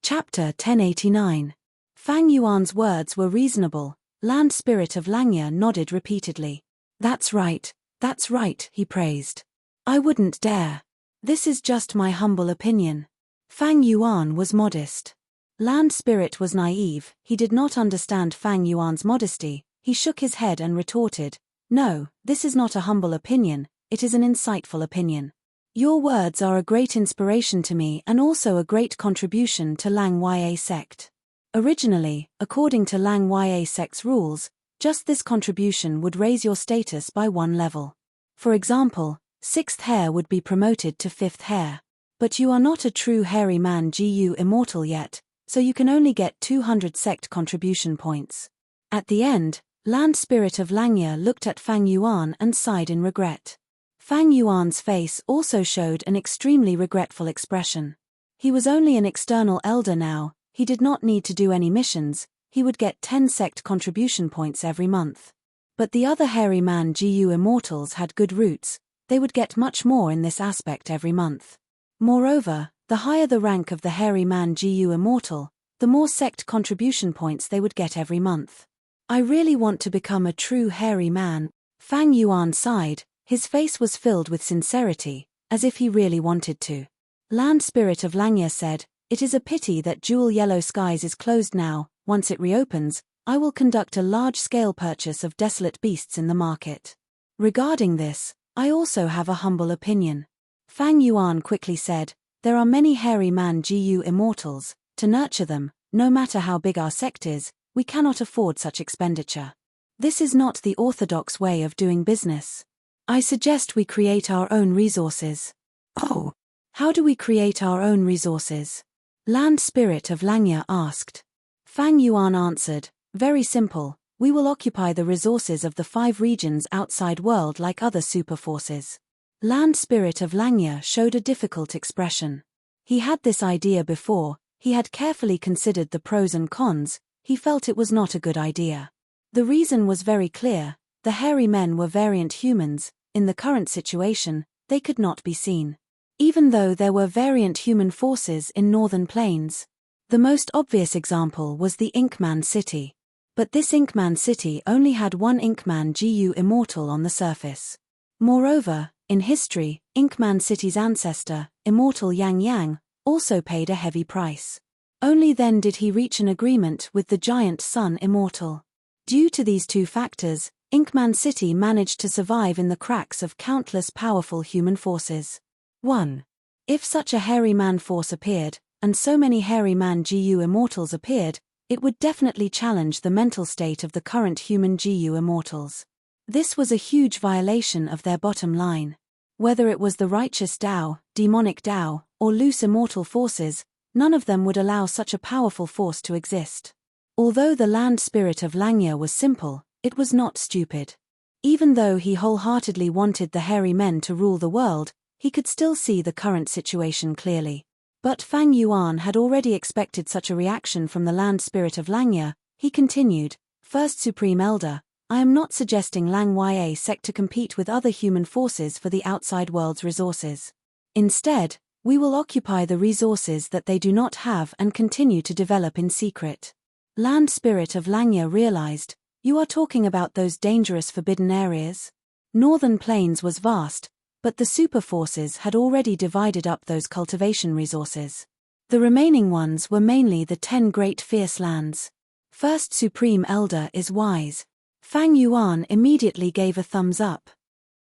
Chapter 1089. Fang Yuan's words were reasonable. Land Spirit of Langya nodded repeatedly. That's right, he praised. I wouldn't dare. This is just my humble opinion. Fang Yuan was modest. Land Spirit was naive, he did not understand Fang Yuan's modesty. He shook his head and retorted, No, this is not a humble opinion, it is an insightful opinion. Your words are a great inspiration to me and also a great contribution to Lang Ya sect. Originally, according to Lang Ya sect's rules, just this contribution would raise your status by one level. For example, 6th hair would be promoted to 5th hair. But you are not a true hairy man Gu immortal yet, so you can only get 200 sect contribution points. At the end, Land Spirit of Langya looked at Fang Yuan and sighed in regret. Fang Yuan's face also showed an extremely regretful expression. He was only an external elder now, he did not need to do any missions, he would get 10 sect contribution points every month. But the other hairy man Gu immortals had good roots, they would get much more in this aspect every month. Moreover, the higher the rank of the hairy man Gu immortal, the more sect contribution points they would get every month. I really want to become a true hairy man. Fang Yuan sighed, his face was filled with sincerity, as if he really wanted to. Land Spirit of Langya said, It is a pity that Jewel Yellow Skies is closed now. Once it reopens, I will conduct a large-scale purchase of desolate beasts in the market. Regarding this, I also have a humble opinion. Fang Yuan quickly said, There are many hairy man Gu immortals, to nurture them, no matter how big our sect is, we cannot afford such expenditure. This is not the orthodox way of doing business. I suggest we create our own resources. Oh, how do we create our own resources? Land Spirit of Langya asked. Fang Yuan answered, Very simple, we will occupy the resources of the 5 regions outside world like other super forces. Land Spirit of Langya showed a difficult expression. He had this idea before, he had carefully considered the pros and cons, he felt it was not a good idea. The reason was very clear, the hairy men were variant humans, in the current situation, they could not be seen. Even though there were variant human forces in northern plains. The most obvious example was the Inkman city. But this Inkman city only had one Inkman Gu immortal on the surface. Moreover, in history, Inkman city's ancestor, Immortal Yang Yang, also paid a heavy price. Only then did he reach an agreement with the giant Sun Immortal. Due to these two factors, Inkman City managed to survive in the cracks of countless powerful human forces. 1. If such a hairy man force appeared, and so many hairy man Gu immortals appeared, it would definitely challenge the mental state of the current human Gu immortals. This was a huge violation of their bottom line. Whether it was the righteous Tao, demonic Tao, or loose immortal forces, none of them would allow such a powerful force to exist. Although the Land Spirit of Langya was simple, it was not stupid. Even though he wholeheartedly wanted the hairy men to rule the world, he could still see the current situation clearly. But Fang Yuan had already expected such a reaction from the Land Spirit of Langya. He continued, First Supreme Elder, I am not suggesting Lang Ya sect to compete with other human forces for the outside world's resources. Instead, we will occupy the resources that they do not have and continue to develop in secret. Land Spirit of Langya realized, You are talking about those dangerous forbidden areas? Northern Plains was vast, but the super forces had already divided up those cultivation resources. The remaining ones were mainly the 10 great fierce lands. First Supreme Elder is wise. Fang Yuan immediately gave a thumbs up.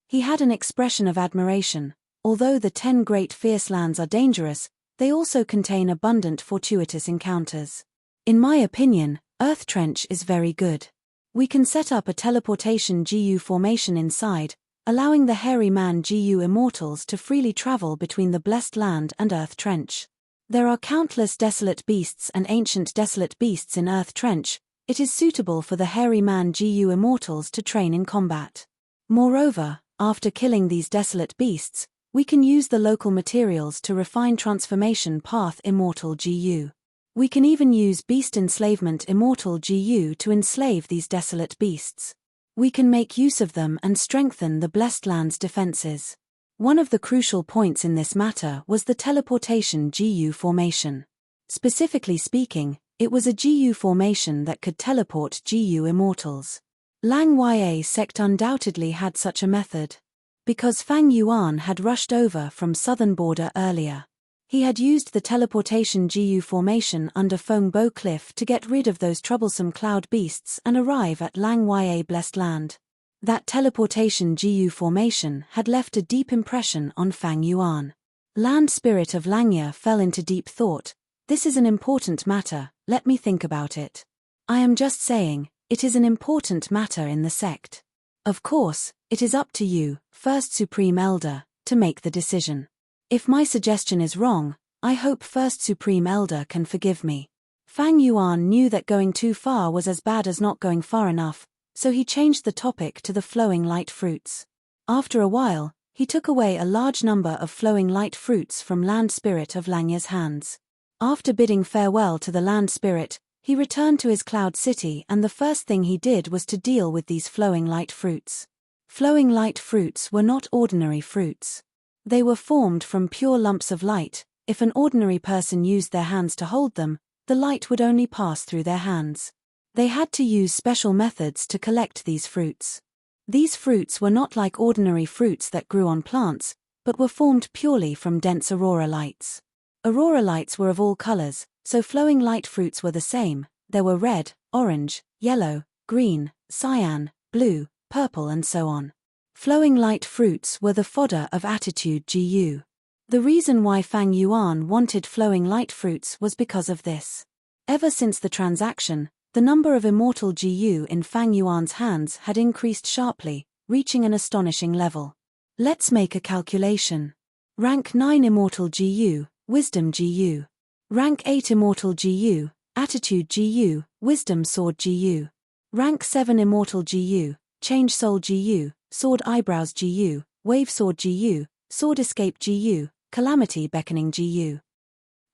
He had an expression of admiration. Although the 10 great fierce lands are dangerous, they also contain abundant fortuitous encounters. In my opinion, Earth Trench is very good. We can set up a teleportation Gu formation inside, allowing the hairy man Gu immortals to freely travel between the Blessed Land and Earth Trench. There are countless desolate beasts and ancient desolate beasts in Earth Trench. It is suitable for the hairy man Gu immortals to train in combat. Moreover, after killing these desolate beasts, we can use the local materials to refine transformation path immortal Gu. We can even use beast enslavement immortal Gu to enslave these desolate beasts. We can make use of them and strengthen the Blessed Land's defenses. One of the crucial points in this matter was the teleportation Gu formation. Specifically speaking, it was a GU formation that could teleport GU immortals. Lang Ya sect undoubtedly had such a method. Because Fang Yuan had rushed over from southern border earlier. He had used the teleportation GU formation under Feng Bo Cliff to get rid of those troublesome cloud beasts and arrive at Lang Ya blessed land. That teleportation GU formation had left a deep impression on Fang Yuan. Land spirit of Langya fell into deep thought. This is an important matter, let me think about it. I am just saying, it is an important matter in the sect. Of course, it is up to you, First Supreme Elder, to make the decision. If my suggestion is wrong, I hope First Supreme Elder can forgive me. Fang Yuan knew that going too far was as bad as not going far enough, so he changed the topic to the flowing light fruits. After a while, he took away a large number of flowing light fruits from land spirit of Langya's hands. After bidding farewell to the land spirit, he returned to his cloud city and the first thing he did was to deal with these flowing light fruits. Flowing light fruits were not ordinary fruits. They were formed from pure lumps of light. If an ordinary person used their hands to hold them, the light would only pass through their hands. They had to use special methods to collect these fruits. These fruits were not like ordinary fruits that grew on plants, but were formed purely from dense aurora lights. Aurora lights were of all colors, so flowing light fruits were the same. There were red, orange, yellow, green, cyan, blue, purple and so on. Flowing light fruits were the fodder of attitude GU. The reason why Fang Yuan wanted flowing light fruits was because of this. Ever since the transaction, the number of immortal GU in Fang Yuan's hands had increased sharply, reaching an astonishing level. Let's make a calculation. Rank 9 immortal GU, Wisdom GU. Rank 8 Immortal GU, Attitude GU, Wisdom Sword GU. Rank 7 Immortal GU, Change Soul GU, Sword Eyebrows GU, Wave Sword GU, Sword Escape GU, Calamity Beckoning GU.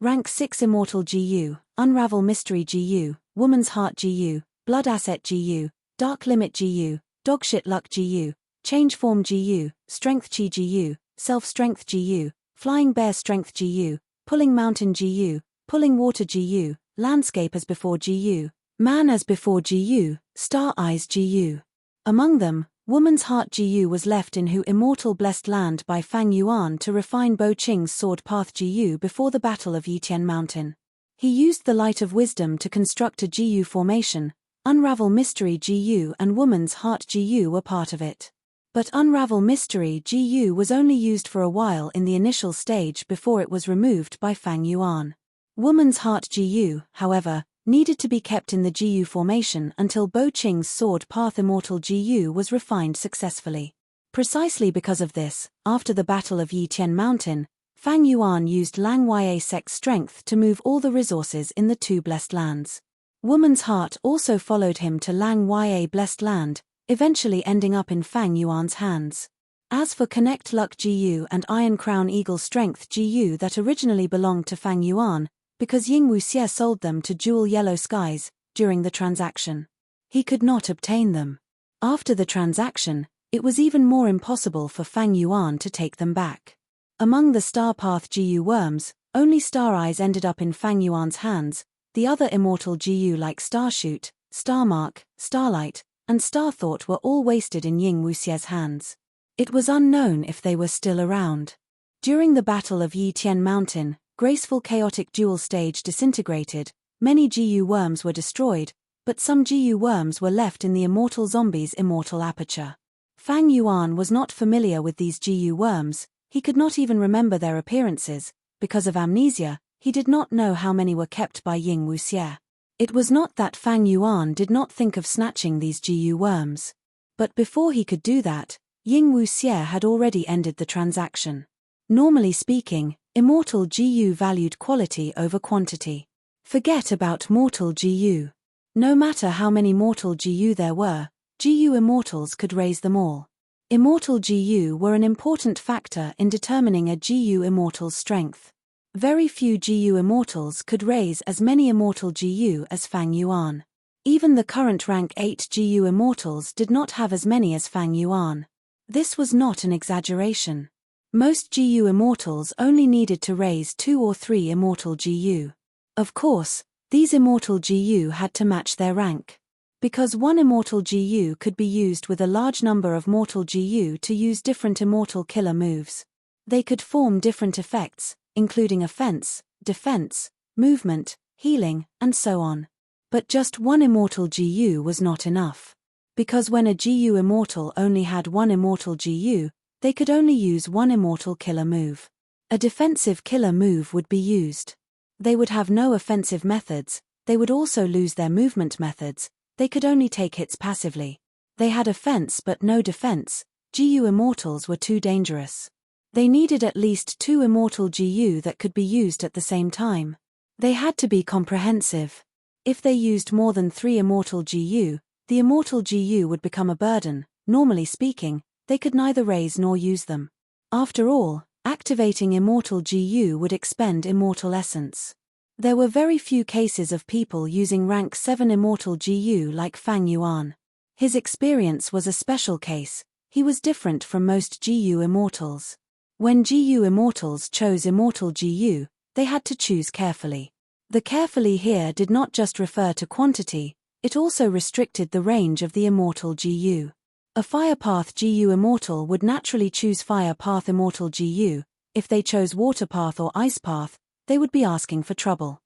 Rank 6 Immortal GU, Unravel Mystery GU, Woman's Heart GU, Blood Asset GU, Dark Limit GU, Dogshit Luck GU, Change Form GU, Strength Chi GU, Self Strength GU, Flying Bear Strength GU, Pulling Mountain GU, Pulling Water GU, Landscape as Before GU, Man as Before GU, Star Eyes GU. Among them, Woman's Heart GU was left in Hu Immortal Blessed Land by Fang Yuan to refine Bo Qing's Sword Path GU before the Battle of Yitian Mountain. He used the Light of Wisdom to construct a GU formation. Unravel Mystery GU and Woman's Heart GU were part of it. But Unravel Mystery GU was only used for a while in the initial stage before it was removed by Fang Yuan. Woman's Heart GU, however, needed to be kept in the GU formation until Bo Qing's Sword Path Immortal GU was refined successfully. Precisely because of this, after the Battle of Yitian Mountain, Fang Yuan used Lang Ya sect's strength to move all the resources in the two blessed lands. Woman's Heart also followed him to Lang Ya blessed land, eventually ending up in Fang Yuan's hands. As for Connect Luck GU and Iron Crown Eagle Strength GU that originally belonged to Fang Yuan, because Ying Wuxie sold them to Jewel Yellow Skies, during the transaction. He could not obtain them. After the transaction, it was even more impossible for Fang Yuan to take them back. Among the Star Path GU worms, only Star Eyes ended up in Fang Yuan's hands, the other immortal GU like Starshoot, Starmark, Starlight, and Starthought were all wasted in Ying Wuxie's hands. It was unknown if they were still around. During the Battle of Yitian Mountain, Graceful Chaotic Dual Stage disintegrated, many GU worms were destroyed, but some GU worms were left in the Immortal Zombie's Immortal Aperture. Fang Yuan was not familiar with these GU worms, he could not even remember their appearances. Because of amnesia, he did not know how many were kept by Ying Wuxie. It was not that Fang Yuan did not think of snatching these GU worms. But before he could do that, Ying Wuxie had already ended the transaction. Normally speaking, immortal GU valued quality over quantity. Forget about mortal GU. No matter how many mortal GU there were, GU immortals could raise them all. Immortal GU were an important factor in determining a GU immortal's strength. Very few GU immortals could raise as many immortal GU as Fang Yuan. Even the current rank 8 GU immortals did not have as many as Fang Yuan. This was not an exaggeration. Most GU immortals only needed to raise 2 or 3 immortal GU. Of course, these immortal GU had to match their rank. Because one immortal GU could be used with a large number of mortal GU to use different immortal killer moves. They could form different effects, including offense, defense, movement, healing, and so on. But just one immortal GU was not enough. Because when a GU immortal only had one immortal GU, they could only use one immortal killer move. A defensive killer move would be used. They would have no offensive methods, they would also lose their movement methods, they could only take hits passively. They had offense but no defense. GU immortals were too dangerous. They needed at least 2 immortal GU that could be used at the same time. They had to be comprehensive. If they used more than 3 immortal GU, the immortal GU would become a burden. Normally speaking, they could neither raise nor use them. After all, activating immortal GU would expend immortal essence. There were very few cases of people using rank 7 immortal GU like Fang Yuan. His experience was a special case. He was different from most GU immortals. When GU immortals chose immortal GU, they had to choose carefully. The carefully here did not just refer to quantity, it also restricted the range of the immortal GU. A Fire Path GU immortal would naturally choose Fire Path immortal GU. If they chose Water Path or Ice Path, they would be asking for trouble.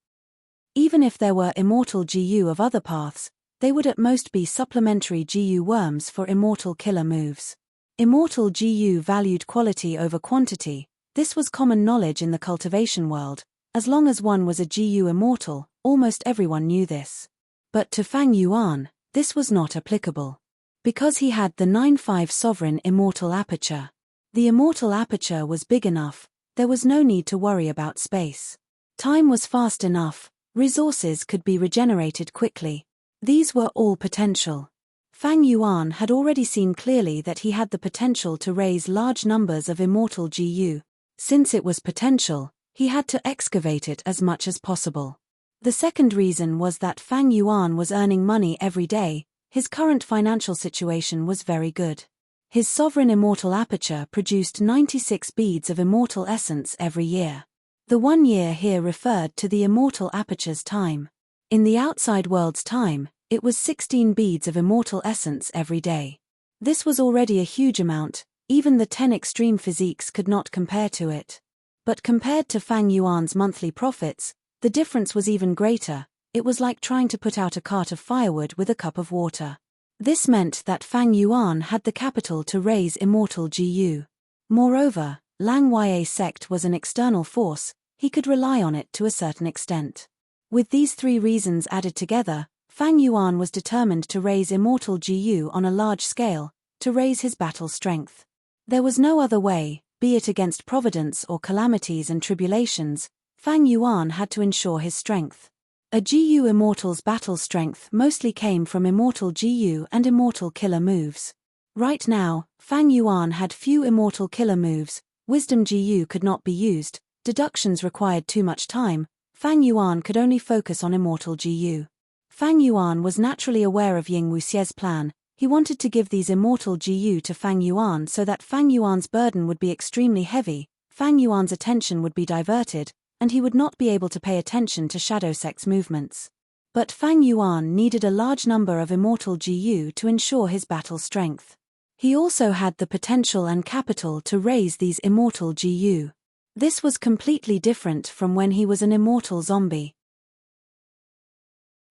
Even if there were immortal GU of other paths, they would at most be supplementary GU worms for immortal killer moves. Immortal GU valued quality over quantity. This was common knowledge in the cultivation world. As long as one was a GU immortal, almost everyone knew this. But to Fang Yuan, this was not applicable. Because he had the 9-5 sovereign immortal aperture. The immortal aperture was big enough, there was no need to worry about space. Time was fast enough, resources could be regenerated quickly. These were all potential. Fang Yuan had already seen clearly that he had the potential to raise large numbers of immortal GU. Since it was potential, he had to excavate it as much as possible. The second reason was that Fang Yuan was earning money every day. His current financial situation was very good. His sovereign immortal aperture produced 96 beads of immortal essence every year. The 1 year here referred to the immortal aperture's time. In the outside world's time, it was 16 beads of immortal essence every day. This was already a huge amount, even the 10 extreme physiques could not compare to it. But compared to Fang Yuan's monthly profits, the difference was even greater. It was like trying to put out a cart of firewood with a cup of water. This meant that Fang Yuan had the capital to raise immortal GU. Moreover, Lang Ya sect was an external force, he could rely on it to a certain extent. With these 3 reasons added together, Fang Yuan was determined to raise immortal GU on a large scale, to raise his battle strength. There was no other way, be it against providence or calamities and tribulations, Fang Yuan had to ensure his strength. A GU immortal's battle strength mostly came from immortal GU and immortal killer moves. Right now, Fang Yuan had few immortal killer moves, wisdom GU could not be used, deductions required too much time, Fang Yuan could only focus on immortal GU. Fang Yuan was naturally aware of Ying Wuxie's plan. He wanted to give these immortal GU to Fang Yuan so that Fang Yuan's burden would be extremely heavy, Fang Yuan's attention would be diverted, and he would not be able to pay attention to Shadow Sect's movements. But Fang Yuan needed a large number of immortal GU to ensure his battle strength. He also had the potential and capital to raise these immortal GU. This was completely different from when he was an immortal zombie.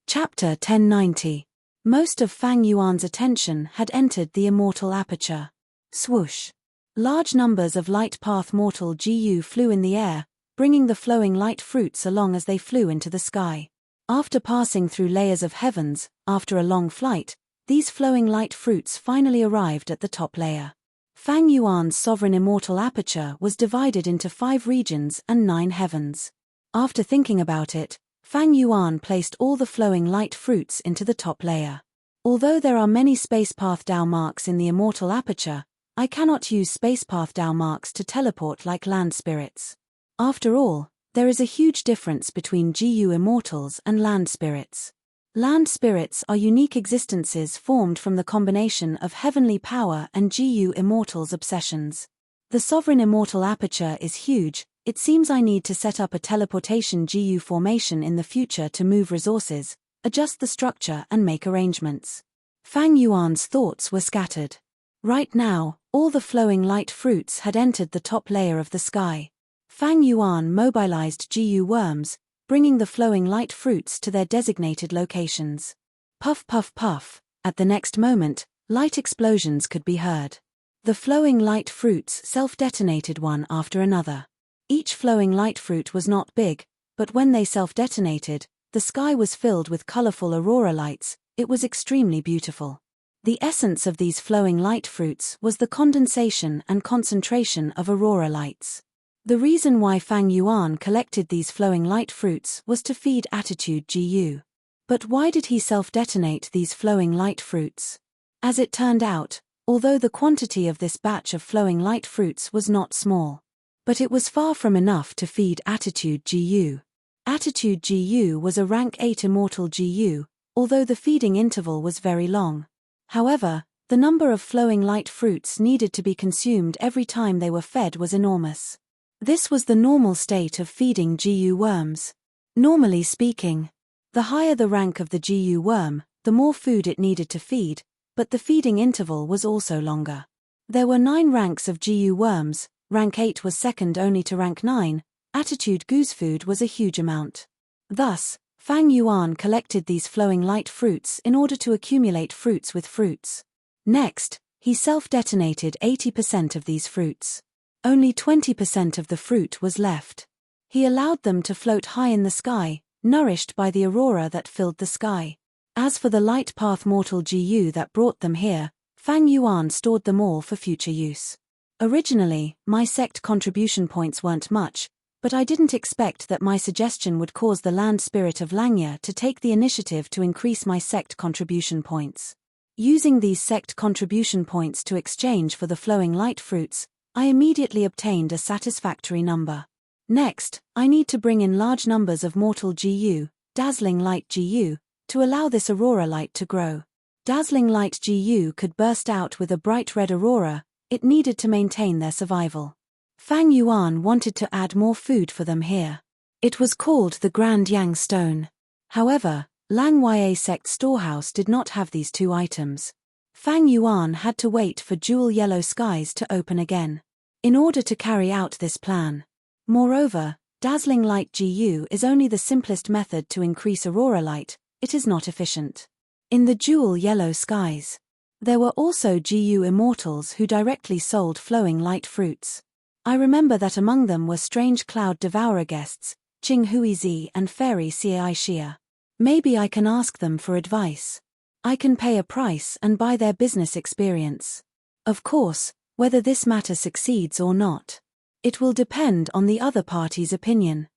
Chapter 1090. Most of Fang Yuan's attention had entered the immortal aperture. Swoosh. Large numbers of light path mortal GU flew in the air, bringing the flowing light fruits along as they flew into the sky. After passing through layers of heavens, after a long flight, these flowing light fruits finally arrived at the top layer. Fang Yuan's sovereign immortal aperture was divided into 5 regions and 9 heavens. After thinking about it, Fang Yuan placed all the flowing light fruits into the top layer. Although there are many space path Dao marks in the immortal aperture, I cannot use space path Dao marks to teleport like land spirits. After all, there is a huge difference between GU immortals and land spirits. Land spirits are unique existences formed from the combination of heavenly power and GU immortals' obsessions. The sovereign immortal aperture is huge, It seems I need to set up a teleportation GU formation in the future to move resources, adjust the structure and make arrangements. Fang Yuan's thoughts were scattered. Right now, all the flowing light fruits had entered the top layer of the sky. Fang Yuan mobilized GU worms, bringing the flowing light fruits to their designated locations. Puff puff puff, at the next moment, light explosions could be heard. The flowing light fruits self-detonated one after another. Each flowing light fruit was not big, but when they self-detonated, the sky was filled with colorful aurora lights. It was extremely beautiful. The essence of these flowing light fruits was the condensation and concentration of aurora lights. The reason why Fang Yuan collected these flowing light fruits was to feed Attitude GU. But why did he self-detonate these flowing light fruits? As it turned out, although the quantity of this batch of flowing light fruits was not small, but it was far from enough to feed Attitude GU. Attitude GU was a rank 8 immortal GU, although the feeding interval was very long. However, the number of flowing light fruits needed to be consumed every time they were fed was enormous. This was the normal state of feeding GU worms. Normally speaking, the higher the rank of the GU worm, the more food it needed to feed, but the feeding interval was also longer. There were 9 ranks of GU worms, rank 8 was second only to rank 9, Attitude GU's food was a huge amount. Thus, Fang Yuan collected these flowing light fruits in order to accumulate fruits with fruits. Next, he self-detonated 80% of these fruits. Only 20% of the fruit was left. He allowed them to float high in the sky, nourished by the aurora that filled the sky. As for the light path mortal GU that brought them here, Fang Yuan stored them all for future use. Originally, my sect contribution points weren't much, but I didn't expect that my suggestion would cause the land spirit of Langya to take the initiative to increase my sect contribution points. Using these sect contribution points to exchange for the flowing light fruits, I immediately obtained a satisfactory number. Next, I need to bring in large numbers of mortal GU, dazzling light GU, to allow this aurora light to grow. Dazzling light GU could burst out with a bright red aurora. It needed to maintain their survival. Fang Yuan wanted to add more food for them here. It was called the Grand Yang Stone. However, Langya sect storehouse did not have these 2 items. Fang Yuan had to wait for jewel yellow skies to open again in order to carry out this plan. Moreover, dazzling light GU is only the simplest method to increase aurora light. It is not efficient. In the jewel yellow skies, there were also GU immortals who directly sold flowing light fruits. I remember that among them were strange cloud devourer guests, Qing Huizi and Fairy Cai Xia. Maybe I can ask them for advice. I can pay a price and buy their business experience. Of course, whether this matter succeeds or not, it will depend on the other party's opinion.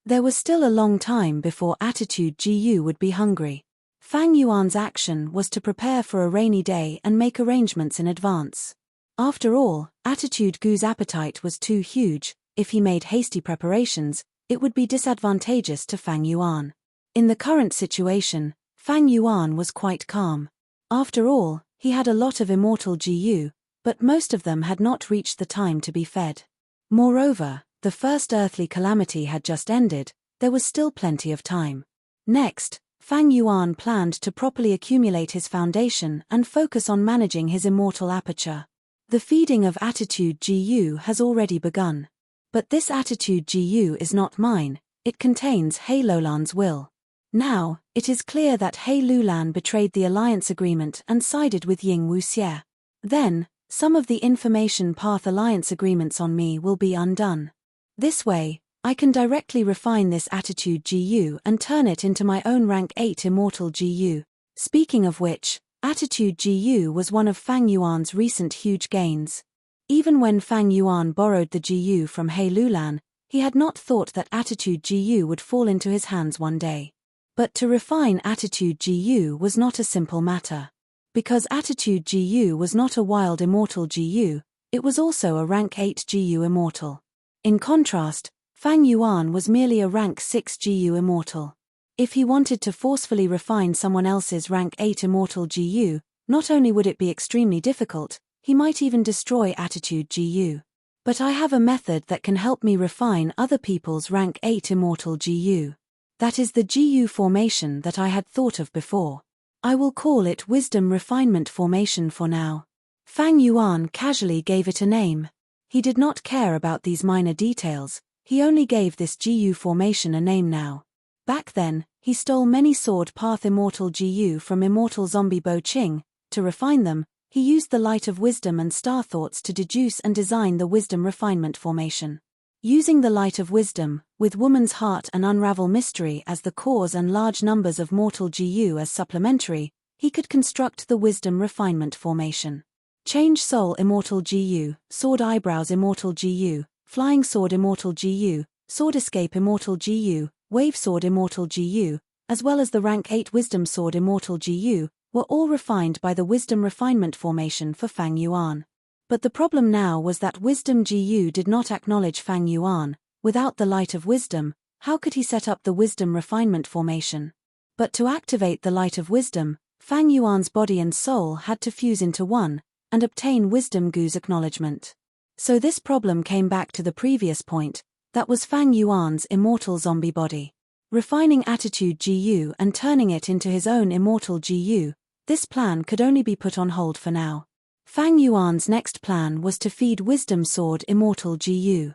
There was still a long time before Attitude GU would be hungry. Fang Yuan's action was to prepare for a rainy day and make arrangements in advance. After all, Attitude GU's appetite was too huge. If he made hasty preparations, it would be disadvantageous to Fang Yuan. In the current situation, Fang Yuan was quite calm. After all, he had a lot of immortal GU, but most of them had not reached the time to be fed. Moreover, the first earthly calamity had just ended. There was still plenty of time. Next, Fang Yuan planned to properly accumulate his foundation and focus on managing his immortal aperture. The feeding of Attitude GU has already begun. But this Attitude GU is not mine, it contains He Lulan's will. Now, it is clear that He Lulan betrayed the alliance agreement and sided with Ying Wuxie. Then, some of the information path alliance agreements on me will be undone. This way, I can directly refine this Attitude GU and turn it into my own rank 8 immortal GU. Speaking of which, Attitude GU was one of Fang Yuan's recent huge gains. Even when Fang Yuan borrowed the GU from He Lulan, he had not thought that Attitude GU would fall into his hands one day. But to refine Attitude GU was not a simple matter. Because Attitude GU was not a wild immortal GU, it was also a rank 8 GU immortal. In contrast, Fang Yuan was merely a rank 6 GU immortal. If he wanted to forcefully refine someone else's rank 8 immortal GU, not only would it be extremely difficult, he might even destroy Attitude GU. But I have a method that can help me refine other people's rank 8 immortal GU. That is the GU formation that I had thought of before. I will call it Wisdom Refinement Formation for now. Fang Yuan casually gave it a name. He did not care about these minor details, he only gave this GU formation a name now. Back then, he stole many Sword Path Immortal GU from Immortal Zombie Bo Ching. To refine them, he used the light of wisdom and star thoughts to deduce and design the Wisdom Refinement Formation. Using the light of wisdom, with woman's heart and unravel mystery as the cause and large numbers of mortal GU as supplementary, he could construct the Wisdom Refinement Formation. Change Soul Immortal GU, Sword Eyebrows Immortal GU, Flying Sword Immortal GU, Sword Escape Immortal GU, Wave Sword Immortal GU, as well as the Rank 8 Wisdom Sword Immortal GU, were all refined by the Wisdom Refinement Formation for Fang Yuan. But the problem now was that Wisdom GU did not acknowledge Fang Yuan. Without the light of wisdom, how could he set up the Wisdom Refinement Formation? But to activate the light of wisdom, Fang Yuan's body and soul had to fuse into one, and obtain Wisdom GU's acknowledgement. So this problem came back to the previous point, that was Fang Yuan's immortal zombie body. Refining Attitude GU and turning it into his own immortal GU, this plan could only be put on hold for now. Fang Yuan's next plan was to feed Wisdom Sword Immortal GU.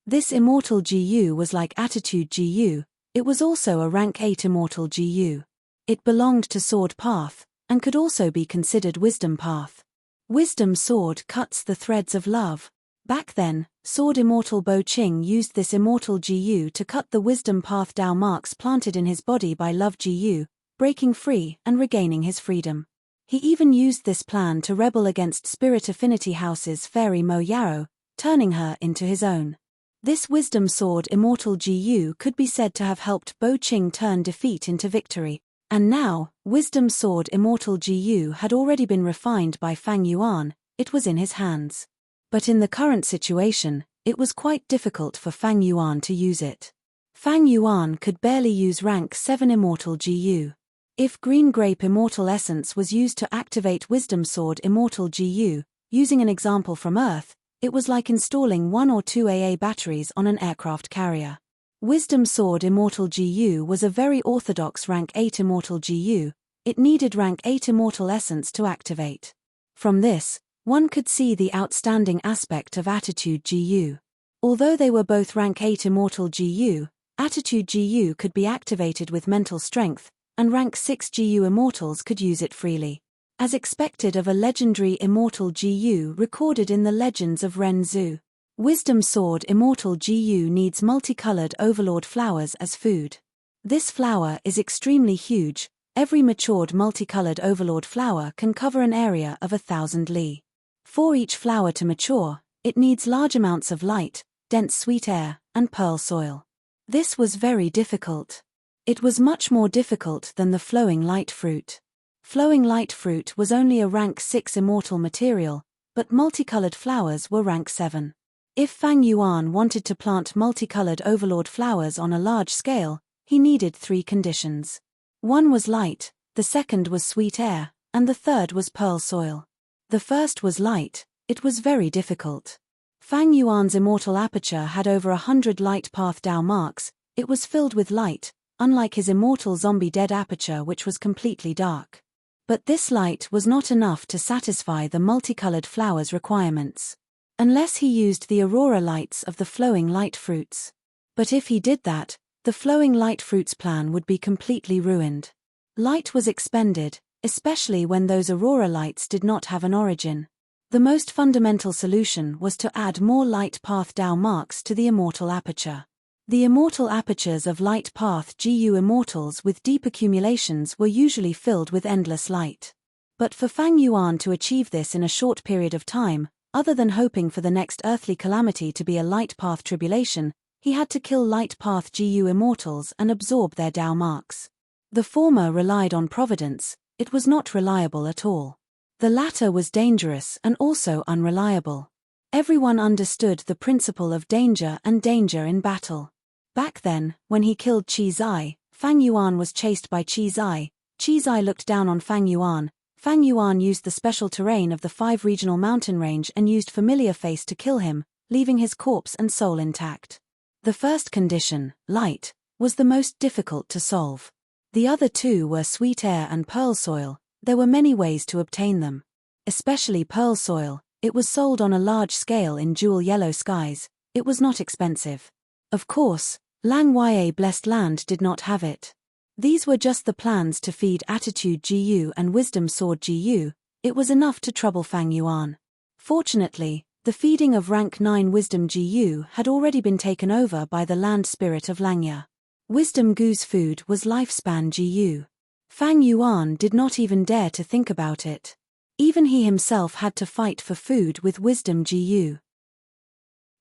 This Immortal GU was like Attitude GU, it was also a Rank 8 Immortal GU. It belonged to Sword Path, and could also be considered Wisdom Path. Wisdom Sword cuts the threads of love. Back then, Sword Immortal Bo Ching used this Immortal GU to cut the Wisdom Path Dao marks planted in his body by Love GU, breaking free and regaining his freedom. He even used this plan to rebel against Spirit Affinity House's Fairy Mo Yarrow, turning her into his own. This Wisdom Sword Immortal GU could be said to have helped Bo Ching turn defeat into victory, and now, Wisdom Sword Immortal GU had already been refined by Fang Yuan, it was in his hands. But in the current situation, it was quite difficult for Fang Yuan to use it. Fang Yuan could barely use Rank 7 Immortal GU. If Green Grape Immortal Essence was used to activate Wisdom Sword Immortal GU, using an example from Earth, it was like installing 1 or 2 AA batteries on an aircraft carrier. Wisdom Sword Immortal GU was a very orthodox Rank 8 Immortal GU, it needed Rank 8 Immortal Essence to activate. From this, one could see the outstanding aspect of Attitude GU. Although they were both Rank 8 Immortal GU, Attitude GU could be activated with mental strength, and Rank 6 GU Immortals could use it freely. As expected of a legendary Immortal GU recorded in the Legends of Ren Zhu. Wisdom Sword Immortal GU needs multicolored Overlord flowers as food. This flower is extremely huge, every matured multicolored Overlord flower can cover an area of 1,000 li. For each flower to mature, it needs large amounts of light, dense sweet air, and pearl soil. This was very difficult. It was much more difficult than the Flowing Light Fruit. Flowing Light Fruit was only a Rank 6 immortal material, but multicolored flowers were Rank 7. If Fang Yuan wanted to plant multicolored Overlord flowers on a large scale, he needed 3 conditions. One was light, the second was sweet air, and the third was pearl soil. The first was light, it was very difficult. Fang Yuan's immortal aperture had over 100 light path Dao marks, it was filled with light, unlike his immortal zombie dead aperture which was completely dark. But this light was not enough to satisfy the multicolored flowers' requirements. Unless he used the aurora lights of the Flowing Light Fruits. But if he did that, the Flowing Light Fruits plan would be completely ruined. Light was expended, especially when those aurora lights did not have an origin. The most fundamental solution was to add more light path Dao marks to the immortal aperture. The immortal apertures of light path GU immortals with deep accumulations were usually filled with endless light. But for Fang Yuan to achieve this in a short period of time, other than hoping for the next earthly calamity to be a light path tribulation, he had to kill light path GU immortals and absorb their Dao marks. The former relied on providence, it was not reliable at all. The latter was dangerous and also unreliable. Everyone understood the principle of danger and danger in battle. Back then, when he killed Qi Zai, Fang Yuan was chased by Qi Zai. Qi Zai looked down on Fang Yuan. Fang Yuan used the special terrain of the 5 regional mountain range and used familiar face to kill him, leaving his corpse and soul intact. The first condition, light, was the most difficult to solve. The other 2 were sweet air and pearl soil. There were many ways to obtain them. Especially pearl soil, it was sold on a large scale in jewel yellow skies. It was not expensive. Of course, Lang Ya Blessed Land did not have it. These were just the plans to feed Attitude Gu and Wisdom Sword Gu. It was enough to trouble Fang Yuan. Fortunately, the feeding of rank 9 Wisdom Gu had already been taken over by the land spirit of Langya. Wisdom Gu's food was lifespan Gu. Fang Yuan did not even dare to think about it. Even he himself had to fight for food with Wisdom Gu.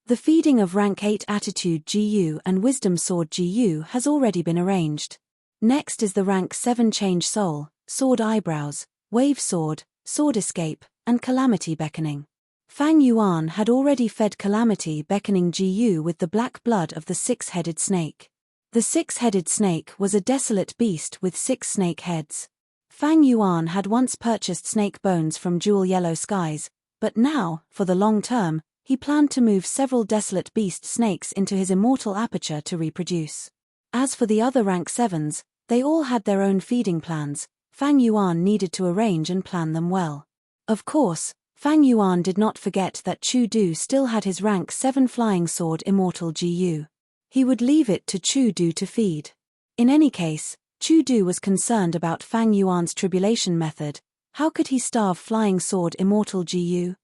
The feeding of rank 8 Attitude Gu and Wisdom Sword Gu has already been arranged. Next is the rank 7 Change Soul, Sword Eyebrows, Wave Sword, Sword Escape, and Calamity Beckoning. Fang Yuan had already fed Calamity Beckoning Gu with the black blood of the 6-headed snake. The 6-headed snake was a desolate beast with 6 snake heads. Fang Yuan had once purchased snake bones from Jewel Yellow Skies, but now, for the long term, he planned to move several desolate beast snakes into his immortal aperture to reproduce. As for the other rank 7s, they all had their own feeding plans. Fang Yuan needed to arrange and plan them well. Of course, Fang Yuan did not forget that Chu Du still had his rank 7 flying sword Immortal Gu. He would leave it to Chu Du to feed. In any case, Chu Du was concerned about Fang Yuan's tribulation method. How could he starve flying sword Immortal Gu?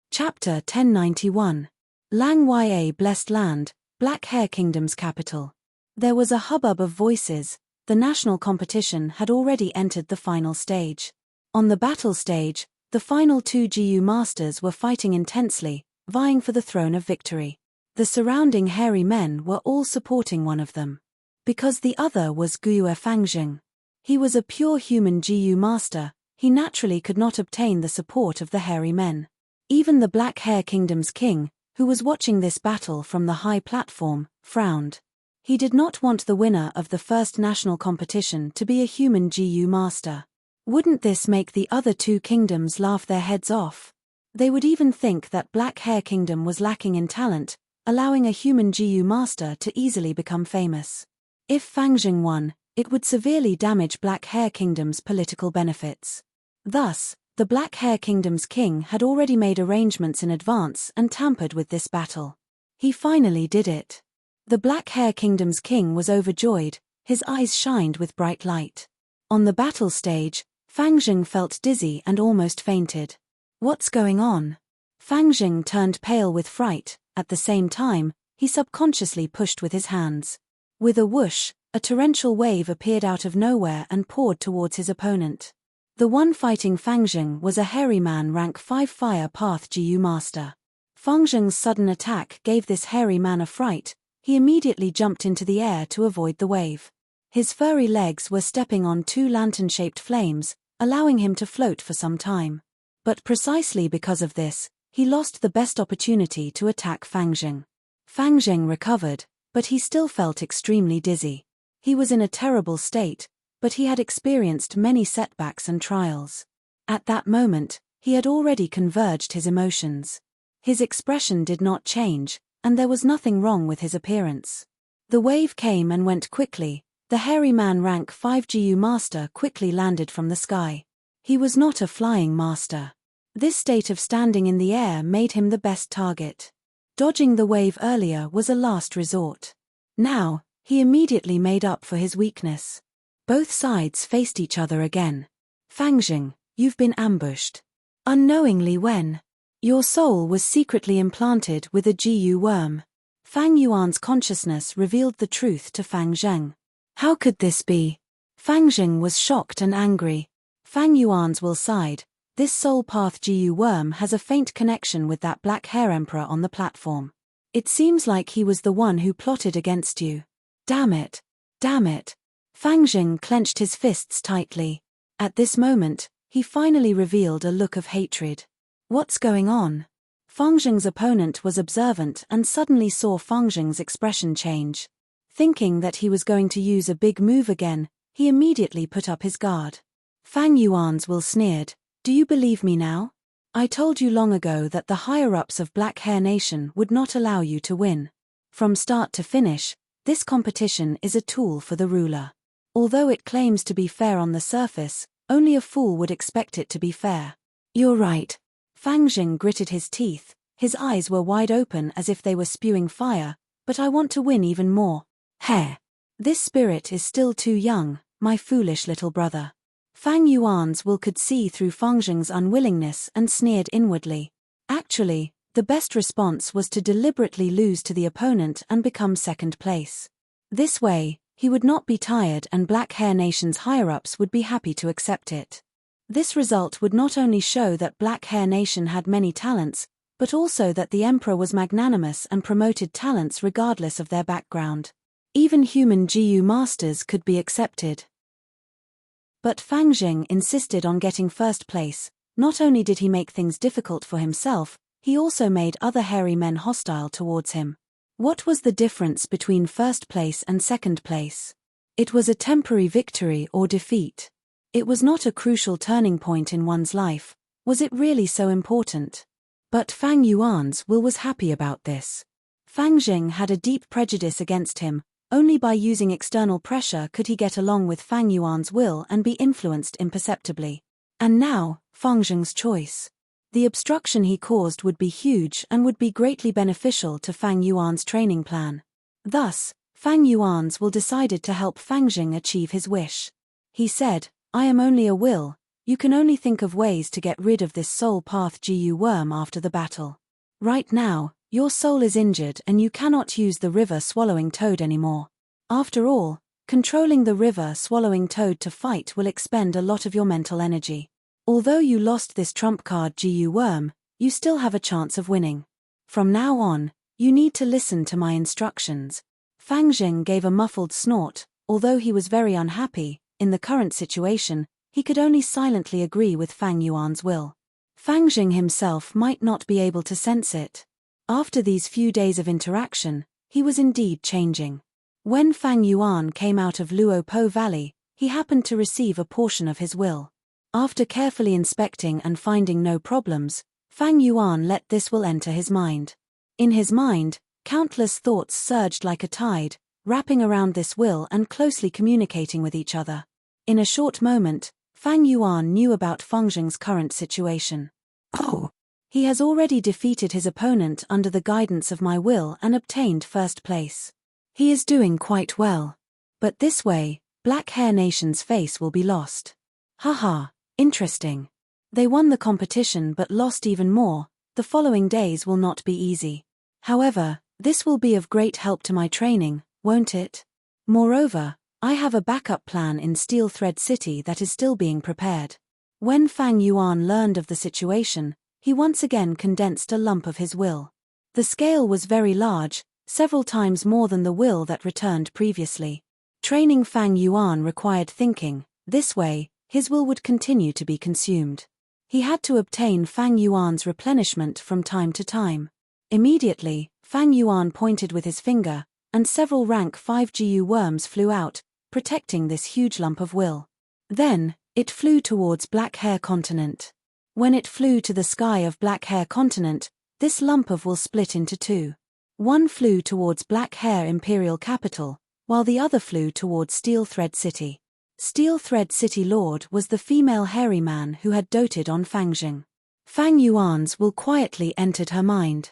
Chapter 1091. Lang Ya Blessed Land, Black Hair Kingdom's capital. There was a hubbub of voices. The national competition had already entered the final stage. On the battle stage, the final 2 Gu masters were fighting intensely, vying for the throne of victory. The surrounding hairy men were all supporting one of them. Because the other was Guiyue Fangjing. He was a pure human Gu master, he naturally could not obtain the support of the hairy men. Even the Black Hair Kingdom's king, who was watching this battle from the high platform, frowned. He did not want the winner of the first national competition to be a human Gu master. Wouldn't this make the other 2 kingdoms laugh their heads off? They would even think that Black Hair Kingdom was lacking in talent, allowing a human Gu master to easily become famous. If Fangjing won, it would severely damage Black Hair Kingdom's political benefits. Thus, the Black Hair Kingdom's king had already made arrangements in advance and tampered with this battle. He finally did it. The Black Hair Kingdom's king was overjoyed, his eyes shined with bright light. On the battle stage, Fangjing felt dizzy and almost fainted. What's going on? Fangjing turned pale with fright. At the same time, he subconsciously pushed with his hands. With a whoosh, a torrential wave appeared out of nowhere and poured towards his opponent. The one fighting Fangjing was a hairy man rank 5 Fire Path Gu master. Fangjing's sudden attack gave this hairy man a fright. He immediately jumped into the air to avoid the wave. His furry legs were stepping on 2 lantern-shaped flames, allowing him to float for some time. But precisely because of this, he lost the best opportunity to attack Fangjing. Fangjing recovered, but he still felt extremely dizzy. He was in a terrible state, but he had experienced many setbacks and trials. At that moment, he had already converged his emotions. His expression did not change, and there was nothing wrong with his appearance. The wave came and went quickly. The hairy man rank 5 Gu master quickly landed from the sky. He was not a flying master. This state of standing in the air made him the best target. Dodging the wave earlier was a last resort. Now, he immediately made up for his weakness. Both sides faced each other again. Fangjing, you've been ambushed. Unknowingly when? Your soul was secretly implanted with a Gu worm. Fang Yuan's consciousness revealed the truth to Fangjing. How could this be? Fangjing was shocked and angry. Fang Yuan's will sighed. This soul path Gu worm has a faint connection with that black hair emperor on the platform. It seems like he was the one who plotted against you. Damn it. Damn it. Fangjing clenched his fists tightly. At this moment, he finally revealed a look of hatred. What's going on? Fangjing's opponent was observant and suddenly saw Fangjing's expression change. Thinking that he was going to use a big move again, he immediately put up his guard. Fang Yuan's will sneered, "Do you believe me now? I told you long ago that the higher-ups of Black Hair Nation would not allow you to win. From start to finish, this competition is a tool for the ruler. Although it claims to be fair on the surface, only a fool would expect it to be fair." "You're right." Fang Jing gritted his teeth, his eyes were wide open as if they were spewing fire, "but I want to win even more. Heh! This spirit is still too young, my foolish little brother." Fang Yuan's will could see through Fang Jing's unwillingness and sneered inwardly. Actually, the best response was to deliberately lose to the opponent and become second place. This way, he would not be tired and Black Hair Nation's higher-ups would be happy to accept it. This result would not only show that Black Hair Nation had many talents, but also that the Emperor was magnanimous and promoted talents regardless of their background. Even human GU masters could be accepted. But Fang Jing insisted on getting first place. Not only did he make things difficult for himself, he also made other hairy men hostile towards him. What was the difference between first place and second place? It was a temporary victory or defeat. It was not a crucial turning point in one's life. Was it really so important? But Fang Yuan's will was happy about this. Fang Jing had a deep prejudice against him. Only by using external pressure could he get along with Fang Yuan's will and be influenced imperceptibly. And now, Fang Jing's choice. The obstruction he caused would be huge and would be greatly beneficial to Fang Yuan's training plan. Thus, Fang Yuan's will decided to help Fang Jing achieve his wish. He said, "I am only a will, you can only think of ways to get rid of this soul path GU worm after the battle. Right now, your soul is injured and you cannot use the river-swallowing toad anymore. After all, controlling the river-swallowing toad to fight will expend a lot of your mental energy. Although you lost this trump card GU worm, you still have a chance of winning. From now on, you need to listen to my instructions." Fang Jing gave a muffled snort. Although he was very unhappy, in the current situation, he could only silently agree with Fang Yuan's will. Fang Jing himself might not be able to sense it. After these few days of interaction, he was indeed changing. When Fang Yuan came out of Luo Po Valley, he happened to receive a portion of his will. After carefully inspecting and finding no problems, Fang Yuan let this will enter his mind. In his mind, countless thoughts surged like a tide, wrapping around this will and closely communicating with each other. In a short moment, Fang Yuan knew about Fang Jing's current situation. "Oh! He has already defeated his opponent under the guidance of my will and obtained first place. He is doing quite well. But this way, Black Hair Nation's face will be lost. Haha, interesting. They won the competition but lost even more. The following days will not be easy. However, this will be of great help to my training, won't it? Moreover, I have a backup plan in Steel Thread City that is still being prepared." When Fang Yuan learned of the situation, he once again condensed a lump of his will. The scale was very large, several times more than the will that returned previously. Training Fang Yuan required thinking. This way, his will would continue to be consumed. He had to obtain Fang Yuan's replenishment from time to time. Immediately, Fang Yuan pointed with his finger, and several rank 5 GU worms flew out, protecting this huge lump of will. Then, it flew towards Black Hair Continent. When it flew to the sky of Black Hair Continent, this lump of will split into two. One flew towards Black Hair Imperial Capital, while the other flew towards Steel Thread City. Steel Thread City Lord was the female hairy man who had doted on Fang Jing. Fang Yuan's will quietly entered her mind.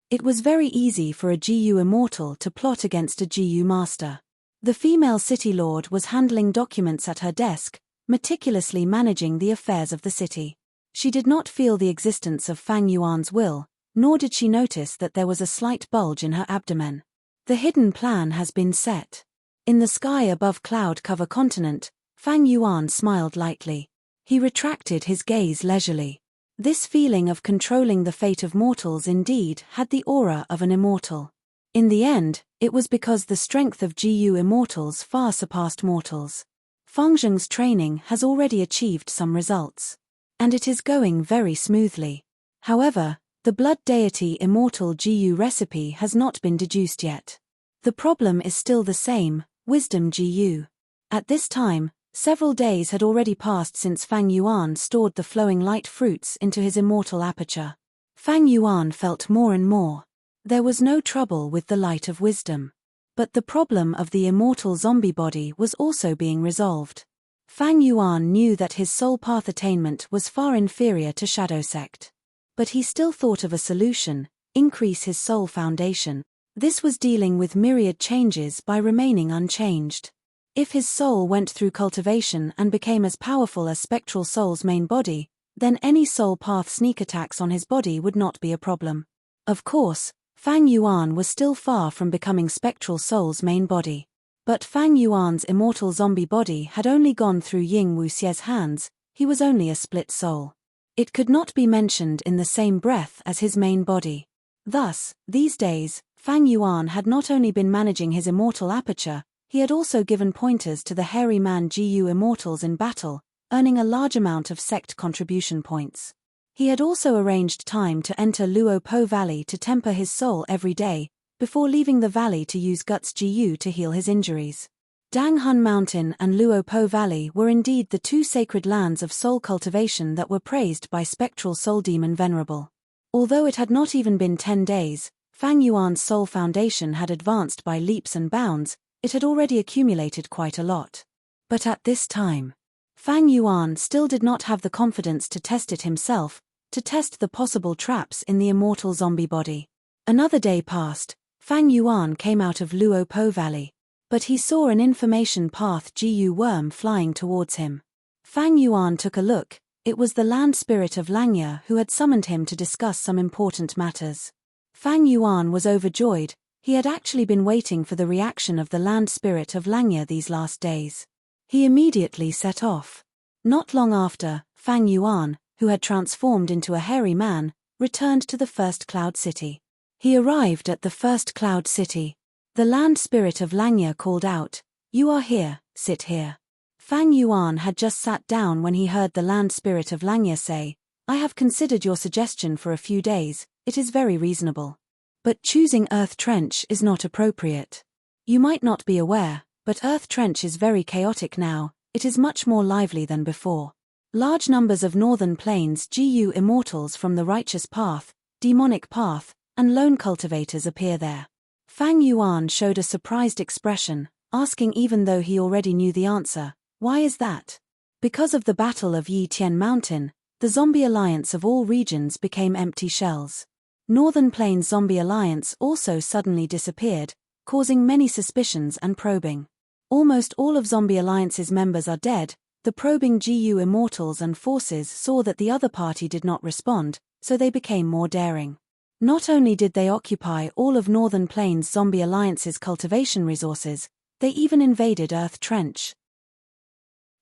It was very easy for a GU immortal to plot against a GU master. The female city lord was handling documents at her desk, meticulously managing the affairs of the city. She did not feel the existence of Fang Yuan's will, nor did she notice that there was a slight bulge in her abdomen. The hidden plan has been set. In the sky above Cloud Cover Continent, Fang Yuan smiled lightly. He retracted his gaze leisurely. This feeling of controlling the fate of mortals indeed had the aura of an immortal. In the end, it was because the strength of GU immortals far surpassed mortals. Fang Jing's training has already achieved some results. And it is going very smoothly. However, the Blood Deity Immortal GU recipe has not been deduced yet. The problem is still the same, Wisdom GU. At this time, several days had already passed since Fang Yuan stored the flowing light fruits into his immortal aperture. Fang Yuan felt more and more. There was no trouble with the light of wisdom. But the problem of the immortal zombie body was also being resolved. Fang Yuan knew that his soul path attainment was far inferior to Shadow Sect. But he still thought of a solution: increase his soul foundation. This was dealing with myriad changes by remaining unchanged. If his soul went through cultivation and became as powerful as Spectral Soul's main body, then any soul path sneak attacks on his body would not be a problem. Of course, Fang Yuan was still far from becoming Spectral Soul's main body. But Fang Yuan's immortal zombie body had only gone through Ying Wuxie's hands. He was only a split soul. It could not be mentioned in the same breath as his main body. Thus, these days, Fang Yuan had not only been managing his immortal aperture, he had also given pointers to the hairy man GU immortals in battle, earning a large amount of sect contribution points. He had also arranged time to enter Luo Po Valley to temper his soul every day, before leaving the valley to use Guts GU to heal his injuries. Dang Hun Mountain and Luo Po Valley were indeed the two sacred lands of soul cultivation that were praised by Spectral Soul Demon Venerable. Although it had not even been 10 days, Fang Yuan's soul foundation had advanced by leaps and bounds. It had already accumulated quite a lot. But at this time, Fang Yuan still did not have the confidence to test it himself, to test the possible traps in the immortal zombie body. Another day passed. Fang Yuan came out of Luo Po Valley. But he saw an information path GU worm flying towards him. Fang Yuan took a look. It was the land spirit of Langya who had summoned him to discuss some important matters. Fang Yuan was overjoyed. He had actually been waiting for the reaction of the land spirit of Langya these last days. He immediately set off. Not long after, Fang Yuan, who had transformed into a hairy man, returned to the first cloud city. He arrived at the first cloud city. The land spirit of Langya called out, "You are here, sit here." Fang Yuan had just sat down when he heard the land spirit of Langya say, "I have considered your suggestion for a few days. It is very reasonable. But choosing Earth Trench is not appropriate. You might not be aware, but Earth Trench is very chaotic now. It is much more lively than before. Large numbers of Northern Plains GU immortals from the Righteous Path, Demonic Path, and Lone Cultivators appear there." Fang Yuan showed a surprised expression, asking even though he already knew the answer, "Why is that?" Because of the Battle of Yi Tian Mountain, the Zombie Alliance of all regions became empty shells. Northern Plains Zombie Alliance also suddenly disappeared, causing many suspicions and probing. Almost all of Zombie Alliance's members are dead. The probing GU immortals and forces saw that the other party did not respond, so they became more daring. Not only did they occupy all of Northern Plains Zombie Alliance's cultivation resources, they even invaded Earth Trench.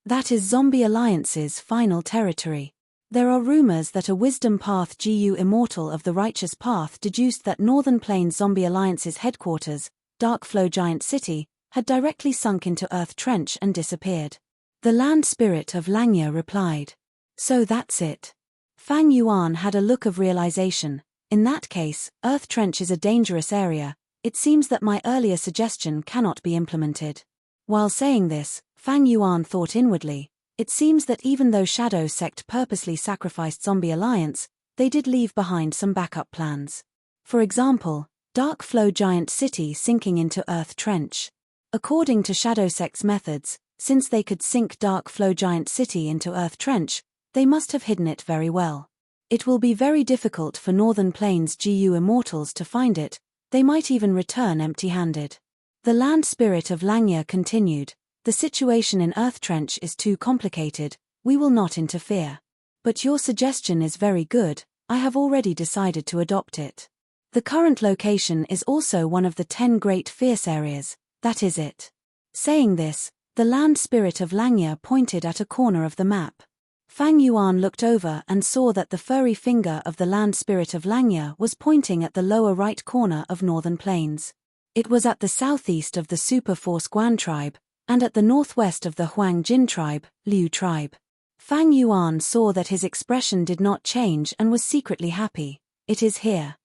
That is Zombie Alliance's final territory. There are rumors that a Wisdom Path GU immortal of the Righteous Path deduced that Northern Plains Zombie Alliance's headquarters, Dark Flow Giant City, had directly sunk into Earth Trench and disappeared. The land spirit of Langya replied, "So that's it." Fang Yuan had a look of realization. In that case, Earth Trench is a dangerous area. It seems that my earlier suggestion cannot be implemented. While saying this, Fang Yuan thought inwardly, it seems that even though Shadow Sect purposely sacrificed Zombie Alliance, they did leave behind some backup plans. For example, Dark Flow Giant City sinking into Earth Trench. According to Shadow Sect's methods, since they could sink Dark Flow Giant City into Earth Trench, they must have hidden it very well. It will be very difficult for Northern Plains GU immortals to find it. They might even return empty-handed. The land spirit of Langya continued, "The situation in Earth Trench is too complicated. We will not interfere. But your suggestion is very good. I have already decided to adopt it. The current location is also one of the 10 great fierce areas. That is it." Saying this, the land spirit of Langya pointed at a corner of the map. Fang Yuan looked over and saw that the furry finger of the land spirit of Langya was pointing at the lower right corner of Northern Plains. It was at the southeast of the Super Force Guan tribe, and at the northwest of the Huang Jin tribe, Liu tribe. Fang Yuan saw that his expression did not change and was secretly happy. It is here.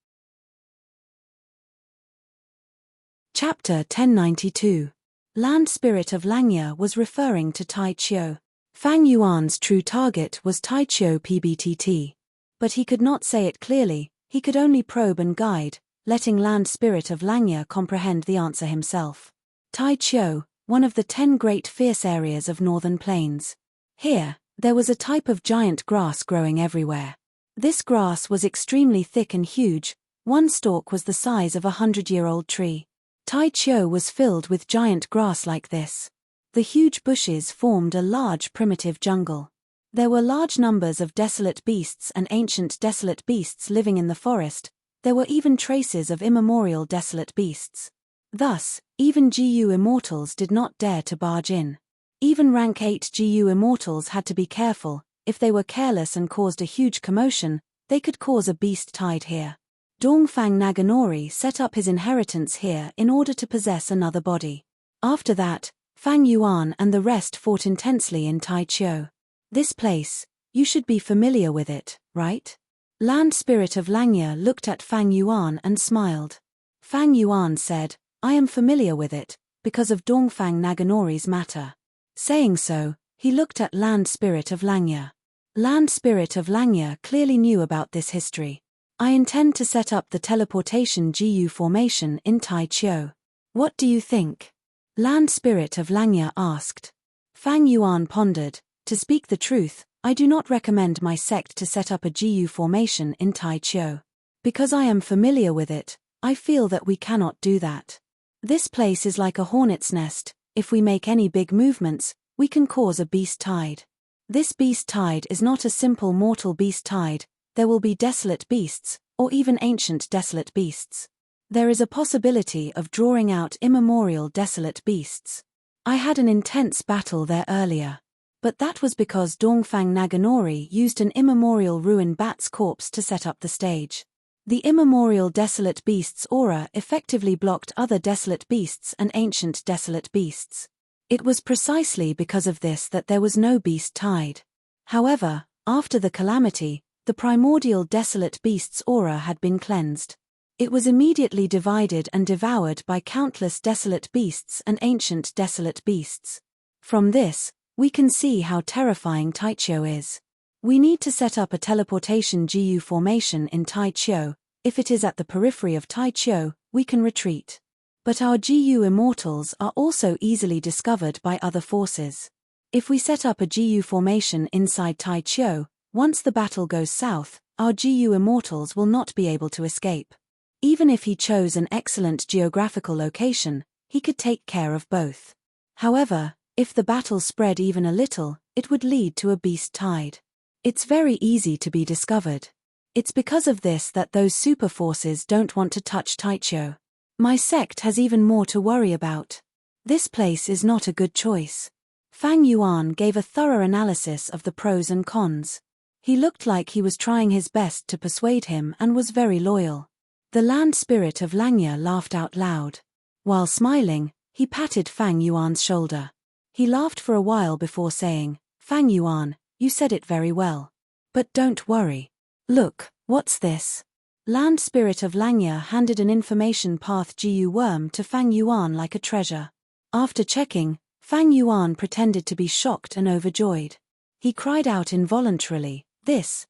Chapter 1092. Land Spirit of Langya was referring to Tai Chiu. Fang Yuan's true target was Tai Chiu PBTT. But he could not say it clearly, he could only probe and guide, letting Land Spirit of Langya comprehend the answer himself. Tai Chiu, one of the 10 great fierce areas of northern plains. Here, there was a type of giant grass growing everywhere. This grass was extremely thick and huge, one stalk was the size of a 100-year-old tree. Tai Chiu was filled with giant grass like this. The huge bushes formed a large primitive jungle. There were large numbers of desolate beasts and ancient desolate beasts living in the forest. There were even traces of immemorial desolate beasts. Thus, even GU immortals did not dare to barge in. Even rank 8 GU immortals had to be careful. If they were careless and caused a huge commotion, they could cause a beast tide here. Dongfang Naganori set up his inheritance here in order to possess another body. After that, Fang Yuan and the rest fought intensely in Tai Chiu. This place, you should be familiar with it, right? Land Spirit of Langya looked at Fang Yuan and smiled. Fang Yuan said, I am familiar with it, because of Dongfang Naganori's matter. Saying so, he looked at Land Spirit of Langya. Land Spirit of Langya clearly knew about this history. I intend to set up the teleportation GU formation in Tai Chiu. What do you think? Land Spirit of Langya asked. Fang Yuan pondered, to speak the truth, I do not recommend my sect to set up a GU formation in Tai Chiu. Because I am familiar with it, I feel that we cannot do that. This place is like a hornet's nest, if we make any big movements, we can cause a beast tide. This beast tide is not a simple mortal beast tide, there will be desolate beasts, or even ancient desolate beasts. There is a possibility of drawing out immemorial desolate beasts. I had an intense battle there earlier. But that was because Dongfang Naganori used an immemorial ruined bat's corpse to set up the stage. The immemorial desolate beast's aura effectively blocked other desolate beasts and ancient desolate beasts. It was precisely because of this that there was no beast tide. However, after the calamity, the primordial desolate beast's aura had been cleansed. It was immediately divided and devoured by countless desolate beasts and ancient desolate beasts. From this, we can see how terrifying Tai Chiu is. We need to set up a teleportation GU formation in Tai Chiu. If it is at the periphery of Tai Chiu, we can retreat. But our GU immortals are also easily discovered by other forces. If we set up a GU formation inside Tai Chiu, once the battle goes south, our GU immortals will not be able to escape. Even if he chose an excellent geographical location, he could take care of both. However, if the battle spread even a little, it would lead to a beast tide. It's very easy to be discovered. It's because of this that those super forces don't want to touch Tai Chiu. My sect has even more to worry about. This place is not a good choice. Fang Yuan gave a thorough analysis of the pros and cons. He looked like he was trying his best to persuade him and was very loyal. The Land Spirit of Langya laughed out loud. While smiling, he patted Fang Yuan's shoulder. He laughed for a while before saying, Fang Yuan, you said it very well. But don't worry. Look, what's this? Land Spirit of Langya handed an information path GU worm to Fang Yuan like a treasure. After checking, Fang Yuan pretended to be shocked and overjoyed. He cried out involuntarily, this.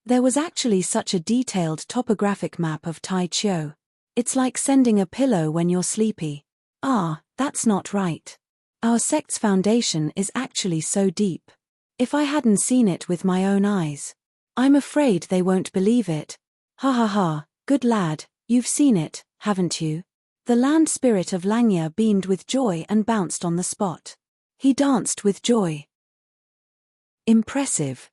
There was actually such a detailed topographic map of Tai Chiu. It's like sending a pillow when you're sleepy. Ah, that's not right. Our sect's foundation is actually so deep. If I hadn't seen it with my own eyes. I'm afraid they won't believe it. Ha ha ha, good lad, you've seen it, haven't you? The Land Spirit of Langya beamed with joy and bounced on the spot. He danced with joy. Impressive.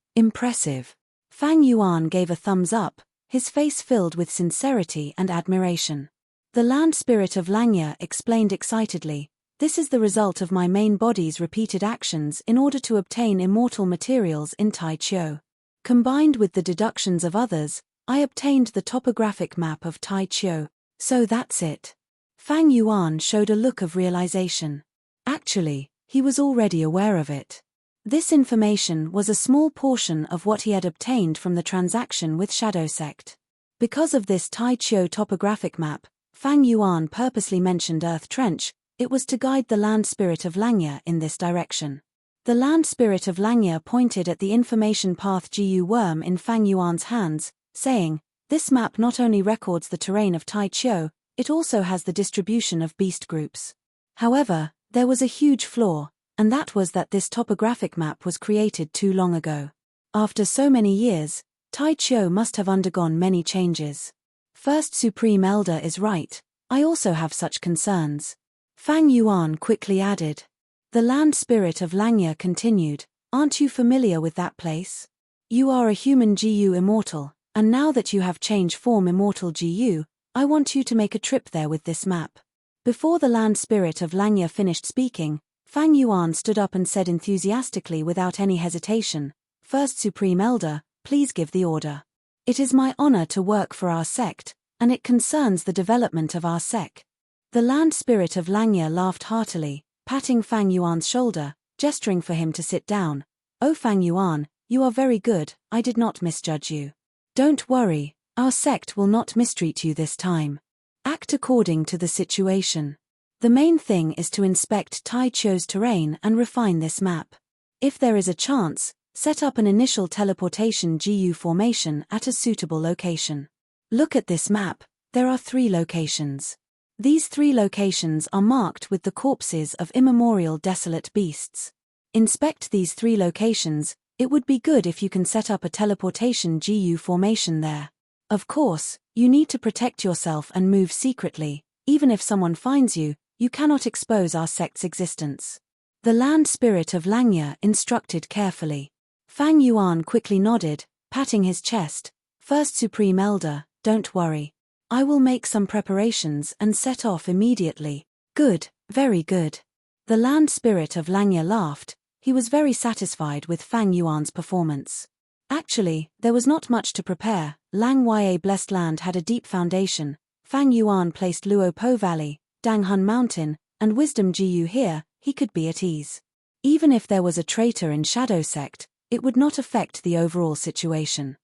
Fang Yuan gave a thumbs up, his face filled with sincerity and admiration. The Land Spirit of Langya explained excitedly, this is the result of my main body's repeated actions in order to obtain immortal materials in Tai Chiu. Combined with the deductions of others, I obtained the topographic map of Tai Chiu, so that's it. Fang Yuan showed a look of realization. Actually, he was already aware of it. This information was a small portion of what he had obtained from the transaction with Shadow Sect. Because of this Tai Chiu topographic map, Fang Yuan purposely mentioned Earth Trench, It was to guide the land spirit of Langya in this direction. The land spirit of Langya pointed at the information path Gu worm in Fang Yuan's hands, saying, "This map not only records the terrain of Tai Chiu, it also has the distribution of beast groups." However, there was a huge flaw, and that was that this topographic map was created too long ago. After so many years, Tai Chiu must have undergone many changes. First Supreme Elder is right, I also have such concerns. Fang Yuan quickly added. The land spirit of Langya continued, "Aren't you familiar with that place? You are a human Gu immortal, and now that you have change form immortal Gu, I want you to make a trip there with this map." Before the land spirit of Langya finished speaking, Fang Yuan stood up and said enthusiastically without any hesitation, "First Supreme Elder, please give the order. It is my honor to work for our sect, and it concerns the development of our sect." The land spirit of Langya laughed heartily, patting Fang Yuan's shoulder, gesturing for him to sit down. "Oh Fang Yuan, you are very good, I did not misjudge you. Don't worry, our sect will not mistreat you this time. Act according to the situation. The main thing is to inspect Tai Chiu's terrain and refine this map. If there is a chance, set up an initial teleportation Gu formation at a suitable location. Look at this map, there are 3 locations. These 3 locations are marked with the corpses of immemorial desolate beasts. Inspect these 3 locations, it would be good if you can set up a teleportation Gu formation there. Of course, you need to protect yourself and move secretly, even if someone finds you, you cannot expose our sect's existence." The land spirit of Langya instructed carefully. Fang Yuan quickly nodded, patting his chest. "First Supreme Elder, don't worry. I will make some preparations and set off immediately." "Good, very good." The land spirit of Langya laughed, he was very satisfied with Fang Yuan's performance. Actually, there was not much to prepare. Lang Ya Blessed Land had a deep foundation. Fang Yuan placed Luo Po Valley, Danghun Mountain, and Wisdom Gu here, he could be at ease. Even if there was a traitor in Shadow Sect, it would not affect the overall situation.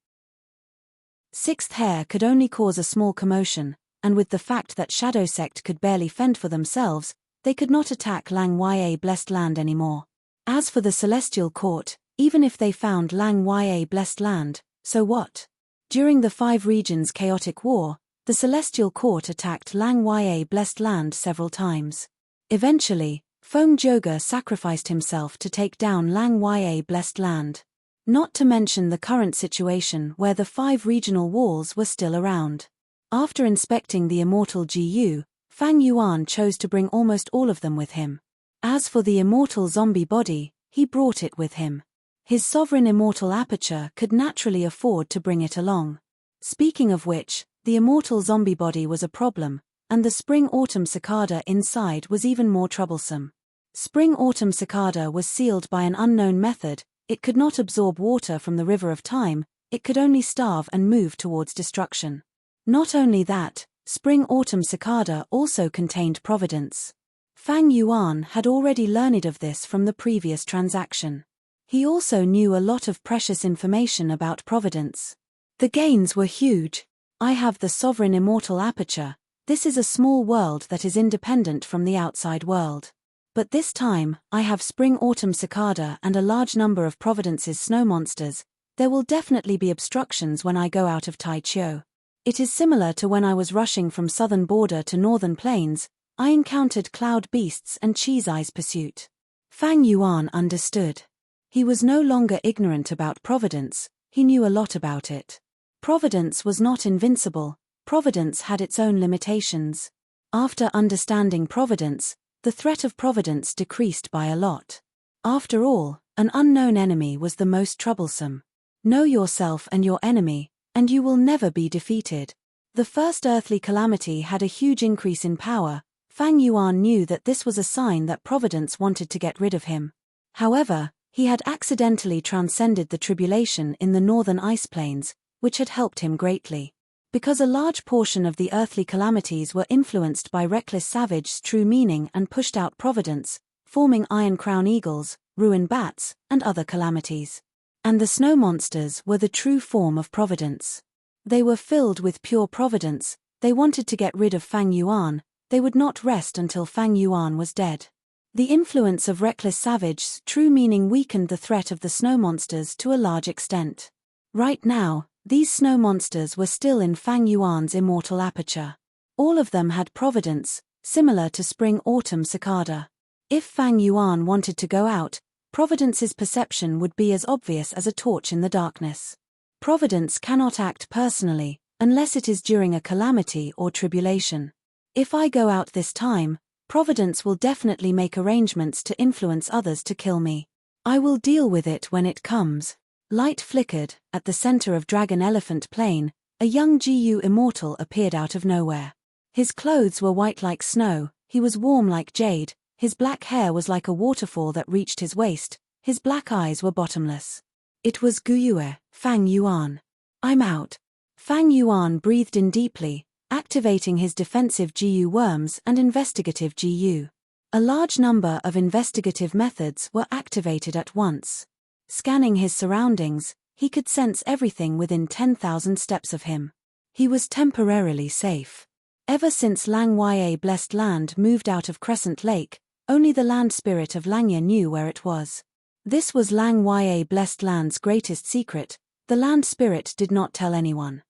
Sixth Hair could only cause a small commotion, and with the fact that Shadow Sect could barely fend for themselves, they could not attack Lang Ya Blessed Land anymore. As for the Celestial Court, even if they found Lang Ya Blessed Land, so what? During the 5 regions chaotic war, the Celestial Court attacked Lang Ya Blessed Land several times. Eventually, Feng Joga sacrificed himself to take down Lang Ya Blessed Land. Not to mention the current situation where the 5 regional walls were still around. After inspecting the immortal Gu, Fang Yuan chose to bring almost all of them with him. As for the immortal zombie body, he brought it with him. His sovereign immortal aperture could naturally afford to bring it along. Speaking of which, the immortal zombie body was a problem, and the spring-autumn cicada inside was even more troublesome. Spring-autumn cicada was sealed by an unknown method. It could not absorb water from the river of time, it could only starve and move towards destruction. Not only that, spring-autumn cicada also contained providence. Fang Yuan had already learned of this from the previous transaction. He also knew a lot of precious information about providence. The gains were huge. I have the sovereign immortal aperture. This is a small world that is independent from the outside world. But this time, I have spring-autumn cicada and a large number of Providence's snow monsters. There will definitely be obstructions when I go out of Tai Chiu. It is similar to when I was rushing from southern border to northern plains, I encountered cloud beasts and Cheese Eye's pursuit. Fang Yuan understood. He was no longer ignorant about Providence, he knew a lot about it. Providence was not invincible, Providence had its own limitations. After understanding Providence, the threat of Providence decreased by a lot. After all, an unknown enemy was the most troublesome. Know yourself and your enemy, and you will never be defeated. The first earthly calamity had a huge increase in power. Fang Yuan knew that this was a sign that Providence wanted to get rid of him. However, he had accidentally transcended the tribulation in the northern ice plains, which had helped him greatly. Because a large portion of the earthly calamities were influenced by reckless savage's true meaning and pushed out Providence, forming iron crown eagles, ruin bats, and other calamities. And the snow monsters were the true form of Providence. They were filled with pure Providence, they wanted to get rid of Fang Yuan, They would not rest until Fang Yuan was dead. The influence of reckless savage's true meaning weakened the threat of the snow monsters to a large extent. Right now, these snow monsters were still in Fang Yuan's immortal aperture. All of them had providence, similar to spring-autumn cicada. If Fang Yuan wanted to go out, Providence's perception would be as obvious as a torch in the darkness. Providence cannot act personally, unless it is during a calamity or tribulation. If I go out this time, Providence will definitely make arrangements to influence others to kill me. I will deal with it when it comes. Light flickered. At the center of Dragon Elephant Plain, a young Gu immortal appeared out of nowhere. His clothes were white like snow, he was warm like jade, his black hair was like a waterfall that reached his waist, his black eyes were bottomless. It was Guyue, Fang Yuan. I'm out. Fang Yuan breathed in deeply, activating his defensive Gu worms and investigative Gu. A large number of investigative methods were activated at once. Scanning his surroundings, he could sense everything within 10,000 steps of him. He was temporarily safe. Ever since Lang Ya Blessed Land moved out of Crescent Lake, only the land spirit of Langya knew where it was. This was Lang Ya Blessed Land's greatest secret. The land spirit did not tell anyone.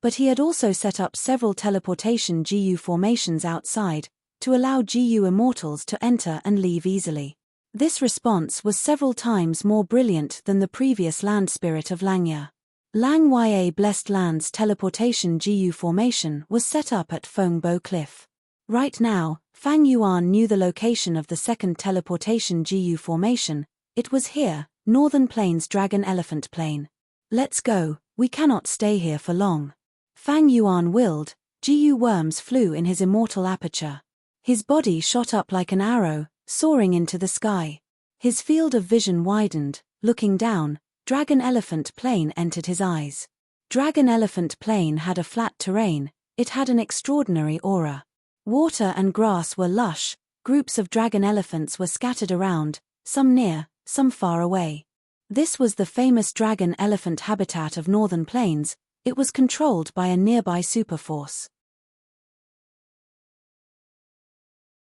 But he had also set up several teleportation Gu formations outside, to allow Gu immortals to enter and leave easily. This response was several times more brilliant than the previous land spirit of Langya. Lang Ya Blessed Land's teleportation Gu formation was set up at Fengbo Cliff. Right now, Fang Yuan knew the location of the second teleportation Gu formation. It was here, Northern Plains Dragon Elephant Plain. Let's go, we cannot stay here for long. Fang Yuan willed. Gu worms flew in his immortal aperture. His body shot up like an arrow, soaring into the sky. His field of vision widened. Looking down, Dragon Elephant Plain entered his eyes. Dragon Elephant Plain had a flat terrain. It had an extraordinary aura. Water and grass were lush, groups of dragon elephants were scattered around, some near, some far away. This was the famous dragon elephant habitat of Northern Plains. It was controlled by a nearby superforce.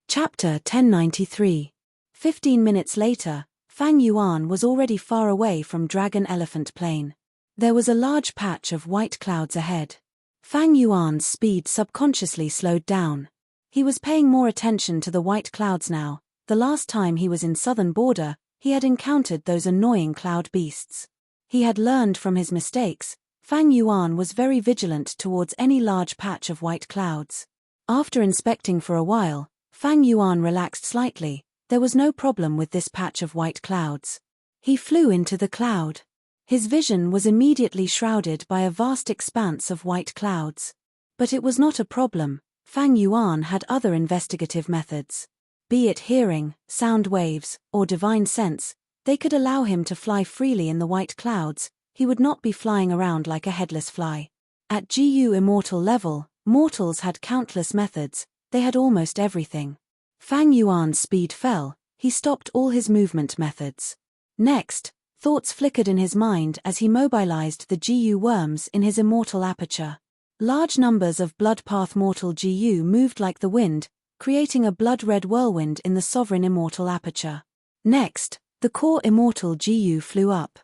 Chapter 1093. 15 minutes later, Fang Yuan was already far away from Dragon Elephant Plain. There was a large patch of white clouds ahead. Fang Yuan's speed subconsciously slowed down. He was paying more attention to the white clouds now. The last time he was in southern border, he had encountered those annoying cloud beasts. He had learned from his mistakes. Fang Yuan was very vigilant towards any large patch of white clouds. After inspecting for a while, Fang Yuan relaxed slightly. There was no problem with this patch of white clouds. He flew into the cloud. His vision was immediately shrouded by a vast expanse of white clouds. But it was not a problem. Fang Yuan had other investigative methods. Be it hearing, sound waves, or divine sense, they could allow him to fly freely in the white clouds. He would not be flying around like a headless fly. At Gu immortal level, mortals had countless methods. They had almost everything. Fang Yuan's speed fell. He stopped all his movement methods. Next, thoughts flickered in his mind as he mobilized the Gu worms in his immortal aperture. Large numbers of blood-path mortal Gu moved like the wind, creating a blood-red whirlwind in the sovereign immortal aperture. Next, the core immortal Gu flew up.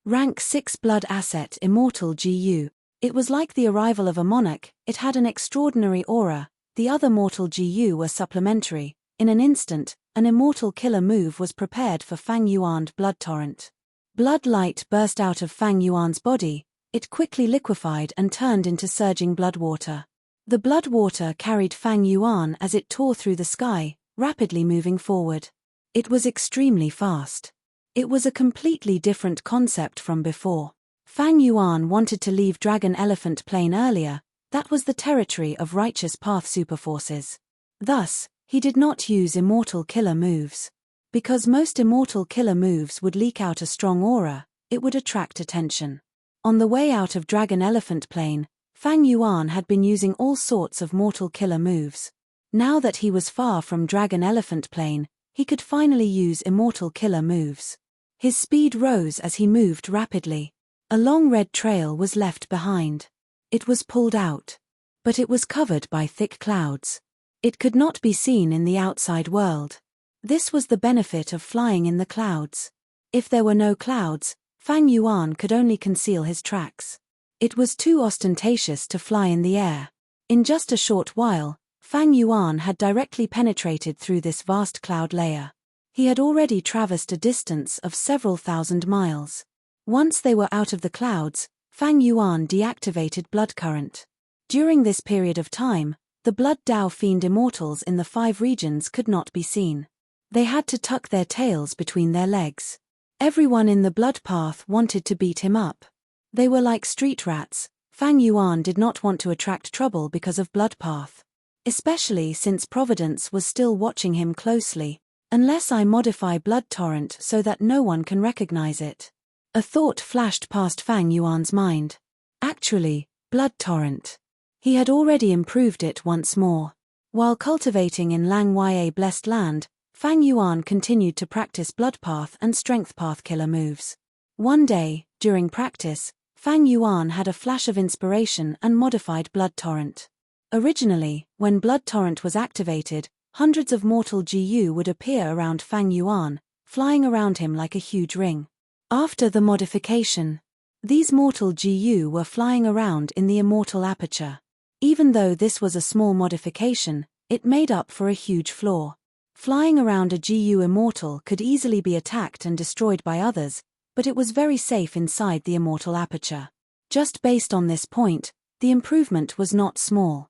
Rank 6 blood asset immortal Gu. It was like the arrival of a monarch. It had an extraordinary aura. The other mortal Gu were supplementary. In an instant, an immortal killer move was prepared for Fang Yuan's blood torrent. Blood light burst out of Fang Yuan's body. It quickly liquefied and turned into surging blood water. The blood water carried Fang Yuan as it tore through the sky, rapidly moving forward. It was extremely fast. It was a completely different concept from before. Fang Yuan wanted to leave Dragon Elephant Plain earlier. That was the territory of Righteous Path superforces. Thus, he did not use immortal killer moves. Because most immortal killer moves would leak out a strong aura, it would attract attention. On the way out of Dragon Elephant Plain, Fang Yuan had been using all sorts of mortal killer moves. Now that he was far from Dragon Elephant Plain, he could finally use immortal killer moves. His speed rose as he moved rapidly. A long red trail was left behind. It was pulled out. But it was covered by thick clouds. It could not be seen in the outside world. This was the benefit of flying in the clouds. If there were no clouds, Fang Yuan could only conceal his tracks. It was too ostentatious to fly in the air. In just a short while, Fang Yuan had directly penetrated through this vast cloud layer. He had already traversed a distance of several thousand miles. Once they were out of the clouds, Fang Yuan deactivated blood current. During this period of time, the blood Dao fiend immortals in the 5 regions could not be seen. They had to tuck their tails between their legs. Everyone in the blood path wanted to beat him up. They were like street rats. Fang Yuan did not want to attract trouble because of blood path. Especially since Providence was still watching him closely. Unless I modify blood torrent so that no one can recognize it. A thought flashed past Fang Yuan's mind. Actually, blood torrent. He had already improved it once more. While cultivating in Lang Ya blessed land, Fang Yuan continued to practice blood path and strength path killer moves. One day, during practice, Fang Yuan had a flash of inspiration and modified blood torrent. Originally, when blood torrent was activated, hundreds of mortal GU would appear around Fang Yuan, flying around him like a huge ring. After the modification, these mortal GU were flying around in the immortal aperture. Even though this was a small modification, it made up for a huge flaw. Flying around a GU immortal could easily be attacked and destroyed by others, but it was very safe inside the immortal aperture. Just based on this point, the improvement was not small.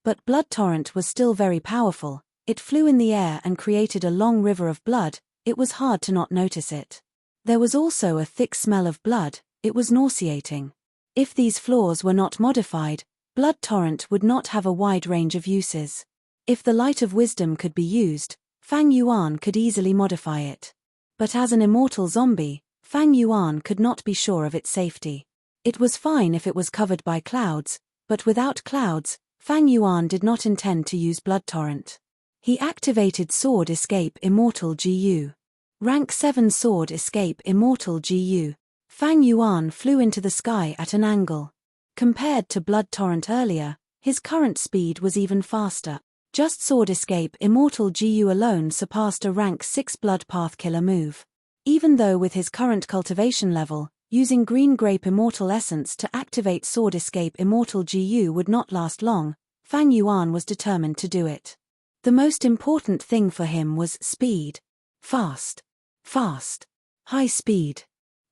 But blood torrent was still very powerful. It flew in the air and created a long river of blood. It was hard to not notice it. There was also a thick smell of blood. It was nauseating. If these flaws were not modified, blood torrent would not have a wide range of uses. If the light of wisdom could be used, Fang Yuan could easily modify it. But as an immortal zombie, Fang Yuan could not be sure of its safety. It was fine if it was covered by clouds, but without clouds, Fang Yuan did not intend to use blood torrent. He activated Sword Escape Immortal GU. Rank 7 Sword Escape Immortal GU. Fang Yuan flew into the sky at an angle. Compared to blood torrent earlier, his current speed was even faster. Just Sword Escape Immortal GU alone surpassed a rank 6 blood path killer move. Even though with his current cultivation level, using Green Grape Immortal Essence to activate Sword Escape Immortal GU would not last long, Fang Yuan was determined to do it. The most important thing for him was speed. Fast. Fast. High speed.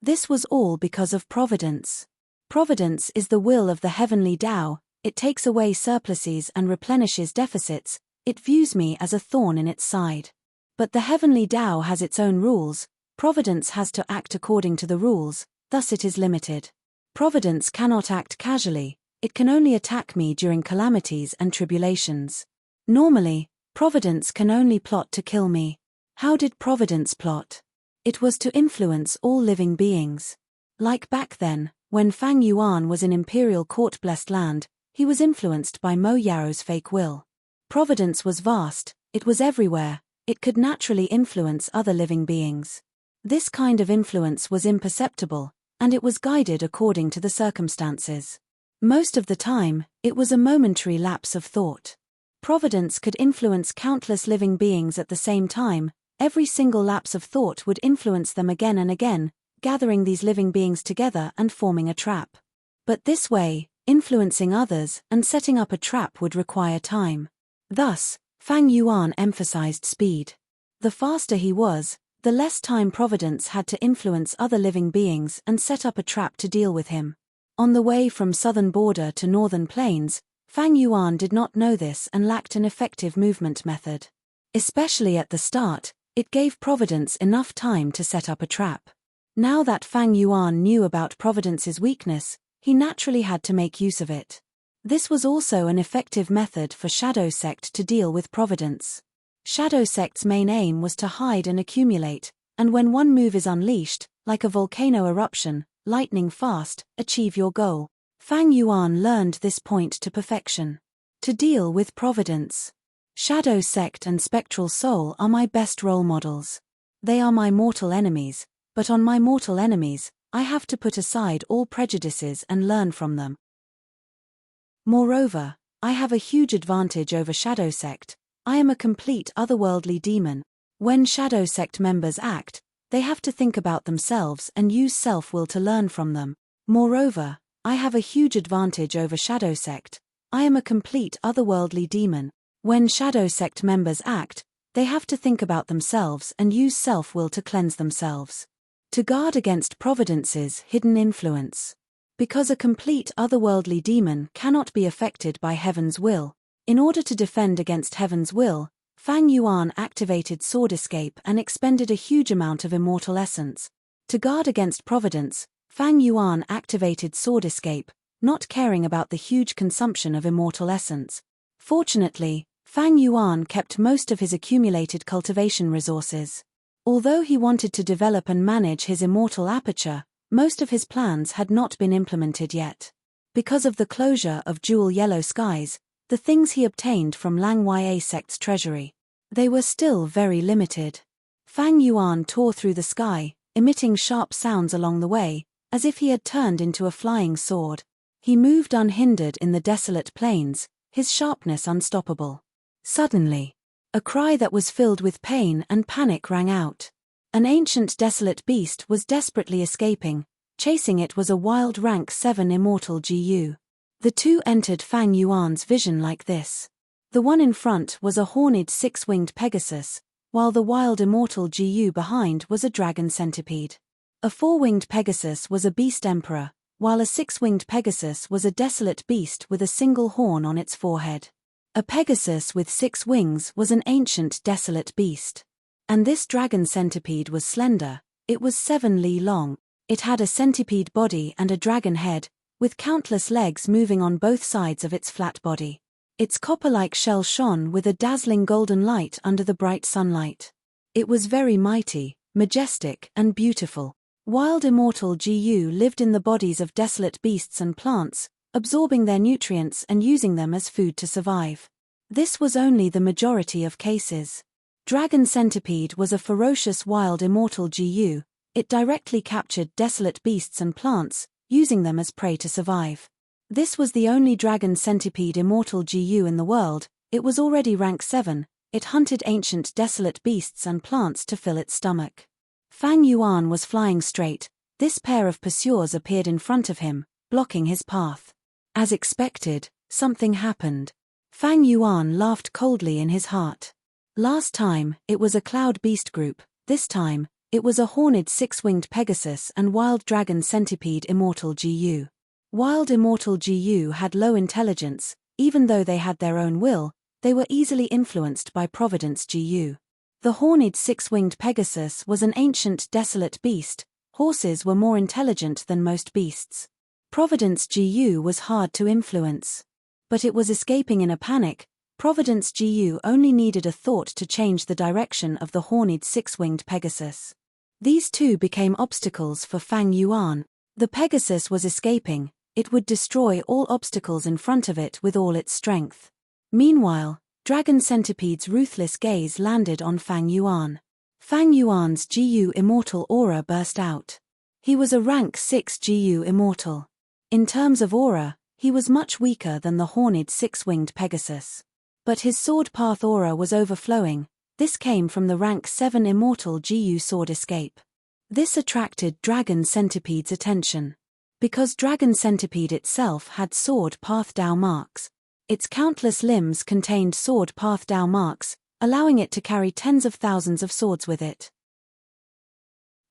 This was all because of Providence. Providence is the will of the heavenly Tao. It takes away surpluses and replenishes deficits. It views me as a thorn in its side. But the heavenly Tao has its own rules. Providence has to act according to the rules, thus it is limited. Providence cannot act casually. It can only attack me during calamities and tribulations. Normally, Providence can only plot to kill me. How did Providence plot? It was to influence all living beings. Like back then, when Fang Yuan was in Imperial Court blessed land, he was influenced by Mo Yao's fake will. Providence was vast, it was everywhere, it could naturally influence other living beings. This kind of influence was imperceptible, and it was guided according to the circumstances. Most of the time, it was a momentary lapse of thought. Providence could influence countless living beings at the same time. Every single lapse of thought would influence them again and again, gathering these living beings together and forming a trap. But this way, influencing others and setting up a trap would require time. Thus, Fang Yuan emphasized speed. The faster he was, the less time Providence had to influence other living beings and set up a trap to deal with him. On the way from southern border to northern plains, Fang Yuan did not know this and lacked an effective movement method. Especially at the start, it gave Providence enough time to set up a trap. Now that Fang Yuan knew about Providence's weakness, he naturally had to make use of it. This was also an effective method for Shadow Sect to deal with Providence. Shadow Sect's main aim was to hide and accumulate, and when one move is unleashed, like a volcano eruption, lightning fast, achieve your goal. Fang Yuan learned this point to perfection. To deal with Providence. Shadow Sect and Spectral Soul are my best role models. They are my mortal enemies, but on my mortal enemies, I have to put aside all prejudices and learn from them. Moreover, I have a huge advantage over Shadow Sect. I am a complete otherworldly demon. When Shadow Sect members act, they have to think about themselves and use self-will to learn from them. Moreover, I have a huge advantage over Shadow Sect. I am a complete otherworldly demon. When Shadow Sect members act, they have to think about themselves and use self-will to cleanse themselves. To guard against Providence's hidden influence. Because a complete otherworldly demon cannot be affected by Heaven's will, in order to defend against Heaven's will, Fang Yuan activated Sword Escape and expended a huge amount of immortal essence. To guard against Providence, Fang Yuan activated Sword Escape, not caring about the huge consumption of immortal essence. Fortunately, Fang Yuan kept most of his accumulated cultivation resources. Although he wanted to develop and manage his immortal aperture, most of his plans had not been implemented yet. Because of the closure of Jewel Yellow Skies, the things he obtained from Lang Ya Sect's treasury, they were still very limited. Fang Yuan tore through the sky, emitting sharp sounds along the way, as if he had turned into a flying sword. He moved unhindered in the desolate plains, his sharpness unstoppable. Suddenly, a cry that was filled with pain and panic rang out. An ancient desolate beast was desperately escaping. Chasing it was a wild rank 7 immortal GU. The two entered Fang Yuan's vision like this. The one in front was a horned 6-winged Pegasus, while the wild immortal GU behind was a dragon centipede. A 4-winged Pegasus was a beast emperor, while a 6-winged Pegasus was a desolate beast with a single horn on its forehead. A Pegasus with 6 wings was an ancient desolate beast. And this dragon centipede was slender. It was 7 li long. It had a centipede body and a dragon head, with countless legs moving on both sides of its flat body. Its copper-like shell shone with a dazzling golden light under the bright sunlight. It was very mighty, majestic, and beautiful. Wild immortal GU lived in the bodies of desolate beasts and plants, absorbing their nutrients and using them as food to survive. This was only the majority of cases. Dragon centipede was a ferocious wild immortal GU. It directly captured desolate beasts and plants, using them as prey to survive. This was the only dragon centipede immortal GU in the world. It was already rank 7. It hunted ancient desolate beasts and plants to fill its stomach. Fang Yuan was flying straight. This pair of pursuers appeared in front of him, blocking his path. As expected, something happened. Fang Yuan laughed coldly in his heart. Last time, it was a cloud beast group. This time, it was a horned 6-winged Pegasus and wild dragon centipede immortal GU. Wild immortal GU had low intelligence. Even though they had their own will, they were easily influenced by Providence GU. The horned 6-winged Pegasus was an ancient desolate beast. Horses were more intelligent than most beasts. Providence GU was hard to influence. But it was escaping in a panic. Providence GU only needed a thought to change the direction of the horned 6-winged Pegasus. These two became obstacles for Fang Yuan. The Pegasus was escaping. It would destroy all obstacles in front of it with all its strength. Meanwhile, Dragon Centipede's ruthless gaze landed on Fang Yuan. Fang Yuan's GU immortal aura burst out. He was a rank 6 GU immortal. In terms of aura, he was much weaker than the horned 6-winged Pegasus. But his sword path aura was overflowing. This came from the rank 7 immortal GU sword escape. This attracted Dragon Centipede's attention. Because Dragon Centipede itself had sword path Dao marks. Its countless limbs contained sword path Dao marks, allowing it to carry tens of thousands of swords with it.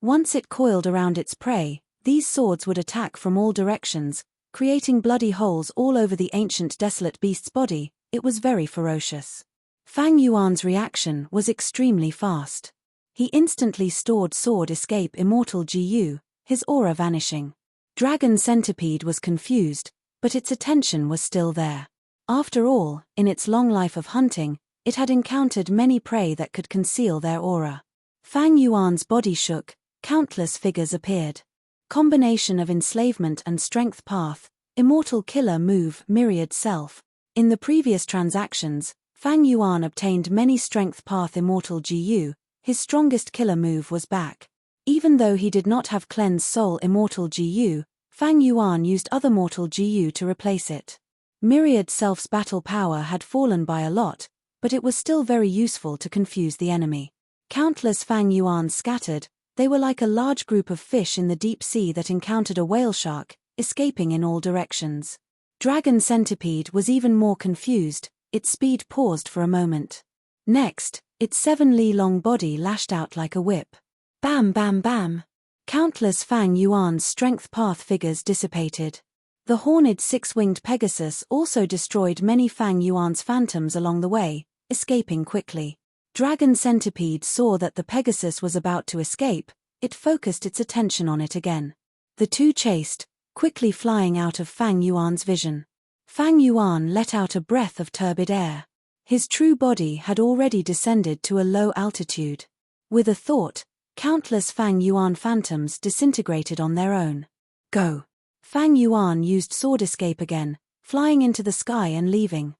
Once it coiled around its prey, these swords would attack from all directions, creating bloody holes all over the ancient desolate beast's body. It was very ferocious. Fang Yuan's reaction was extremely fast. He instantly stored sword escape immortal GU, his aura vanishing. Dragon Centipede was confused, but its attention was still there. After all, in its long life of hunting, it had encountered many prey that could conceal their aura. Fang Yuan's body shook, countless figures appeared. Combination of enslavement and strength path, immortal killer move, myriad self. In the previous transactions, Fang Yuan obtained many strength path immortal GU. His strongest killer move was back. Even though he did not have cleanse soul immortal GU, Fang Yuan used other mortal GU to replace it. Myriad Self's battle power had fallen by a lot, but it was still very useful to confuse the enemy. Countless Fang Yuans scattered, they were like a large group of fish in the deep sea that encountered a whale shark, escaping in all directions. Dragon Centipede was even more confused, its speed paused for a moment. Next, its 7 li-long body lashed out like a whip. Bam bam bam! Countless Fang Yuan's strength path figures dissipated. The horned 6-winged Pegasus also destroyed many Fang Yuan's phantoms along the way, escaping quickly. Dragon Centipede saw that the Pegasus was about to escape, it focused its attention on it again. The two chased, quickly flying out of Fang Yuan's vision. Fang Yuan let out a breath of turbid air. His true body had already descended to a low altitude. With a thought, countless Fang Yuan phantoms disintegrated on their own. Go! Fang Yuan used sword escape again, flying into the sky and leaving.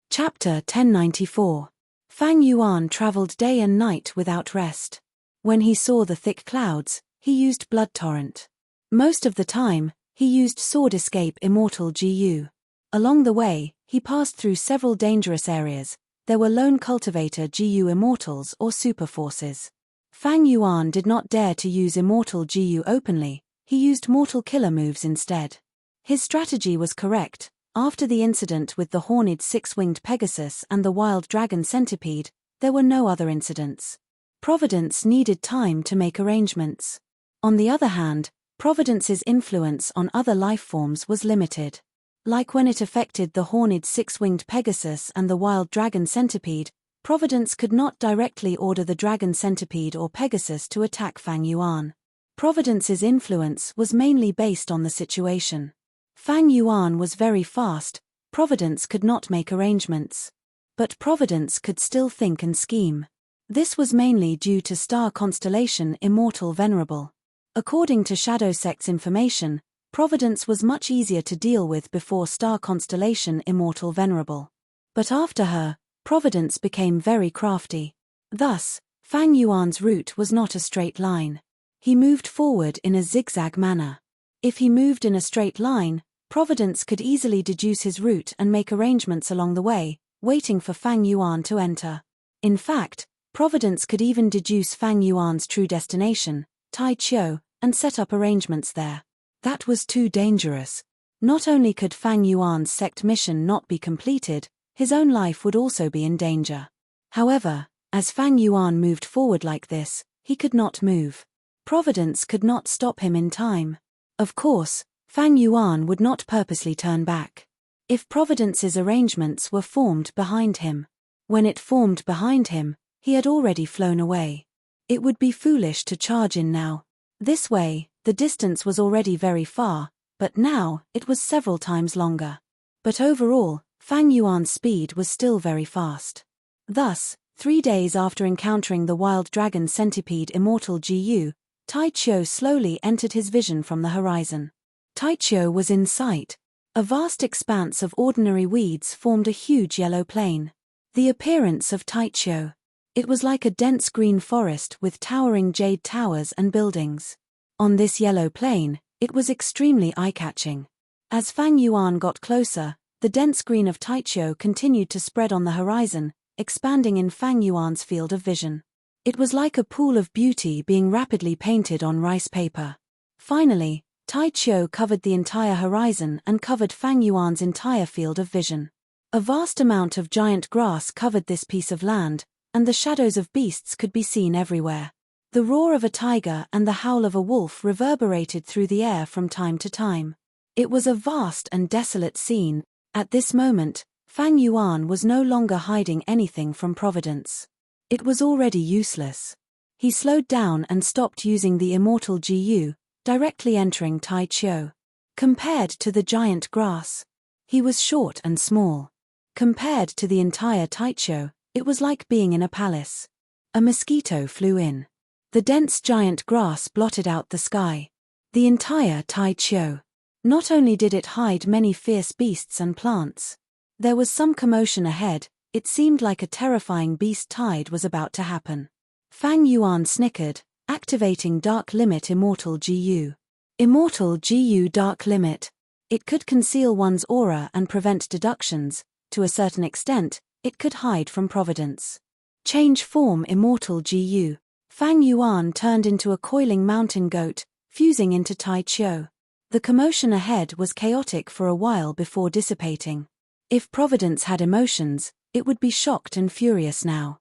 Chapter 1094. Fang Yuan traveled day and night without rest. When he saw the thick clouds, he used Blood Torrent. Most of the time, he used Sword Escape Immortal GU. Along the way, he passed through several dangerous areas. There were Lone Cultivator GU Immortals or Super Forces. Fang Yuan did not dare to use Immortal GU openly, he used Mortal Killer moves instead. His strategy was correct. After the incident with the horned 6-winged Pegasus and the wild dragon centipede, there were no other incidents. Providence needed time to make arrangements. On the other hand, Providence's influence on other life forms was limited. Like when it affected the horned 6-winged Pegasus and the wild dragon centipede, Providence could not directly order the dragon centipede or Pegasus to attack Fang Yuan. Providence's influence was mainly based on the situation. Fang Yuan was very fast, Providence could not make arrangements. But Providence could still think and scheme. This was mainly due to star constellation Immortal Venerable. According to Shadow Sect's information, Providence was much easier to deal with before star constellation Immortal Venerable. But after her, Providence became very crafty. Thus, Fang Yuan's route was not a straight line. He moved forward in a zigzag manner. If he moved in a straight line, Providence could easily deduce his route and make arrangements along the way, waiting for Fang Yuan to enter. In fact, Providence could even deduce Fang Yuan's true destination, Tai Chiu, and set up arrangements there. That was too dangerous. Not only could Fang Yuan's sect mission not be completed, his own life would also be in danger. However, as Fang Yuan moved forward like this, he could not move. Providence could not stop him in time. Of course, Fang Yuan would not purposely turn back. If Providence's arrangements were formed behind him. When it formed behind him, he had already flown away. It would be foolish to charge in now. This way, the distance was already very far, but now, it was several times longer. But overall, Fang Yuan's speed was still very fast. Thus, 3 days after encountering the wild dragon centipede Immortal GU, Tai Chiu slowly entered his vision from the horizon. Tai Chiu was in sight. A vast expanse of ordinary weeds formed a huge yellow plain. The appearance of Tai Chiu. It was like a dense green forest with towering jade towers and buildings. On this yellow plain, it was extremely eye-catching. As Fang Yuan got closer, the dense green of Tai Chiu continued to spread on the horizon, expanding in Fang Yuan's field of vision. It was like a pool of beauty being rapidly painted on rice paper. Finally, Tai Chiu covered the entire horizon and covered Fang Yuan's entire field of vision. A vast amount of giant grass covered this piece of land, and the shadows of beasts could be seen everywhere. The roar of a tiger and the howl of a wolf reverberated through the air from time to time. It was a vast and desolate scene. At this moment, Fang Yuan was no longer hiding anything from Providence. It was already useless. He slowed down and stopped using the Immortal GU, directly entering Tai Chiu. Compared to the giant grass, he was short and small. Compared to the entire Tai Chiu, it was like being in a palace. A mosquito flew in. The dense giant grass blotted out the sky. The entire Tai Chiu. Not only did it hide many fierce beasts and plants. There was some commotion ahead, it seemed like a terrifying beast tide was about to happen. Fang Yuan snickered, activating Dark Limit Immortal GU. Immortal GU Dark Limit. It could conceal one's aura and prevent deductions. To a certain extent, it could hide from providence. Change form Immortal GU. Fang Yuan turned into a coiling mountain goat, fusing into Tai Chiu. The commotion ahead was chaotic for a while before dissipating. If providence had emotions, it would be shocked and furious now.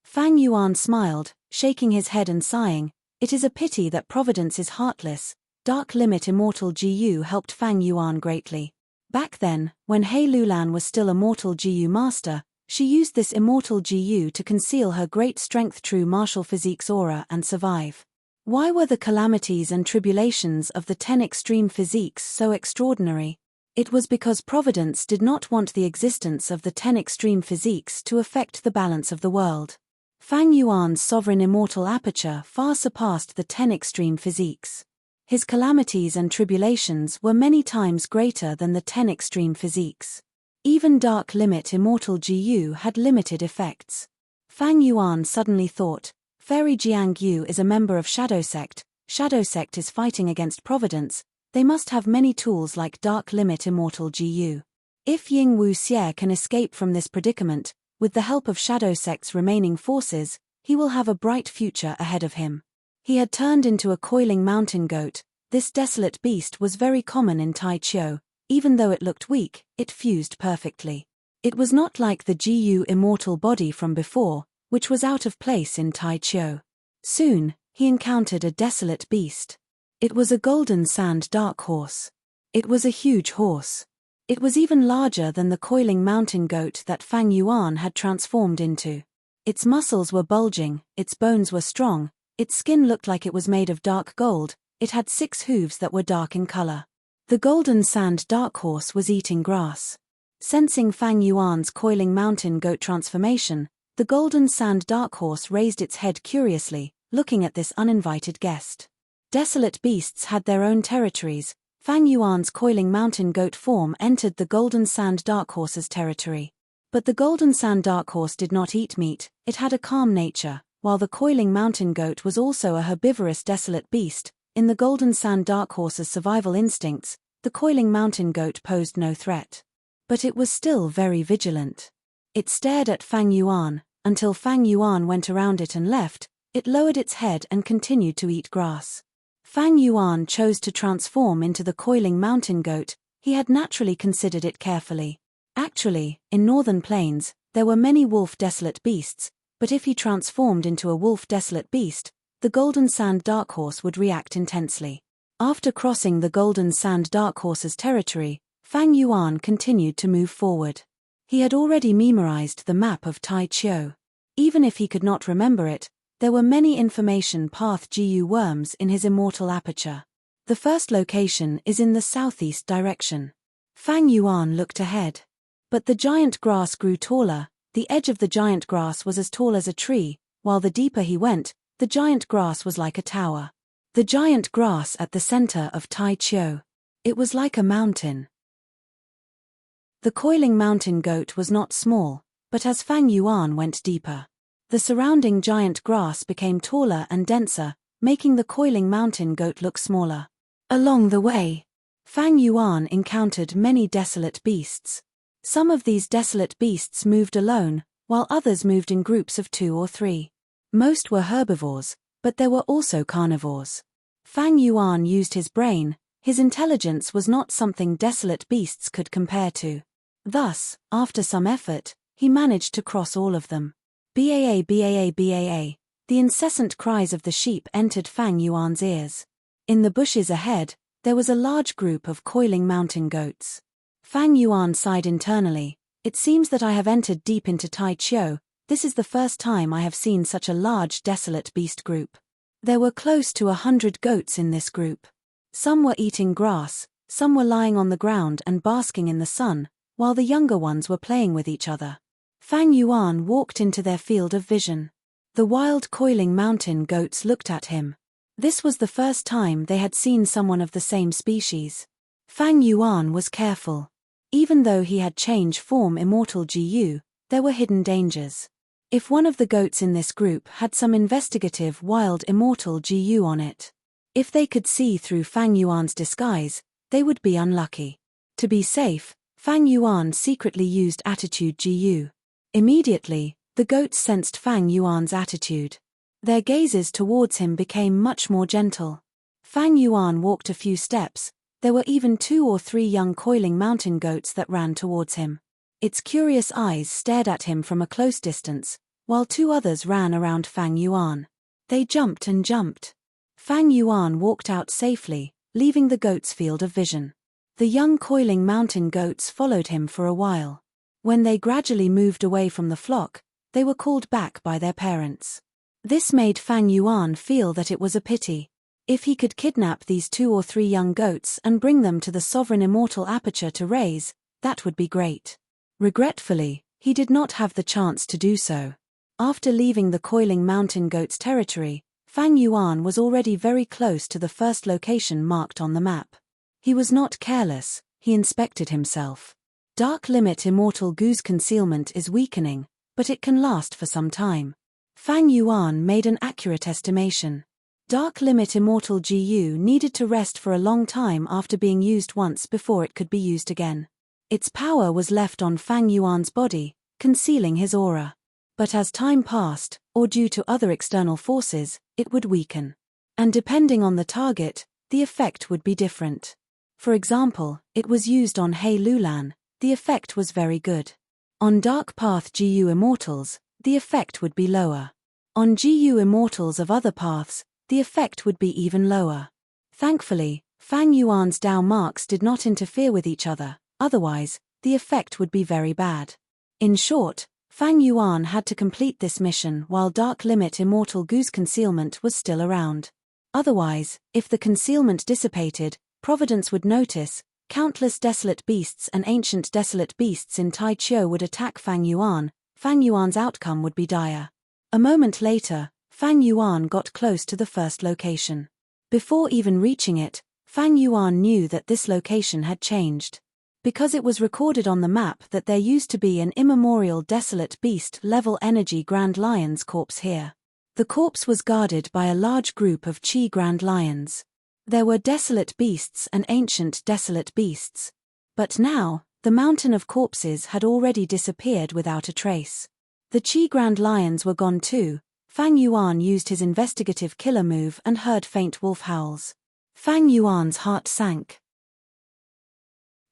Fang Yuan smiled, shaking his head and sighing. It is a pity that providence is heartless. Dark Limit Immortal GU helped Fang Yuan greatly. Back then, when He Lulan was still a mortal GU master, she used this immortal GU to conceal her great strength true martial physique's aura and survive. Why were the calamities and tribulations of the 10 extreme physiques so extraordinary? It was because providence did not want the existence of the 10 extreme physiques to affect the balance of the world. Fang Yuan's sovereign immortal aperture far surpassed the 10 extreme physiques. His calamities and tribulations were many times greater than the 10 extreme physiques. Even Dark Limit Immortal GU had limited effects. Fang Yuan suddenly thought, Fairy Jiang Yu is a member of Shadow Sect. Shadow Sect is fighting against providence. They must have many tools like Dark Limit Immortal GU. If Ying Wu Xie can escape from this predicament, with the help of Shadow Sect's remaining forces, he will have a bright future ahead of him. He had turned into a coiling mountain goat. This desolate beast was very common in Tai Chiu. Even though it looked weak, it fused perfectly. It was not like the GU immortal body from before, which was out of place in Tai Chiu. Soon, he encountered a desolate beast. It was a golden sand dark horse. It was a huge horse. It was even larger than the coiling mountain goat that Fang Yuan had transformed into. Its muscles were bulging, its bones were strong, its skin looked like it was made of dark gold, it had 6 hooves that were dark in color. The golden sand dark horse was eating grass. Sensing Fang Yuan's coiling mountain goat transformation, the golden sand dark horse raised its head curiously, looking at this uninvited guest. Desolate beasts had their own territories. Fang Yuan's coiling mountain goat form entered the golden sand dark horse's territory. But the golden sand dark horse did not eat meat, it had a calm nature, while the coiling mountain goat was also a herbivorous desolate beast. In the golden sand dark horse's survival instincts, the coiling mountain goat posed no threat. But it was still very vigilant. It stared at Fang Yuan, until Fang Yuan went around it and left. It lowered its head and continued to eat grass. Fang Yuan chose to transform into the coiling mountain goat. He had naturally considered it carefully. Actually, in northern plains, there were many wolf desolate beasts, but if he transformed into a wolf desolate beast, the golden sand dark horse would react intensely. After crossing the golden sand dark horse's territory, Fang Yuan continued to move forward. He had already memorized the map of Tai Chiu. Even if he could not remember it, there were many information path GU worms in his immortal aperture. The first location is in the southeast direction. Fang Yuan looked ahead. But the giant grass grew taller. The edge of the giant grass was as tall as a tree, while the deeper he went, the giant grass was like a tower. The giant grass at the center of Tai Chiu. It was like a mountain. The coiling mountain goat was not small, but as Fang Yuan went deeper, the surrounding giant grass became taller and denser, making the coiling mountain goat look smaller. Along the way, Fang Yuan encountered many desolate beasts. Some of these desolate beasts moved alone, while others moved in groups of 2 or 3. Most were herbivores, but there were also carnivores. Fang Yuan used his brain. His intelligence was not something desolate beasts could compare to. Thus, after some effort, he managed to cross all of them. Baa baa baa. The incessant cries of the sheep entered Fang Yuan's ears. In the bushes ahead, there was a large group of coiling mountain goats. Fang Yuan sighed internally. It seems that I have entered deep into Tai Chiu. This is the first time I have seen such a large desolate beast group. There were close to 100 goats in this group. Some were eating grass, some were lying on the ground and basking in the sun, while the younger ones were playing with each other. Fang Yuan walked into their field of vision. The wild coiling mountain goats looked at him. This was the first time they had seen someone of the same species. Fang Yuan was careful. Even though he had change form immortal GU, there were hidden dangers. If one of the goats in this group had some investigative wild immortal GU on it, If they could see through Fang Yuan's disguise, they would be unlucky. To be safe, Fang Yuan secretly used attitude Gu. Immediately, the goats sensed Fang Yuan's attitude. Their gazes towards him became much more gentle. Fang Yuan walked a few steps. There were even 2 or 3 young coiling mountain goats that ran towards him. Its curious eyes stared at him from a close distance, while 2 others ran around Fang Yuan. They jumped and jumped. Fang Yuan walked out safely, leaving the goats' field of vision. The young coiling mountain goats followed him for a while. When they gradually moved away from the flock, they were called back by their parents. This made Fang Yuan feel that it was a pity. If he could kidnap these 2 or 3 young goats and bring them to the sovereign immortal aperture to raise, that would be great. Regretfully, he did not have the chance to do so. After leaving the coiling mountain goats' territory, Fang Yuan was already very close to the first location marked on the map. He was not careless, he inspected himself. Dark limit immortal Gu's concealment is weakening, but it can last for some time. Fang Yuan made an accurate estimation. Dark limit immortal Gu needed to rest for a long time after being used once before it could be used again. Its power was left on Fang Yuan's body, concealing his aura. But as time passed, or due to other external forces, it would weaken. And depending on the target, the effect would be different. For example, it was used on He Lulan, the effect was very good. On Dark Path Gu Immortals, the effect would be lower. On Gu Immortals of other paths, the effect would be even lower. Thankfully, Fang Yuan's Dao marks did not interfere with each other, otherwise, the effect would be very bad. In short, Fang Yuan had to complete this mission while Dark Limit Immortal Gu's concealment was still around. Otherwise, if the concealment dissipated, Providence would notice, countless desolate beasts and ancient desolate beasts in Tai Chiu would attack Fang Yuan. Fang Yuan's outcome would be dire. A moment later, Fang Yuan got close to the first location. Before even reaching it, Fang Yuan knew that this location had changed. Because it was recorded on the map that there used to be an immemorial desolate beast level energy Grand Lion's corpse here. The corpse was guarded by a large group of Qi Grand Lions. There were desolate beasts and ancient desolate beasts. But now, the mountain of corpses had already disappeared without a trace. The Qi Grand Lions were gone too. Fang Yuan used his investigative killer move and heard faint wolf howls. Fang Yuan's heart sank.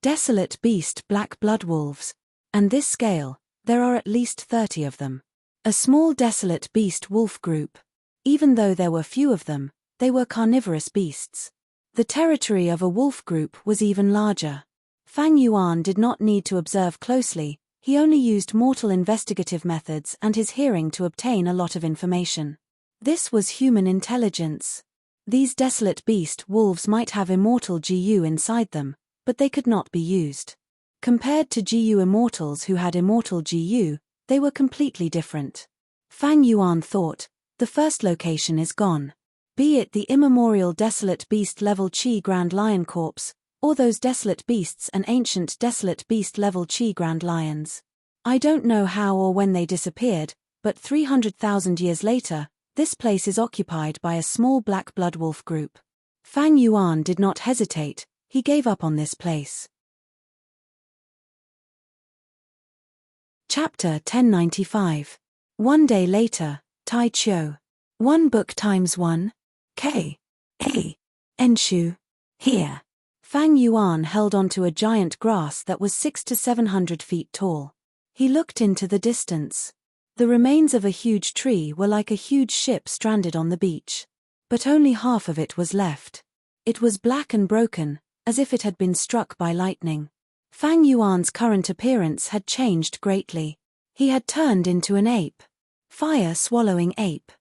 Desolate beast black blood wolves. And this scale, there are at least 30 of them. A small desolate beast wolf group. Even though there were few of them, they were carnivorous beasts. The territory of a wolf group was even larger. Fang Yuan did not need to observe closely, he only used mortal investigative methods and his hearing to obtain a lot of information. This was human intelligence. These desolate beast wolves might have immortal Gu inside them, but they could not be used. Compared to Gu immortals who had immortal Gu, they were completely different. Fang Yuan thought, the first location is gone. Be it the immemorial desolate beast level Qi Grand Lion corpse, or those desolate beasts and ancient desolate beast level Qi Grand Lions. I don't know how or when they disappeared, but 300,000 years later, this place is occupied by a small black blood wolf group. Fang Yuan did not hesitate, he gave up on this place. Chapter 1095. One day later, Tai Chiu. 1 book times 1. K. A. Enshu. Here. Fang Yuan held onto a giant grass that was 600 to 700 feet tall. He looked into the distance. The remains of a huge tree were like a huge ship stranded on the beach. But only half of it was left. It was black and broken, as if it had been struck by lightning. Fang Yuan's current appearance had changed greatly. He had turned into an ape. Fire-swallowing ape.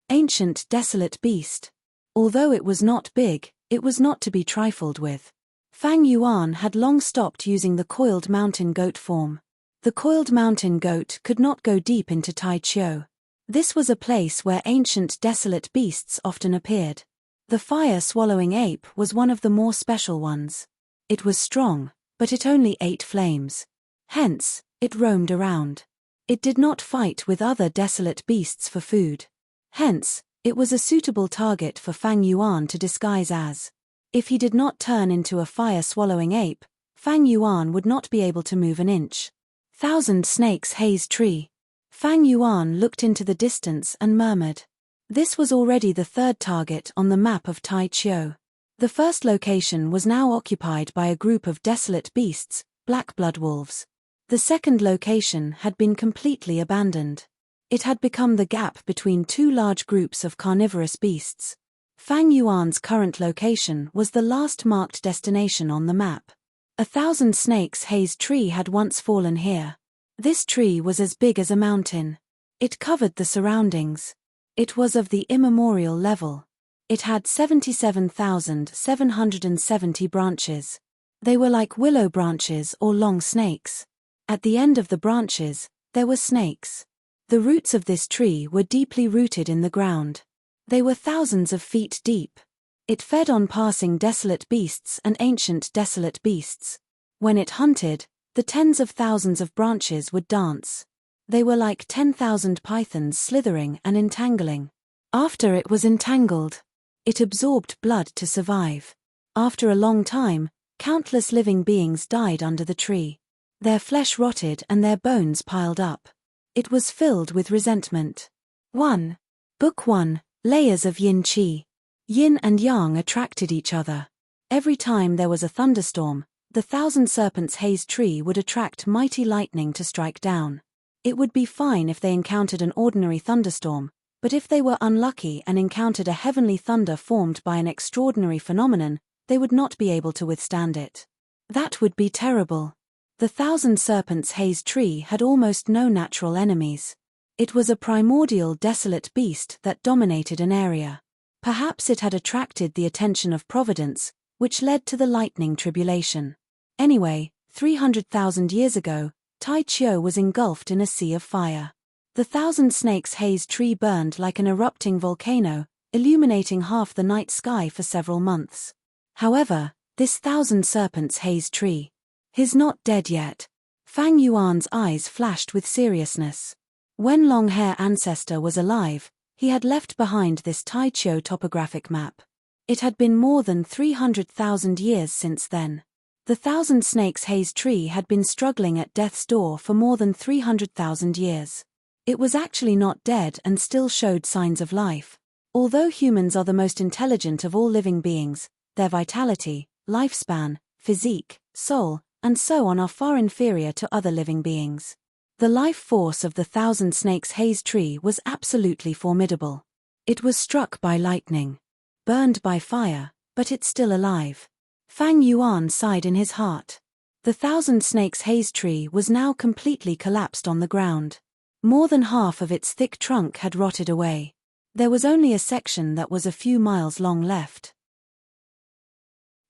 Ancient desolate beast. Although it was not big, it was not to be trifled with. Fang Yuan had long stopped using the coiled mountain goat form. The coiled mountain goat could not go deep into Tai Chiu. This was a place where ancient desolate beasts often appeared. The fire-swallowing ape was one of the more special ones. It was strong, but it only ate flames. Hence, it roamed around. It did not fight with other desolate beasts for food. Hence, It was a suitable target for Fang Yuan to disguise as. If he did not turn into a fire-swallowing ape, Fang Yuan would not be able to move an inch. Thousand Snakes Haze Tree. Fang Yuan looked into the distance and murmured. This was already the third target on the map of Tai Chiu. The first location was now occupied by a group of desolate beasts, black blood wolves. The second location had been completely abandoned. It had become the gap between two large groups of carnivorous beasts. Fang Yuan's current location was the last marked destination on the map. 1,000 Snakes Haze Tree had once fallen here. This tree was as big as a mountain. It covered the surroundings. It was of the immemorial level. It had 77,770 branches. They were like willow branches or long snakes. At the end of the branches, there were snakes. The roots of this tree were deeply rooted in the ground. They were thousands of feet deep. It fed on passing desolate beasts and ancient desolate beasts. When it hunted, the tens of thousands of branches would dance. They were like 10,000 pythons slithering and entangling. After it was entangled, it absorbed blood to survive. After a long time, countless living beings died under the tree. Their flesh rotted and their bones piled up. It was filled with resentment. 1. Book 1, Layers of Yin Qi. Yin and Yang attracted each other. Every time there was a thunderstorm, the 1,000 Serpents Haze Tree would attract mighty lightning to strike down. It would be fine if they encountered an ordinary thunderstorm, but if they were unlucky and encountered a heavenly thunder formed by an extraordinary phenomenon, they would not be able to withstand it. That would be terrible. The 1,000 Serpents Haze Tree had almost no natural enemies. It was a primordial desolate beast that dominated an area. Perhaps it had attracted the attention of Providence, which led to the lightning tribulation. Anyway, 300,000 years ago, Tai Chiu was engulfed in a sea of fire. The 1,000 Snakes Haze Tree burned like an erupting volcano, illuminating half the night sky for several months. However, this 1,000 Serpents Haze Tree is not dead yet. Fang Yuan's eyes flashed with seriousness. When Long-Hair Ancestor was alive, he had left behind this Tai Chiu topographic map. It had been more than 300,000 years since then. The 1,000 Snakes Haze Tree had been struggling at death's door for more than 300,000 years. It was actually not dead and still showed signs of life. Although humans are the most intelligent of all living beings, their vitality, lifespan, physique, soul, and so on are far inferior to other living beings. The life force of the 1,000 Snakes Haze Tree was absolutely formidable. It was struck by lightning, burned by fire, but it's still alive. Fang Yuan sighed in his heart. The 1,000 Snakes Haze Tree was now completely collapsed on the ground. More than half of its thick trunk had rotted away. There was only a section that was a few miles long left.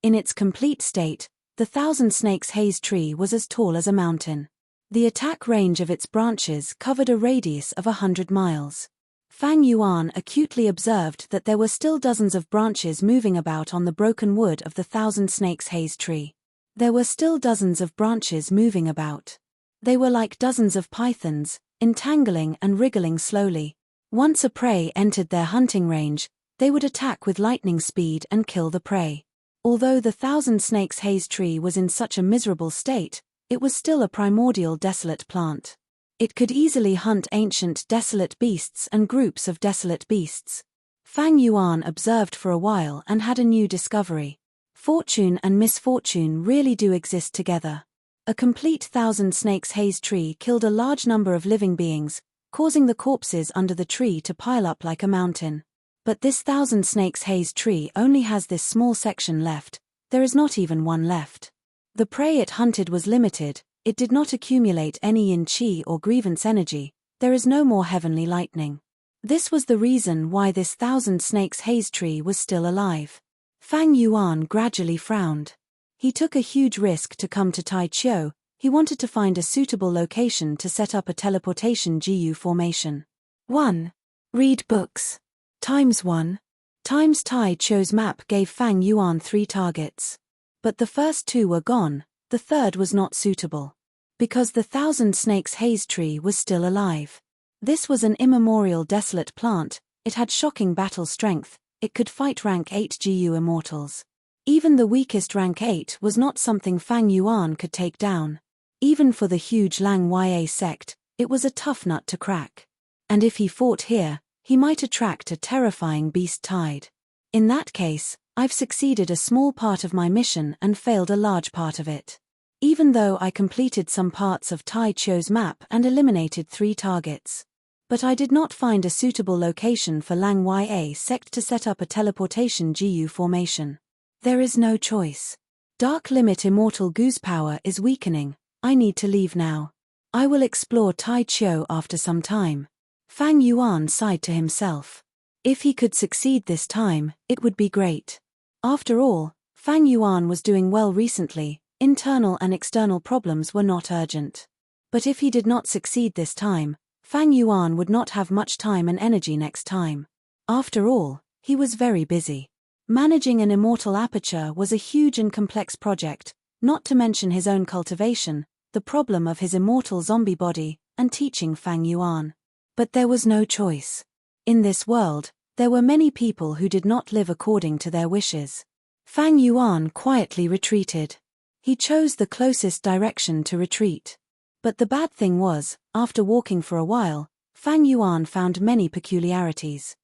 In its complete state, the 1,000 Snakes Haze Tree was as tall as a mountain. The attack range of its branches covered a radius of 100 miles. Fang Yuan acutely observed that there were still dozens of branches moving about on the broken wood of the 1,000 Snakes Haze Tree. There were still dozens of branches moving about. They were like dozens of pythons, entangling and wriggling slowly. Once a prey entered their hunting range, they would attack with lightning speed and kill the prey. Although the 1,000 Snakes Haze Tree was in such a miserable state, it was still a primordial desolate plant. It could easily hunt ancient desolate beasts and groups of desolate beasts. Fang Yuan observed for a while and had a new discovery. Fortune and misfortune really do exist together. A complete 1,000 Snakes Haze Tree killed a large number of living beings, causing the corpses under the tree to pile up like a mountain. But this 1,000 Snakes Haze Tree only has this small section left. There is not even one left. The prey it hunted was limited. It did not accumulate any yin qi or grievance energy. There is no more heavenly lightning. This was the reason why this 1,000 Snakes Haze Tree was still alive. Fang Yuan gradually frowned. He took a huge risk to come to Tai Chiu. He wanted to find a suitable location to set up a teleportation GU formation. 1. Read books. ×1. Tai Chiu's map gave Fang Yuan 3 targets. But the first 2 were gone, the third was not suitable. Because the 1,000 Snakes Haze Tree was still alive. This was an immemorial desolate plant, It had shocking battle strength, it could fight rank 8 GU immortals. Even the weakest rank 8 was not something Fang Yuan could take down. Even for the huge Lang Ya sect, it was a tough nut to crack. And if he fought here, he might attract a terrifying beast tide. In that case, I've succeeded a small part of my mission and failed a large part of it. Even though I completed some parts of Tai Chio's map and eliminated 3 targets. But I did not find a suitable location for Lang Ya sect to set up a teleportation GU formation. There is no choice. Dark Limit Immortal Goose power is weakening, I need to leave now. I will explore Tai Chio after some time. Fang Yuan sighed to himself. If he could succeed this time, it would be great. After all, Fang Yuan was doing well recently, internal and external problems were not urgent. But if he did not succeed this time, Fang Yuan would not have much time and energy next time. After all, he was very busy. Managing an immortal aperture was a huge and complex project, not to mention his own cultivation, the problem of his immortal zombie body, and teaching Fang Yuan. But there was no choice. In this world, there were many people who did not live according to their wishes. Fang Yuan quietly retreated. He chose the closest direction to retreat. But the bad thing was, after walking for a while, Fang Yuan found many peculiarities.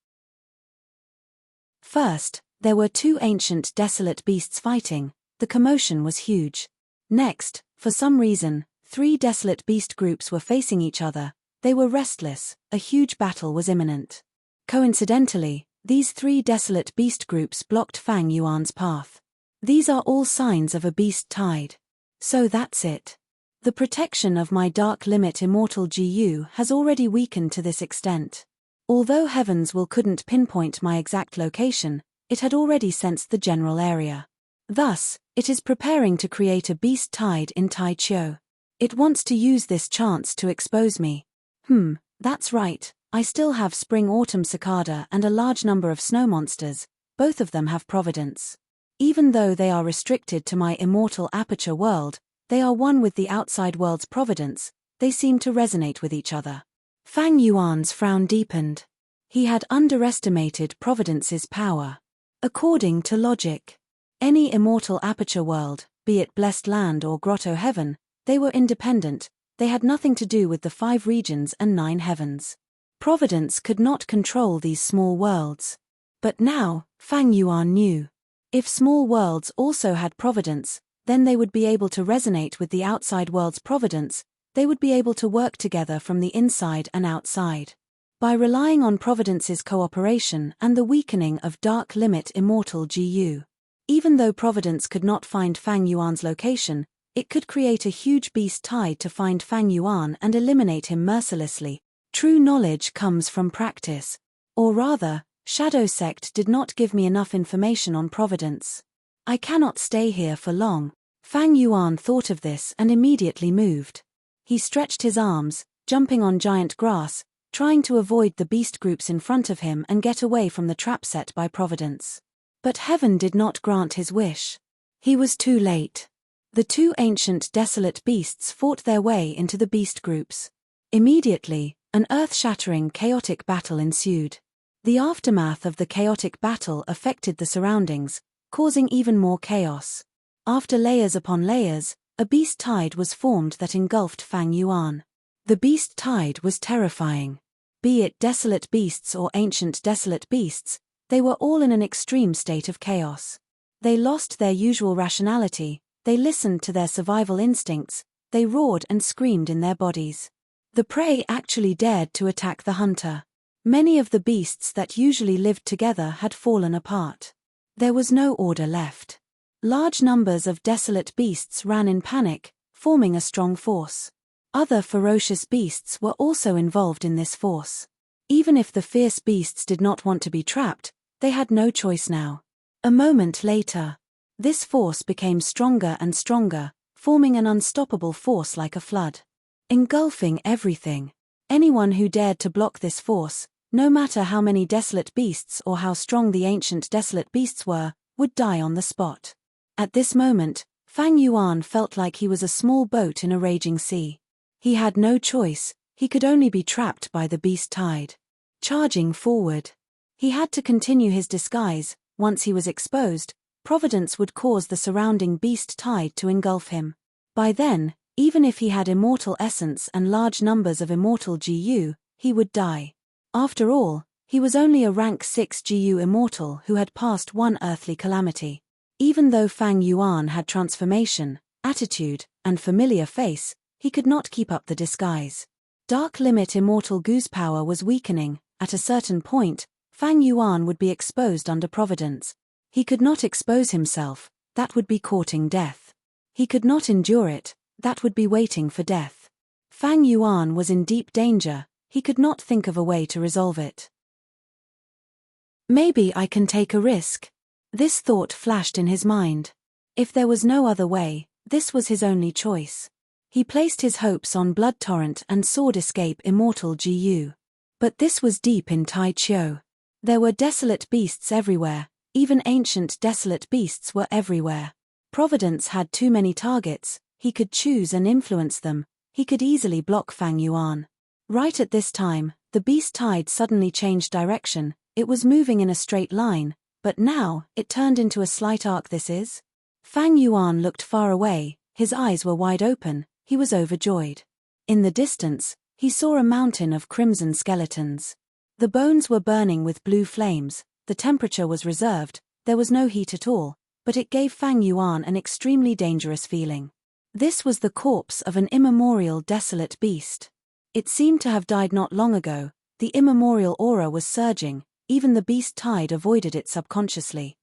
First, there were 2 ancient desolate beasts fighting, the commotion was huge. Next, for some reason, 3 desolate beast groups were facing each other, they were restless, a huge battle was imminent. Coincidentally, these 3 desolate beast groups blocked Fang Yuan's path. These are all signs of a beast tide. So that's it. The protection of my Dark Limit Immortal GU has already weakened to this extent. Although Heaven's Will couldn't pinpoint my exact location, it had already sensed the general area. Thus, it is preparing to create a beast tide in Tai Chio. It wants to use this chance to expose me. That's right, I still have Spring-Autumn Cicada and a large number of snow monsters, both of them have providence. Even though they are restricted to my immortal aperture world, they are one with the outside world's providence, they seem to resonate with each other. Fang Yuan's frown deepened. He had underestimated Providence's power. According to logic, any immortal aperture world, be it Blessed Land or Grotto Heaven, they were independent, they had nothing to do with the 5 regions and 9 heavens. Providence could not control these small worlds. But now, Fang Yuan knew. If small worlds also had providence, then they would be able to resonate with the outside world's providence, they would be able to work together from the inside and outside. By relying on Providence's cooperation and the weakening of Dark Limit Immortal GU. Even though Providence could not find Fang Yuan's location, it could create a huge beast tide to find Fang Yuan and eliminate him mercilessly. True knowledge comes from practice. Or rather, Shadow Sect did not give me enough information on Providence. I cannot stay here for long. Fang Yuan thought of this and immediately moved. He stretched his arms, jumping on giant grass, trying to avoid the beast groups in front of him and get away from the trap set by Providence. But heaven did not grant his wish. He was too late. The 2 ancient desolate beasts fought their way into the beast groups. Immediately, an earth-shattering chaotic battle ensued. The aftermath of the chaotic battle affected the surroundings, causing even more chaos. After layers upon layers, a beast tide was formed that engulfed Fang Yuan. The beast tide was terrifying. Be it desolate beasts or ancient desolate beasts, they were all in an extreme state of chaos. They lost their usual rationality, they listened to their survival instincts, they roared and screamed in their bodies. The prey actually dared to attack the hunter. Many of the beasts that usually lived together had fallen apart. There was no order left. Large numbers of desolate beasts ran in panic, forming a strong force. Other ferocious beasts were also involved in this force. Even if the fierce beasts did not want to be trapped, they had no choice now. A moment later, this force became stronger and stronger, forming an unstoppable force like a flood. Engulfing everything. Anyone who dared to block this force, no matter how many desolate beasts or how strong the ancient desolate beasts were, would die on the spot. At this moment, Fang Yuan felt like he was a small boat in a raging sea. He had no choice, he could only be trapped by the beast tide. Charging forward. He had to continue his disguise. Once he was exposed, Providence would cause the surrounding beast tide to engulf him. By then, even if he had immortal essence and large numbers of immortal GU, he would die. After all, he was only a rank 6 GU immortal who had passed one earthly calamity. Even though Fang Yuan had transformation, attitude, and familiar face, he could not keep up the disguise. Dark limit immortal goose power was weakening. At a certain point, Fang Yuan would be exposed under Providence. He could not expose himself, that would be courting death. He could not endure it, that would be waiting for death. Fang Yuan was in deep danger, he could not think of a way to resolve it. Maybe I can take a risk. This thought flashed in his mind. If there was no other way, this was his only choice. He placed his hopes on Blood Torrent and Sword Escape Immortal GU. But this was deep in Tai Chiu. There were desolate beasts everywhere, even ancient desolate beasts were everywhere. Providence had too many targets, he could choose and influence them, he could easily block Fang Yuan. Right at this time, the beast tide suddenly changed direction, it was moving in a straight line, but now, it turned into a slight arc. This is? Fang Yuan looked far away, his eyes were wide open, he was overjoyed. In the distance, he saw a mountain of crimson skeletons. The bones were burning with blue flames, the temperature was reserved, there was no heat at all, but it gave Fang Yuan an extremely dangerous feeling. This was the corpse of an immemorial desolate beast. It seemed to have died not long ago, the immemorial aura was surging, even the beast tide avoided it subconsciously.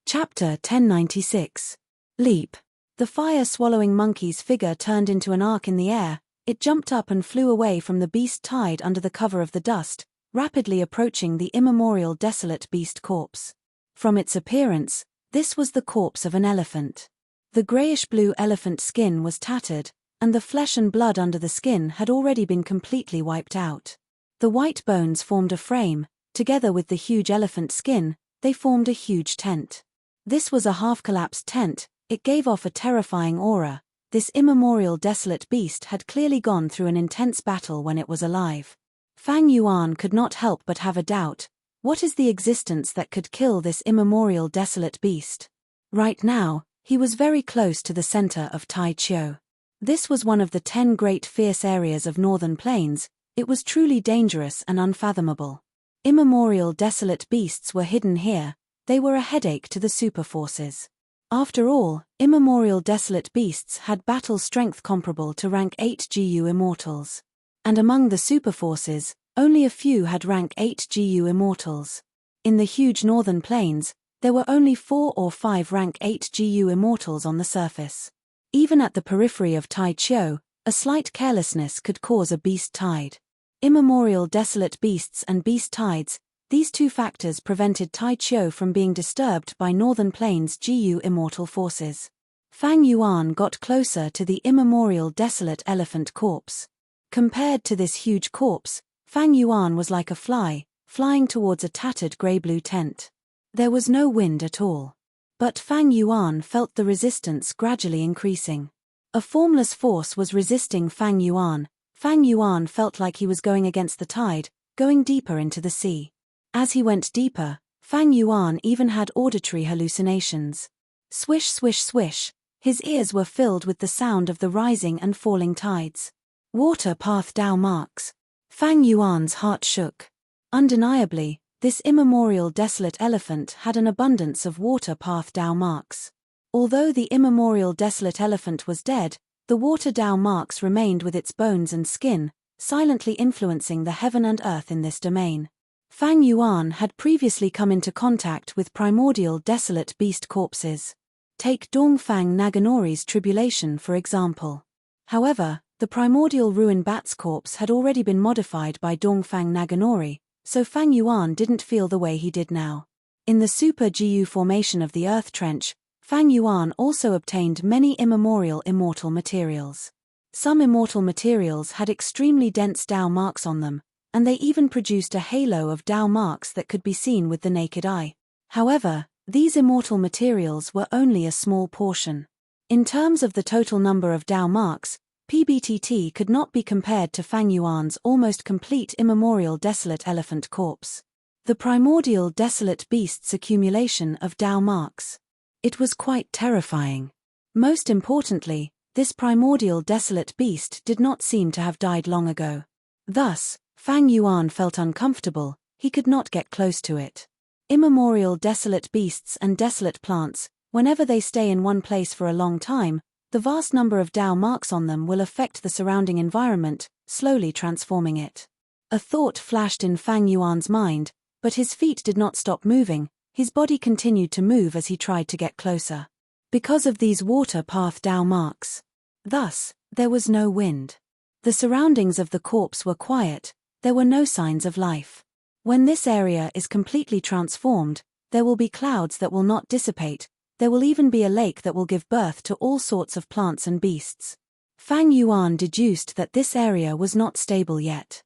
Chapter 1096. Leap. The fire-swallowing monkey's figure turned into an arc in the air, it jumped up and flew away from the beast tide under the cover of the dust, rapidly approaching the immemorial desolate beast corpse. From its appearance, this was the corpse of an elephant. The grayish-blue elephant skin was tattered, and the flesh and blood under the skin had already been completely wiped out. The white bones formed a frame, together with the huge elephant skin, they formed a huge tent. This was a half-collapsed tent, it gave off a terrifying aura. This immemorial desolate beast had clearly gone through an intense battle when it was alive. Fang Yuan could not help but have a doubt, what is the existence that could kill this immemorial desolate beast? Right now, he was very close to the center of Tai Chiu. This was one of the 10 great fierce areas of northern plains, it was truly dangerous and unfathomable. Immemorial desolate beasts were hidden here, they were a headache to the super forces. After all, immemorial desolate beasts had battle strength comparable to rank 8 GU immortals. And among the super forces, only a few had rank 8 GU immortals. In the huge northern plains, there were only 4 or 5 rank 8 GU immortals on the surface. Even at the periphery of Tai Chiu, a slight carelessness could cause a beast tide. Immemorial desolate beasts and beast tides, these two factors prevented Tai Chiu from being disturbed by northern plains GU immortal forces. Fang Yuan got closer to the immemorial desolate elephant corpse. Compared to this huge corpse, Fang Yuan was like a fly, flying towards a tattered grey-blue tent. There was no wind at all. But Fang Yuan felt the resistance gradually increasing. A formless force was resisting Fang Yuan. Fang Yuan felt like he was going against the tide, going deeper into the sea. As he went deeper, Fang Yuan even had auditory hallucinations. Swish swish swish, his ears were filled with the sound of the rising and falling tides. Water path Dao marks. Fang Yuan's heart shook. Undeniably, this immemorial desolate elephant had an abundance of water path Dao marks. Although the immemorial desolate elephant was dead, the water Dao marks remained with its bones and skin, silently influencing the heaven and earth in this domain. Fang Yuan had previously come into contact with primordial desolate beast corpses. Take Dongfang Naganori's tribulation for example. However, the primordial ruin bat's corpse had already been modified by Dongfang Naganori, so Fang Yuan didn't feel the way he did now. In the super GU formation of the Earth Trench, Fang Yuan also obtained many immemorial immortal materials. Some immortal materials had extremely dense Dao marks on them, and they even produced a halo of Dao marks that could be seen with the naked eye. However, these immortal materials were only a small portion. In terms of the total number of Dao marks, PBTT could not be compared to Fang Yuan's almost complete immemorial desolate elephant corpse. The primordial desolate beast's accumulation of Tao marks. It was quite terrifying. Most importantly, this primordial desolate beast did not seem to have died long ago. Thus, Fang Yuan felt uncomfortable, he could not get close to it. Immemorial desolate beasts and desolate plants, whenever they stay in one place for a long time, the vast number of Tao marks on them will affect the surrounding environment, slowly transforming it. A thought flashed in Fang Yuan's mind, but his feet did not stop moving, his body continued to move as he tried to get closer. Because of these water path Tao marks. Thus, there was no wind. The surroundings of the corpse were quiet, there were no signs of life. When this area is completely transformed, there will be clouds that will not dissipate, there will even be a lake that will give birth to all sorts of plants and beasts. Fang Yuan deduced that this area was not stable yet.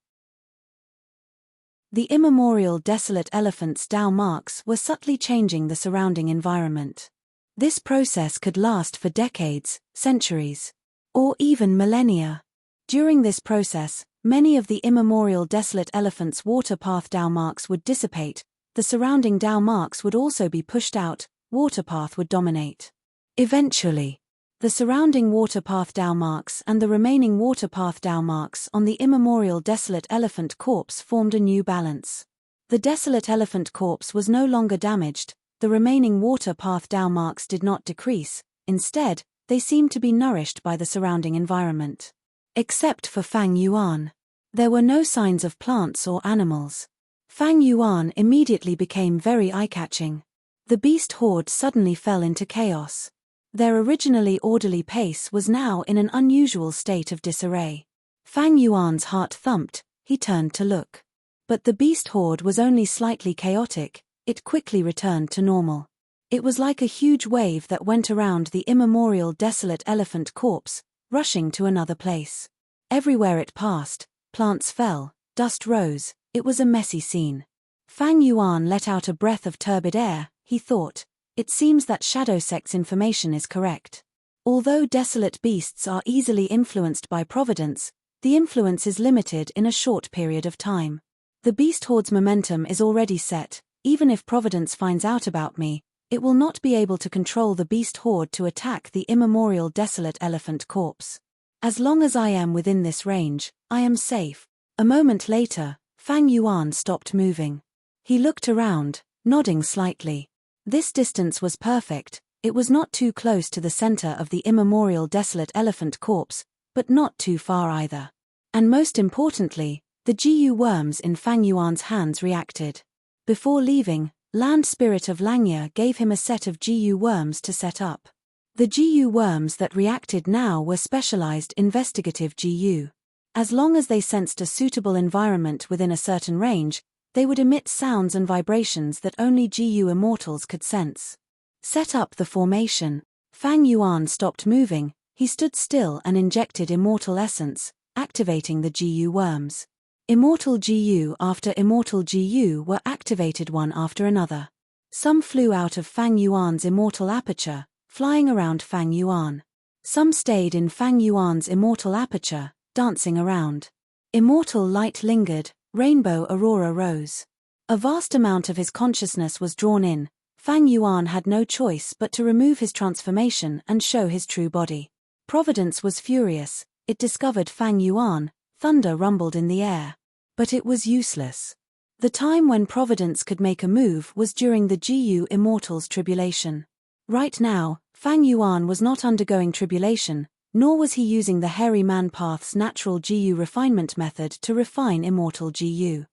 The immemorial desolate elephant's Tao marks were subtly changing the surrounding environment. This process could last for decades, centuries, or even millennia. During this process, many of the immemorial desolate elephant's water path Tao marks would dissipate, the surrounding Tao marks would also be pushed out, water path would dominate. Eventually, the surrounding water path Tao marks and the remaining water path Tao marks on the immemorial desolate elephant corpse formed a new balance. The desolate elephant corpse was no longer damaged, the remaining water path Tao marks did not decrease, instead, they seemed to be nourished by the surrounding environment. Except for Fang Yuan. There were no signs of plants or animals. Fang Yuan immediately became very eye-catching. The beast horde suddenly fell into chaos. Their originally orderly pace was now in an unusual state of disarray. Fang Yuan's heart thumped, he turned to look. But the beast horde was only slightly chaotic, it quickly returned to normal. It was like a huge wave that went around the immemorial desolate elephant corpse, rushing to another place. Everywhere it passed, plants fell, dust rose, it was a messy scene. Fang Yuan let out a breath of turbid air, he thought, it seems that Shadow Sect's information is correct. Although desolate beasts are easily influenced by providence, the influence is limited in a short period of time. The beast horde's momentum is already set, even if providence finds out about me, it will not be able to control the beast horde to attack the immemorial desolate elephant corpse. As long as I am within this range, I am safe. A moment later, Fang Yuan stopped moving. He looked around, nodding slightly. This distance was perfect, it was not too close to the center of the immemorial desolate elephant corpse, but not too far either. And most importantly, the GU worms in Fang Yuan's hands reacted. Before leaving, Land Spirit of Langya gave him a set of GU worms to set up. The GU worms that reacted now were specialized investigative GU. As long as they sensed a suitable environment within a certain range, they would emit sounds and vibrations that only GU immortals could sense. Set up the formation. Fang Yuan stopped moving, he stood still and injected immortal essence, activating the GU worms. Immortal GU after immortal GU were activated one after another. Some flew out of Fang Yuan's immortal aperture, flying around Fang Yuan. Some stayed in Fang Yuan's immortal aperture, dancing around. Immortal light lingered, rainbow aurora rose. A vast amount of his consciousness was drawn in. Fang Yuan had no choice but to remove his transformation and show his true body. Providence was furious, it discovered Fang Yuan, thunder rumbled in the air. But it was useless. The time when Providence could make a move was during the GU Immortals tribulation. Right now, Fang Yuan was not undergoing tribulation, nor was he using the Hairy Man Path's natural GU refinement method to refine immortal GU.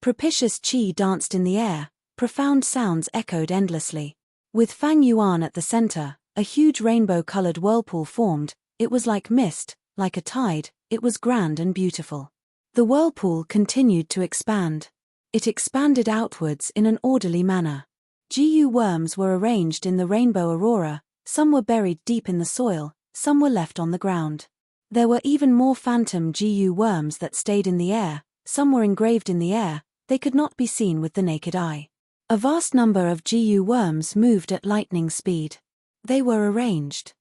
Propitious qi danced in the air, profound sounds echoed endlessly. With Fang Yuan at the center, a huge rainbow-colored whirlpool formed, it was like mist, like a tide, it was grand and beautiful. The whirlpool continued to expand. It expanded outwards in an orderly manner. GU worms were arranged in the rainbow aurora, some were buried deep in the soil, some were left on the ground. There were even more phantom GU worms that stayed in the air, some were engraved in the air, they could not be seen with the naked eye. A vast number of GU worms moved at lightning speed. They were arranged.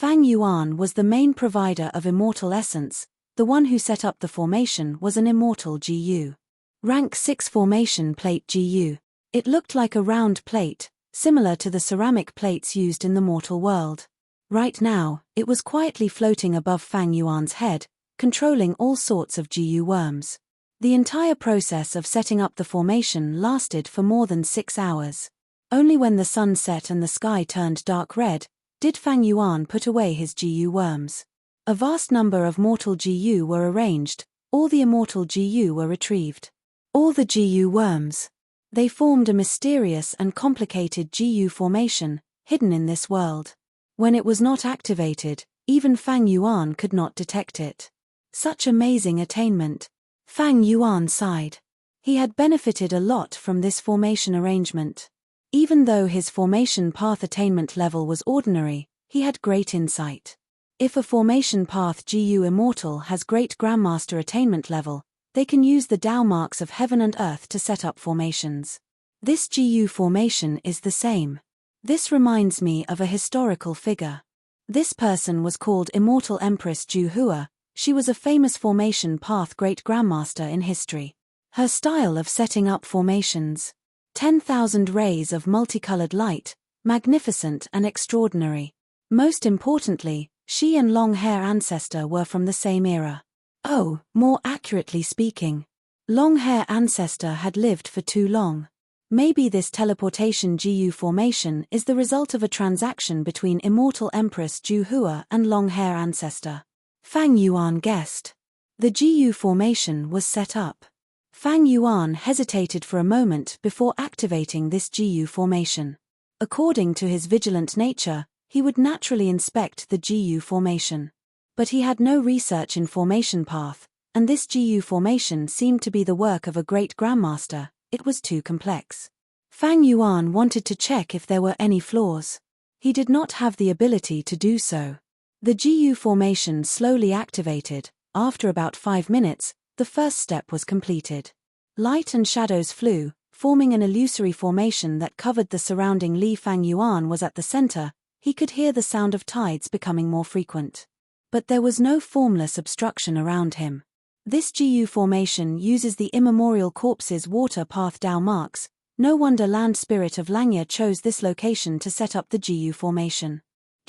Fang Yuan was the main provider of immortal essence. The one who set up the formation was an immortal GU. Rank 6 formation plate GU. It looked like a round plate, similar to the ceramic plates used in the mortal world. Right now, it was quietly floating above Fang Yuan's head, controlling all sorts of GU worms. The entire process of setting up the formation lasted for more than 6 hours. Only when the sun set and the sky turned dark red, did Fang Yuan put away his GU worms. A vast number of mortal GU were arranged, all the immortal GU were retrieved. All the GU worms. They formed a mysterious and complicated GU formation, hidden in this world. When it was not activated, even Fang Yuan could not detect it. Such amazing attainment. Fang Yuan sighed. He had benefited a lot from this formation arrangement. Even though his formation path attainment level was ordinary, he had great insight. If a formation path GU immortal has great grandmaster attainment level, they can use the Tao marks of heaven and earth to set up formations. This GU formation is the same. This reminds me of a historical figure. This person was called Immortal Empress Ju Hua. She was a famous formation path great grandmaster in history. Her style of setting up formations. 10,000 rays of multicolored light, magnificent and extraordinary. Most importantly, she and long hair ancestor were from the same era. Oh, more accurately speaking, long hair ancestor had lived for too long. Maybe this teleportation GU formation is the result of a transaction between Immortal Empress Ju Hua and long hair ancestor. Fang Yuan guessed. The GU formation was set up. Fang Yuan hesitated for a moment before activating this GU formation. According to his vigilant nature, he would naturally inspect the GU formation. But he had no research in formation path, and this GU formation seemed to be the work of a great grandmaster. It was too complex. Fang Yuan wanted to check if there were any flaws. He did not have the ability to do so. The GU formation slowly activated. After about 5 minutes, the first step was completed. Light and shadows flew, forming an illusory formation that covered the surrounding Li. Fang Yuan was at the center. He could hear the sound of tides becoming more frequent. But there was no formless obstruction around him. This GU formation uses the immemorial corpse's water path Tao marks. No wonder Land Spirit of Langya chose this location to set up the GU formation.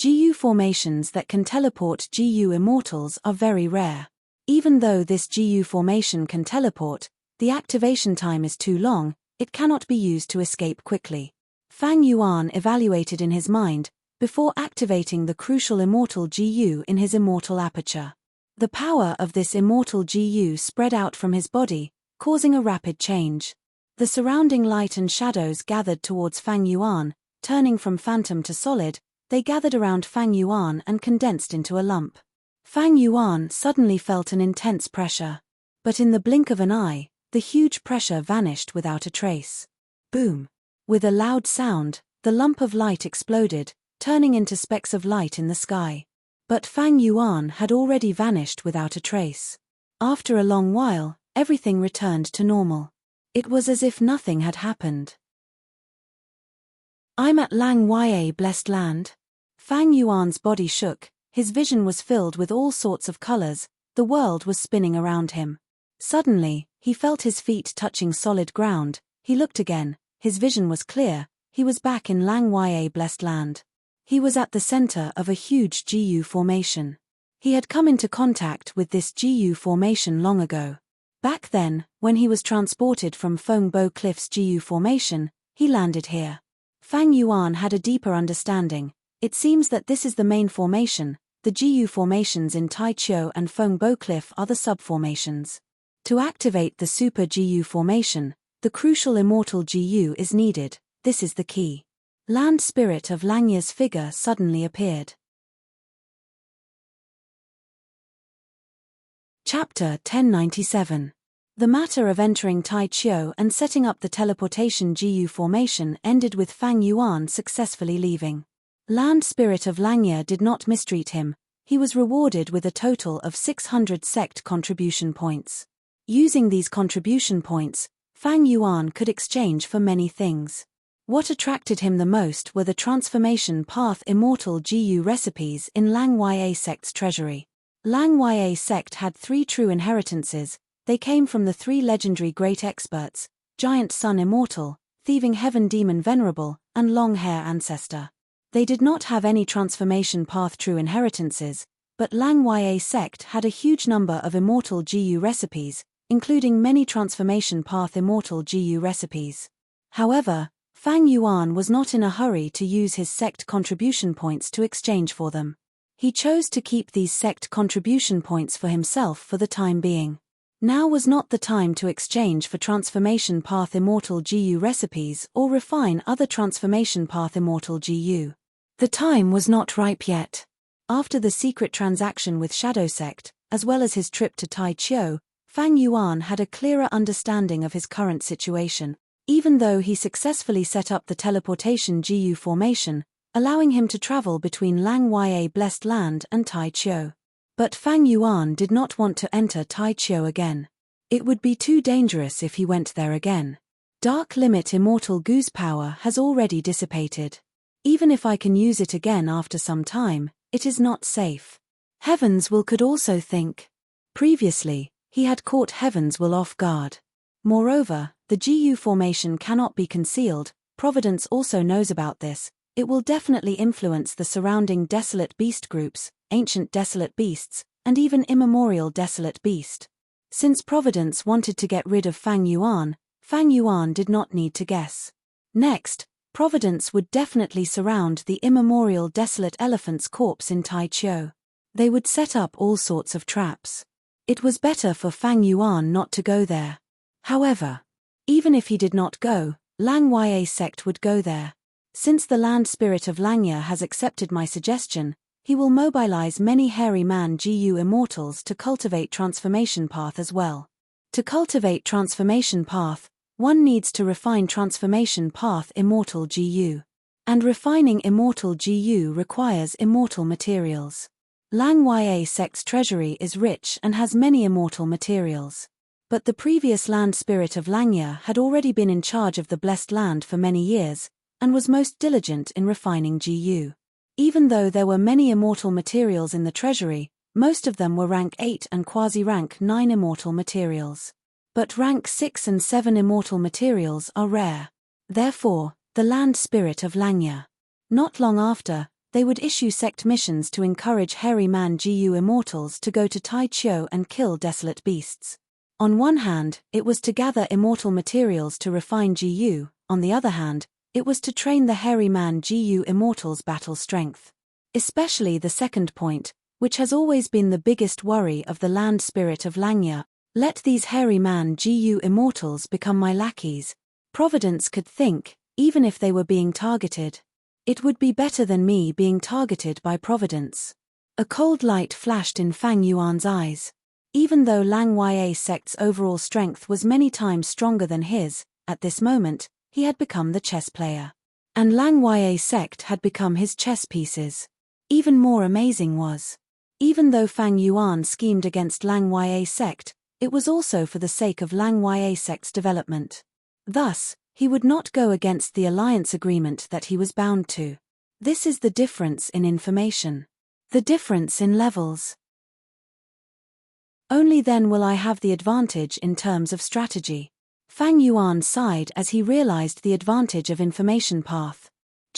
GU formations that can teleport GU immortals are very rare. Even though this GU formation can teleport, the activation time is too long, it cannot be used to escape quickly. Fang Yuan evaluated in his mind, before activating the crucial immortal GU in his immortal aperture. The power of this immortal GU spread out from his body, causing a rapid change. The surrounding light and shadows gathered towards Fang Yuan, turning from phantom to solid. They gathered around Fang Yuan and condensed into a lump. Fang Yuan suddenly felt an intense pressure. But in the blink of an eye, the huge pressure vanished without a trace. Boom! With a loud sound, the lump of light exploded, turning into specks of light in the sky. But Fang Yuan had already vanished without a trace. After a long while, everything returned to normal. It was as if nothing had happened. I'm at Lang Ya blessed land. Fang Yuan's body shook, his vision was filled with all sorts of colors, the world was spinning around him. Suddenly, he felt his feet touching solid ground, he looked again, his vision was clear, he was back in Lang Ya blessed land. He was at the center of a huge GU formation. He had come into contact with this GU formation long ago. Back then, when he was transported from Fengbo Cliff's GU formation, he landed here. Fang Yuan had a deeper understanding. It seems that this is the main formation. The GU formations in Taichou and Fengbo Cliff are the subformations. To activate the super GU formation, the crucial immortal GU is needed. This is the key. Land Spirit of Langya's figure suddenly appeared. Chapter 1097. The matter of entering Taichou and setting up the teleportation GU formation ended with Fang Yuan successfully leaving. Land Spirit of Langya did not mistreat him. He was rewarded with a total of 600 sect contribution points. Using these contribution points, Fang Yuan could exchange for many things. What attracted him the most were the transformation path immortal GU recipes in Lang Ya sect's treasury. Lang Ya sect had 3 true inheritances. They came from the 3 legendary great experts, Giant Sun Immortal, Thieving Heaven Demon Venerable, and Long Hair Ancestor. They did not have any transformation path true inheritances, but Lang Ya sect had a huge number of immortal GU recipes, including many transformation path immortal GU recipes. However, Fang Yuan was not in a hurry to use his sect contribution points to exchange for them. He chose to keep these sect contribution points for himself for the time being. Now was not the time to exchange for transformation path immortal GU recipes or refine other transformation path immortal GU. The time was not ripe yet. After the secret transaction with Shadow Sect, as well as his trip to Tai Chiu, Fang Yuan had a clearer understanding of his current situation. Even though he successfully set up the teleportation GU formation, allowing him to travel between Lang Ya Blessed Land and Tai Chiu. But Fang Yuan did not want to enter Tai Chiu again. It would be too dangerous if he went there again. Dark Limit Immortal Goose power has already dissipated. Even if I can use it again after some time, it is not safe. Heavens Will could also think. Previously, he had caught Heavens Will off guard. Moreover, the GU formation cannot be concealed. Providence also knows about this. It will definitely influence the surrounding desolate beast groups, ancient desolate beasts, and even immemorial desolate beast. Since Providence wanted to get rid of Fang Yuan did not need to guess. Next, Providence would definitely surround the immemorial desolate elephant's corpse in Tai Chiu. They would set up all sorts of traps. It was better for Fang Yuan not to go there. However, even if he did not go, Lang Ya sect would go there. Since the land spirit of Langya has accepted my suggestion, he will mobilize many hairy man GU immortals to cultivate transformation path as well. To cultivate transformation path, one needs to refine transformation path immortal GU. And refining immortal GU requires immortal materials. Lang Ya sect's treasury is rich and has many immortal materials. But the previous land spirit of Langya had already been in charge of the blessed land for many years, and was most diligent in refining GU. Even though there were many immortal materials in the treasury, most of them were rank 8 and quasi-rank 9 immortal materials. But rank 6 and 7 immortal materials are rare. Therefore, the land spirit of Langya. Not long after, they would issue sect missions to encourage hairy man GU immortals to go to Tai Chiu and kill desolate beasts. On one hand, it was to gather immortal materials to refine GU, on the other hand, it was to train the hairy man GU immortals' battle strength. Especially the second point, which has always been the biggest worry of the land spirit of Langya. Let these hairy man GU immortals become my lackeys. Providence could think, even if they were being targeted. It would be better than me being targeted by Providence. A cold light flashed in Fang Yuan's eyes. Even though Lang Ya sect's overall strength was many times stronger than his, at this moment, he had become the chess player. And Lang Ya sect had become his chess pieces. Even more amazing was, even though Fang Yuan schemed against Lang Ya sect, it was also for the sake of Lang Ya sect's development. Thus, he would not go against the alliance agreement that he was bound to. This is the difference in information. The difference in levels. Only then will I have the advantage in terms of strategy. Fang Yuan sighed as he realized the advantage of information path.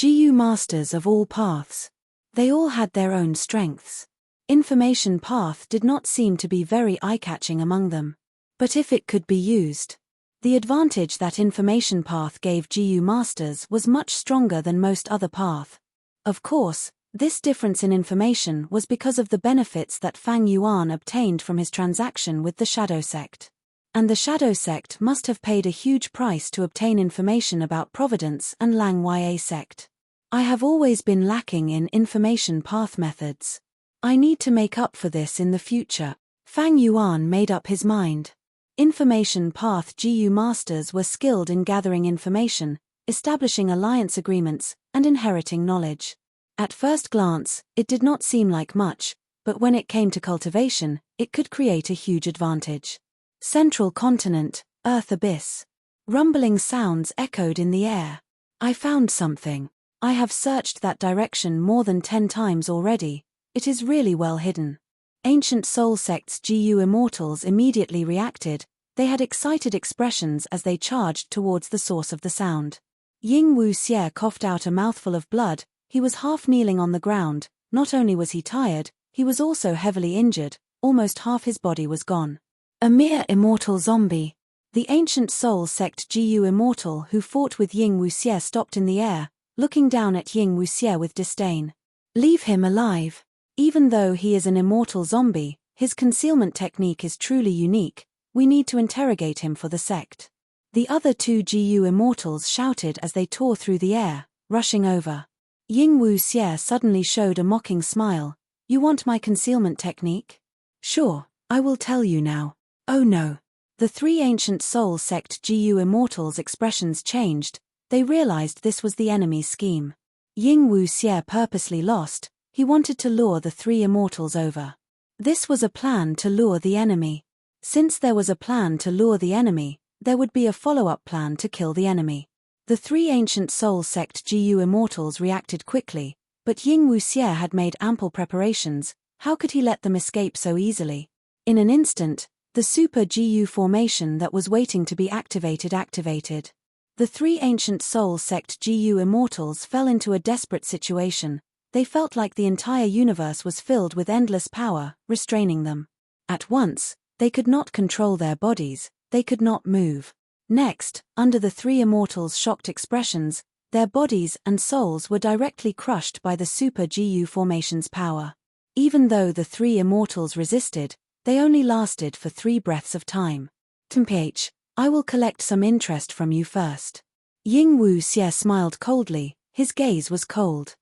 GU masters of all paths. They all had their own strengths. Information path did not seem to be very eye-catching among them. But if it could be used, the advantage that information path gave GU masters was much stronger than most other path. Of course, this difference in information was because of the benefits that Fang Yuan obtained from his transaction with the Shadow Sect. And the Shadow Sect must have paid a huge price to obtain information about Providence and Lang Ya sect. I have always been lacking in information path methods. I need to make up for this in the future. Fang Yuan made up his mind. Information path GU masters were skilled in gathering information, establishing alliance agreements, and inheriting knowledge. At first glance, it did not seem like much, but when it came to cultivation, it could create a huge advantage. Central continent, Earth abyss. Rumbling sounds echoed in the air. I found something. I have searched that direction more than 10 times already. It is really well hidden. Ancient soul sect's GU immortals immediately reacted. They had excited expressions as they charged towards the source of the sound. Ying Wuxie coughed out a mouthful of blood. He was half kneeling on the ground. Not only was he tired, he was also heavily injured. Almost half his body was gone. A mere immortal zombie. The ancient soul sect GU immortal who fought with Ying Wuxie stopped in the air, looking down at Ying Wuxie with disdain. Leave him alive. Even though he is an immortal zombie, his concealment technique is truly unique. We need to interrogate him for the sect. The other 2 GU immortals shouted as they tore through the air, rushing over. Ying Wuxie suddenly showed a mocking smile. You want my concealment technique? Sure, I will tell you now. Oh no. The 3 ancient soul sect GU immortals' expressions changed. They realized this was the enemy's scheme. Ying Wuxie purposely lost. He wanted to lure the 3 immortals over. This was a plan to lure the enemy. Since there was a plan to lure the enemy, there would be a follow-up plan to kill the enemy. The 3 ancient soul sect GU immortals reacted quickly, but Ying Wuxie had made ample preparations. How could he let them escape so easily? In an instant, the super GU formation that was waiting to be activated. The 3 ancient soul sect GU immortals fell into a desperate situation. They felt like the entire universe was filled with endless power, restraining them. At once, they could not control their bodies, they could not move. Next, under the 3 immortals' shocked expressions, their bodies and souls were directly crushed by the super GU formation's power. Even though the 3 immortals resisted, they only lasted for 3 breaths of time. Temph, I will collect some interest from you first. Ying Wuxie smiled coldly, his gaze was cold.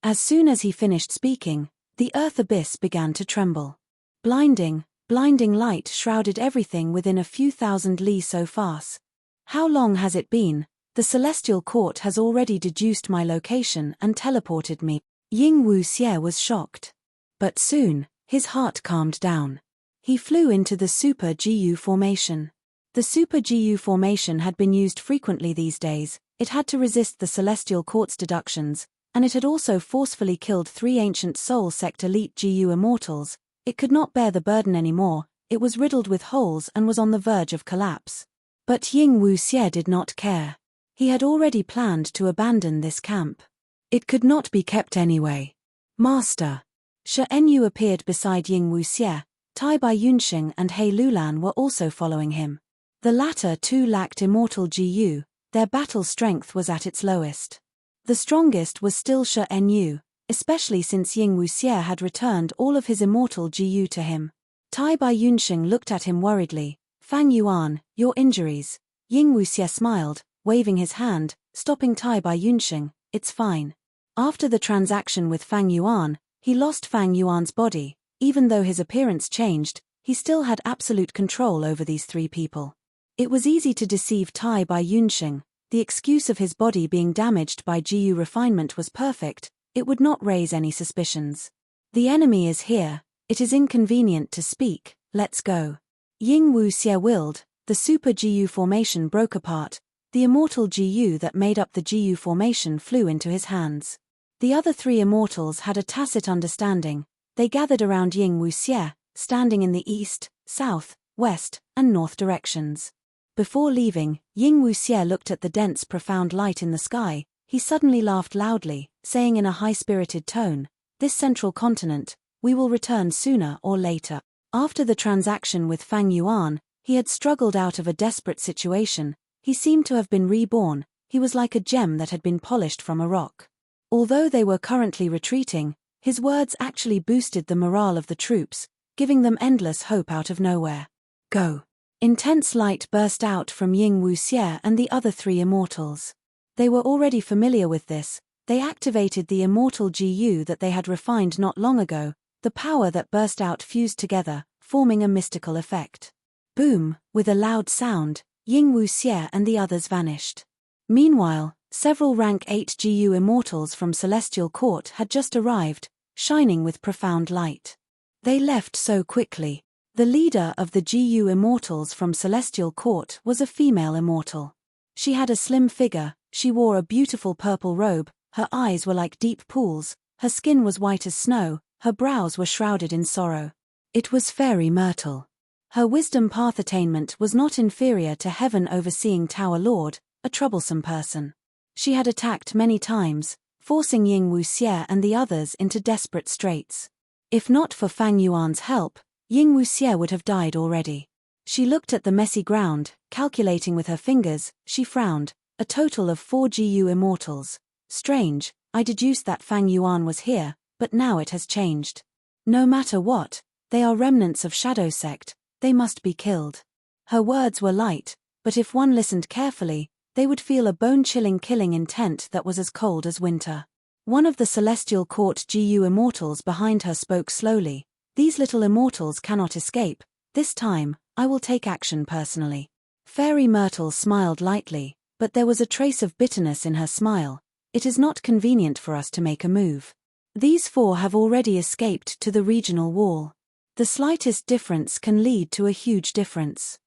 As soon as he finished speaking, the earth abyss began to tremble. Blinding light shrouded everything within a few thousand li so fast. How long has it been? The celestial court has already deduced my location and teleported me. Ying Wuxie was shocked. But soon, his heart calmed down. He flew into the super GU formation. The super GU formation had been used frequently these days. It had to resist the celestial court's deductions, and it had also forcefully killed 3 ancient soul sect elite GU immortals. It could not bear the burden anymore. It was riddled with holes and was on the verge of collapse. But Ying Wuxie did not care. He had already planned to abandon this camp. It could not be kept anyway. Master. Shi Enyu appeared beside Ying Wuxie. Tai Bai Yunxing and He Lulan were also following him. The latter 2 lacked immortal GU. Their battle strength was at its lowest. The strongest was still Shi Enyu, especially since Ying Wuxie had returned all of his immortal GU to him. Tai Bai Yunxing looked at him worriedly. Fang Yuan, your injuries. Ying Wuxie smiled, waving his hand, stopping Tai Bai Yunxing. It's fine. After the transaction with Fang Yuan, he lost Fang Yuan's body. Even though his appearance changed, he still had absolute control over these 3 people. It was easy to deceive Tai Bai Yunxing. The excuse of his body being damaged by GU refinement was perfect. It would not raise any suspicions. The enemy is here. It is inconvenient to speak. Let's go. Ying Wuxie willed. The super GU formation broke apart. The immortal GU that made up the GU formation flew into his hands. The other 3 immortals had a tacit understanding. They gathered around Ying Wuxie, standing in the east, south, west, and north directions. Before leaving, Ying Wuxie looked at the dense profound light in the sky. He suddenly laughed loudly, saying in a high-spirited tone, "This central continent, we will return sooner or later." After the transaction with Fang Yuan, he had struggled out of a desperate situation. He seemed to have been reborn. He was like a gem that had been polished from a rock. Although they were currently retreating, his words actually boosted the morale of the troops, giving them endless hope out of nowhere. Go. Intense light burst out from Ying Wuxie and the other 3 immortals. They were already familiar with this. They activated the immortal GU that they had refined not long ago. The power that burst out fused together, forming a mystical effect. Boom! With a loud sound, Ying Wuxie and the others vanished. Meanwhile, several rank 8 GU immortals from Celestial Court had just arrived, shining with profound light. They left so quickly. The leader of the GU immortals from Celestial Court was a female immortal. She had a slim figure, she wore a beautiful purple robe, her eyes were like deep pools, her skin was white as snow, her brows were shrouded in sorrow. It was Fairy Myrtle. Her wisdom path attainment was not inferior to heaven overseeing Tower Lord, a troublesome person. She had attacked many times, forcing Ying Wuxie and the others into desperate straits. If not for Fang Yuan's help, Ying Wuxie would have died already. She looked at the messy ground, calculating with her fingers, she frowned. A total of 4 GU immortals. Strange, I deduced that Fang Yuan was here, but now it has changed. No matter what, they are remnants of Shadow Sect, they must be killed. Her words were light, but if one listened carefully, they would feel a bone-chilling killing intent that was as cold as winter. One of the Celestial Court GU immortals behind her spoke slowly. These little immortals cannot escape. This time, I will take action personally. Fairy Myrtle smiled lightly, but there was a trace of bitterness in her smile. It is not convenient for us to make a move. These 4 have already escaped to the regional wall. The slightest difference can lead to a huge difference.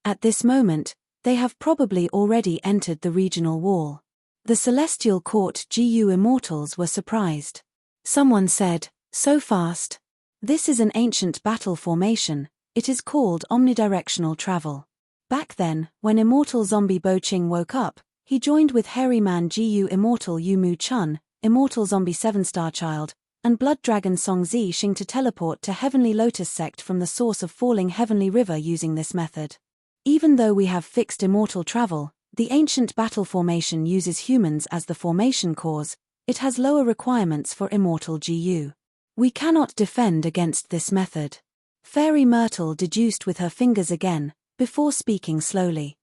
At this moment, they have probably already entered the regional wall. The Celestial Court GU immortals were surprised. Someone said, "So fast?" This is an ancient battle formation, it is called omnidirectional travel. Back then, when Immortal Zombie Bo Ching woke up, he joined with Hairy Man GU Immortal Yu Mu Chun, Immortal Zombie 7-Star Child, and Blood Dragon Song Zi Xing to teleport to Heavenly Lotus Sect from the source of Falling Heavenly River using this method. Even though we have fixed immortal travel, the ancient battle formation uses humans as the formation cause, it has lower requirements for immortal GU. We cannot defend against this method. Fairy Myrtle deduced with her fingers again, before speaking slowly.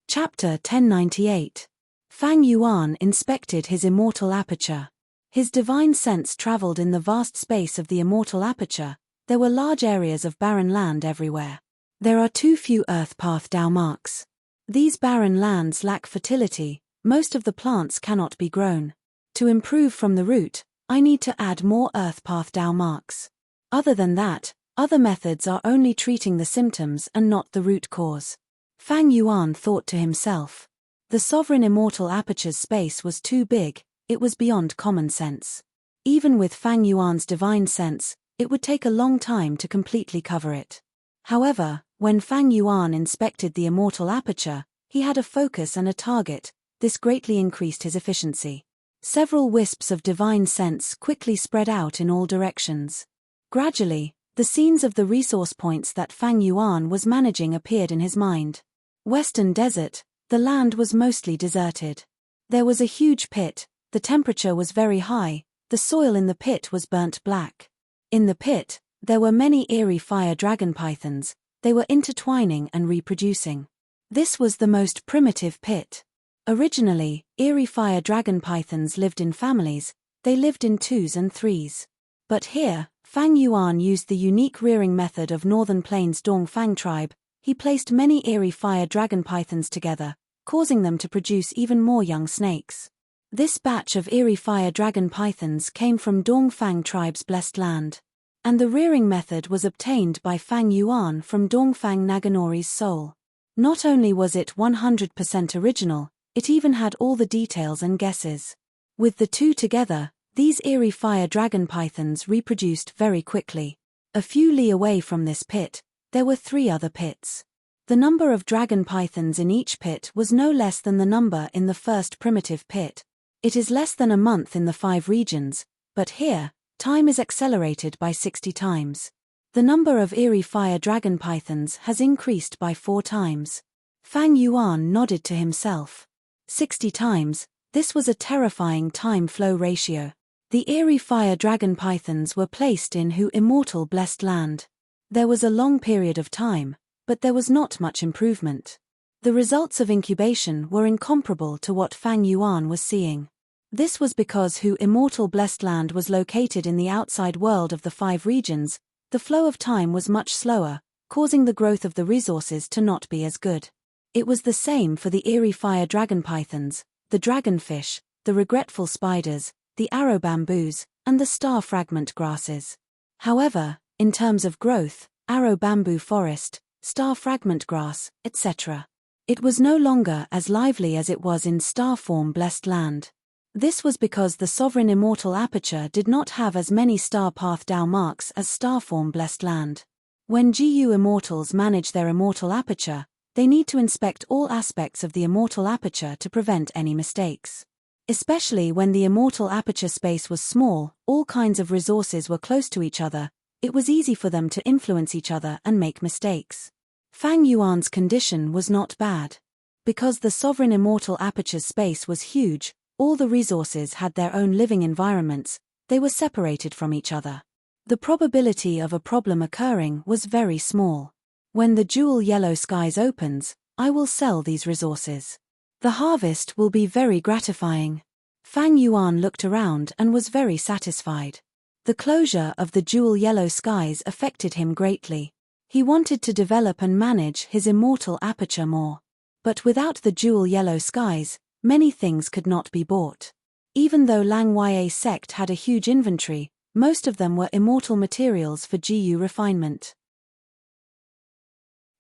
Chapter 1098. Fang Yuan inspected his immortal aperture. His divine sense traveled in the vast space of the immortal aperture. There were large areas of barren land everywhere. There are too few earth path Dao marks. These barren lands lack fertility, most of the plants cannot be grown. To improve from the root, I need to add more earth path Dao marks. Other than that, other methods are only treating the symptoms and not the root cause. Fang Yuan thought to himself. The sovereign immortal aperture's space was too big, it was beyond common sense. Even with Fang Yuan's divine sense, it would take a long time to completely cover it. However, when Fang Yuan inspected the immortal aperture, he had a focus and a target, this greatly increased his efficiency. Several wisps of divine sense quickly spread out in all directions. Gradually, the scenes of the resource points that Fang Yuan was managing appeared in his mind. Western Desert, the land was mostly deserted. There was a huge pit, the temperature was very high, the soil in the pit was burnt black. In the pit, there were many eerie fire dragon pythons, they were intertwining and reproducing. This was the most primitive pit. Originally, eerie fire dragon pythons lived in families, they lived in 2s and 3s. But here, Fang Yuan used the unique rearing method of Northern Plains Dongfang tribe. He placed many eerie fire dragon pythons together, causing them to produce even more young snakes. This batch of eerie fire dragon pythons came from Dongfang tribe's blessed land. And the rearing method was obtained by Fang Yuan from Dongfang Naganori's soul. Not only was it 100% original, it even had all the details and guesses. With the two together, these eerie fire dragon pythons reproduced very quickly. A few li away from this pit, there were 3 other pits. The number of dragon pythons in each pit was no less than the number in the first primitive pit. It is less than a month in the 5 regions, but here, time is accelerated by 60 times. The number of eerie fire dragon pythons has increased by 4 times. Fang Yuan nodded to himself. 60 times, this was a terrifying time-flow ratio. The eerie fire dragon pythons were placed in Hu Immortal Blessed Land. There was a long period of time, but there was not much improvement. The results of incubation were incomparable to what Fang Yuan was seeing. This was because Hu Immortal Blessed Land was located in the outside world of the 5 regions, the flow of time was much slower, causing the growth of the resources to not be as good. It was the same for the eerie fire dragon pythons, the dragonfish, the regretful spiders, the arrow bamboos, and the star fragment grasses. However, in terms of growth, arrow bamboo forest, star fragment grass, etc. It was no longer as lively as it was in star form blessed land. This was because the sovereign immortal aperture did not have as many star path Dao marks as star form blessed land. When GU immortals manage their immortal aperture, they need to inspect all aspects of the immortal aperture to prevent any mistakes. Especially when the immortal aperture space was small, all kinds of resources were close to each other, it was easy for them to influence each other and make mistakes. Fang Yuan's condition was not bad. Because the sovereign immortal aperture's space was huge, all the resources had their own living environments, they were separated from each other. The probability of a problem occurring was very small. When the jewel yellow skies opens, I will sell these resources. The harvest will be very gratifying. Fang Yuan looked around and was very satisfied. The closure of the jewel yellow skies affected him greatly. He wanted to develop and manage his immortal aperture more. But without the jewel yellow skies, many things could not be bought. Even though Lang Ya sect had a huge inventory, most of them were immortal materials for GU refinement.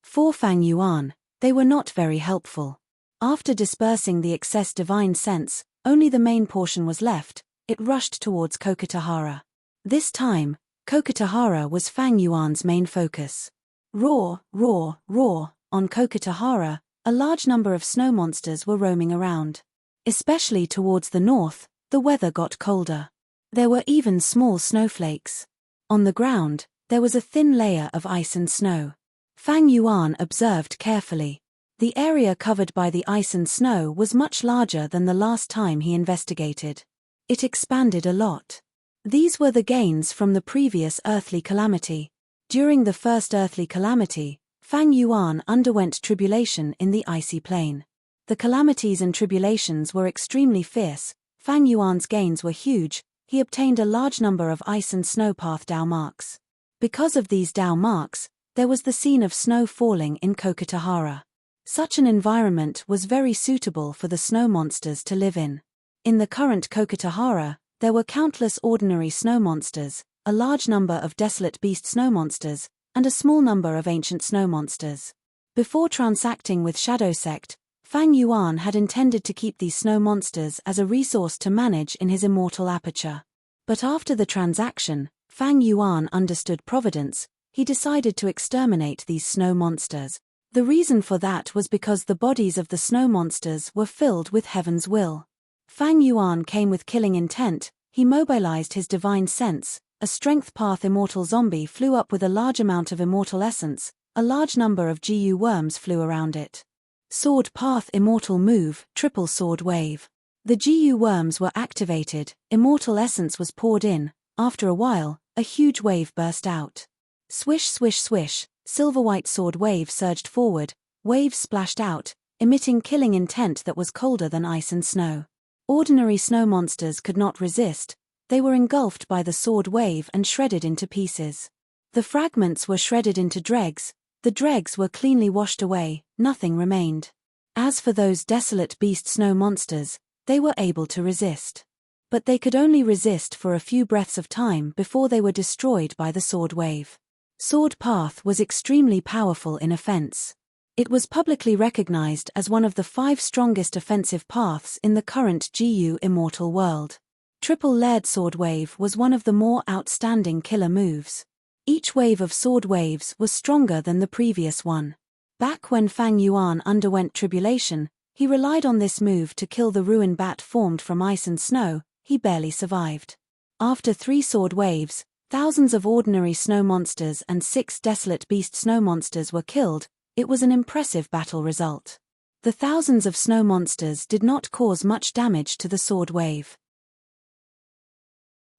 For Fang Yuan, they were not very helpful. After dispersing the excess divine sense, only the main portion was left, it rushed towards Kokotahara. This time, Kokotahara was Fang Yuan's main focus. Roar, roar, roar, on Kokotahara, a large number of snow monsters were roaming around. Especially towards the north, the weather got colder. There were even small snowflakes. On the ground, there was a thin layer of ice and snow. Fang Yuan observed carefully. The area covered by the ice and snow was much larger than the last time he investigated. It expanded a lot. These were the gains from the previous earthly calamity. During the first earthly calamity, Fang Yuan underwent tribulation in the icy plain. The calamities and tribulations were extremely fierce. Fang Yuan's gains were huge, he obtained a large number of ice and snow path Dao marks. Because of these Dao marks, there was the scene of snow falling in Kokotahara. Such an environment was very suitable for the snow monsters to live in. In the current Kokotahara, there were countless ordinary snow monsters, a large number of desolate beast snow monsters, and a small number of ancient snow monsters. Before transacting with Shadow Sect, Fang Yuan had intended to keep these snow monsters as a resource to manage in his immortal aperture. But after the transaction, Fang Yuan understood providence, he decided to exterminate these snow monsters. The reason for that was because the bodies of the snow monsters were filled with heaven's will. Fang Yuan came with killing intent, he mobilized his divine sense, a strength path immortal zombie flew up with a large amount of immortal essence, a large number of GU worms flew around it. Sword path immortal move, triple sword wave. The GU worms were activated, immortal essence was poured in, after a while, a huge wave burst out. Swish swish swish, silver white sword wave surged forward, waves splashed out, emitting killing intent that was colder than ice and snow. Ordinary snow monsters could not resist, they were engulfed by the sword wave and shredded into pieces. The fragments were shredded into dregs, the dregs were cleanly washed away, nothing remained. As for those desolate beast snow monsters, they were able to resist. But they could only resist for a few breaths of time before they were destroyed by the sword wave. Sword path was extremely powerful in offense. It was publicly recognized as one of the 5 strongest offensive paths in the current GU immortal world. Triple layered sword wave was one of the more outstanding killer moves. Each wave of sword waves was stronger than the previous one. Back when Fang Yuan underwent tribulation, he relied on this move to kill the ruin bat formed from ice and snow, he barely survived. After 3 sword waves, thousands of ordinary snow monsters and 6 desolate beast snow monsters were killed. It was an impressive battle result. The thousands of snow monsters did not cause much damage to the sword wave.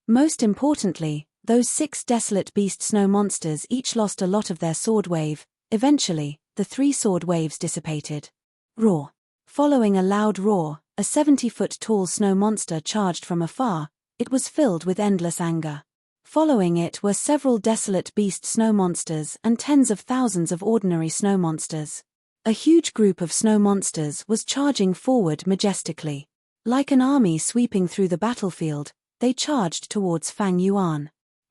Most importantly, those 6 desolate beast snow monsters each lost a lot of their sword wave. Eventually, the 3 sword waves dissipated. Roar. Following a loud roar, a 70-foot-tall snow monster charged from afar. It was filled with endless anger. Following it were several desolate beast snow monsters and tens of thousands of ordinary snow monsters. A huge group of snow monsters was charging forward majestically. Like an army sweeping through the battlefield, they charged towards Fang Yuan.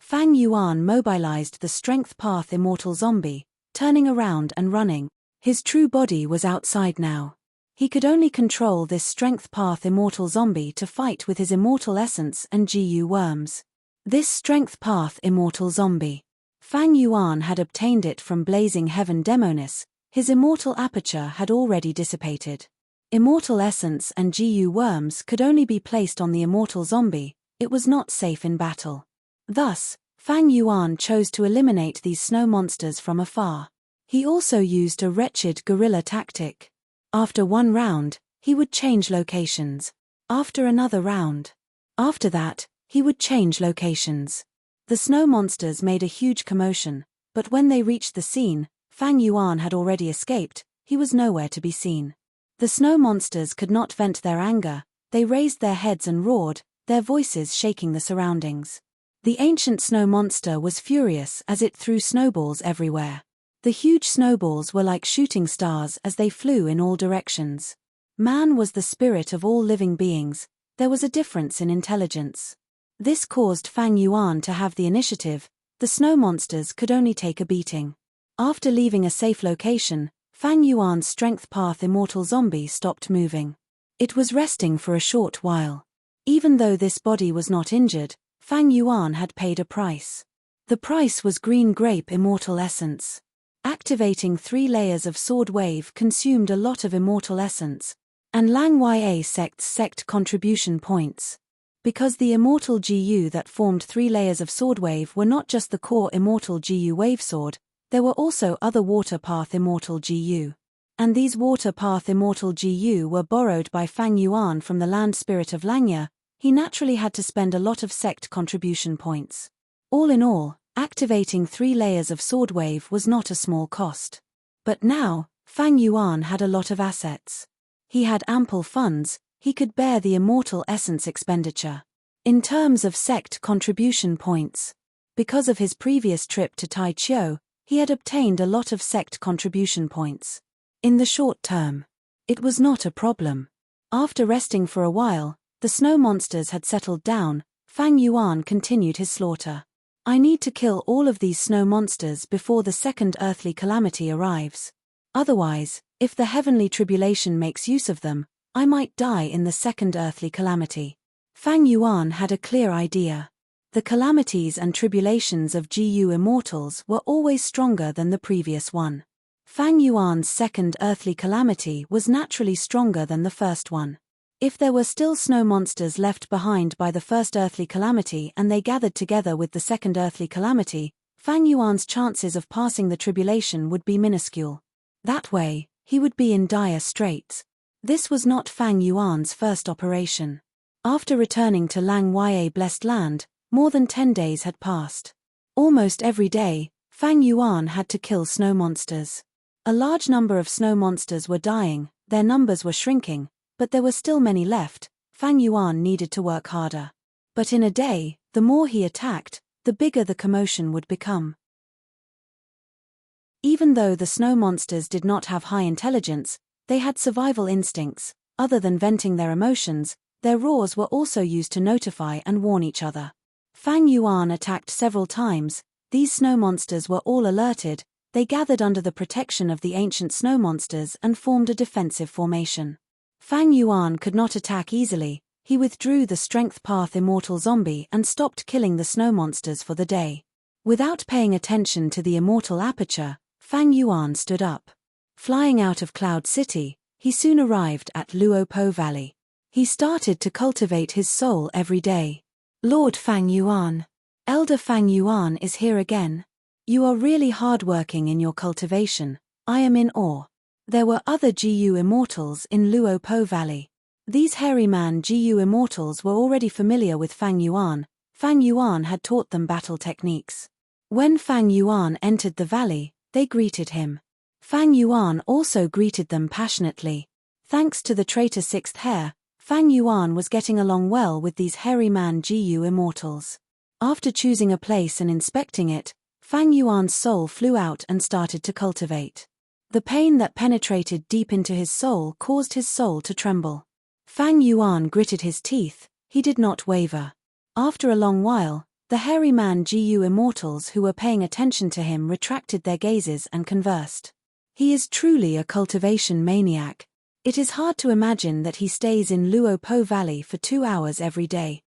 Fang Yuan mobilized the strength path immortal zombie, turning around and running. His true body was outside now. He could only control this strength path immortal zombie to fight with his immortal essence and GU worms. This strength path immortal zombie. Fang Yuan had obtained it from blazing heaven demonis. His immortal aperture had already dissipated. Immortal essence and GU worms could only be placed on the immortal zombie. It was not safe in battle. Thus, Fang Yuan chose to eliminate these snow monsters from afar. He also used a wretched guerrilla tactic. After one round, he would change locations. After another round. After that, he would change locations. The snow monsters made a huge commotion, but when they reached the scene, Fang Yuan had already escaped. He was nowhere to be seen. The snow monsters could not vent their anger. They raised their heads and roared, their voices shaking the surroundings. The ancient snow monster was furious as it threw snowballs everywhere. The huge snowballs were like shooting stars as they flew in all directions. Man was the spirit of all living beings. There was a difference in intelligence. This caused Fang Yuan to have the initiative. The snow monsters could only take a beating. After leaving a safe location, Fang Yuan's strength path immortal zombie stopped moving. It was resting for a short while. Even though this body was not injured, Fang Yuan had paid a price. The price was green grape immortal essence. Activating 3 layers of sword wave consumed a lot of immortal essence, and Lang Ya sect contribution points. Because the immortal GU that formed 3 layers of sword wave were not just the core immortal GU wave sword, there were also other water path immortal GU. And these water path immortal GU were borrowed by Fang Yuan from the land spirit of Langya. He naturally had to spend a lot of sect contribution points. All in all, activating 3 layers of sword wave was not a small cost. But now, Fang Yuan had a lot of assets. He had ample funds. He could bear the immortal essence expenditure. In terms of sect contribution points, because of his previous trip to Tai Chiu, he had obtained a lot of sect contribution points. In the short term, it was not a problem. After resting for a while, the snow monsters had settled down. Fang Yuan continued his slaughter. I need to kill all of these snow monsters before the second earthly calamity arrives. Otherwise, if the heavenly tribulation makes use of them, I might die in the second earthly calamity. Fang Yuan had a clear idea. The calamities and tribulations of GU immortals were always stronger than the previous one. Fang Yuan's second earthly calamity was naturally stronger than the first one. If there were still snow monsters left behind by the first earthly calamity and they gathered together with the second earthly calamity, Fang Yuan's chances of passing the tribulation would be minuscule. That way, he would be in dire straits. This was not Fang Yuan's first operation. After returning to Lang Ya blessed land, more than 10 days had passed. Almost every day, Fang Yuan had to kill snow monsters. A large number of snow monsters were dying, their numbers were shrinking, but there were still many left. Fang Yuan needed to work harder. But in a day, the more he attacked, the bigger the commotion would become. Even though the snow monsters did not have high intelligence, they had survival instincts. Other than venting their emotions, their roars were also used to notify and warn each other. Fang Yuan attacked several times. These snow monsters were all alerted. They gathered under the protection of the ancient snow monsters and formed a defensive formation. Fang Yuan could not attack easily. He withdrew the strength path immortal zombie and stopped killing the snow monsters for the day. Without paying attention to the immortal aperture, Fang Yuan stood up. Flying out of Cloud City, he soon arrived at Luopo Valley. He started to cultivate his soul every day. Lord Fang Yuan. Elder Fang Yuan is here again. You are really hardworking in your cultivation. I am in awe. There were other GU immortals in Luopo Valley. These hairy man GU immortals were already familiar with Fang Yuan. Fang Yuan had taught them battle techniques. When Fang Yuan entered the valley, they greeted him. Fang Yuan also greeted them passionately. Thanks to the traitor sixth hair, Fang Yuan was getting along well with these hairy man GU immortals. After choosing a place and inspecting it, Fang Yuan's soul flew out and started to cultivate. The pain that penetrated deep into his soul caused his soul to tremble. Fang Yuan gritted his teeth. He did not waver. After a long while, The hairy man Gu immortals who were paying attention to him retracted their gazes and conversed. He is truly a cultivation maniac. It is hard to imagine that he stays in Luo Po Valley for 2 hours every day.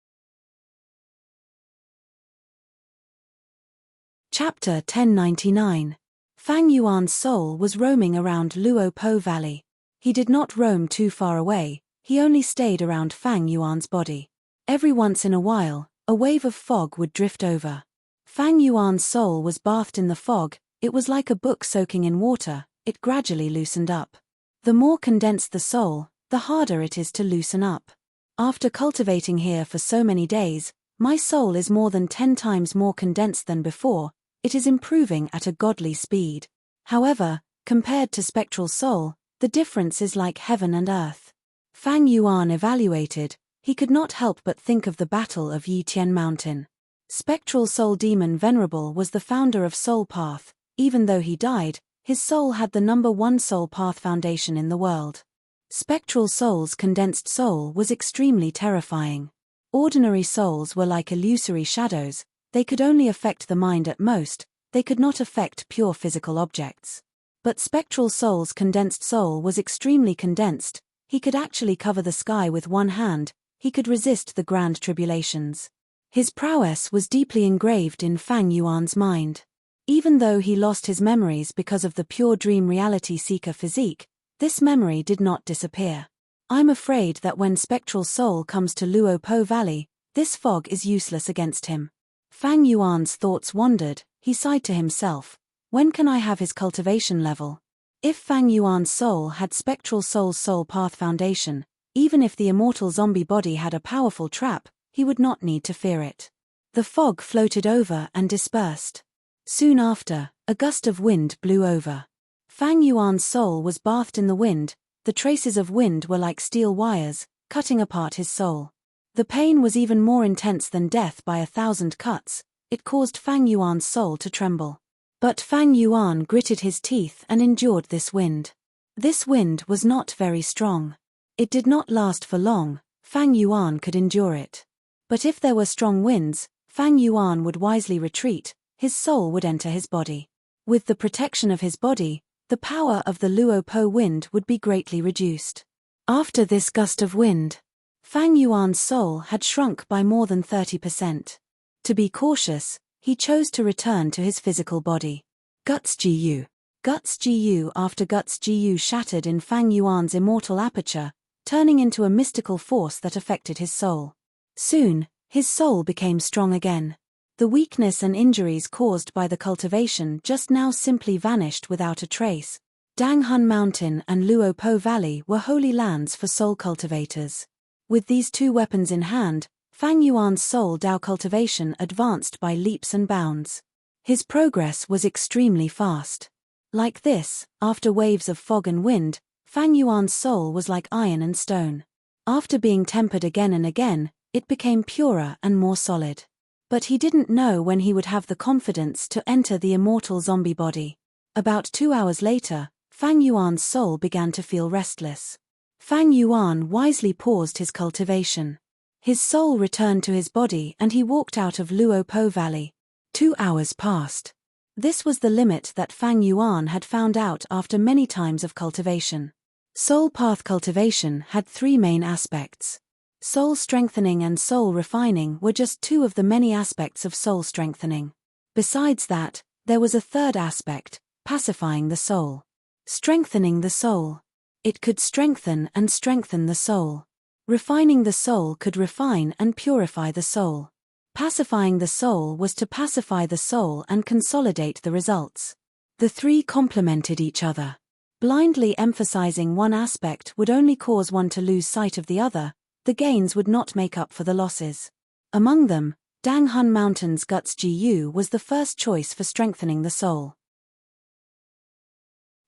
Chapter 1099. Fang Yuan's soul was roaming around Luo Po Valley. He did not roam too far away, he only stayed around Fang Yuan's body. Every once in a while, a wave of fog would drift over. Fang Yuan's soul was bathed in the fog. It was like a book soaking in water. It gradually loosened up. The more condensed the soul, the harder it is to loosen up. After cultivating here for so many days, my soul is more than 10 times more condensed than before. It is improving at a godly speed. However, compared to spectral soul, the difference is like heaven and earth. Fang Yuan evaluated. He could not help but think of the Battle of Yitian Mountain. Spectral soul demon Venerable was the founder of Soul Path. Even though he died, his soul had the #1 Soul Path foundation in the world. Spectral soul's condensed soul was extremely terrifying. Ordinary souls were like illusory shadows. They could only affect the mind at most. They could not affect pure physical objects. But spectral soul's condensed soul was extremely condensed. He could actually cover the sky with one hand. He could resist the grand tribulations. His prowess was deeply engraved in Fang Yuan's mind. Even though he lost his memories because of the pure dream reality seeker physique, this memory did not disappear. I'm afraid that when spectral soul comes to Luo Po Valley, this fog is useless against him. Fang Yuan's thoughts wandered. He sighed to himself. When can I have his cultivation level? If Fang Yuan's soul had spectral soul's soul path foundation, even if the immortal zombie body had a powerful trap, he would not need to fear it. The fog floated over and dispersed. Soon after, a gust of wind blew over. Fang Yuan's soul was bathed in the wind. The traces of wind were like steel wires, cutting apart his soul. The pain was even more intense than death by 1,000 cuts. It caused Fang Yuan's soul to tremble. But Fang Yuan gritted his teeth and endured this wind. This wind was not very strong. It did not last for long. Fang Yuan could endure it. But if there were strong winds, Fang Yuan would wisely retreat. His soul would enter his body. With the protection of his body, the power of the Luo Po wind would be greatly reduced. After this gust of wind, Fang Yuan's soul had shrunk by more than 30%. To be cautious, he chose to return to his physical body. Guts Gu. Guts Gu after Guts Gu shattered in Fang Yuan's immortal aperture, turning into a mystical force that affected his soul. Soon, his soul became strong again. The weakness and injuries caused by the cultivation just now simply vanished without a trace. Danghun Mountain and Luo Po Valley were holy lands for soul cultivators. With these two weapons in hand, Fang Yuan's soul Dao cultivation advanced by leaps and bounds. His progress was extremely fast. Like this, after waves of fog and wind, Fang Yuan's soul was like iron and stone. After being tempered again and again, it became purer and more solid. But he didn't know when he would have the confidence to enter the immortal zombie body. About 2 hours later, Fang Yuan's soul began to feel restless. Fang Yuan wisely paused his cultivation. His soul returned to his body and he walked out of Luo Po Valley. 2 hours passed. This was the limit that Fang Yuan had found out after many times of cultivation. Soul path cultivation had 3 main aspects. Soul strengthening and soul refining were just 2 of the many aspects of soul strengthening. Besides that, there was a 3rd aspect, pacifying the soul. Strengthening the soul. It could strengthen and strengthen the soul. Refining the soul could refine and purify the soul. Pacifying the soul was to pacify the soul and consolidate the results. The 3 complemented each other. Blindly emphasizing one aspect would only cause one to lose sight of the other. The gains would not make up for the losses. Among them, Danghun Mountain's Guts Gu was the first choice for strengthening the soul.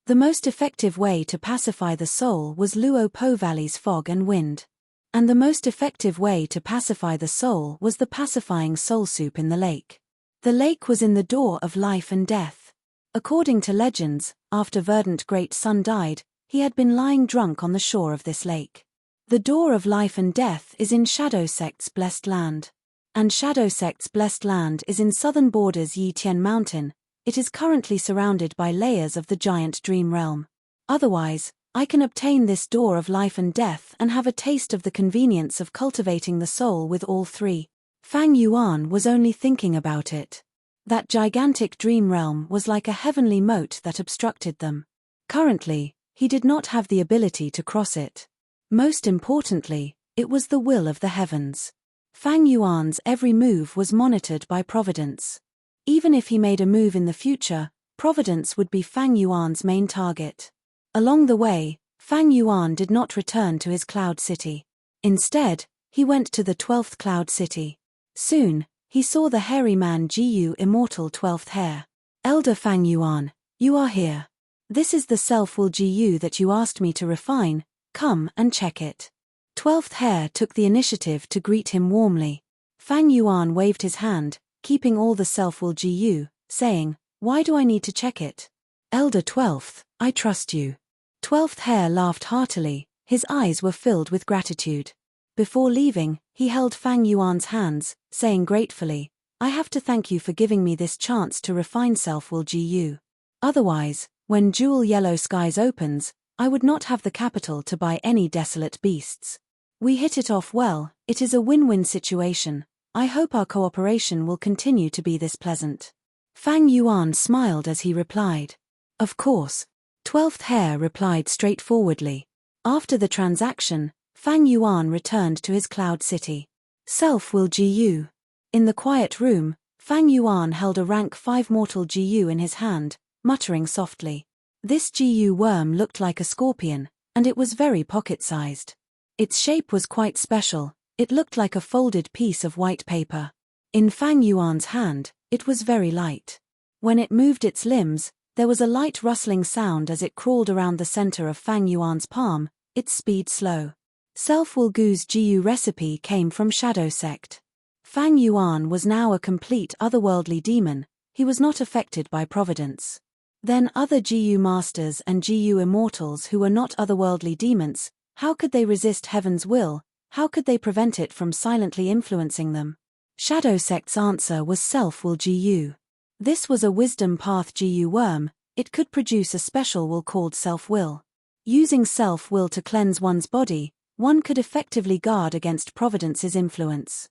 The most effective way to pacify the soul was Luo Po Valley's fog and wind. And the most effective way to pacify the soul was the pacifying soul soup in the lake. The lake was in the door of life and death. According to legends, after Verdant Great Sun died, he had been lying drunk on the shore of this lake. The door of life and death is in Shadow Sect's blessed land. and Shadow Sect's blessed land is in southern borders Yi Tian Mountain. It is currently surrounded by layers of the giant dream realm. Otherwise, I can obtain this door of life and death and have a taste of the convenience of cultivating the soul with all three. Fang Yuan was only thinking about it. That gigantic dream realm was like a heavenly moat that obstructed them. Currently, he did not have the ability to cross it. Most importantly, it was the will of the heavens. Fang Yuan's every move was monitored by Providence. Even if he made a move in the future, Providence would be Fang Yuan's main target. Along the way, Fang Yuan did not return to his cloud city. Instead, he went to the 12th cloud city. Soon, he saw the hairy man Jiyu Immortal 12th Hair. Elder Fang Yuan, you are here. This is the self-will Jiyu that you asked me to refine, come and check it. 12th Hair took the initiative to greet him warmly. Fang Yuan waved his hand, keeping all the self-will Jiyu, saying, why do I need to check it? Elder 12th, I trust you. 12th Hair laughed heartily, his eyes were filled with gratitude. Before leaving, he held Fang Yuan's hands, saying gratefully, I have to thank you for giving me this chance to refine self-will Jiyu. Otherwise, when Jewel Yellow Skies opens, I would not have the capital to buy any desolate beasts. We hit it off well, it is a win-win situation. I hope our cooperation will continue to be this pleasant. Fang Yuan smiled as he replied. Of course. 12th Hair replied straightforwardly. After the transaction, Fang Yuan returned to his cloud city. Self-will Jiyu. In the quiet room, Fang Yuan held a rank 5 mortal Jiyu in his hand, muttering softly. This Jiyu worm looked like a scorpion, and it was very pocket-sized. Its shape was quite special, it looked like a folded piece of white paper. In Fang Yuan's hand, it was very light. When it moved its limbs, there was a light rustling sound as it crawled around the center of Fang Yuan's palm, its speed slow. Self-will Gu's Jiyu recipe came from Shadow Sect. Fang Yuan was now a complete otherworldly demon, he was not affected by Providence. Then other Jiyu masters and Jiyu immortals who were not otherworldly demons, how could they resist heaven's will, how could they prevent it from silently influencing them? Shadow Sect's answer was self-will Jiyu. This was a wisdom path Jiyu worm, it could produce a special will called self-will. Using self-will to cleanse one's body, one could effectively guard against Providence's influence.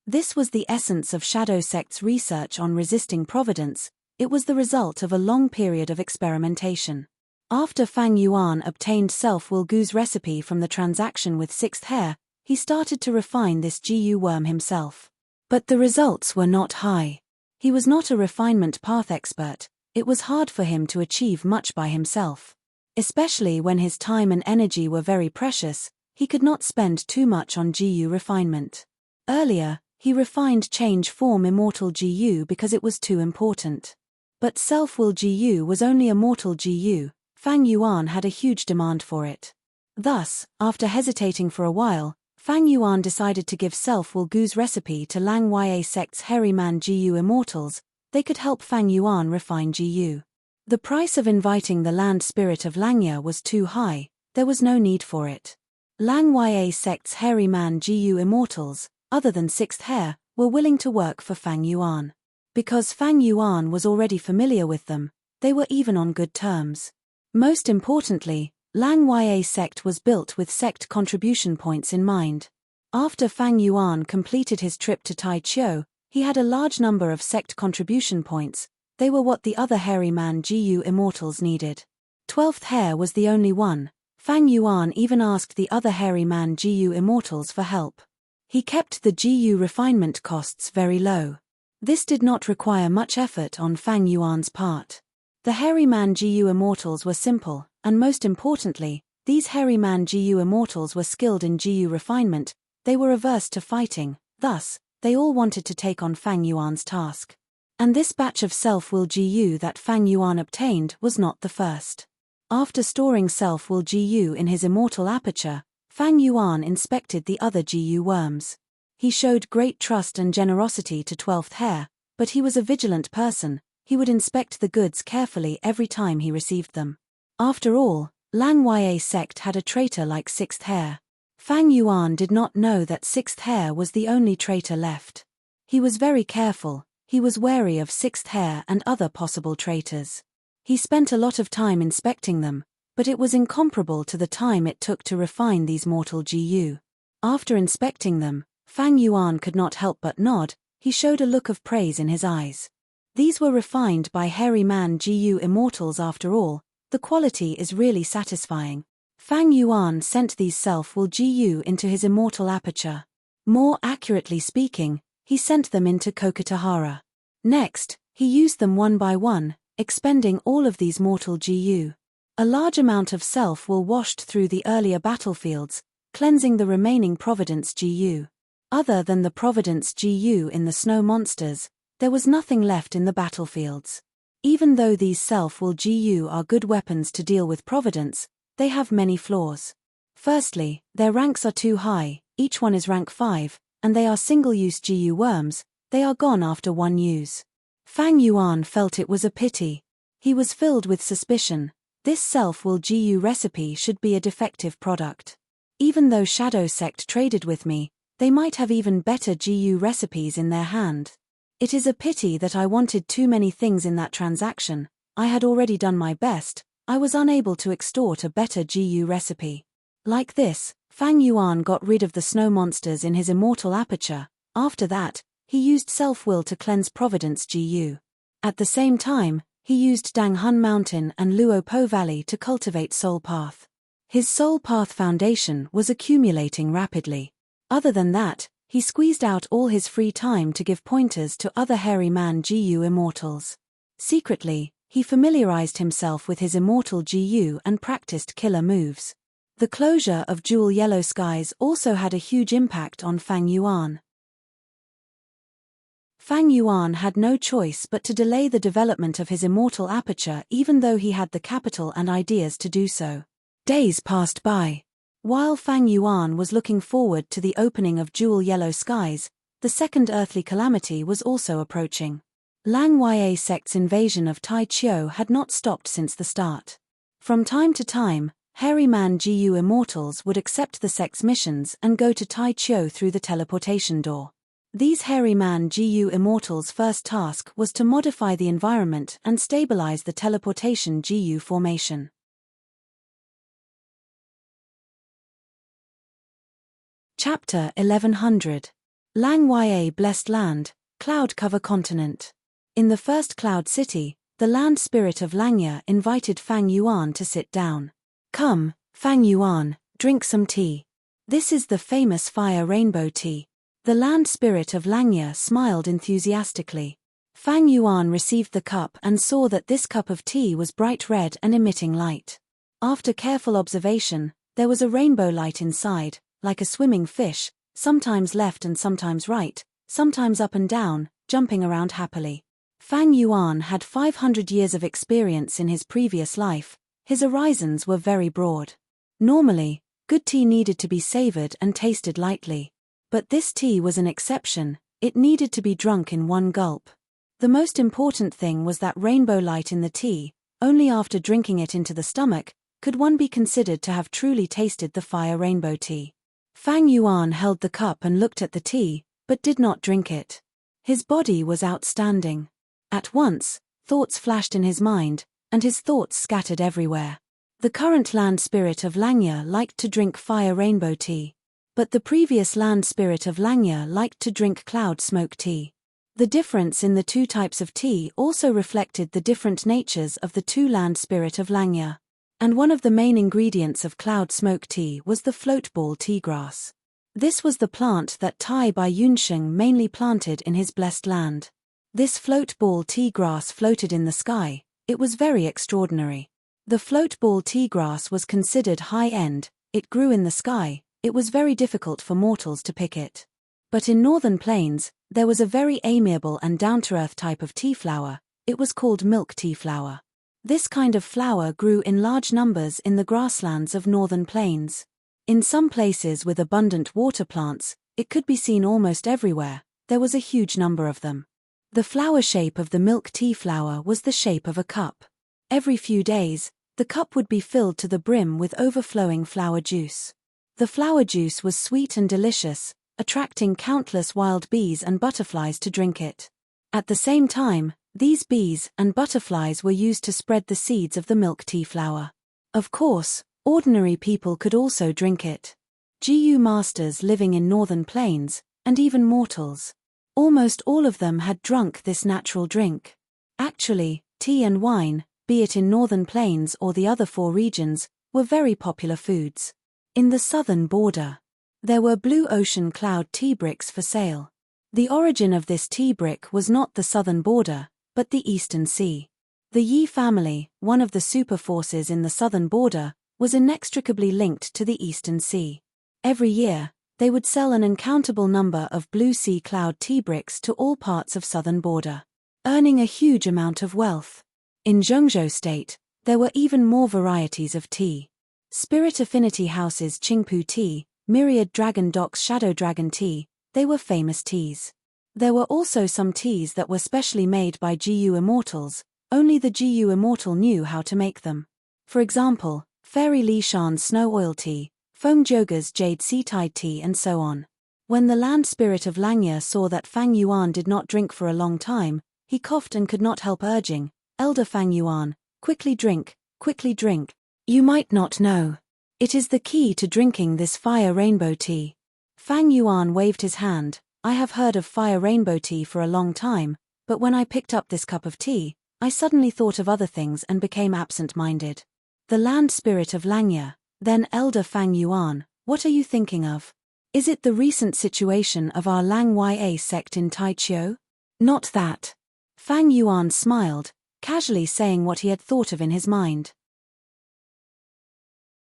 This was the essence of Shadow Sect's research on resisting Providence, it was the result of a long period of experimentation. After Fang Yuan obtained self-will Gu's recipe from the transaction with 6th Hair, he started to refine this Jiyu worm himself. But the results were not high. He was not a refinement path expert, it was hard for him to achieve much by himself. Especially when his time and energy were very precious, he could not spend too much on Jiyu refinement. Earlier, he refined change form immortal Jiyu because it was too important. But self-will Jiyu was only a mortal Jiyu, Fang Yuan had a huge demand for it. Thus, after hesitating for a while, Fang Yuan decided to give self-will Gu's recipe to Lang Ya Sect's hairy man Jiyu immortals, they could help Fang Yuan refine Jiyu. The price of inviting the land spirit of Langya was too high, there was no need for it. Lang Ya Sect's hairy man Jiyu immortals, other than 6th Hair, were willing to work for Fang Yuan. Because Fang Yuan was already familiar with them, they were even on good terms. Most importantly, Lang Ya Sect was built with sect contribution points in mind. After Fang Yuan completed his trip to Tai Chiu, he had a large number of sect contribution points, they were what the other hairy man Jiyu immortals needed. 12th Hair was the only one, Fang Yuan even asked the other hairy man Jiyu immortals for help. He kept the Jiyu refinement costs very low. This did not require much effort on Fang Yuan's part. The hairy man Jiyu immortals were simple, and most importantly, these hairy man Jiyu immortals were skilled in Jiyu refinement, they were averse to fighting, thus, they all wanted to take on Fang Yuan's task. And this batch of self-will Jiyu that Fang Yuan obtained was not the first. After storing self-will Jiyu in his immortal aperture, Fang Yuan inspected the other Jiyu worms. He showed great trust and generosity to 12th Hair, but he was a vigilant person, he would inspect the goods carefully every time he received them. After all, Lang Ya Sect had a traitor like 6th Hair. Fang Yuan did not know that sixth hair was the only traitor left. He was very careful, he was wary of sixth hair and other possible traitors. He spent a lot of time inspecting them, but it was incomparable to the time it took to refine these mortal GU. After inspecting them, Fang Yuan could not help but nod, he showed a look of praise in his eyes. These were refined by hairy man GU immortals after all, the quality is really satisfying. Fang Yuan sent these self-will GU into his immortal aperture. More accurately speaking, he sent them into Kokitahara. Next, he used them one by one, expending all of these mortal GU. A large amount of self-will washed through the earlier battlefields, cleansing the remaining Providence GU. Other than the Providence GU in the snow monsters, there was nothing left in the battlefields. Even though these self-will GU are good weapons to deal with Providence, they have many flaws. Firstly, their ranks are too high, each one is rank 5, and they are single-use GU worms, they are gone after one use. Fang Yuan felt it was a pity. He was filled with suspicion. This self-will GU recipe should be a defective product. Even though Shadow Sect traded with me, they might have even better GU recipes in their hand. It is a pity that I wanted too many things in that transaction. I had already done my best, I was unable to extort a better GU recipe. Like this, Fang Yuan got rid of the snow monsters in his immortal aperture. After that, he used self-will to cleanse Providence GU. At the same time, he used Dang Hun Mountain and Luo Po Valley to cultivate Soul Path. His Soul Path foundation was accumulating rapidly. Other than that, he squeezed out all his free time to give pointers to other hairy man GU immortals. Secretly, he familiarized himself with his immortal GU and practiced killer moves. The closure of Jewel Yellow Skies also had a huge impact on Fang Yuan. Fang Yuan had no choice but to delay the development of his immortal aperture even though he had the capital and ideas to do so. Days passed by. While Fang Yuan was looking forward to the opening of Jewel Yellow Skies, the second earthly calamity was also approaching. Lang Ya sect's invasion of Tai Chiu had not stopped since the start. From time to time, hairy man GU immortals would accept the sect's missions and go to Tai Chiu through the teleportation door. These hairy man GU immortals' first task was to modify the environment and stabilize the teleportation GU formation. Chapter 1100. Lang Ya Blessed Land, Cloud Cover Continent. In the first cloud city, the land spirit of Langya invited Fang Yuan to sit down. Come, Fang Yuan, drink some tea. This is the famous fire rainbow tea. The land spirit of Langya smiled enthusiastically. Fang Yuan received the cup and saw that this cup of tea was bright red and emitting light. After careful observation, there was a rainbow light inside, like a swimming fish, sometimes left and sometimes right, sometimes up and down, jumping around happily. Fang Yuan had 500 years of experience in his previous life. His horizons were very broad. Normally, good tea needed to be savored and tasted lightly. But this tea was an exception, it needed to be drunk in one gulp. The most important thing was that rainbow light in the tea. Only after drinking it into the stomach could one be considered to have truly tasted the fire rainbow tea. Fang Yuan held the cup and looked at the tea, but did not drink it. His body was outstanding. At once, thoughts flashed in his mind, and his thoughts scattered everywhere. The current land spirit of Langya liked to drink fire rainbow tea. But the previous land spirit of Langya liked to drink cloud smoke tea. The difference in the two types of tea also reflected the different natures of the two land spirit of Langya. And one of the main ingredients of cloud smoke tea was the floatball tea grass. This was the plant that Tai Bai Yunsheng mainly planted in his blessed land. This floatball tea grass floated in the sky, it was very extraordinary. The floatball tea grass was considered high-end, it grew in the sky, it was very difficult for mortals to pick it. But in northern plains, there was a very amiable and down-to-earth type of tea flower, it was called milk tea flower. This kind of flower grew in large numbers in the grasslands of northern plains. In some places with abundant water plants, it could be seen almost everywhere, there was a huge number of them. The flower shape of the milk tea flower was the shape of a cup. Every few days, the cup would be filled to the brim with overflowing flower juice. The flower juice was sweet and delicious, attracting countless wild bees and butterflies to drink it. At the same time, these bees and butterflies were used to spread the seeds of the milk tea flower. Of course, ordinary people could also drink it. GU masters living in northern plains, and even mortals. Almost all of them had drunk this natural drink. Actually, tea and wine, be it in northern plains or the other 4 regions, were very popular foods. In the southern border, there were blue ocean cloud tea bricks for sale. The origin of this tea brick was not the southern border, but the Eastern Sea. The Yi family, one of the super forces in the southern border, was inextricably linked to the Eastern Sea. Every year, they would sell an uncountable number of blue sea cloud tea bricks to all parts of southern border, earning a huge amount of wealth. In Zhengzhou state, there were even more varieties of tea. Spirit affinity houses Qingpu tea, myriad dragon docks shadow dragon tea, they were famous teas. There were also some teas that were specially made by GU immortals, only the GU immortal knew how to make them. For example, Fairy Li Shan's snow oil tea, Feng Joga's jade sea tide tea and so on. When the land spirit of Langya saw that Fang Yuan did not drink for a long time, he coughed and could not help urging, "Elder Fang Yuan, quickly drink, quickly drink. You might not know. It is the key to drinking this fire rainbow tea." Fang Yuan waved his hand. "I have heard of fire rainbow tea for a long time, but when I picked up this cup of tea, I suddenly thought of other things and became absent-minded." The land spirit of Langya, then Elder Fang Yuan, what are you thinking of? Is it the recent situation of our Lang Ya sect in Taichou? Not that. Fang Yuan smiled, casually saying what he had thought of in his mind.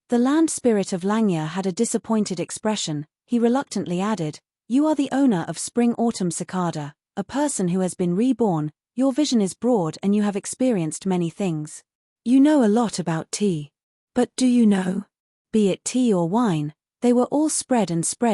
The land spirit of Langya had a disappointed expression. He reluctantly added, "You are the owner of Spring-Autumn Cicada, a person who has been reborn, your vision is broad and you have experienced many things. You know a lot about tea. But do you know? Be it tea or wine, they were all spread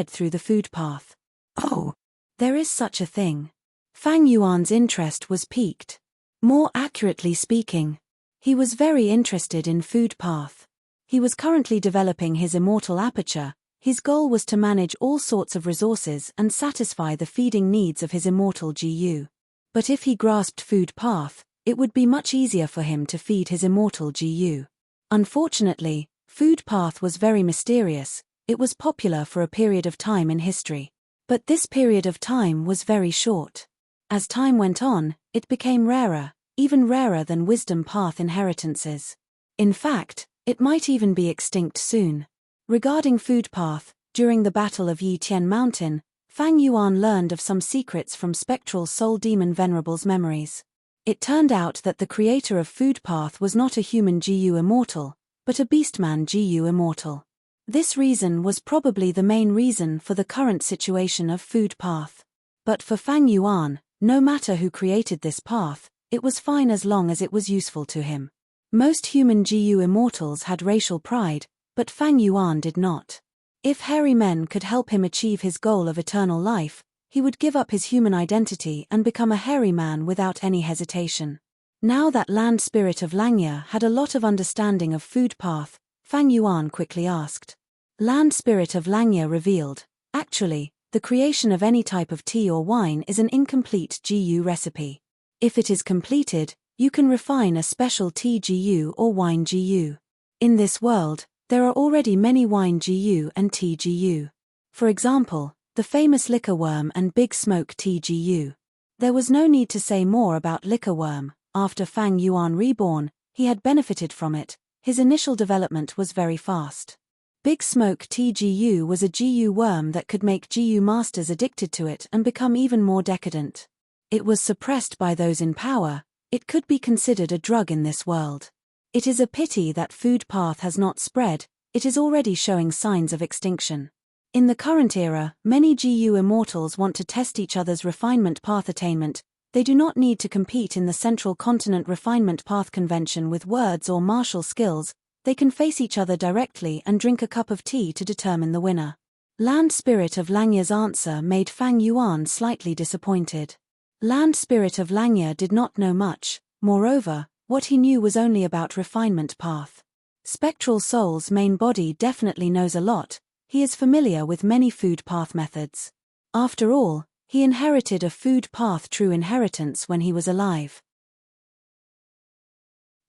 through the food path." "Oh, there is such a thing." Fang Yuan's interest was piqued. More accurately speaking, he was very interested in food path. He was currently developing his immortal aperture. His goal was to manage all sorts of resources and satisfy the feeding needs of his immortal GU. But if he grasped food path, it would be much easier for him to feed his immortal GU. Unfortunately, food path was very mysterious. It was popular for a period of time in history. But this period of time was very short. As time went on, it became rarer, even rarer than wisdom path inheritances. In fact, it might even be extinct soon. Regarding food path, during the Battle of Yi Tian Mountain, Fang Yuan learned of some secrets from spectral soul demon Venerable's memories. It turned out that the creator of food path was not a human GU immortal, but a beastman GU immortal. This reason was probably the main reason for the current situation of food path. But for Fang Yuan, no matter who created this path, it was fine as long as it was useful to him. Most human GU immortals had racial pride, but Fang Yuan did not. If hairy men could help him achieve his goal of eternal life, he would give up his human identity and become a hairy man without any hesitation. Now that land spirit of Langya had a lot of understanding of food path, Fang Yuan quickly asked. Land spirit of Langya revealed, "Actually, the creation of any type of tea or wine is an incomplete GU recipe. If it is completed, you can refine a special tea GU or wine GU. In this world, there are already many wine GU and tea GU. For example, the famous liquor worm and big smoke tea GU. There was no need to say more about liquor worm. After Fang Yuan reborn, he had benefited from it. His initial development was very fast. Big smoke tea GU was a GU worm that could make GU masters addicted to it and become even more decadent. It was suppressed by those in power. It could be considered a drug in this world. It is a pity that food path has not spread. It is already showing signs of extinction. In the current era, many GU immortals want to test each other's refinement path attainment. They do not need to compete in the Central Continent Refinement Path Convention with words or martial skills. They can face each other directly and drink a cup of tea to determine the winner. Land Spirit of Langya's answer made Fang Yuan slightly disappointed. Land Spirit of Langya did not know much. Moreover, what he knew was only about refinement path. Spectral Soul's main body definitely knows a lot. He is familiar with many food path methods. After all, he inherited a food path true inheritance when he was alive.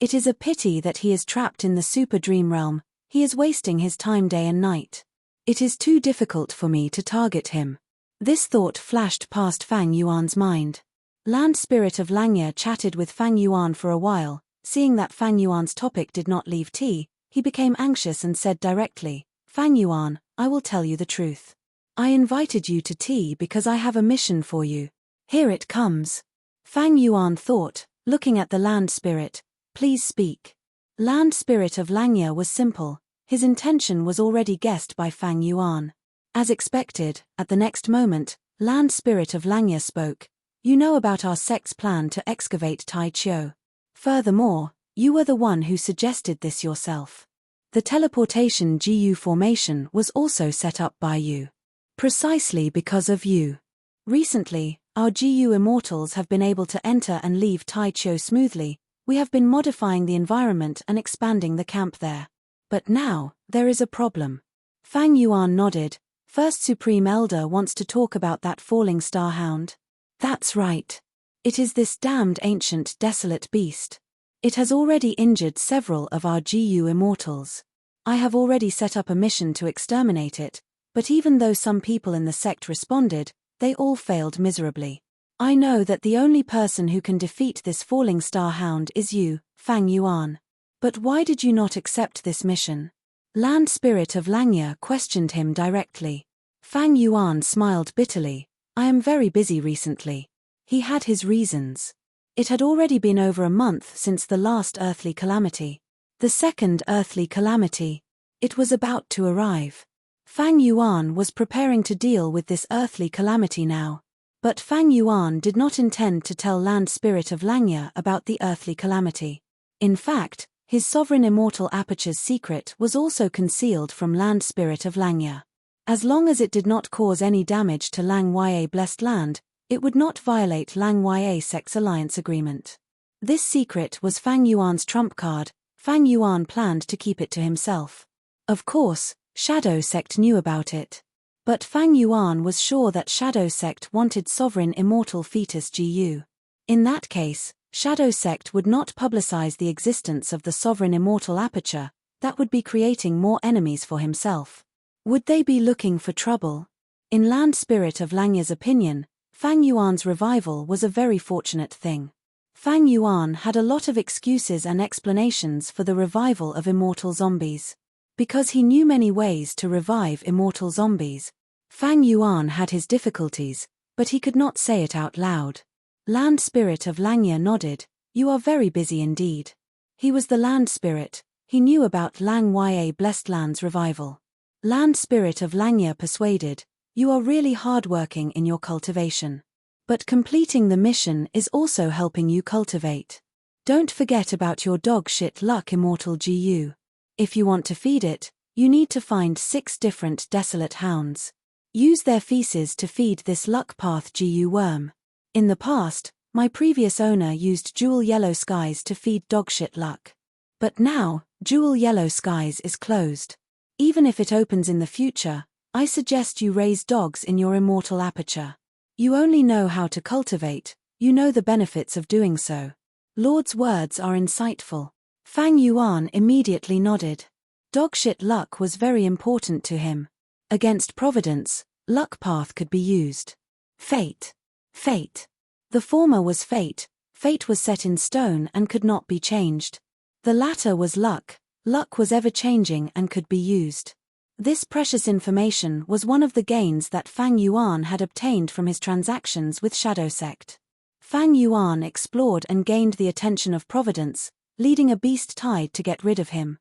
It is a pity that he is trapped in the super dream realm. He is wasting his time day and night. It is too difficult for me to target him. This thought flashed past Fang Yuan's mind. Land Spirit of Langya chatted with Fang Yuan for a while. Seeing that Fang Yuan's topic did not leave tea, he became anxious and said directly, "Fang Yuan, I will tell you the truth. I invited you to tea because I have a mission for you. Here it comes." Fang Yuan thought, looking at the Land Spirit, "Please speak." Land Spirit of Langya was simple. His intention was already guessed by Fang Yuan. As expected, at the next moment, Land Spirit of Langya spoke. "You know about our sect's plan to excavate Tai Chiu. Furthermore, you were the one who suggested this yourself. The teleportation GU formation was also set up by you. Precisely because of you. Recently, our GU immortals have been able to enter and leave Tai Chiu smoothly. We have been modifying the environment and expanding the camp there. But now, there is a problem." Fang Yuan nodded. "First Supreme Elder wants to talk about that falling star hound." "That's right. It is this damned ancient desolate beast. It has already injured several of our GU immortals. I have already set up a mission to exterminate it, but even though some people in the sect responded, they all failed miserably. I know that the only person who can defeat this falling star hound is you, Fang Yuan. But why did you not accept this mission?" Land Spirit of Langya questioned him directly. Fang Yuan smiled bitterly. "I am very busy recently." He had his reasons. It had already been over a month since the last earthly calamity. The second earthly calamity. It was about to arrive. Fang Yuan was preparing to deal with this earthly calamity now. But Fang Yuan did not intend to tell Land Spirit of Langya about the earthly calamity. In fact, his sovereign immortal aperture's secret was also concealed from Land Spirit of Langya. As long as it did not cause any damage to Lang Ya Blessed Land, it would not violate Lang Ya Sect's alliance agreement. This secret was Fang Yuan's trump card. Fang Yuan planned to keep it to himself. Of course, Shadow Sect knew about it. But Fang Yuan was sure that Shadow Sect wanted sovereign immortal fetus GU. In that case, Shadow Sect would not publicize the existence of the sovereign immortal aperture. That would be creating more enemies for himself. Would they be looking for trouble? In Land Spirit of Langya's opinion, Fang Yuan's revival was a very fortunate thing. Fang Yuan had a lot of excuses and explanations for the revival of immortal zombies. Because he knew many ways to revive immortal zombies. Fang Yuan had his difficulties, but he could not say it out loud. Land Spirit of Langya nodded. "You are very busy indeed." He was the Land Spirit. He knew about Lang Ya Blessed Land's revival. Land Spirit of Langya persuaded. "You are really hardworking in your cultivation. But completing the mission is also helping you cultivate. Don't forget about your dog shit luck immortal GU. If you want to feed it, you need to find 6 different desolate hounds. Use their feces to feed this luck path GU worm. In the past, my previous owner used Jewel Yellow Skies to feed dogshit luck. But now, Jewel Yellow Skies is closed. Even if it opens in the future, I suggest you raise dogs in your immortal aperture. You only know how to cultivate, you know the benefits of doing so." Lord's words are insightful. Fang Yuan immediately nodded. Dogshit luck was very important to him. Against Providence, luck path could be used. Fate. Fate. The former was fate. Fate was set in stone and could not be changed. The latter was luck. Luck was ever-changing and could be used. This precious information was one of the gains that Fang Yuan had obtained from his transactions with Shadow Sect. Fang Yuan explored and gained the attention of Providence, leading a beast tide to get rid of him.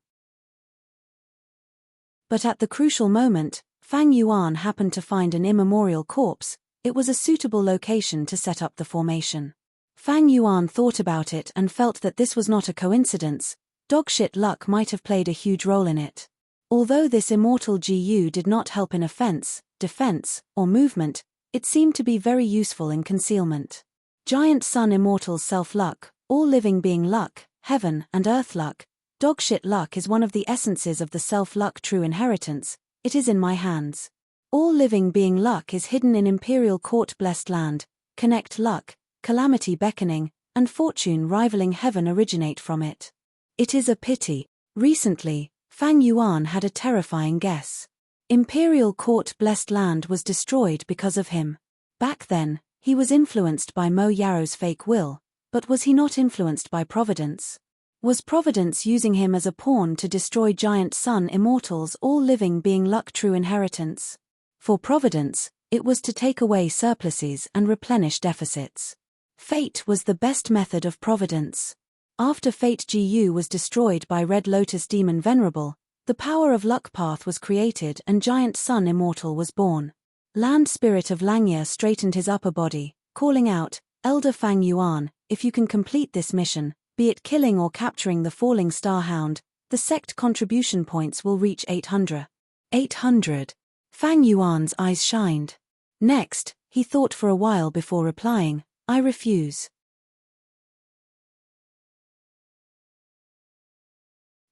But at the crucial moment, Fang Yuan happened to find an immemorial corpse. It was a suitable location to set up the formation. Fang Yuan thought about it and felt that this was not a coincidence. Dogshit luck might have played a huge role in it. Although this immortal GU did not help in offense, defense, or movement, it seemed to be very useful in concealment. Giant Sun immortal self-luck, all living being luck, heaven and earth luck. Dogshit luck is one of the essences of the self-luck true inheritance. it is in my hands. All living being luck is hidden in Imperial Court blessed land, connect luck, calamity beckoning, and fortune rivaling heaven originate from it. It is a pity. Recently, Fang Yuan had a terrifying guess. Imperial Court blessed land was destroyed because of him. Back then, he was influenced by Mo Yaro's fake will, but was he not influenced by Providence? Was Providence using him as a pawn to destroy giant sun immortals, all living being luck true inheritance? For Providence, it was to take away surpluses and replenish deficits. Fate was the best method of Providence. After Fate Gu was destroyed by Red Lotus Demon Venerable, the power of Luck Path was created and Giant Sun Immortal was born. Land Spirit of Langya straightened his upper body, calling out, Elder Fang Yuan, if you can complete this mission, be it killing or capturing the falling star hound, the sect contribution points will reach 800. 800. Fang Yuan's eyes shined. Next, he thought for a while before replying, I refuse.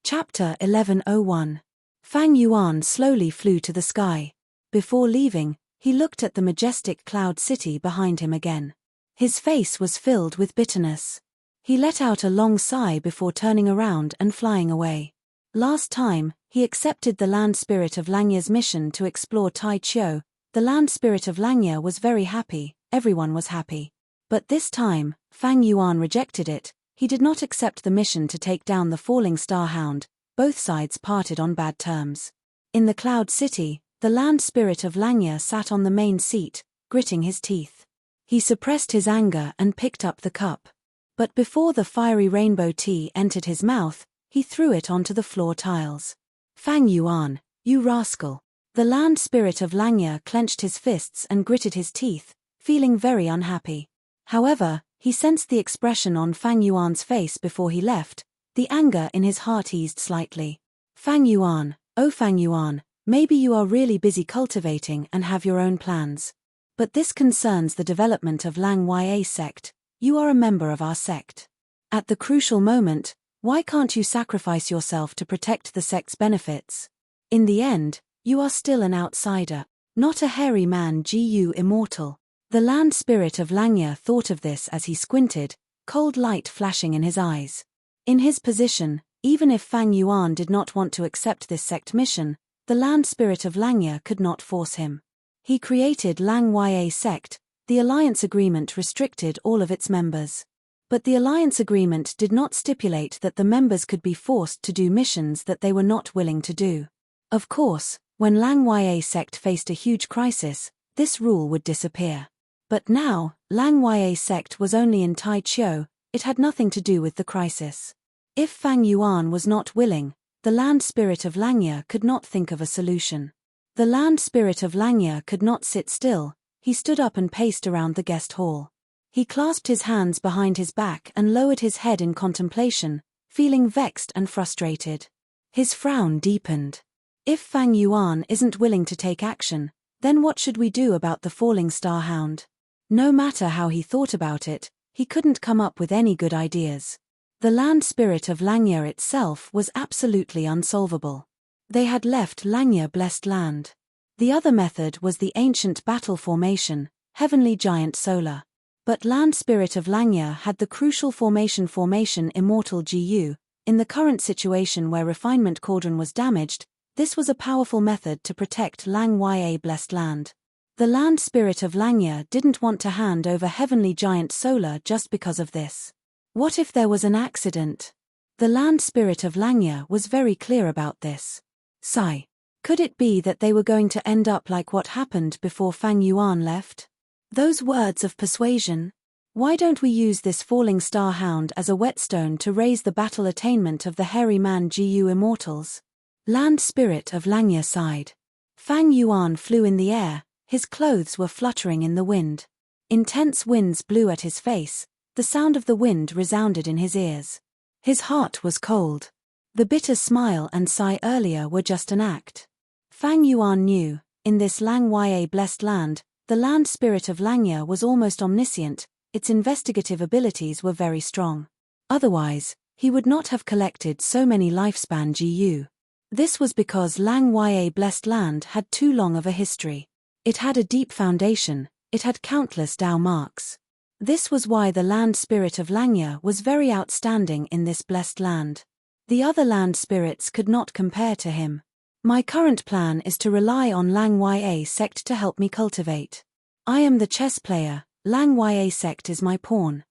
Chapter 1101. Fang Yuan slowly flew to the sky. Before leaving, he looked at the majestic cloud city behind him again. His face was filled with bitterness. He let out a long sigh before turning around and flying away. Last time, he accepted the land spirit of Langya's mission to explore Tai Chiu. The land spirit of Langya was very happy, everyone was happy. But this time, Fang Yuan rejected it. He did not accept the mission to take down the falling star hound. Both sides parted on bad terms. In the cloud city, the land spirit of Langya sat on the main seat, gritting his teeth. He suppressed his anger and picked up the cup. But before the fiery rainbow tea entered his mouth, he threw it onto the floor tiles. Fang Yuan, you rascal. The land spirit of Langya clenched his fists and gritted his teeth, feeling very unhappy. However, he sensed the expression on Fang Yuan's face before he left. The anger in his heart eased slightly. Fang Yuan, oh Fang Yuan, maybe you are really busy cultivating and have your own plans. But this concerns the development of Lang Ya sect. You are a member of our sect. At the crucial moment, why can't you sacrifice yourself to protect the sect's benefits? In the end, you are still an outsider, not a hairy man Gu immortal. The land spirit of Langya thought of this as he squinted, cold light flashing in his eyes. In his position, even if Fang Yuan did not want to accept this sect mission, the land spirit of Langya could not force him. He created Lang Ya sect. The alliance agreement restricted all of its members. But the alliance agreement did not stipulate that the members could be forced to do missions that they were not willing to do. Of course, when Lang Ya sect faced a huge crisis, this rule would disappear. But now, Lang Ya sect was only in Tai Chiu, it had nothing to do with the crisis. If Fang Yuan was not willing, the land spirit of Langya could not think of a solution. The land spirit of Langya could not sit still. He stood up and paced around the guest hall. He clasped his hands behind his back and lowered his head in contemplation, feeling vexed and frustrated. His frown deepened. If Fang Yuan isn't willing to take action, then what should we do about the falling star hound? No matter how he thought about it, he couldn't come up with any good ideas. The land spirit of Langya itself was absolutely unsolvable. They had left Langya blessed land. The other method was the ancient battle formation, Heavenly Giant Solar. But land spirit of Langya had the crucial formation Immortal Gu. In the current situation where Refinement Cauldron was damaged, this was a powerful method to protect Lang Ya blessed land. The land spirit of Langya didn't want to hand over Heavenly Giant Solar just because of this. What if there was an accident? The land spirit of Langya was very clear about this. Sigh. Could it be that they were going to end up like what happened before Fang Yuan left? Those words of persuasion. Why don't we use this falling star hound as a whetstone to raise the battle attainment of the hairy man Gu immortals? Land spirit of Langya sighed. Fang Yuan flew in the air, his clothes were fluttering in the wind. Intense winds blew at his face, the sound of the wind resounded in his ears. His heart was cold. The bitter smile and sigh earlier were just an act. Fang Yuan knew, in this Lang Ya blessed land, the land spirit of Langya was almost omniscient, its investigative abilities were very strong. Otherwise, he would not have collected so many lifespan Gu. This was because Lang Ya blessed land had too long of a history. It had a deep foundation, it had countless Tao marks. This was why the land spirit of Langya was very outstanding in this blessed land. The other land spirits could not compare to him. My current plan is to rely on Lang Ya sect to help me cultivate. I am the chess player, Lang Ya sect is my pawn.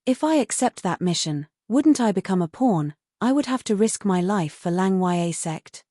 If I accept that mission, wouldn't I become a pawn? I would have to risk my life for Lang Ya sect.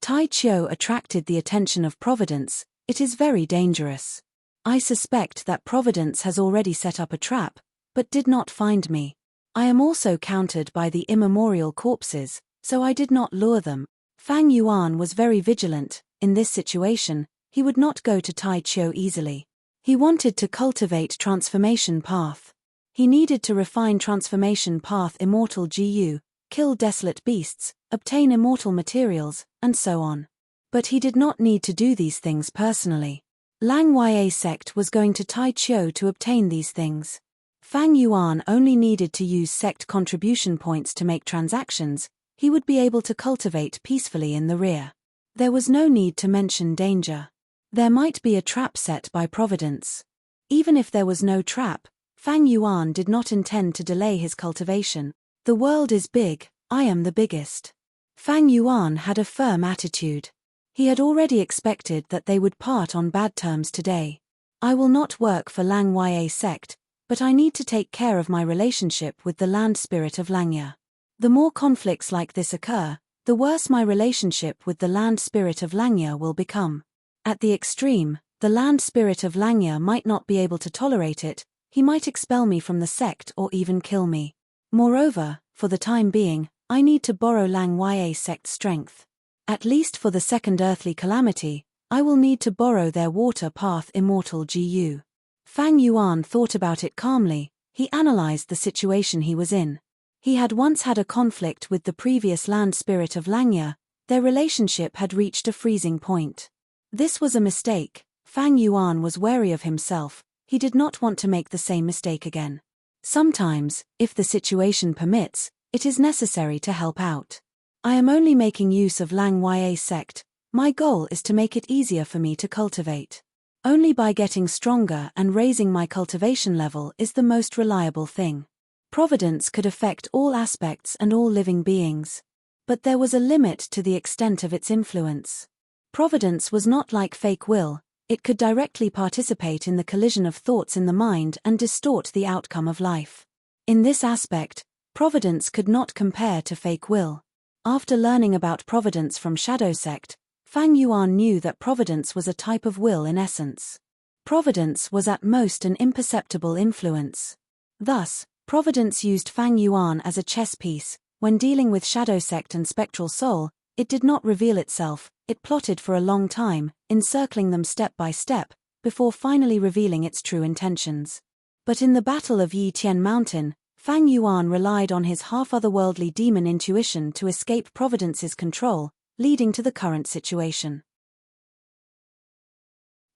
Tai Chiu attracted the attention of Providence. It is very dangerous. I suspect that Providence has already set up a trap, but did not find me. I am also countered by the immemorial corpses, so I did not lure them. Fang Yuan was very vigilant. In this situation, he would not go to Tai Chiu easily. He wanted to cultivate transformation path. He needed to refine transformation path immortal GU, kill desolate beasts, obtain immortal materials, and so on. But he did not need to do these things personally. Lang Ya sect was going to Tai Chiu to obtain these things. Fang Yuan only needed to use sect contribution points to make transactions. He would be able to cultivate peacefully in the rear. There was no need to mention danger. There might be a trap set by Providence. Even if there was no trap, Fang Yuan did not intend to delay his cultivation. The world is big, I am the biggest. Fang Yuan had a firm attitude. He had already expected that they would part on bad terms today. I will not work for Lang Ya sect, but I need to take care of my relationship with the land spirit of Langya. The more conflicts like this occur, the worse my relationship with the land spirit of Langya will become. At the extreme, the land spirit of Langya might not be able to tolerate it. He might expel me from the sect or even kill me. Moreover, for the time being, I need to borrow Lang Ya sect's strength. At least for the second earthly calamity, I will need to borrow their water path immortal GU. Fang Yuan thought about it calmly. He analyzed the situation he was in. He had once had a conflict with the previous land spirit of Langya. Their relationship had reached a freezing point. This was a mistake. Fang Yuan was wary of himself. He did not want to make the same mistake again. Sometimes, if the situation permits, it is necessary to help out. I am only making use of Lang Ya sect. My goal is to make it easier for me to cultivate. Only by getting stronger and raising my cultivation level is the most reliable thing. Providence could affect all aspects and all living beings. But there was a limit to the extent of its influence. Providence was not like fake will. It could directly participate in the collision of thoughts in the mind and distort the outcome of life. In this aspect, Providence could not compare to fake will. After learning about Providence from Shadow Sect, Fang Yuan knew that Providence was a type of will in essence. Providence was at most an imperceptible influence. Thus, Providence used Fang Yuan as a chess piece. When dealing with Shadow Sect and Spectral Soul, it did not reveal itself. It plotted for a long time, encircling them step by step, before finally revealing its true intentions. But in the Battle of Yi Tian Mountain, Fang Yuan relied on his half-otherworldly demon intuition to escape Providence's control, leading to the current situation.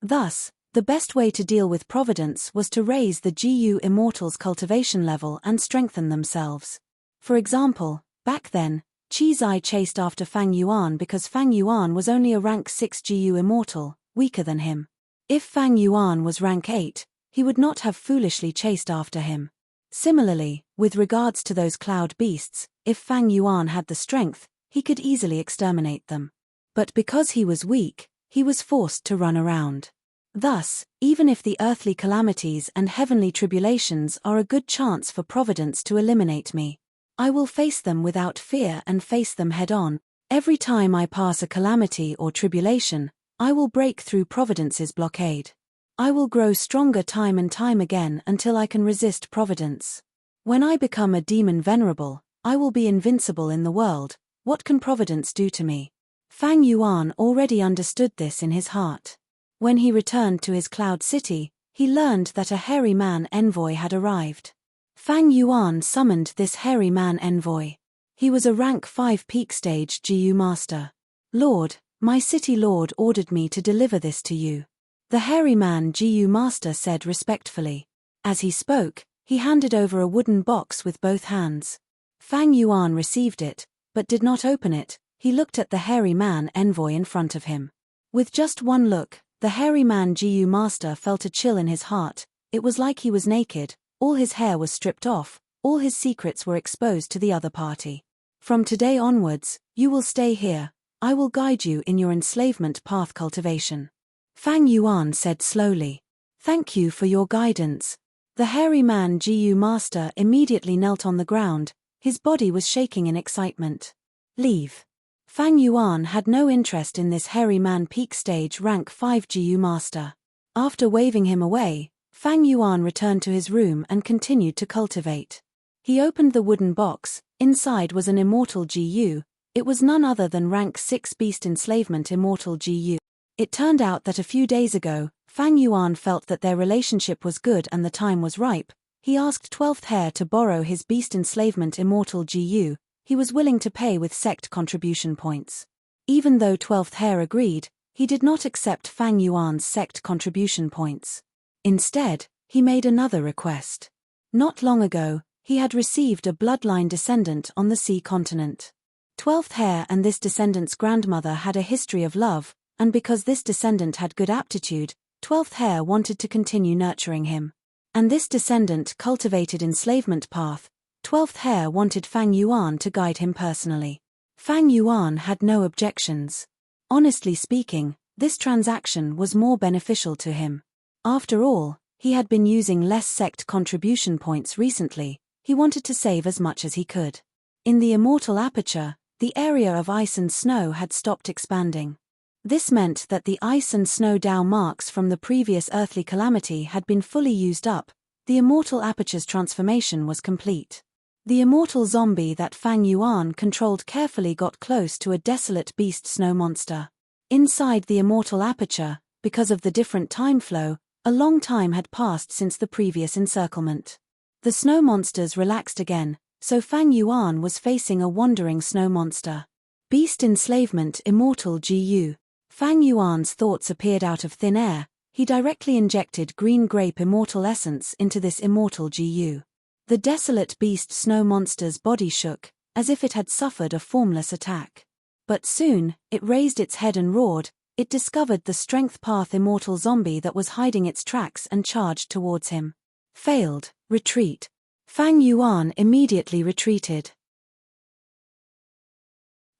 Thus, the best way to deal with Providence was to raise the GU Immortals' cultivation level and strengthen themselves. For example, back then, Qi Zai chased after Fang Yuan because Fang Yuan was only a rank 6 GU Immortal, weaker than him. If Fang Yuan was rank 8, he would not have foolishly chased after him. Similarly, with regards to those cloud beasts, if Fang Yuan had the strength, he could easily exterminate them. But because he was weak, he was forced to run around. Thus, even if the earthly calamities and heavenly tribulations are a good chance for Providence to eliminate me, I will face them without fear and face them head-on. Every time I pass a calamity or tribulation, I will break through Providence's blockade. I will grow stronger time and time again until I can resist Providence. When I become a demon Venerable, I will be invincible in the world. What can Providence do to me? Fang Yuan already understood this in his heart. When he returned to his cloud city, he learned that a hairy man envoy had arrived. Fang Yuan summoned this hairy man envoy. He was a rank 5 peak stage GU master. Lord, my city lord ordered me to deliver this to you. The hairy man GU master said respectfully. As he spoke, he handed over a wooden box with both hands. Fang Yuan received it. but did not open it. He looked at the hairy man envoy in front of him. With just one look, the hairy man Gu master felt a chill in his heart. It was like he was naked, all his hair was stripped off, all his secrets were exposed to the other party. From today onwards, you will stay here. I will guide you in your enslavement path cultivation. Fang Yuan said slowly. Thank you for your guidance. The hairy man Gu master immediately knelt on the ground. His body was shaking in excitement. Leave. Fang Yuan had no interest in this hairy man peak stage rank 5 Gu master. After waving him away, Fang Yuan returned to his room and continued to cultivate. He opened the wooden box. Inside was an immortal Gu. It was none other than rank 6 beast enslavement immortal Gu. It turned out that a few days ago, Fang Yuan felt that their relationship was good and the time was ripe. He asked 12th Hair to borrow his beast enslavement immortal Gu. He was willing to pay with sect contribution points. Even though 12th Hair agreed, he did not accept Fang Yuan's sect contribution points. Instead, he made another request. Not long ago, he had received a bloodline descendant on the sea continent. 12th Hair and this descendant's grandmother had a history of love, and because this descendant had good aptitude, 12th Hair wanted to continue nurturing him. And this descendant cultivated enslavement path. 12th Hair wanted Fang Yuan to guide him personally. Fang Yuan had no objections. Honestly speaking, this transaction was more beneficial to him. After all, he had been using less sect contribution points recently. He wanted to save as much as he could. In the immortal aperture, the area of ice and snow had stopped expanding. This meant that the ice and snow Dao marks from the previous earthly calamity had been fully used up. The immortal aperture's transformation was complete. The immortal zombie that Fang Yuan controlled carefully got close to a desolate beast snow monster. Inside the immortal aperture, because of the different time flow, a long time had passed since the previous encirclement. The snow monsters relaxed again, so Fang Yuan was facing a wandering snow monster. Beast enslavement immortal Gu. Fang Yuan's thoughts appeared out of thin air. He directly injected green grape immortal essence into this immortal Gu. The desolate beast snow monster's body shook, as if it had suffered a formless attack. But soon, it raised its head and roared. It discovered the strength path immortal zombie that was hiding its tracks and charged towards him. Failed. Retreat. Fang Yuan immediately retreated.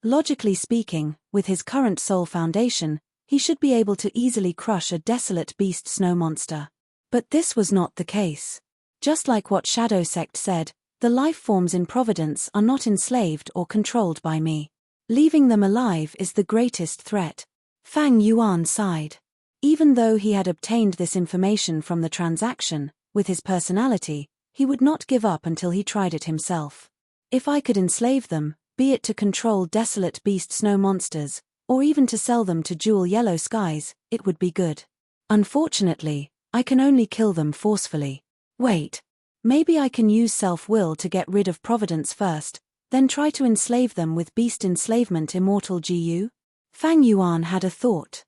Logically speaking, with his current soul foundation, he should be able to easily crush a desolate beast snow monster. But this was not the case. Just like what Shadow Sect said, the life forms in Providence are not enslaved or controlled by me. Leaving them alive is the greatest threat. Fang Yuan sighed. Even though he had obtained this information from the transaction, with his personality, he would not give up until he tried it himself. If I could enslave them, be it to control desolate beast snow monsters, or even to sell them to jewel yellow skies, it would be good. Unfortunately, I can only kill them forcefully. Wait. Maybe I can use self-will to get rid of Providence first, then try to enslave them with beast enslavement immortal Gu? Fang Yuan had a thought.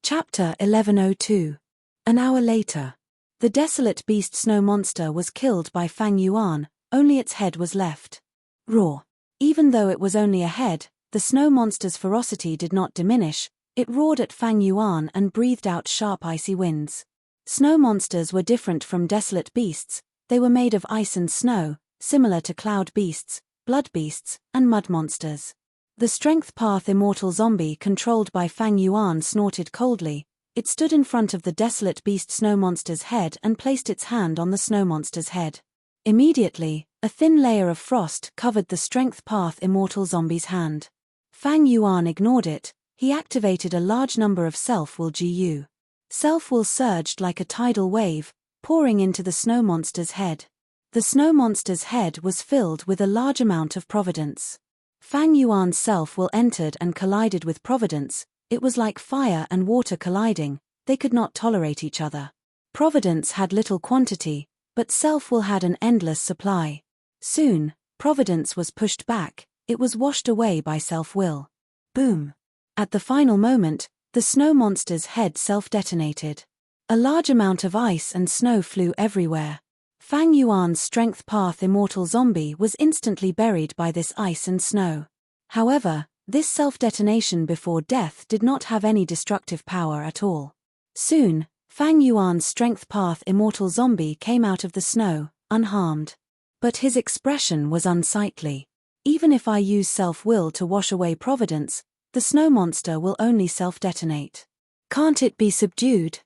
Chapter 1102. An hour later. The desolate beast snow monster was killed by Fang Yuan, only its head was left. Raw. Even though it was only a head, the snow monster's ferocity did not diminish. It roared at Fang Yuan and breathed out sharp icy winds. Snow monsters were different from desolate beasts. They were made of ice and snow, similar to cloud beasts, blood beasts, and mud monsters. The strength path immortal zombie controlled by Fang Yuan snorted coldly. It stood in front of the desolate beast snow monster's head and placed its hand on the snow monster's head. Immediately, a thin layer of frost covered the strength path immortal zombie's hand. Fang Yuan ignored it. He activated a large number of self-will Gu. Self-will surged like a tidal wave, pouring into the snow monster's head. The snow monster's head was filled with a large amount of providence. Fang Yuan's self-will entered and collided with providence. It was like fire and water colliding. They could not tolerate each other. Providence had little quantity, but self-will had an endless supply. Soon, providence was pushed back. It was washed away by self-will. Boom. At the final moment, the snow monster's head self-detonated. A large amount of ice and snow flew everywhere. Fang Yuan's strength path immortal zombie was instantly buried by this ice and snow. However, this self-detonation before death did not have any destructive power at all. Soon, Fang Yuan's strength path immortal zombie came out of the snow, unharmed. But his expression was unsightly. Even if I use self-will to wash away providence, the snow monster will only self-detonate. Can't it be subdued?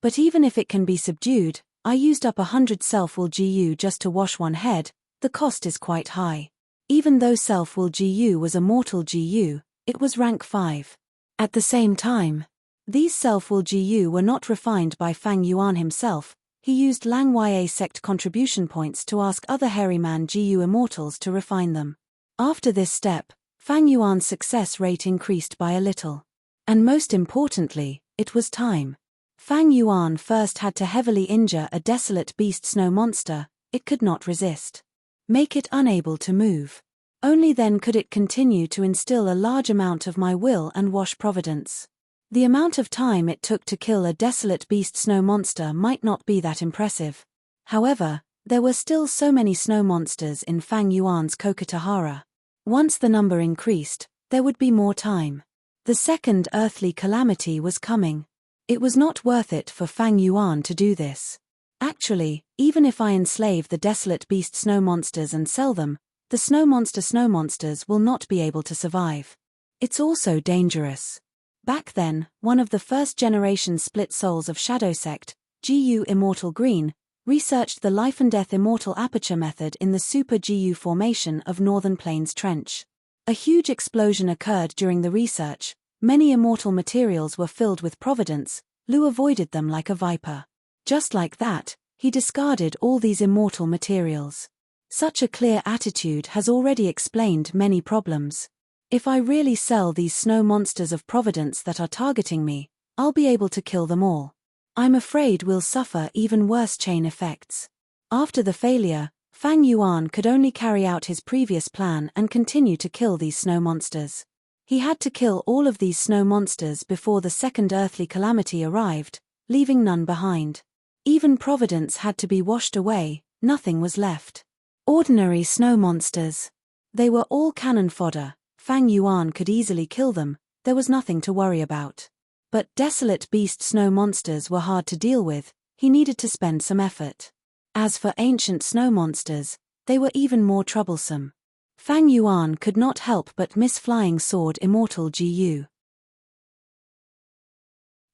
But even if it can be subdued, I used up 100 self-will GU just to wash one head, the cost is quite high. Even though self-will GU was a mortal GU, it was rank 5. At the same time, these self-will GU were not refined by Fang Yuan himself. He used Lang Ya sect contribution points to ask other hairy man GU immortals to refine them. After this step, Fang Yuan's success rate increased by a little. And most importantly, it was time. Fang Yuan first had to heavily injure a desolate beast snow monster it could not resist. Make it unable to move. Only then could it continue to instill a large amount of my will and wash providence. The amount of time it took to kill a desolate beast snow monster might not be that impressive. However, there were still so many snow monsters in Fang Yuan's Kokotahara. Once the number increased, there would be more time. The second earthly calamity was coming. It was not worth it for Fang Yuan to do this. Actually, even if I enslave the desolate beast snow monsters and sell them, the snow monsters will not be able to survive. It's also dangerous. Back then, one of the first-generation split souls of Shadow Sect, GU Immortal Green, researched the life and death immortal aperture method in the Super GU formation of Northern Plains Trench. A huge explosion occurred during the research. Many immortal materials were filled with providence. Lu avoided them like a viper. Just like that, he discarded all these immortal materials. Such a clear attitude has already explained many problems. If I really sell these snow monsters of providence that are targeting me, I'll be able to kill them all. I'm afraid we'll suffer even worse chain effects. After the failure, Fang Yuan could only carry out his previous plan and continue to kill these snow monsters. He had to kill all of these snow monsters before the second earthly calamity arrived, leaving none behind. Even providence had to be washed away, nothing was left. Ordinary snow monsters. They were all cannon fodder. Fang Yuan could easily kill them, there was nothing to worry about. But desolate beast snow monsters were hard to deal with, he needed to spend some effort. As for ancient snow monsters, they were even more troublesome. Fang Yuan could not help but miss Flying Sword Immortal GU.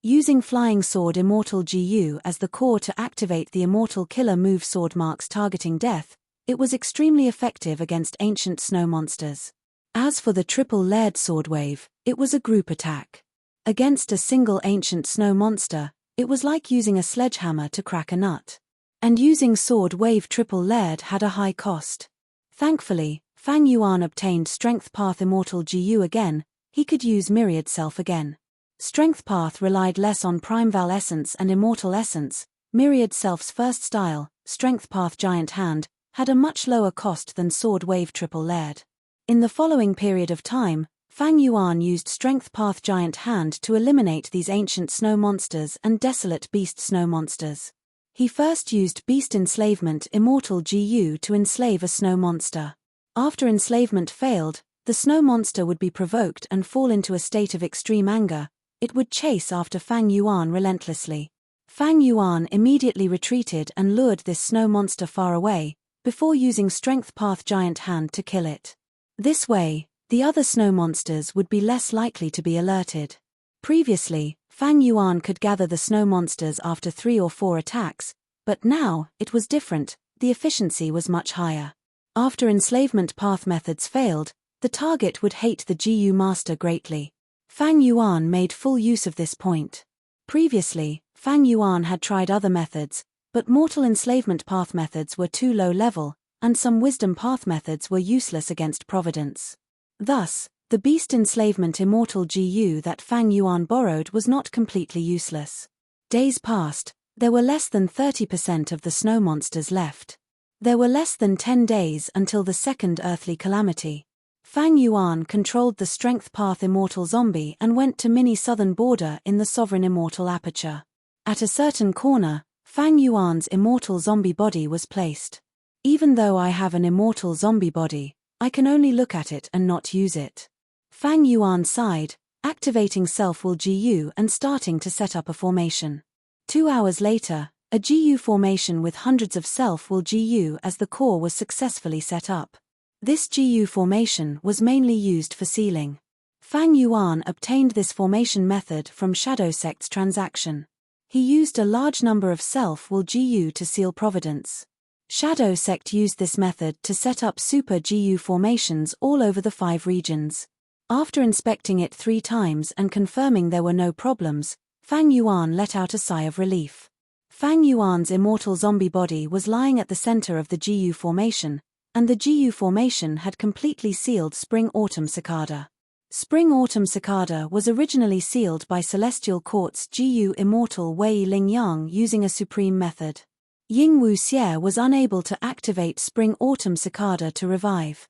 Using Flying Sword Immortal GU as the core to activate the Immortal Killer move Sword Marks targeting death, it was extremely effective against ancient snow monsters. As for the triple layered sword wave, it was a group attack. Against a single ancient snow monster, it was like using a sledgehammer to crack a nut. And using sword wave triple layered had a high cost. Thankfully, Fang Yuan obtained Strength Path Immortal GU again, he could use Myriad Self again. Strength Path relied less on Primeval Essence and Immortal Essence. Myriad Self's first style, Strength Path Giant Hand, had a much lower cost than Sword Wave Triple Layered. In the following period of time, Fang Yuan used Strength Path Giant Hand to eliminate these ancient snow monsters and desolate beast snow monsters. He first used Beast Enslavement Immortal GU to enslave a snow monster. After enslavement failed, the snow monster would be provoked and fall into a state of extreme anger. It would chase after Fang Yuan relentlessly. Fang Yuan immediately retreated and lured this snow monster far away, before using Strength Path Giant Hand to kill it. This way, the other snow monsters would be less likely to be alerted. Previously, Fang Yuan could gather the snow monsters after 3 or 4 attacks, but now, it was different, the efficiency was much higher. After enslavement path methods failed, the target would hate the GU master greatly. Fang Yuan made full use of this point. Previously, Fang Yuan had tried other methods, but mortal enslavement path methods were too low level, and some wisdom path methods were useless against providence. Thus, the beast enslavement immortal GU that Fang Yuan borrowed was not completely useless. Days passed, there were less than 30% of the snow monsters left. There were less than 10 days until the second earthly calamity. Fang Yuan controlled the Strength Path Immortal Zombie and went to mini southern border in the Sovereign Immortal Aperture. At a certain corner, Fang Yuan's immortal zombie body was placed. Even though I have an immortal zombie body, I can only look at it and not use it. Fang Yuan sighed, activating self-will GU and starting to set up a formation. 2 hours later, a GU formation with hundreds of self-will GU as the core was successfully set up. This GU formation was mainly used for sealing. Fang Yuan obtained this formation method from Shadow Sect's transaction. He used a large number of self-will GU to seal Providence. Shadow Sect used this method to set up super GU formations all over the 5 regions. After inspecting it 3 times and confirming there were no problems, Fang Yuan let out a sigh of relief. Fang Yuan's immortal zombie body was lying at the center of the GU formation, and the GU formation had completely sealed Spring-Autumn Cicada. Spring-Autumn Cicada was originally sealed by Celestial Court's GU immortal Wei Ling Yang using a supreme method. Ying Wuxie was unable to activate Spring-Autumn Cicada to revive.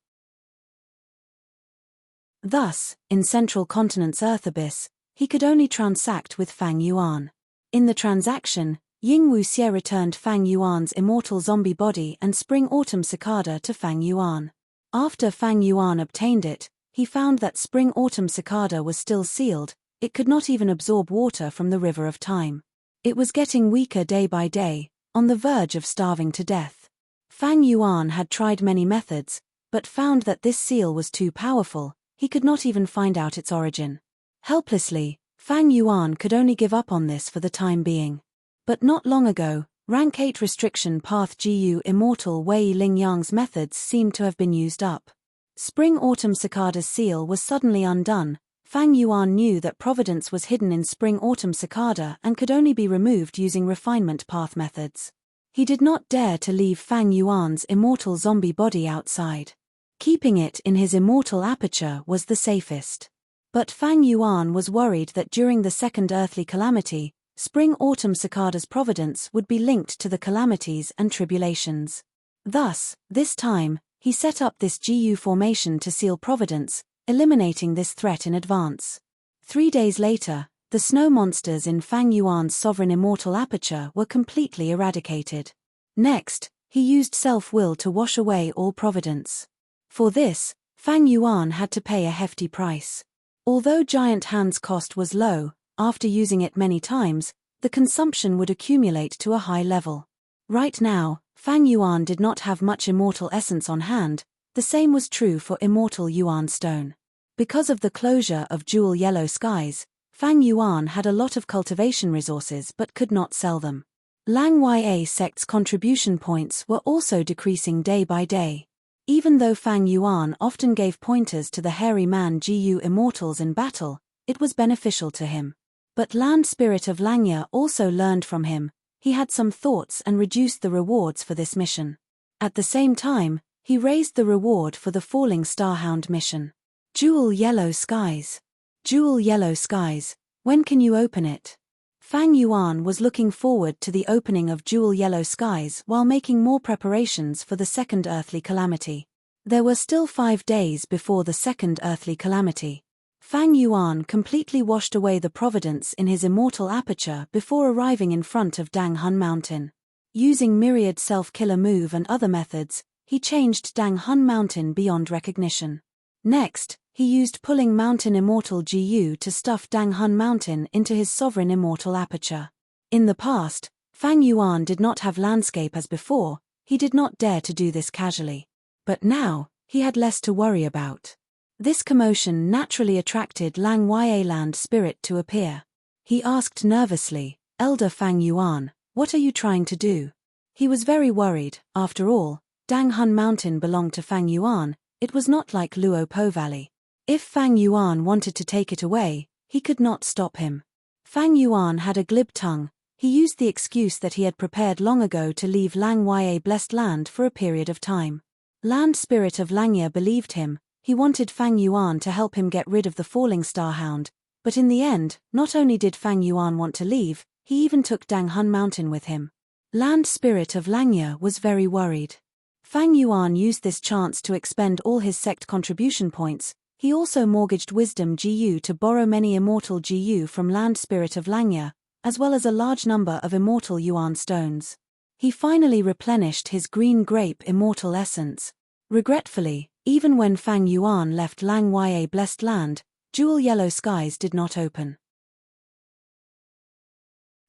Thus, in Central Continent's Earth Abyss, he could only transact with Fang Yuan. In the transaction, Ying Wuxie returned Fang Yuan's immortal zombie body and Spring-Autumn Cicada to Fang Yuan. After Fang Yuan obtained it, he found that Spring-Autumn Cicada was still sealed. It could not even absorb water from the River of Time. It was getting weaker day by day, on the verge of starving to death. Fang Yuan had tried many methods, but found that this seal was too powerful. He could not even find out its origin. Helplessly, Fang Yuan could only give up on this for the time being. But not long ago, Rank 8 Restriction Path GU Immortal Wei Ling Yang's methods seemed to have been used up. Spring-Autumn Cicada's seal was suddenly undone. Fang Yuan knew that Providence was hidden in Spring-Autumn Cicada and could only be removed using refinement path methods. He did not dare to leave Fang Yuan's immortal zombie body outside. Keeping it in his immortal aperture was the safest. But Fang Yuan was worried that during the second earthly calamity, Spring-Autumn Cicada's providence would be linked to the calamities and tribulations. Thus, this time, he set up this GU formation to seal Providence, eliminating this threat in advance. 3 days later, the snow monsters in Fang Yuan's sovereign immortal aperture were completely eradicated. Next, he used self-will to wash away all Providence. For this, Fang Yuan had to pay a hefty price. Although Giant Hand's cost was low, after using it many times, the consumption would accumulate to a high level. Right now, Fang Yuan did not have much immortal essence on hand. The same was true for immortal Yuan stone. Because of the closure of Jewel Yellow Skies, Fang Yuan had a lot of cultivation resources but could not sell them. Lang Ya sect's contribution points were also decreasing day by day. Even though Fang Yuan often gave pointers to the hairy man GU immortals in battle, it was beneficial to him. But Land Spirit of Langya also learned from him. He had some thoughts and reduced the rewards for this mission. At the same time, he raised the reward for the Falling Starhound mission. Jewel Yellow Skies. Jewel Yellow Skies, when can you open it? Fang Yuan was looking forward to the opening of Jewel Yellow Skies while making more preparations for the second earthly calamity. There were still 5 days before the second earthly calamity. Fang Yuan completely washed away the providence in his immortal aperture before arriving in front of Dang Hun Mountain. Using myriad self-killer move and other methods, he changed Dang Hun Mountain beyond recognition. Next, he used Pulling Mountain Immortal GU to stuff Dang Hun Mountain into his sovereign immortal aperture. In the past, Fang Yuan did not have landscape as before. He did not dare to do this casually. But now, he had less to worry about. This commotion naturally attracted Lang Ya Land Spirit to appear. He asked nervously, "Elder Fang Yuan, what are you trying to do?" He was very worried. After all, Dang Hun Mountain belonged to Fang Yuan. It was not like Luo Po Valley. If Fang Yuan wanted to take it away, he could not stop him. Fang Yuan had a glib tongue. He used the excuse that he had prepared long ago to leave Lang Ya Blessed Land for a period of time. Land Spirit of Langya believed him. He wanted Fang Yuan to help him get rid of the Falling Starhound, but in the end, not only did Fang Yuan want to leave, he even took Dang Hun Mountain with him. Land Spirit of Langya was very worried. Fang Yuan used this chance to expend all his sect contribution points. He also mortgaged Wisdom GU to borrow many immortal GU from Land Spirit of Langya, as well as a large number of immortal yuan stones. He finally replenished his green grape immortal essence. Regretfully, even when Fang Yuan left Lang Ya blessed land, jewel yellow skies did not open.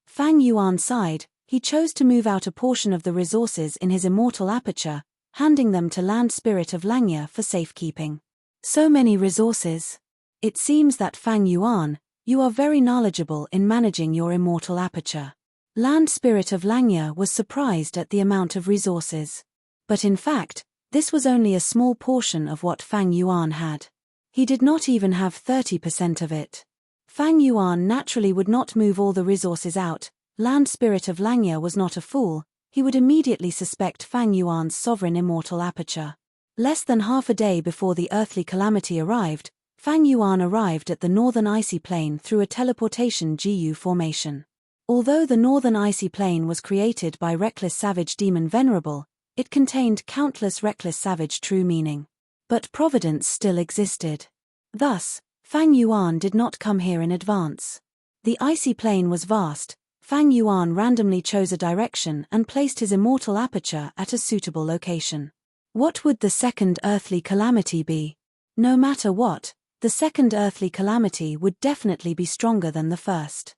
Fang Yuan sighed. He chose to move out a portion of the resources in his immortal aperture, handing them to Land Spirit of Langya for safekeeping. So many resources. It seems that Fang Yuan, you are very knowledgeable in managing your immortal aperture. Land Spirit of Langya was surprised at the amount of resources. But in fact, this was only a small portion of what Fang Yuan had. He did not even have 30% of it. Fang Yuan naturally would not move all the resources out. Land Spirit of Langya was not a fool. He would immediately suspect Fang Yuan's sovereign immortal aperture. Less than half a day before the earthly calamity arrived, Fang Yuan arrived at the northern icy plain through a teleportation GU formation. Although the northern icy plain was created by reckless savage demon Venerable, it contained countless reckless savage true meaning. But providence still existed. Thus, Fang Yuan did not come here in advance. The icy plain was vast. Fang Yuan randomly chose a direction and placed his immortal aperture at a suitable location. What would the second earthly calamity be? No matter what, the second earthly calamity would definitely be stronger than the first.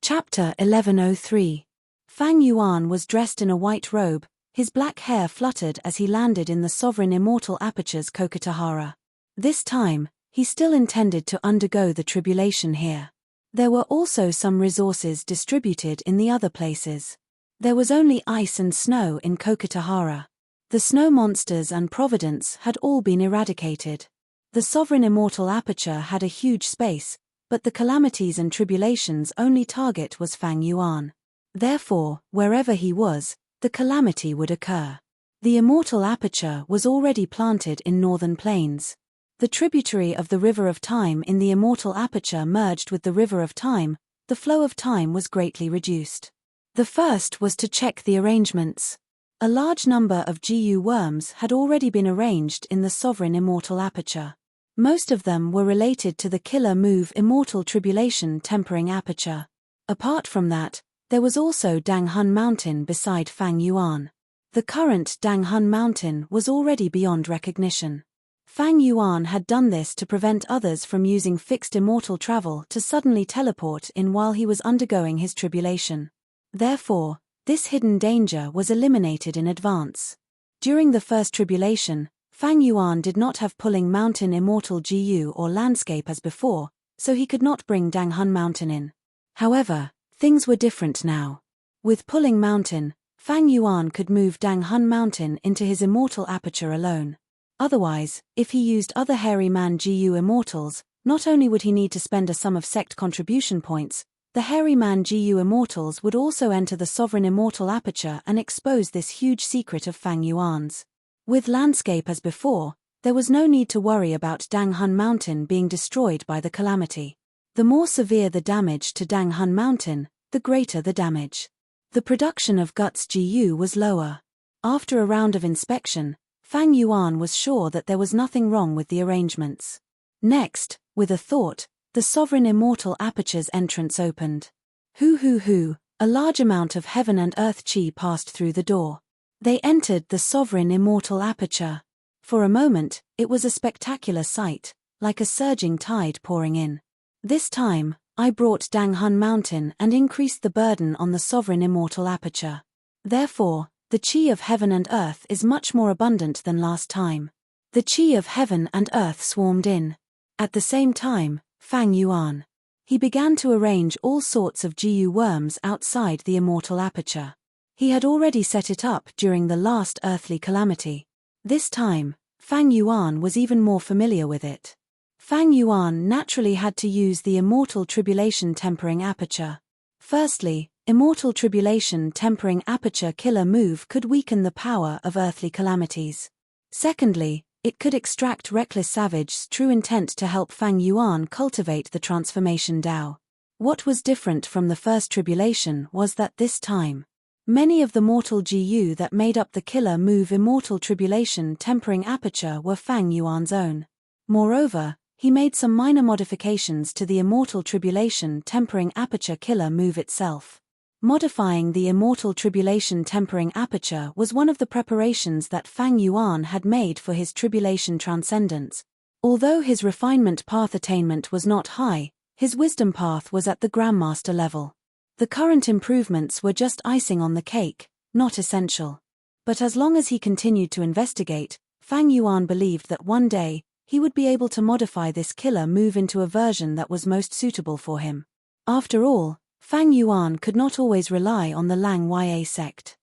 Chapter 1103. Fang Yuan was dressed in a white robe. His black hair fluttered as he landed in the sovereign immortal aperture's Kokotahara. This time, he still intended to undergo the tribulation here. There were also some resources distributed in the other places. There was only ice and snow in Kokotahara. The snow monsters and providence had all been eradicated. The sovereign immortal aperture had a huge space, but the calamities and tribulations' only target was Fang Yuan. Therefore, wherever he was, the calamity would occur. The immortal aperture was already planted in northern plains. The tributary of the River of Time in the immortal aperture merged with the River of Time. The flow of time was greatly reduced. The first was to check the arrangements. A large number of GU worms had already been arranged in the sovereign immortal aperture. Most of them were related to the killer move immortal tribulation tempering aperture. Apart from that, there was also Danghun Mountain beside Fang Yuan. The current Danghun Mountain was already beyond recognition. Fang Yuan had done this to prevent others from using fixed immortal travel to suddenly teleport in while he was undergoing his tribulation. Therefore, this hidden danger was eliminated in advance. During the first tribulation, Fang Yuan did not have Pulling Mountain immortal GU or landscape as before, so he could not bring Danghun Mountain in. However, things were different now. With Pulling Mountain, Fang Yuan could move Danghun Mountain into his immortal aperture alone. Otherwise, if he used other Hairy Man GU immortals, not only would he need to spend a sum of sect contribution points, the Hairy Man GU immortals would also enter the sovereign immortal aperture and expose this huge secret of Fang Yuan's. With landscape as before, there was no need to worry about Danghun Mountain being destroyed by the calamity. The more severe the damage to Danghun Mountain, the greater the damage. The production of Guts GU was lower. After a round of inspection, Fang Yuan was sure that there was nothing wrong with the arrangements. Next, with a thought, the sovereign immortal aperture's entrance opened. Hoo, a large amount of heaven and earth chi passed through the door. They entered the sovereign immortal aperture. For a moment, it was a spectacular sight, like a surging tide pouring in. This time, I brought Danghun Mountain and increased the burden on the sovereign immortal aperture. Therefore, the chi of heaven and earth is much more abundant than last time. The chi of heaven and earth swarmed in. At the same time, Fang Yuan. He began to arrange all sorts of GU worms outside the immortal aperture. He had already set it up during the last earthly calamity. This time, Fang Yuan was even more familiar with it. Fang Yuan naturally had to use the immortal tribulation tempering aperture. Firstly, immortal tribulation tempering aperture killer move could weaken the power of earthly calamities. Secondly, it could extract reckless savage's true intent to help Fang Yuan cultivate the transformation Dao. What was different from the first tribulation was that this time, many of the mortal GU that made up the killer move immortal tribulation tempering aperture were Fang Yuan's own. Moreover, He made some minor modifications to the Immortal Tribulation Tempering Aperture Killer move itself. Modifying the Immortal Tribulation Tempering Aperture was one of the preparations that Fang Yuan had made for his Tribulation Transcendence. Although his refinement path attainment was not high, his wisdom path was at the Grandmaster level. The current improvements were just icing on the cake, not essential. But as long as he continued to investigate, Fang Yuan believed that one day, he would be able to modify this killer move into a version that was most suitable for him. After all, Fang Yuan could not always rely on the Lang Ya sect.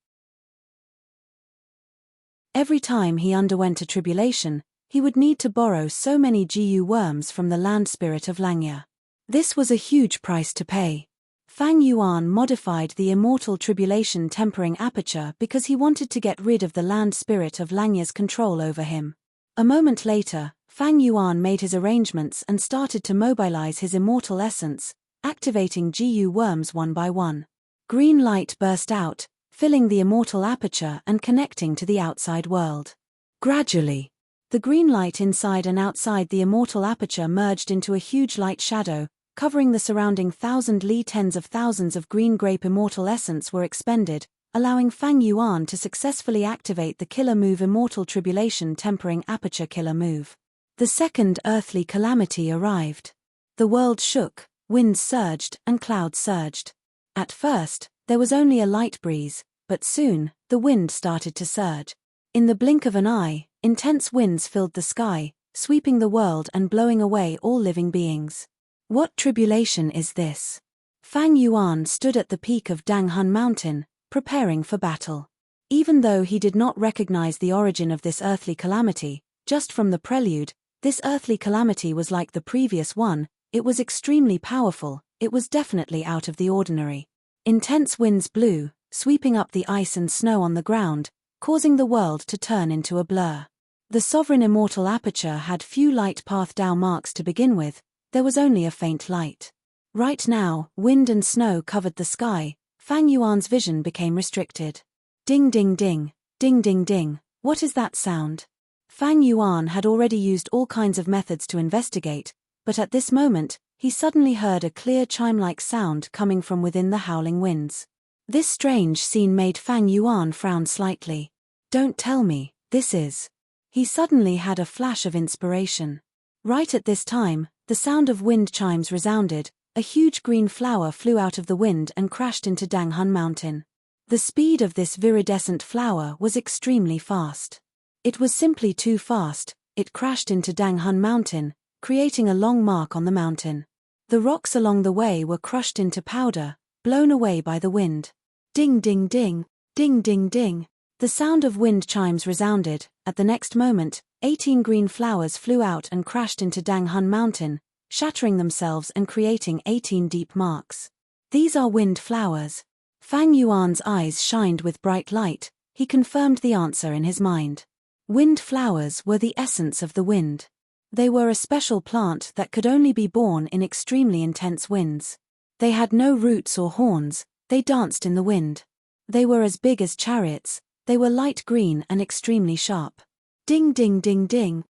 Every time he underwent a tribulation, he would need to borrow so many GU worms from the land spirit of Langya. This was a huge price to pay. Fang Yuan modified the Immortal Tribulation Tempering Aperture because he wanted to get rid of the land spirit of Langya's control over him. A moment later, Fang Yuan made his arrangements and started to mobilize his immortal essence, activating GU worms one by one. Green light burst out, filling the immortal aperture and connecting to the outside world. Gradually, the green light inside and outside the immortal aperture merged into a huge light shadow, covering the surrounding 1,000 li. Tens of thousands of green grape immortal essence were expended, allowing Fang Yuan to successfully activate the killer move Immortal Tribulation Tempering Aperture Killer move. The second earthly calamity arrived. The world shook, winds surged, and clouds surged. At first, there was only a light breeze, but soon, the wind started to surge. In the blink of an eye, intense winds filled the sky, sweeping the world and blowing away all living beings. What tribulation is this? Fang Yuan stood at the peak of Danghun Mountain, preparing for battle. Even though he did not recognize the origin of this earthly calamity, just from the prelude, this earthly calamity was like the previous one. It was extremely powerful, it was definitely out of the ordinary. Intense winds blew, sweeping up the ice and snow on the ground, causing the world to turn into a blur. The sovereign immortal aperture had few light path Dao marks to begin with, there was only a faint light. Right now, wind and snow covered the sky, Fang Yuan's vision became restricted. Ding ding ding, ding ding ding, what is that sound? Fang Yuan had already used all kinds of methods to investigate, but at this moment, he suddenly heard a clear chime-like sound coming from within the howling winds. This strange scene made Fang Yuan frown slightly. Don't tell me, this is... He suddenly had a flash of inspiration. Right at this time, the sound of wind chimes resounded, a huge green flower flew out of the wind and crashed into Danghun Mountain. The speed of this viridescent flower was extremely fast. It was simply too fast, it crashed into Danghun Mountain, creating a long mark on the mountain. The rocks along the way were crushed into powder, blown away by the wind. Ding ding ding, ding ding ding. The sound of wind chimes resounded. At the next moment, 18 green flowers flew out and crashed into Danghun Mountain, shattering themselves and creating 18 deep marks. These are wind flowers. Fang Yuan's eyes shined with bright light, he confirmed the answer in his mind. Wind flowers were the essence of the wind. They were a special plant that could only be born in extremely intense winds. They had no roots or horns, they danced in the wind. They were as big as chariots, they were light green and extremely sharp. Ding ding ding ding.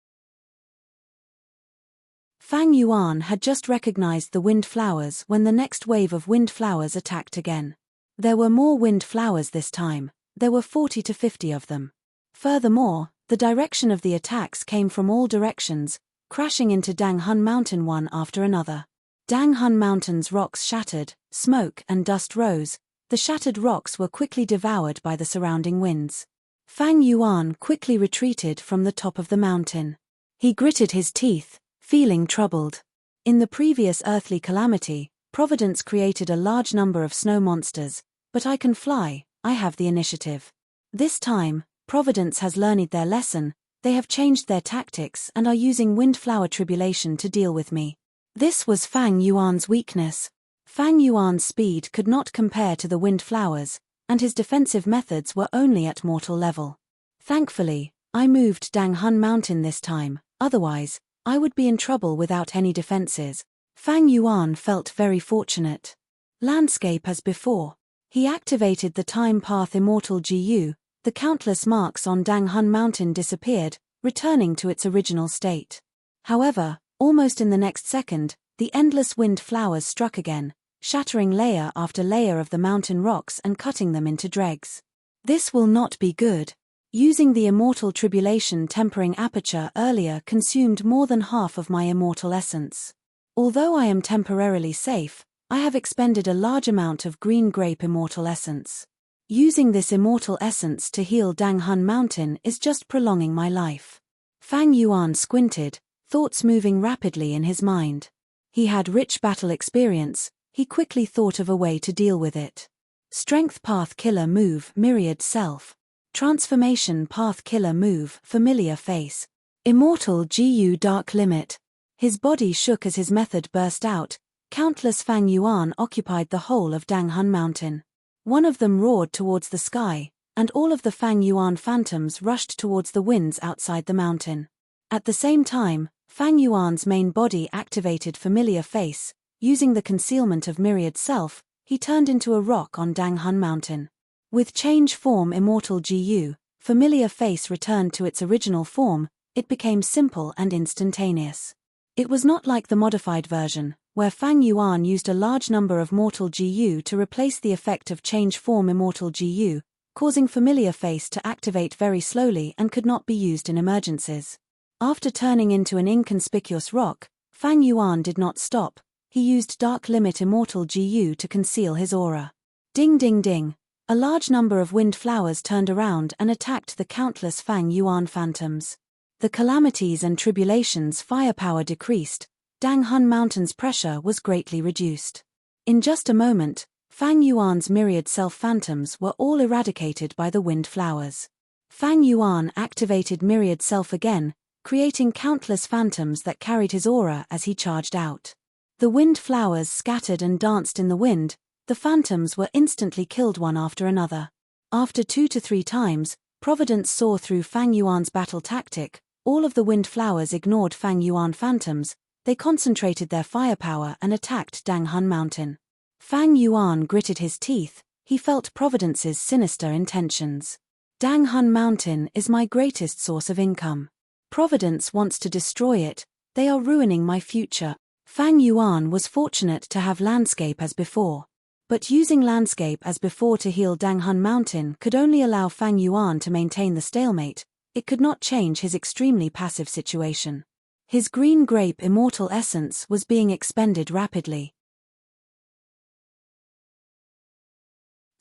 Fang Yuan had just recognized the wind flowers when the next wave of wind flowers attacked again. There were more wind flowers this time, there were 40 to 50 of them. Furthermore, the direction of the attacks came from all directions, crashing into Danghun Mountain one after another. Danghun Mountain's rocks shattered, smoke and dust rose, the shattered rocks were quickly devoured by the surrounding winds. Fang Yuan quickly retreated from the top of the mountain. He gritted his teeth, feeling troubled. In the previous earthly calamity, Providence created a large number of snow monsters, but I can fly, I have the initiative. This time, Providence has learned their lesson, they have changed their tactics and are using windflower tribulation to deal with me. This was Fang Yuan's weakness. Fang Yuan's speed could not compare to the wind flowers, and his defensive methods were only at mortal level. Thankfully, I moved Danghun Mountain this time, otherwise, I would be in trouble without any defenses. Fang Yuan felt very fortunate. Landscape as before. He activated the time path Immortal GU, the countless marks on Danghun Mountain disappeared, returning to its original state. However, Almost in the next second, the endless wind flowers struck again, shattering layer after layer of the mountain rocks and cutting them into dregs. This will not be good. Using the immortal tribulation tempering aperture earlier consumed more than half of my immortal essence. Although I am temporarily safe, I have expended a large amount of green grape immortal essence. Using this immortal essence to heal Danghun Mountain is just prolonging my life. Fang Yuan squinted, thoughts moving rapidly in his mind. He had rich battle experience, he quickly thought of a way to deal with it. Strength Path Killer Move Myriad Self. Transformation Path Killer Move Familiar Face. Immortal GU Dark Limit. His body shook as his method burst out. Countless Fang Yuan occupied the whole of Danghun Mountain. One of them roared towards the sky, and all of the Fang Yuan phantoms rushed towards the winds outside the mountain. At the same time, Fang Yuan's main body activated Familiar Face. Using the concealment of Myriad Self, he turned into a rock on Danghun Mountain. With change form Immortal GU, Familiar Face returned to its original form. It became simple and instantaneous. It was not like the modified version, where Fang Yuan used a large number of Mortal GU to replace the effect of change form Immortal GU, causing Familiar Face to activate very slowly and could not be used in emergencies. After turning into an inconspicuous rock, Fang Yuan did not stop. He used Dark Limit Immortal GU to conceal his aura. Ding ding ding. A large number of wind flowers turned around and attacked the countless Fang Yuan phantoms. The calamities and tribulations' firepower decreased. Danghun Mountain's pressure was greatly reduced. In just a moment, Fang Yuan's myriad self-phantoms were all eradicated by the wind flowers. Fang Yuan activated myriad self again, creating countless phantoms that carried his aura as he charged out. The wind flowers scattered and danced in the wind. The phantoms were instantly killed one after another. After 2 to 3 times, Providence saw through Fang Yuan's battle tactic. All of the wind flowers ignored Fang Yuan phantoms. They concentrated their firepower and attacked Danghun Mountain. Fang Yuan gritted his teeth. He felt Providence's sinister intentions. Danghun Mountain is my greatest source of income. Providence wants to destroy it. They are ruining my future. Fang Yuan was fortunate to have landscape as before. But using landscape as before to heal Danghun Mountain could only allow Fang Yuan to maintain the stalemate. It could not change his extremely passive situation. His green grape immortal essence was being expended rapidly.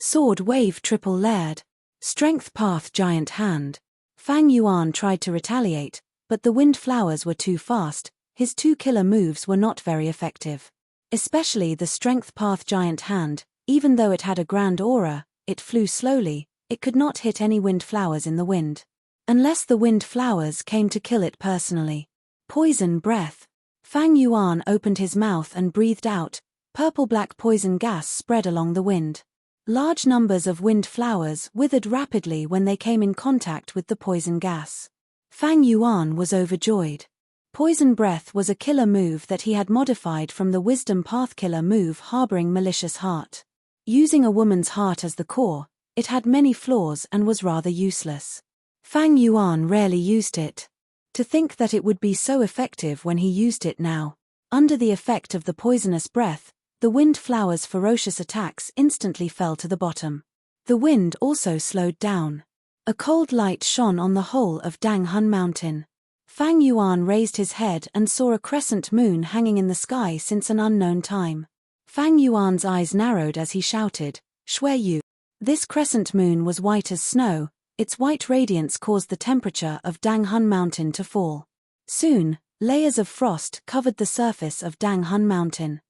Sword Wave Triple Layered. Strength Path Giant Hand. Fang Yuan tried to retaliate, but the wind flowers were too fast. His 2 killer moves were not very effective. Especially the Strength Path Giant Hand. Even though it had a grand aura, it flew slowly. It could not hit any wind flowers in the wind. Unless the wind flowers came to kill it personally. Poison Breath. Fang Yuan opened his mouth and breathed out. Purple-black poison gas spread along the wind. Large numbers of wind flowers withered rapidly when they came in contact with the poison gas. Fang Yuan was overjoyed. Poison Breath was a killer move that he had modified from the Wisdom Path killer move harboring malicious heart. Using a woman's heart as the core, it had many flaws and was rather useless. Fang Yuan rarely used it. To think that it would be so effective when he used it now. Under the effect of the poisonous breath, the wind flowers' ferocious attacks instantly fell to the bottom. The wind also slowed down. A cold light shone on the whole of Danghun Mountain. Fang Yuan raised his head and saw a crescent moon hanging in the sky since an unknown time. Fang Yuan's eyes narrowed as he shouted, "Shui Yu." This crescent moon was white as snow. Its white radiance caused the temperature of Danghun Mountain to fall. Soon, layers of frost covered the surface of Danghun Mountain.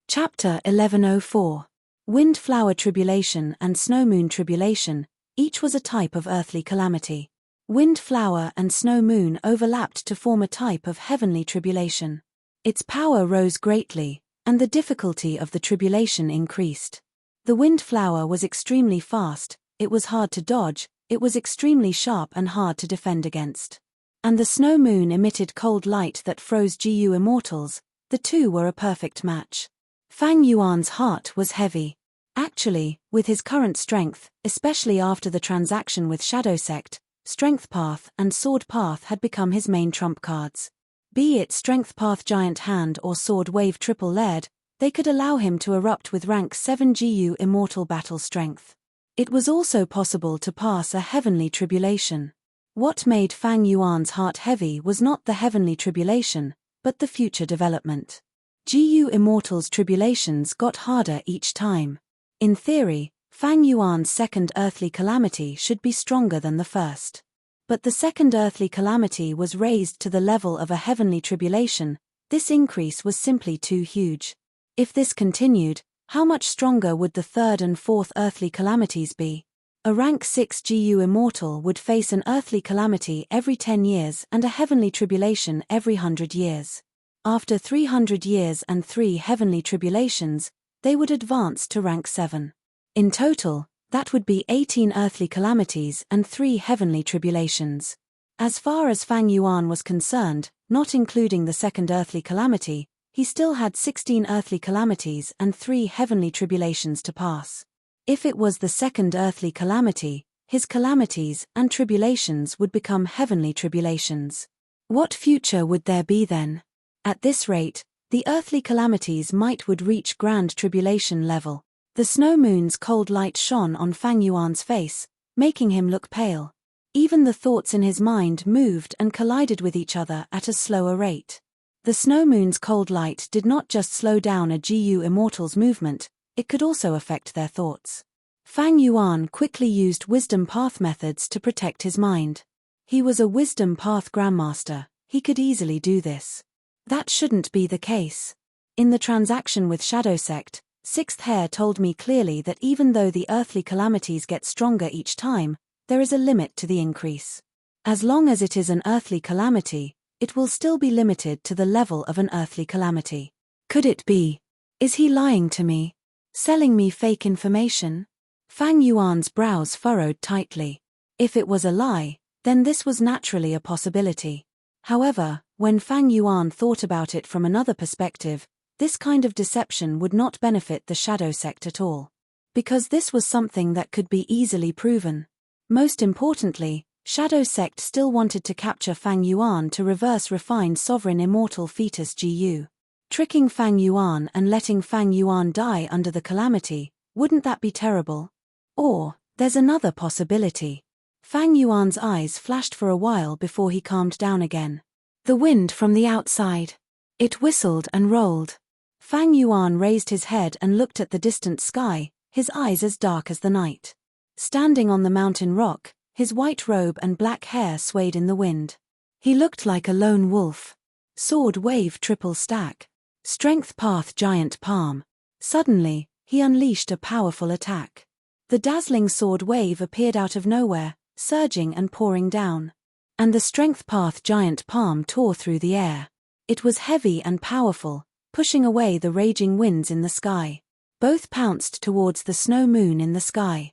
Chapter 1104. Windflower Tribulation and Snow Moon Tribulation. Each was a type of earthly calamity. Windflower and Snow Moon overlapped to form a type of heavenly tribulation. Its power rose greatly, and the difficulty of the tribulation increased. The windflower was extremely fast, it was hard to dodge, it was extremely sharp and hard to defend against. And the snow moon emitted cold light that froze GU immortals. The two were a perfect match. Fang Yuan's heart was heavy. Actually, with his current strength, especially after the transaction with Shadow Sect, Strength Path and Sword Path had become his main trump cards. Be it Strength Path Giant Hand or Sword Wave Triple Layered, they could allow him to erupt with rank 7 GU Immortal Battle Strength. It was also possible to pass a Heavenly Tribulation. What made Fang Yuan's heart heavy was not the Heavenly Tribulation, but the future development. GU Immortal's tribulations got harder each time. In theory, Fang Yuan's second earthly calamity should be stronger than the first. But the second earthly calamity was raised to the level of a heavenly tribulation. This increase was simply too huge. If this continued, how much stronger would the third and fourth earthly calamities be? A rank 6 GU Immortal would face an earthly calamity every 10 years and a heavenly tribulation every 100 years. After 300 years and 3 heavenly tribulations, they would advance to rank 7. In total, that would be 18 earthly calamities and 3 heavenly tribulations. As far as Fang Yuan was concerned, not including the second earthly calamity, he still had 16 earthly calamities and 3 heavenly tribulations to pass. If it was the second earthly calamity, his calamities and tribulations would become heavenly tribulations. What future would there be then? At this rate, the earthly calamities would reach grand tribulation level. The snow moon's cold light shone on Fang Yuan's face, making him look pale. Even the thoughts in his mind moved and collided with each other at a slower rate. The snow moon's cold light did not just slow down a GU Immortal's movement, it could also affect their thoughts. Fang Yuan quickly used wisdom path methods to protect his mind. He was a wisdom path grandmaster, he could easily do this. That shouldn't be the case. In the transaction with Shadow Sect, Sixth Hair told me clearly that even though the earthly calamities get stronger each time, there is a limit to the increase. As long as it is an earthly calamity, it will still be limited to the level of an earthly calamity. Could it be? Is he lying to me? Selling me fake information? Fang Yuan's brows furrowed tightly. If it was a lie, then this was naturally a possibility. However, when Fang Yuan thought about it from another perspective, this kind of deception would not benefit the Shadow Sect at all. Because this was something that could be easily proven. Most importantly, Shadow Sect still wanted to capture Fang Yuan to reverse refined sovereign immortal fetus GU. Tricking Fang Yuan and letting Fang Yuan die under the calamity, wouldn't that be terrible? Or, there's another possibility. Fang Yuan's eyes flashed for a while before he calmed down again. The wind from the outside. It whistled and rolled. Fang Yuan raised his head and looked at the distant sky, his eyes as dark as the night. Standing on the mountain rock, his white robe and black hair swayed in the wind. He looked like a lone wolf. Sword Wave Triple Stack. Strength Path Giant Palm. Suddenly, he unleashed a powerful attack. The dazzling Sword Wave appeared out of nowhere, surging and pouring down. And the Strength Path Giant Palm tore through the air. It was heavy and powerful, pushing away the raging winds in the sky. Both pounced towards the snow moon in the sky.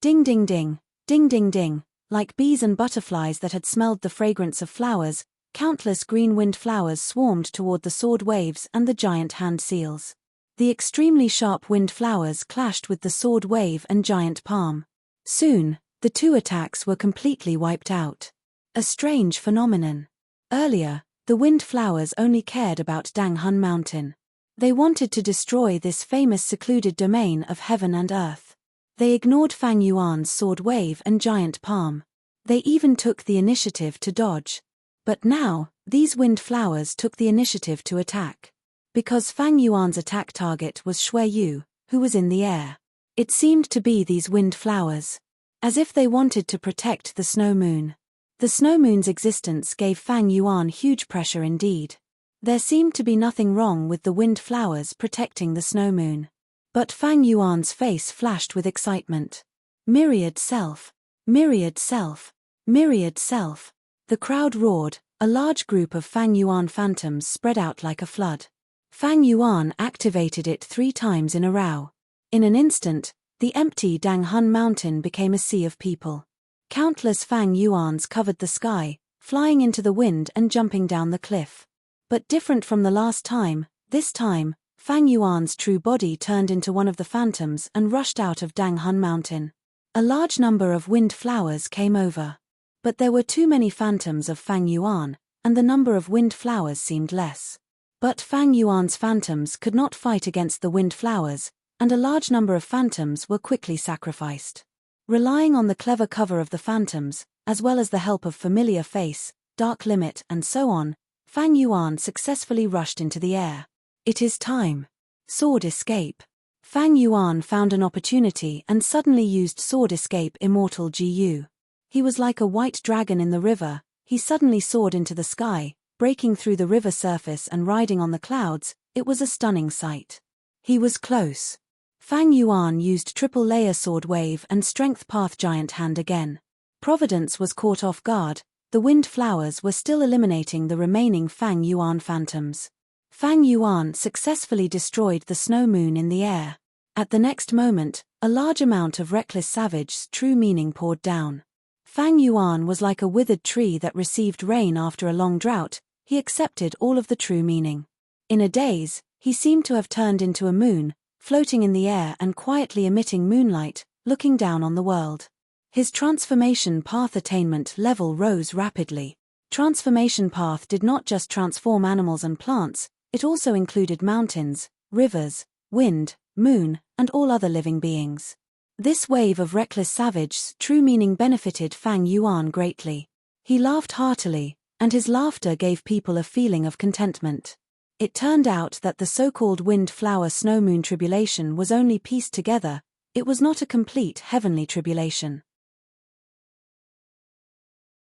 Ding ding ding, ding ding ding, like bees and butterflies that had smelled the fragrance of flowers, countless green wind flowers swarmed toward the sword waves and the giant hand seals. The extremely sharp wind flowers clashed with the sword wave and giant palm. Soon, the two attacks were completely wiped out. A strange phenomenon. Earlier, the wind flowers only cared about Danghun Mountain. They wanted to destroy this famous secluded domain of heaven and earth. They ignored Fang Yuan's sword wave and giant palm. They even took the initiative to dodge. But now, these wind flowers took the initiative to attack. Because Fang Yuan's attack target was Shui Yu, who was in the air. It seemed to be these wind flowers. As if they wanted to protect the snow moon. The snow moon's existence gave Fang Yuan huge pressure indeed. There seemed to be nothing wrong with the wind flowers protecting the snow moon. But Fang Yuan's face flashed with excitement. Myriad self. Myriad self. Myriad self. The crowd roared, a large group of Fang Yuan phantoms spread out like a flood. Fang Yuan activated it 3 times in a row. In an instant, the empty Danghun Mountain became a sea of people. Countless Fang Yuans covered the sky, flying into the wind and jumping down the cliff. But different from the last time, this time, Fang Yuan's true body turned into one of the phantoms and rushed out of Danghun Mountain. A large number of wind flowers came over. But there were too many phantoms of Fang Yuan, and the number of wind flowers seemed less. But Fang Yuan's phantoms could not fight against the wind flowers, and a large number of phantoms were quickly sacrificed. Relying on the clever cover of the phantoms, as well as the help of familiar face, dark limit and so on, Fang Yuan successfully rushed into the air. It is time. Sword escape. Fang Yuan found an opportunity and suddenly used sword escape immortal Gu. He was like a white dragon in the river. He suddenly soared into the sky, breaking through the river surface and riding on the clouds. It was a stunning sight. He was close. Fang Yuan used triple layer sword wave and strength path giant hand again. Providence was caught off guard. The wind flowers were still eliminating the remaining Fang Yuan phantoms. Fang Yuan successfully destroyed the snow moon in the air. At the next moment, a large amount of reckless savage's true meaning poured down. Fang Yuan was like a withered tree that received rain after a long drought. He accepted all of the true meaning. In a daze, he seemed to have turned into a moon, floating in the air and quietly emitting moonlight, looking down on the world. His transformation path attainment level rose rapidly. Transformation path did not just transform animals and plants, it also included mountains, rivers, wind, moon, and all other living beings. This wave of reckless savage's true meaning benefited Fang Yuan greatly. He laughed heartily, and his laughter gave people a feeling of contentment. It turned out that the so-called wind flower snow moon tribulation was only pieced together. It was not a complete heavenly tribulation.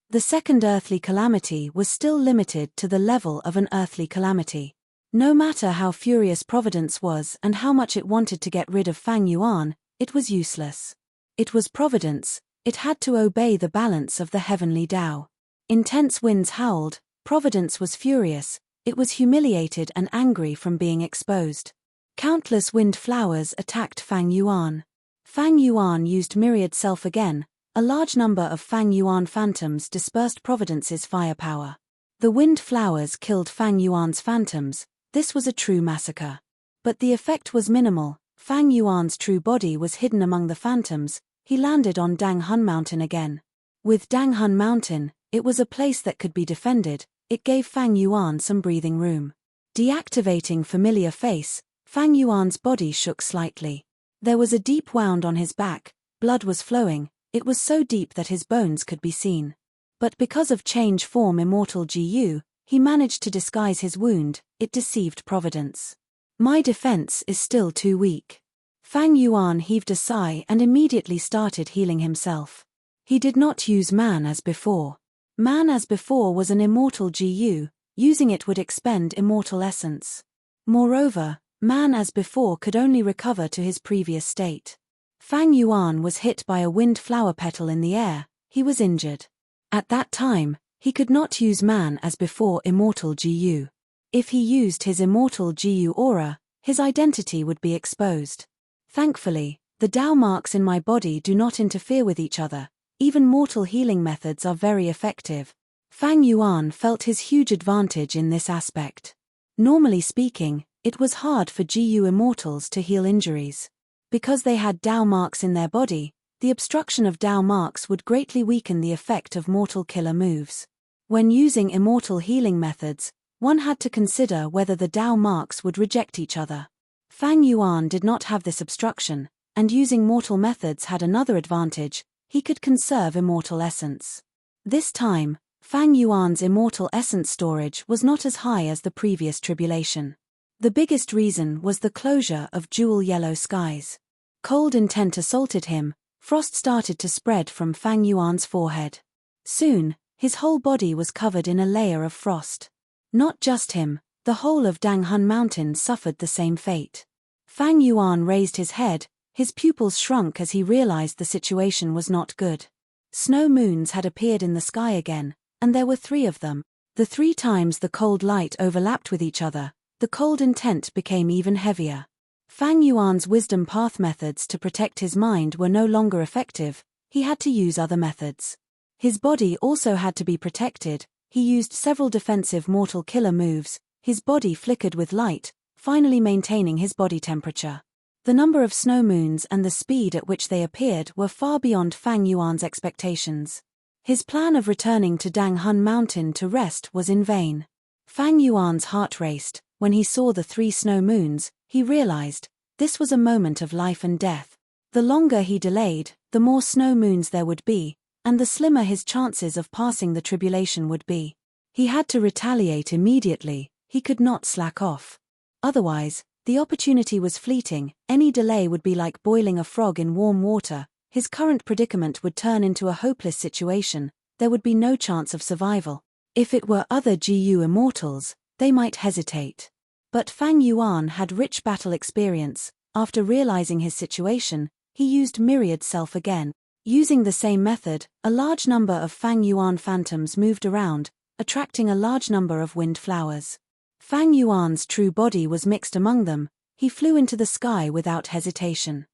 The second earthly calamity was still limited to the level of an earthly calamity. No matter how furious Providence was and how much it wanted to get rid of Fang Yuan, it was useless. It was Providence, it had to obey the balance of the heavenly Tao. Intense winds howled, Providence was furious, it was humiliated and angry from being exposed. Countless wind flowers attacked Fang Yuan. Fang Yuan used myriad self again. A large number of Fang Yuan phantoms dispersed Providence's firepower. The wind flowers killed Fang Yuan's phantoms. This was a true massacre. But the effect was minimal. Fang Yuan's true body was hidden among the phantoms. He landed on Danghun Mountain again. With Danghun Mountain, it was a place that could be defended. It gave Fang Yuan some breathing room. Deactivating familiar face, Fang Yuan's body shook slightly. There was a deep wound on his back, blood was flowing. It was so deep that his bones could be seen. But because of change form immortal Gu, he managed to disguise his wound. It deceived Providence. My defense is still too weak. Fang Yuan heaved a sigh and immediately started healing himself. He did not use man as before. Man as before was an immortal Gu, using it would expend immortal essence. Moreover, man as before could only recover to his previous state. Fang Yuan was hit by a wind flower petal in the air. He was injured. At that time, he could not use man as before immortal Gu. If he used his immortal Gu aura, his identity would be exposed. Thankfully, the Tao marks in my body do not interfere with each other. Even mortal healing methods are very effective. Fang Yuan felt his huge advantage in this aspect. Normally speaking, it was hard for Gu immortals to heal injuries. Because they had Tao marks in their body, the obstruction of Tao marks would greatly weaken the effect of mortal killer moves. When using immortal healing methods, one had to consider whether the Tao marks would reject each other. Fang Yuan did not have this obstruction, and using mortal methods had another advantage: he could conserve immortal essence. This time, Fang Yuan's immortal essence storage was not as high as the previous tribulation. The biggest reason was the closure of jewel yellow skies. Cold intent assaulted him. Frost started to spread from Fang Yuan's forehead. Soon, his whole body was covered in a layer of frost. Not just him, the whole of Danghun Mountain suffered the same fate. Fang Yuan raised his head, his pupils shrunk as he realized the situation was not good. Snow moons had appeared in the sky again, and there were 3 of them. The 3 times the cold light overlapped with each other, the cold intent became even heavier. Fang Yuan's wisdom path methods to protect his mind were no longer effective. He had to use other methods. His body also had to be protected. He used several defensive mortal killer moves. His body flickered with light, finally maintaining his body temperature. The number of snow moons and the speed at which they appeared were far beyond Fang Yuan's expectations. His plan of returning to Danghun Mountain to rest was in vain. Fang Yuan's heart raced. When he saw the 3 snow moons, he realized this was a moment of life and death. The longer he delayed, the more snow moons there would be, and the slimmer his chances of passing the tribulation would be. He had to retaliate immediately. He could not slack off. Otherwise, the opportunity was fleeting. Any delay would be like boiling a frog in warm water. His current predicament would turn into a hopeless situation. There would be no chance of survival. If it were other GU immortals, they might hesitate. But Fang Yuan had rich battle experience. After realizing his situation, he used Myriad Self again. Using the same method, a large number of Fang Yuan phantoms moved around, attracting a large number of wind flowers. Fang Yuan's true body was mixed among them. He flew into the sky without hesitation.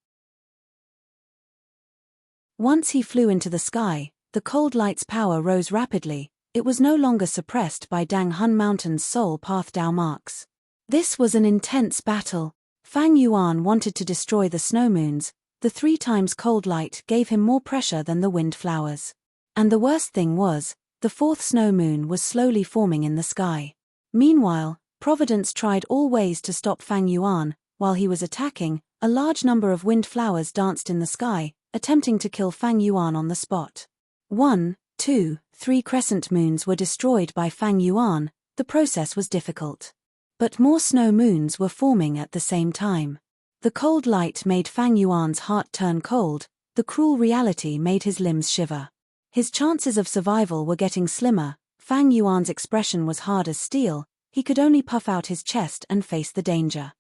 Once he flew into the sky, the cold light's power rose rapidly. It was no longer suppressed by Danghun Mountain's soul path Dao marks. This was an intense battle. Fang Yuan wanted to destroy the snow moons. The 3 times cold light gave him more pressure than the wind flowers. And the worst thing was, the 4th snow moon was slowly forming in the sky. Meanwhile, Providence tried all ways to stop Fang Yuan. While he was attacking, a large number of wind flowers danced in the sky, attempting to kill Fang Yuan on the spot. 1, 2, 3 crescent moons were destroyed by Fang Yuan. The process was difficult. But more snow moons were forming at the same time. The cold light made Fang Yuan's heart turn cold. The cruel reality made his limbs shiver. His chances of survival were getting slimmer. Fang Yuan's expression was hard as steel. He could only puff out his chest and face the danger.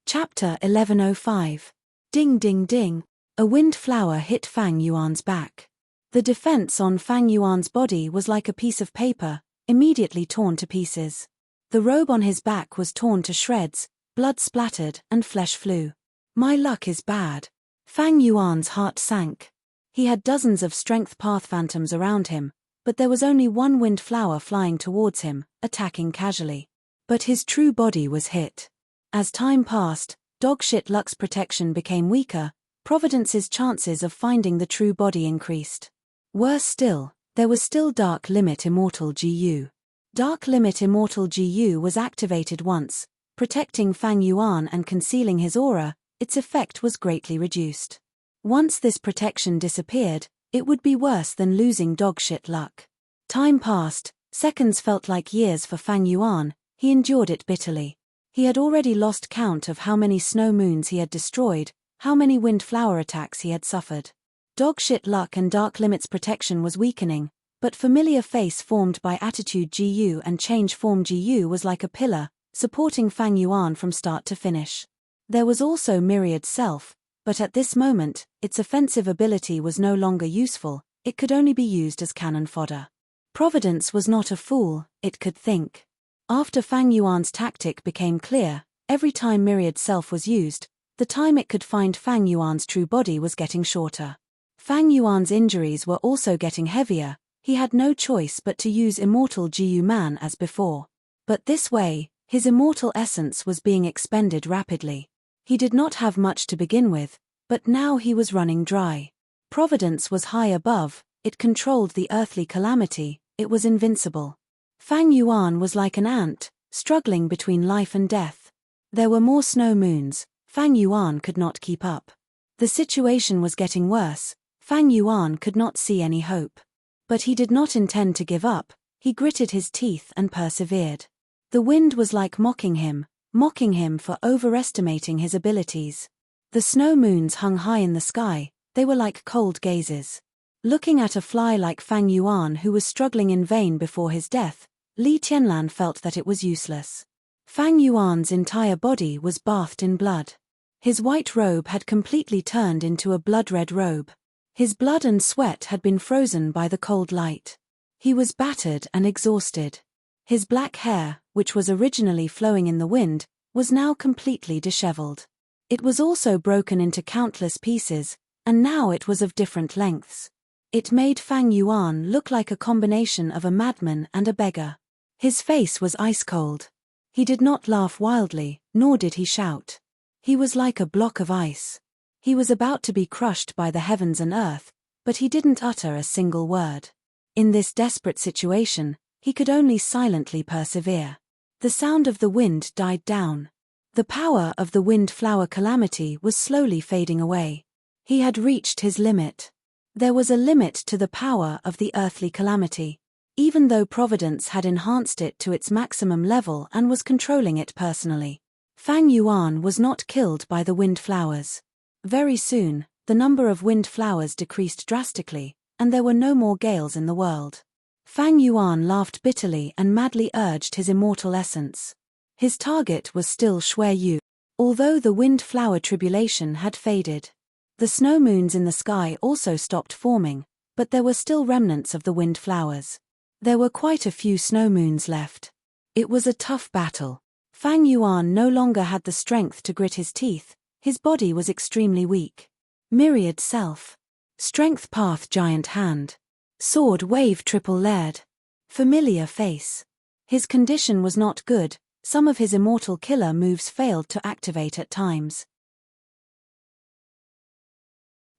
Chapter 1105. Ding ding ding. A wind flower hit Fang Yuan's back. The defense on Fang Yuan's body was like a piece of paper, immediately torn to pieces. The robe on his back was torn to shreds, blood splattered, and flesh flew. My luck is bad. Fang Yuan's heart sank. He had dozens of strength path phantoms around him, but there was only one wind flower flying towards him, attacking casually. But his true body was hit. As time passed, dogshit luck's protection became weaker. Providence's chances of finding the true body increased. Worse still, there was still Dark Limit Immortal GU. Dark Limit Immortal GU was activated once, protecting Fang Yuan and concealing his aura. Its effect was greatly reduced. Once this protection disappeared, it would be worse than losing dogshit luck. Time passed, seconds felt like years for Fang Yuan. He endured it bitterly. He had already lost count of how many snow moons he had destroyed, how many wind flower attacks he had suffered. Dogshit luck and Dark Limit's protection was weakening, but familiar face formed by Attitude GU and Change Form GU was like a pillar, supporting Fang Yuan from start to finish. There was also Myriad Self, but at this moment, its offensive ability was no longer useful. It could only be used as cannon fodder. Providence was not a fool, it could think. After Fang Yuan's tactic became clear, every time Myriad Self was used, the time it could find Fang Yuan's true body was getting shorter. Fang Yuan's injuries were also getting heavier. He had no choice but to use Immortal GU Man as before. But this way, his immortal essence was being expended rapidly. He did not have much to begin with, but now he was running dry. Providence was high above, it controlled the earthly calamity, it was invincible. Fang Yuan was like an ant, struggling between life and death. There were more snow moons. Fang Yuan could not keep up. The situation was getting worse. Fang Yuan could not see any hope. But he did not intend to give up. He gritted his teeth and persevered. The wind was like mocking him for overestimating his abilities. The snow moons hung high in the sky. They were like cold gazes. Looking at a fly like Fang Yuan who was struggling in vain before his death, Li Tianlan felt that it was useless. Fang Yuan's entire body was bathed in blood. His white robe had completely turned into a blood-red robe. His blood and sweat had been frozen by the cold light. He was battered and exhausted. His black hair, which was originally flowing in the wind, was now completely disheveled. It was also broken into countless pieces, and now it was of different lengths. It made Fang Yuan look like a combination of a madman and a beggar. His face was ice-cold. He did not laugh wildly, nor did he shout. He was like a block of ice. He was about to be crushed by the heavens and earth, but he didn't utter a single word. In this desperate situation, he could only silently persevere. The sound of the wind died down. The power of the wind-flower calamity was slowly fading away. He had reached his limit. There was a limit to the power of the earthly calamity. Even though Providence had enhanced it to its maximum level and was controlling it personally, Fang Yuan was not killed by the wind flowers. Very soon, the number of wind flowers decreased drastically, and there were no more gales in the world. Fang Yuan laughed bitterly and madly urged his immortal essence. His target was still Shui Yu. Although the wind flower tribulation had faded, the snow moons in the sky also stopped forming, but there were still remnants of the wind flowers. There were quite a few snow moons left. It was a tough battle. Fang Yuan no longer had the strength to grit his teeth. His body was extremely weak. Myriad self. Strength path giant hand. Sword wave triple layered. Familiar face. His condition was not good. Some of his immortal killer moves failed to activate at times.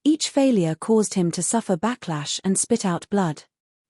Each failure caused him to suffer backlash and spit out blood.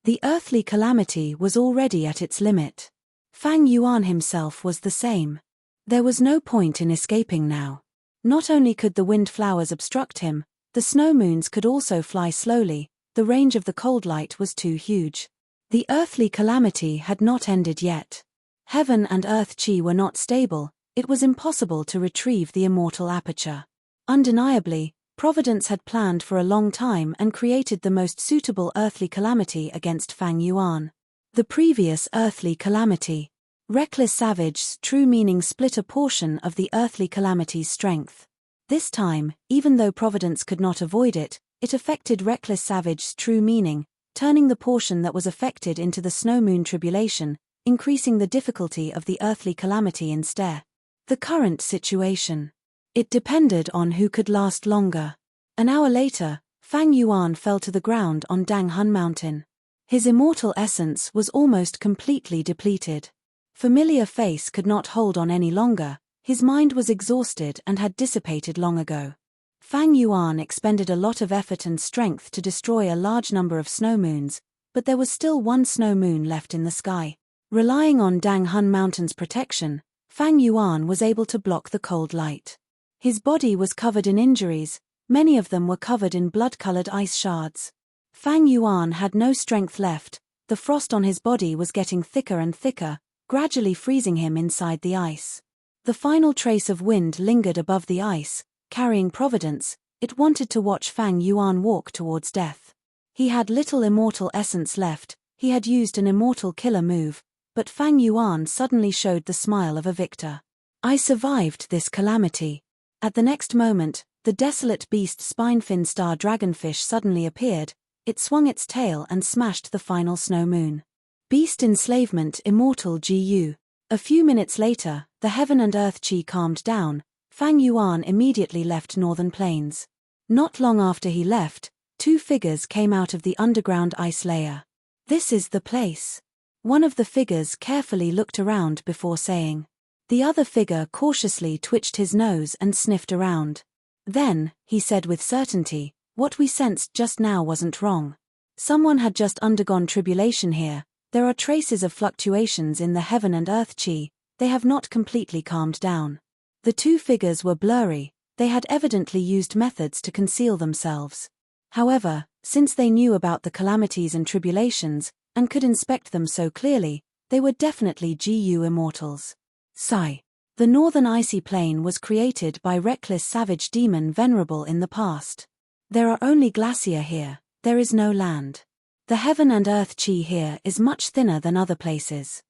The earthly calamity was already at its limit. Fang Yuan himself was the same. There was no point in escaping now. Not only could the wind flowers obstruct him, the snow moons could also fly slowly. The range of the cold light was too huge. The earthly calamity had not ended yet. Heaven and earth chi were not stable. It was impossible to retrieve the immortal aperture. Undeniably, Providence had planned for a long time and created the most suitable earthly calamity against Fang Yuan. The previous earthly calamity. Reckless Savage's true meaning split a portion of the earthly calamity's strength. This time, even though Providence could not avoid it, it affected Reckless Savage's true meaning, turning the portion that was affected into the snow moon tribulation, increasing the difficulty of the earthly calamity instead. The current situation. It depended on who could last longer. An hour later, Fang Yuan fell to the ground on Danghun Mountain. His immortal essence was almost completely depleted. Familiar face could not hold on any longer. His mind was exhausted and had dissipated long ago. Fang Yuan expended a lot of effort and strength to destroy a large number of snow moons, but there was still one snow moon left in the sky. Relying on Danghun Mountain's protection, Fang Yuan was able to block the cold light. His body was covered in injuries, many of them were covered in blood-colored ice shards. Fang Yuan had no strength left. The frost on his body was getting thicker and thicker, gradually freezing him inside the ice. The final trace of wind lingered above the ice, carrying Providence. It wanted to watch Fang Yuan walk towards death. He had little immortal essence left. He had used an immortal killer move, but Fang Yuan suddenly showed the smile of a victor. I survived this calamity. At the next moment, the desolate beast spine-fin star dragonfish suddenly appeared. It swung its tail and smashed the final snow moon. Beast enslavement immortal GU. A few minutes later, the heaven and earth chi calmed down. Fang Yuan immediately left Northern Plains. Not long after he left, two figures came out of the underground ice layer. This is the place. One of the figures carefully looked around before saying. The other figure cautiously twitched his nose and sniffed around. Then, he said with certainty, what we sensed just now wasn't wrong. Someone had just undergone tribulation here. There are traces of fluctuations in the heaven and earth chi. They have not completely calmed down. The two figures were blurry. They had evidently used methods to conceal themselves. However, since they knew about the calamities and tribulations, and could inspect them so clearly, they were definitely GU immortals. Sigh. The northern icy plain was created by reckless savage demon Venerable in the past. There are only glacier here, there is no land. The heaven and earth chi here is much thinner than other places.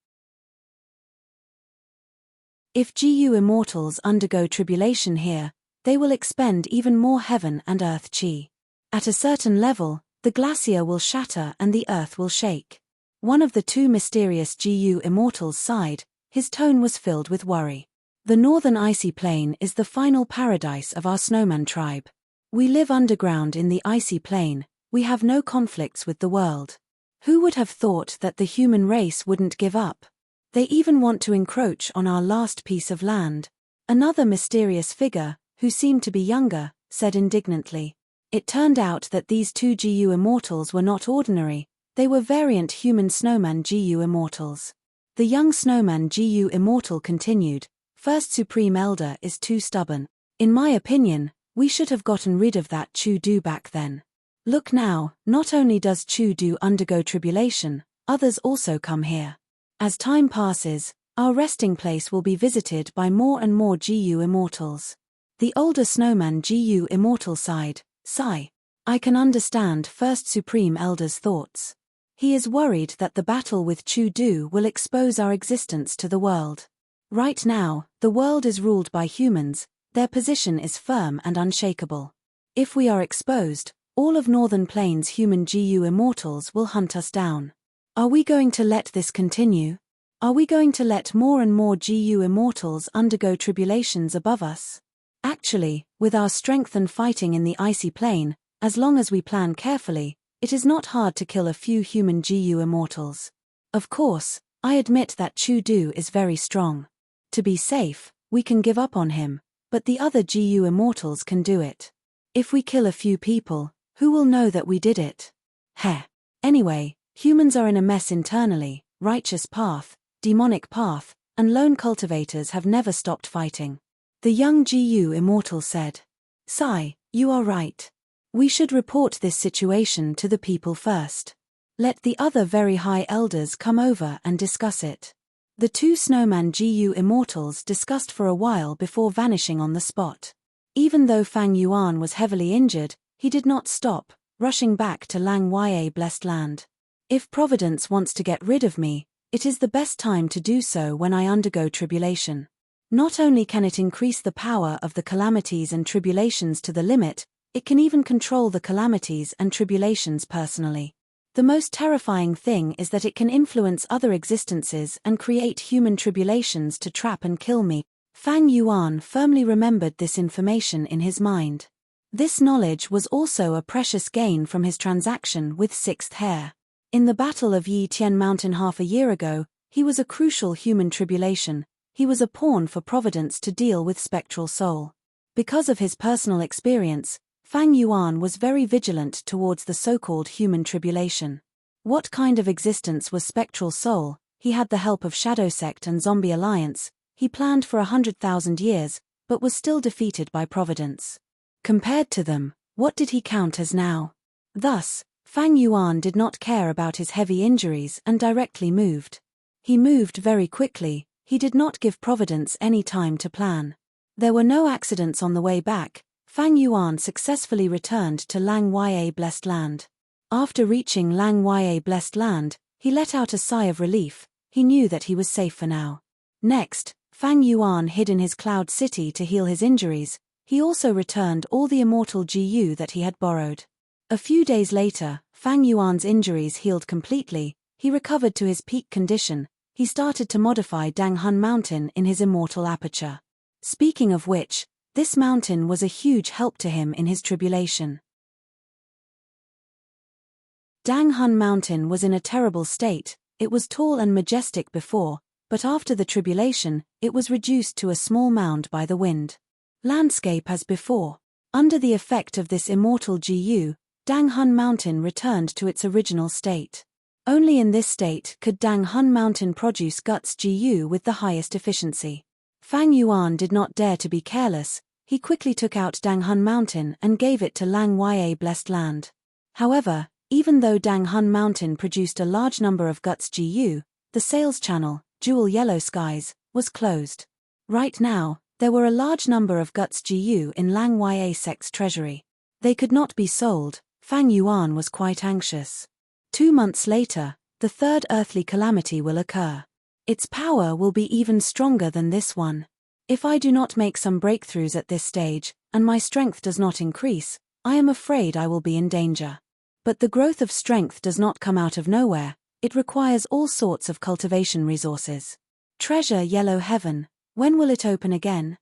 If GU immortals undergo tribulation here, they will expend even more heaven and earth chi. At a certain level, the glacier will shatter and the earth will shake. One of the two mysterious GU immortals sighed. His tone was filled with worry. The northern icy plain is the final paradise of our snowman tribe. We live underground in the icy plain. We have no conflicts with the world. Who would have thought that the human race wouldn't give up? They even want to encroach on our last piece of land. Another mysterious figure, who seemed to be younger, said indignantly. It turned out that these two GU immortals were not ordinary, they were variant human snowman GU immortals. The young snowman GU immortal continued, First Supreme Elder is too stubborn. In my opinion, we should have gotten rid of that Chu-Do back then. Look now, not only does Chu-Do undergo tribulation, others also come here. As time passes, our resting place will be visited by more and more GU immortals. The older snowman GU immortal sighed, sigh. I can understand First Supreme Elder's thoughts. He is worried that the battle with Chu-Do will expose our existence to the world. Right now, the world is ruled by humans, their position is firm and unshakable. If we are exposed, all of Northern Plains human GU immortals will hunt us down. Are we going to let this continue? Are we going to let more and more GU immortals undergo tribulations above us? Actually, with our strength and fighting in the icy plain, as long as we plan carefully, it is not hard to kill a few human GU immortals. Of course, I admit that Chu-Do is very strong. To be safe, we can give up on him, but the other GU immortals can do it. If we kill a few people, who will know that we did it? Heh. Anyway, humans are in a mess internally, righteous path, demonic path, and lone cultivators have never stopped fighting. The young GU immortal said. Sigh, you are right. We should report this situation to the people first. Let the other very high elders come over and discuss it. The two snowman GU immortals discussed for a while before vanishing on the spot. Even though Fang Yuan was heavily injured, he did not stop, rushing back to Lang Ya blessed land. If Providence wants to get rid of me, it is the best time to do so when I undergo tribulation. Not only can it increase the power of the calamities and tribulations to the limit, it can even control the calamities and tribulations personally. The most terrifying thing is that it can influence other existences and create human tribulations to trap and kill me. Fang Yuan firmly remembered this information in his mind. This knowledge was also a precious gain from his transaction with Sixth Hair. In the Battle of Yi Tian Mountain half a year ago, he was a crucial human tribulation. He was a pawn for Providence to deal with Spectral Soul. Because of his personal experience, Fang Yuan was very vigilant towards the so-called human tribulation. What kind of existence was Spectral Soul? He had the help of Shadow Sect and Zombie Alliance. He planned for 100,000 years, but was still defeated by Providence. Compared to them, what did he count as now? Thus, Fang Yuan did not care about his heavy injuries and directly moved. He moved very quickly, he did not give Providence any time to plan. There were no accidents on the way back. Fang Yuan successfully returned to Lang Ya blessed land. After reaching Lang Ya blessed land, he let out a sigh of relief. He knew that he was safe for now. Next, Fang Yuan hid in his cloud city to heal his injuries. He also returned all the immortal GU that he had borrowed. A few days later, Fang Yuan's injuries healed completely. He recovered to his peak condition. He started to modify Dang Hun Mountain in his immortal aperture. Speaking of which, this mountain was a huge help to him in his tribulation. Dang Hun Mountain was in a terrible state. It was tall and majestic before, but after the tribulation, it was reduced to a small mound by the wind. Landscape as before. Under the effect of this immortal GU, Dang Hun Mountain returned to its original state. Only in this state could Dang Hun Mountain produce Guts GU with the highest efficiency. Fang Yuan did not dare to be careless. He quickly took out Dang Hun Mountain and gave it to Lang Ya blessed land. However, even though Dang Hun Mountain produced a large number of Guts GU, the sales channel, Jewel Yellow Skies, was closed. Right now, there were a large number of Guts GU in Lang Ya sect's treasury. They could not be sold. Fang Yuan was quite anxious. 2 months later, the third earthly calamity will occur. Its power will be even stronger than this one. If I do not make some breakthroughs at this stage, and my strength does not increase, I am afraid I will be in danger. But the growth of strength does not come out of nowhere, it requires all sorts of cultivation resources. Treasure Yellow Heaven, when will it open again?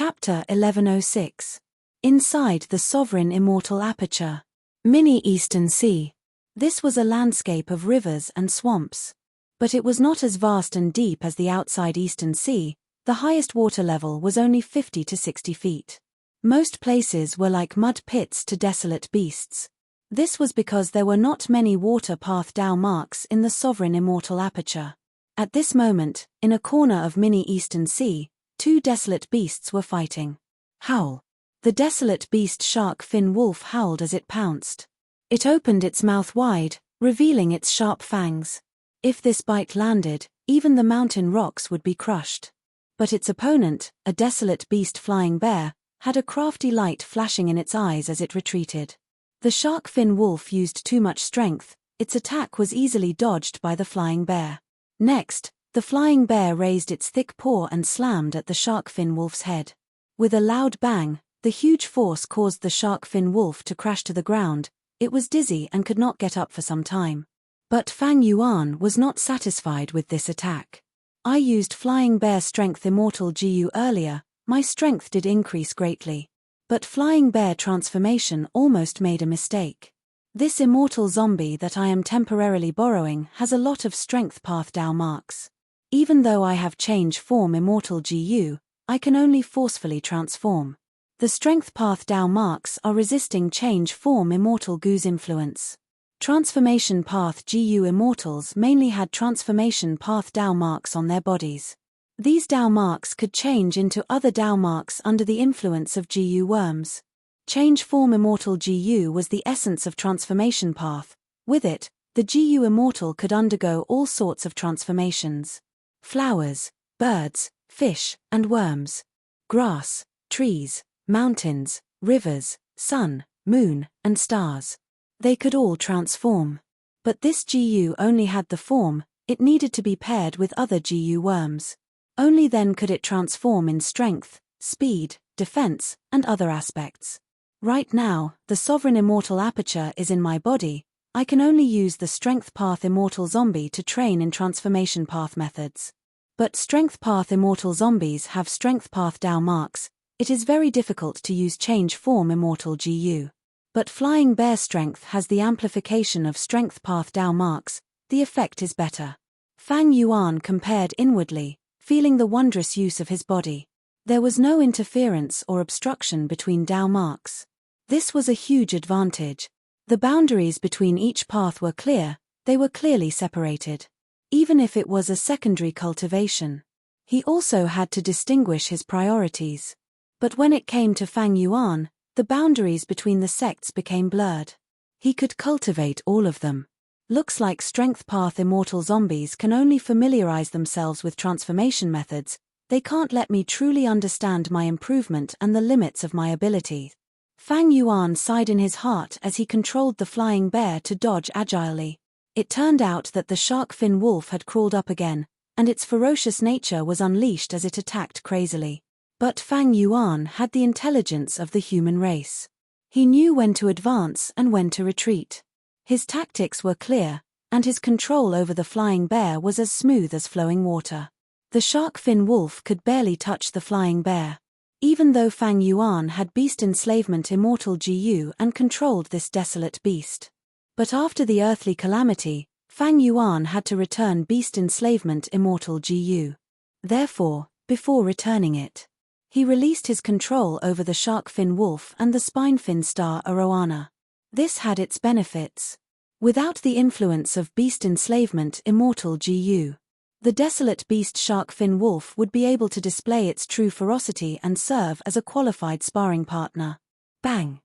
Chapter 1106. Inside the Sovereign Immortal Aperture. Mini Eastern Sea. This was a landscape of rivers and swamps. But it was not as vast and deep as the outside Eastern Sea. The highest water level was only 50 to 60 feet. Most places were like mud pits to desolate beasts. This was because there were not many water path Dao marks in the Sovereign Immortal Aperture. At this moment, in a corner of Mini Eastern Sea, two desolate beasts were fighting. Howl. The desolate beast shark fin wolf howled as it pounced. It opened its mouth wide, revealing its sharp fangs. If this bite landed, even the mountain rocks would be crushed. But its opponent, a desolate beast flying bear, had a crafty light flashing in its eyes as it retreated. The shark fin wolf used too much strength. Its attack was easily dodged by the flying bear. Next, the flying bear raised its thick paw and slammed at the shark fin wolf's head. With a loud bang, the huge force caused the shark fin wolf to crash to the ground. It was dizzy and could not get up for some time. But Fang Yuan was not satisfied with this attack. I used Flying Bear Strength Immortal GU earlier. My strength did increase greatly. But Flying Bear Transformation almost made a mistake. This immortal zombie that I am temporarily borrowing has a lot of strength path Dao marks. Even though I have Change Form Immortal GU, I can only forcefully transform. The strength path Dao marks are resisting Change Form Immortal GU's influence. Transformation path GU immortals mainly had transformation path Dao marks on their bodies. These Dao marks could change into other Dao marks under the influence of GU worms. Change Form Immortal GU was the essence of transformation path. With it, the GU immortal could undergo all sorts of transformations. Flowers, birds, fish, and worms. Grass, trees, mountains, rivers, sun, moon, and stars. They could all transform. But this GU only had the form. It needed to be paired with other GU worms. Only then could it transform in strength, speed, defense, and other aspects. Right now, the Sovereign Immortal Aperture is in my body. I can only use the Strength Path Immortal Zombie to train in transformation path methods. But Strength Path Immortal Zombies have Strength Path Dao marks. It is very difficult to use Change Form Immortal GU. But Flying Bear Strength has the amplification of Strength Path Dao marks. The effect is better. Fang Yuan compared inwardly, feeling the wondrous use of his body. There was no interference or obstruction between Dao marks. This was a huge advantage. The boundaries between each path were clear. They were clearly separated. Even if it was a secondary cultivation. He also had to distinguish his priorities. But when it came to Fang Yuan, the boundaries between the sects became blurred. He could cultivate all of them. Looks like Strength Path Immortal Zombies can only familiarize themselves with transformation methods. They can't let me truly understand my improvement and the limits of my ability. Fang Yuan sighed in his heart as he controlled the flying bear to dodge agilely. It turned out that the shark fin wolf had crawled up again, and its ferocious nature was unleashed as it attacked crazily. But Fang Yuan had the intelligence of the human race. He knew when to advance and when to retreat. His tactics were clear, and his control over the flying bear was as smooth as flowing water. The shark fin wolf could barely touch the flying bear. Even though Fang Yuan had Beast Enslavement Immortal GU and controlled this desolate beast. But after the earthly calamity, Fang Yuan had to return Beast Enslavement Immortal GU. Therefore, before returning it, he released his control over the shark fin wolf and the spinefin star Arowana. This had its benefits. Without the influence of Beast Enslavement Immortal GU, the desolate beast shark fin wolf would be able to display its true ferocity and serve as a qualified sparring partner. Bang!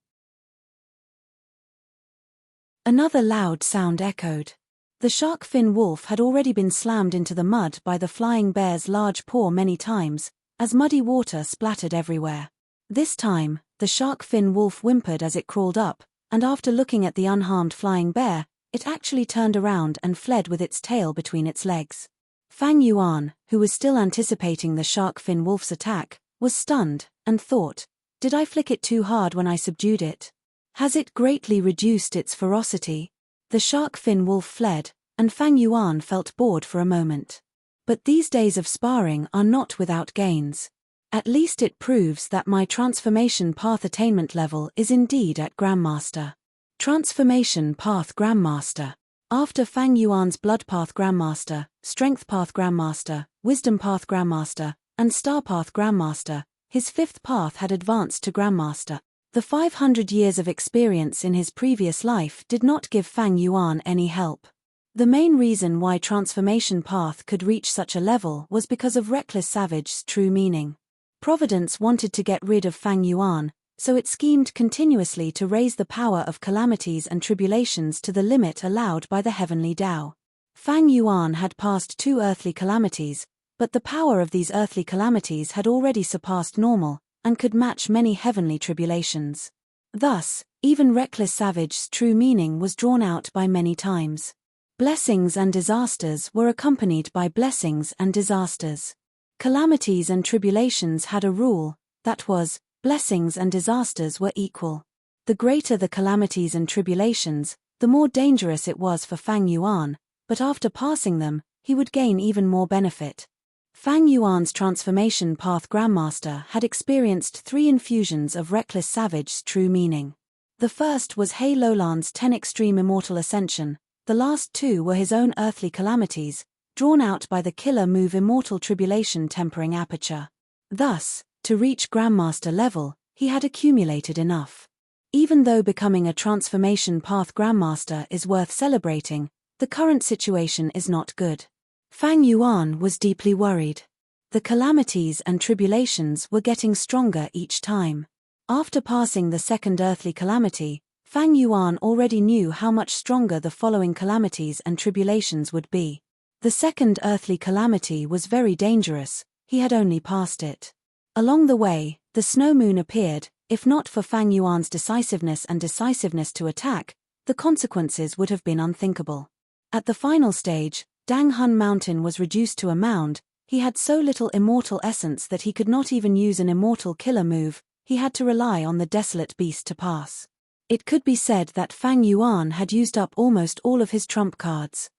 Another loud sound echoed. The shark fin wolf had already been slammed into the mud by the flying bear's large paw many times, as muddy water splattered everywhere. This time, the shark fin wolf whimpered as it crawled up, and after looking at the unharmed flying bear, it actually turned around and fled with its tail between its legs. Fang Yuan, who was still anticipating the shark fin wolf's attack, was stunned, and thought, did I flick it too hard when I subdued it? Has it greatly reduced its ferocity? The shark fin wolf fled, and Fang Yuan felt bored for a moment. But these days of sparring are not without gains. At least it proves that my transformation path attainment level is indeed at Grandmaster. Transformation path Grandmaster. After Fang Yuan's blood path Grandmaster, strength path Grandmaster, wisdom path Grandmaster, and star path Grandmaster, his fifth path had advanced to Grandmaster. The 500 years of experience in his previous life did not give Fang Yuan any help. The main reason why transformation path could reach such a level was because of Reckless Savage's true meaning. Providence wanted to get rid of Fang Yuan, so it schemed continuously to raise the power of calamities and tribulations to the limit allowed by the heavenly Tao. Fang Yuan had passed 2 earthly calamities, but the power of these earthly calamities had already surpassed normal, and could match many heavenly tribulations. Thus, even Reckless Savage's true meaning was drawn out by many times. Blessings and disasters were accompanied by blessings and disasters. Calamities and tribulations had a rule, that was, blessings and disasters were equal. The greater the calamities and tribulations, the more dangerous it was for Fang Yuan, but after passing them, he would gain even more benefit. Fang Yuan's transformation path Grandmaster had experienced 3 infusions of Reckless Savage's true meaning. The first was He Lolan's 10 extreme immortal ascension, the last 2 were his own earthly calamities, drawn out by the killer move Immortal Tribulation Tempering Aperture. Thus, to reach Grandmaster level, he had accumulated enough. Even though becoming a transformation path Grandmaster is worth celebrating, the current situation is not good. Fang Yuan was deeply worried. The calamities and tribulations were getting stronger each time. After passing the second earthly calamity, Fang Yuan already knew how much stronger the following calamities and tribulations would be. The second earthly calamity was very dangerous, he had only passed it. Along the way, the snow moon appeared. If not for Fang Yuan's decisiveness to attack, the consequences would have been unthinkable. At the final stage, Dang Hun Mountain was reduced to a mound. He had so little immortal essence that he could not even use an immortal killer move, he had to rely on the desolate beast to pass. It could be said that Fang Yuan had used up almost all of his trump cards.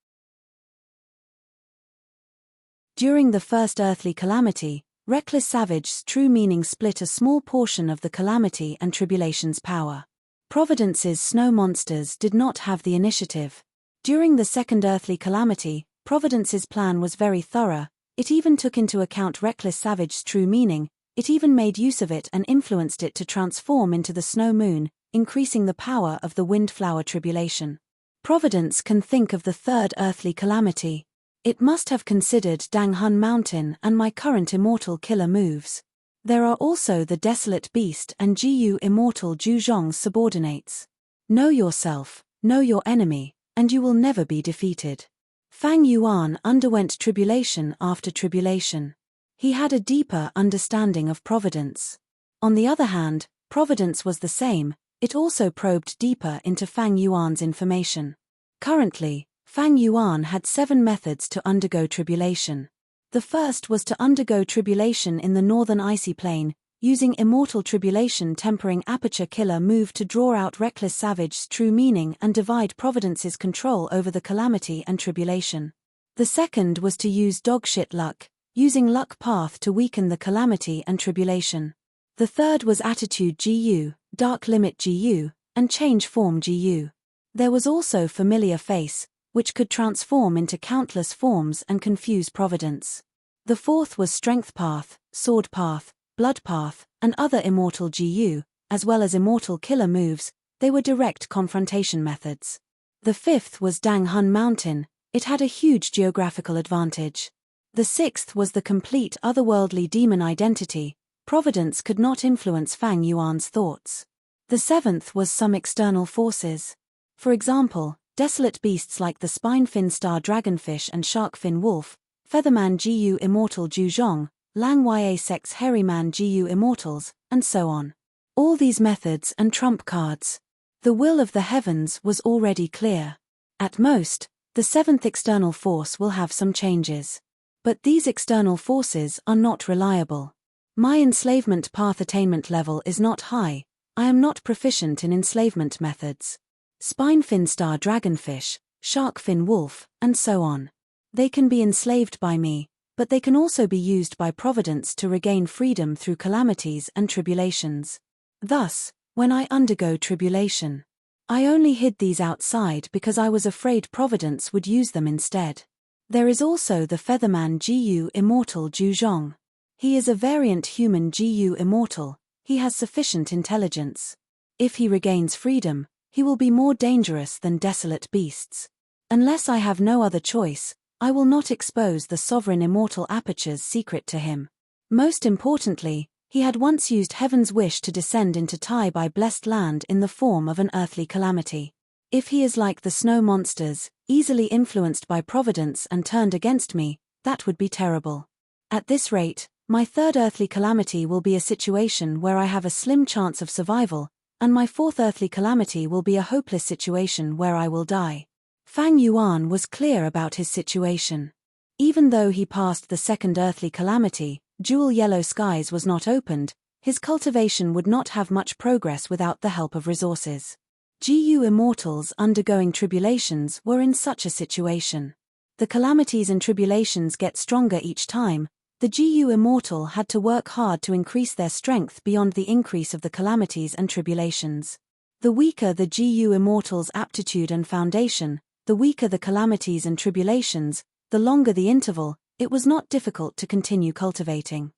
During the first earthly calamity, Reckless Savage's true meaning split a small portion of the calamity and tribulation's power. Providence's snow monsters did not have the initiative. During the second earthly calamity, Providence's plan was very thorough, it even took into account Reckless Savage's true meaning, it even made use of it and influenced it to transform into the snow moon, increasing the power of the windflower tribulation. Providence can think of the third earthly calamity. It must have considered Dang Hun Mountain and my current immortal killer moves. There are also the Desolate Beast and Jiyu Immortal Zhuzhong's subordinates. Know yourself, know your enemy, and you will never be defeated. Fang Yuan underwent tribulation after tribulation. He had a deeper understanding of Providence. On the other hand, Providence was the same, it also probed deeper into Fang Yuan's information. Currently, Fang Yuan had 7 methods to undergo tribulation. The first was to undergo tribulation in the northern icy plain, using Immortal Tribulation Tempering Aperture Killer move to draw out Reckless Savage's true meaning and divide Providence's control over the calamity and tribulation. The second was to use Dogshit Luck, using Luck Path to weaken the calamity and tribulation. The third was Attitude GU, Dark Limit GU, and Change Form GU. There was also Familiar Face, which could transform into countless forms and confuse Providence. The fourth was Strength Path, Sword Path, Blood Path, and other Immortal GU, as well as Immortal Killer moves, they were direct confrontation methods. The fifth was Dang Hun Mountain, it had a huge geographical advantage. The sixth was the complete otherworldly demon identity, Providence could not influence Fang Yuan's thoughts. The seventh was some external forces. For example, desolate beasts like the spine-fin star dragonfish and shark-fin wolf, featherman GU Immortal Zhuzhong, Lang Ya Sex Hairyman GU Immortals, and so on. All these methods and trump cards. The will of the heavens was already clear. At most, the seventh external force will have some changes. But these external forces are not reliable. My enslavement path attainment level is not high, I am not proficient in enslavement methods. Spine-fin star dragonfish, shark-fin wolf, and so on. They can be enslaved by me, but they can also be used by Providence to regain freedom through calamities and tribulations. Thus, when I undergo tribulation, I only hid these outside because I was afraid Providence would use them instead. There is also the Featherman Gu Immortal Zhuzhong. He is a variant human Gu Immortal. He has sufficient intelligence. If he regains freedom, he will be more dangerous than desolate beasts. Unless I have no other choice, I will not expose the sovereign immortal Aperture's secret to him. Most importantly, he had once used heaven's wish to descend into Tai by blessed land in the form of an earthly calamity. If he is like the snow monsters, easily influenced by Providence and turned against me, that would be terrible. At this rate, my third earthly calamity will be a situation where I have a slim chance of survival, and my fourth earthly calamity will be a hopeless situation where I will die. Fang Yuan was clear about his situation. Even though he passed the second earthly calamity, Jewel Yellow Skies was not opened, his cultivation would not have much progress without the help of resources. GU immortals undergoing tribulations were in such a situation. The calamities and tribulations get stronger each time. The GU immortal had to work hard to increase their strength beyond the increase of the calamities and tribulations. The weaker the GU immortal's aptitude and foundation, the weaker the calamities and tribulations, the longer the interval, it was not difficult to continue cultivating.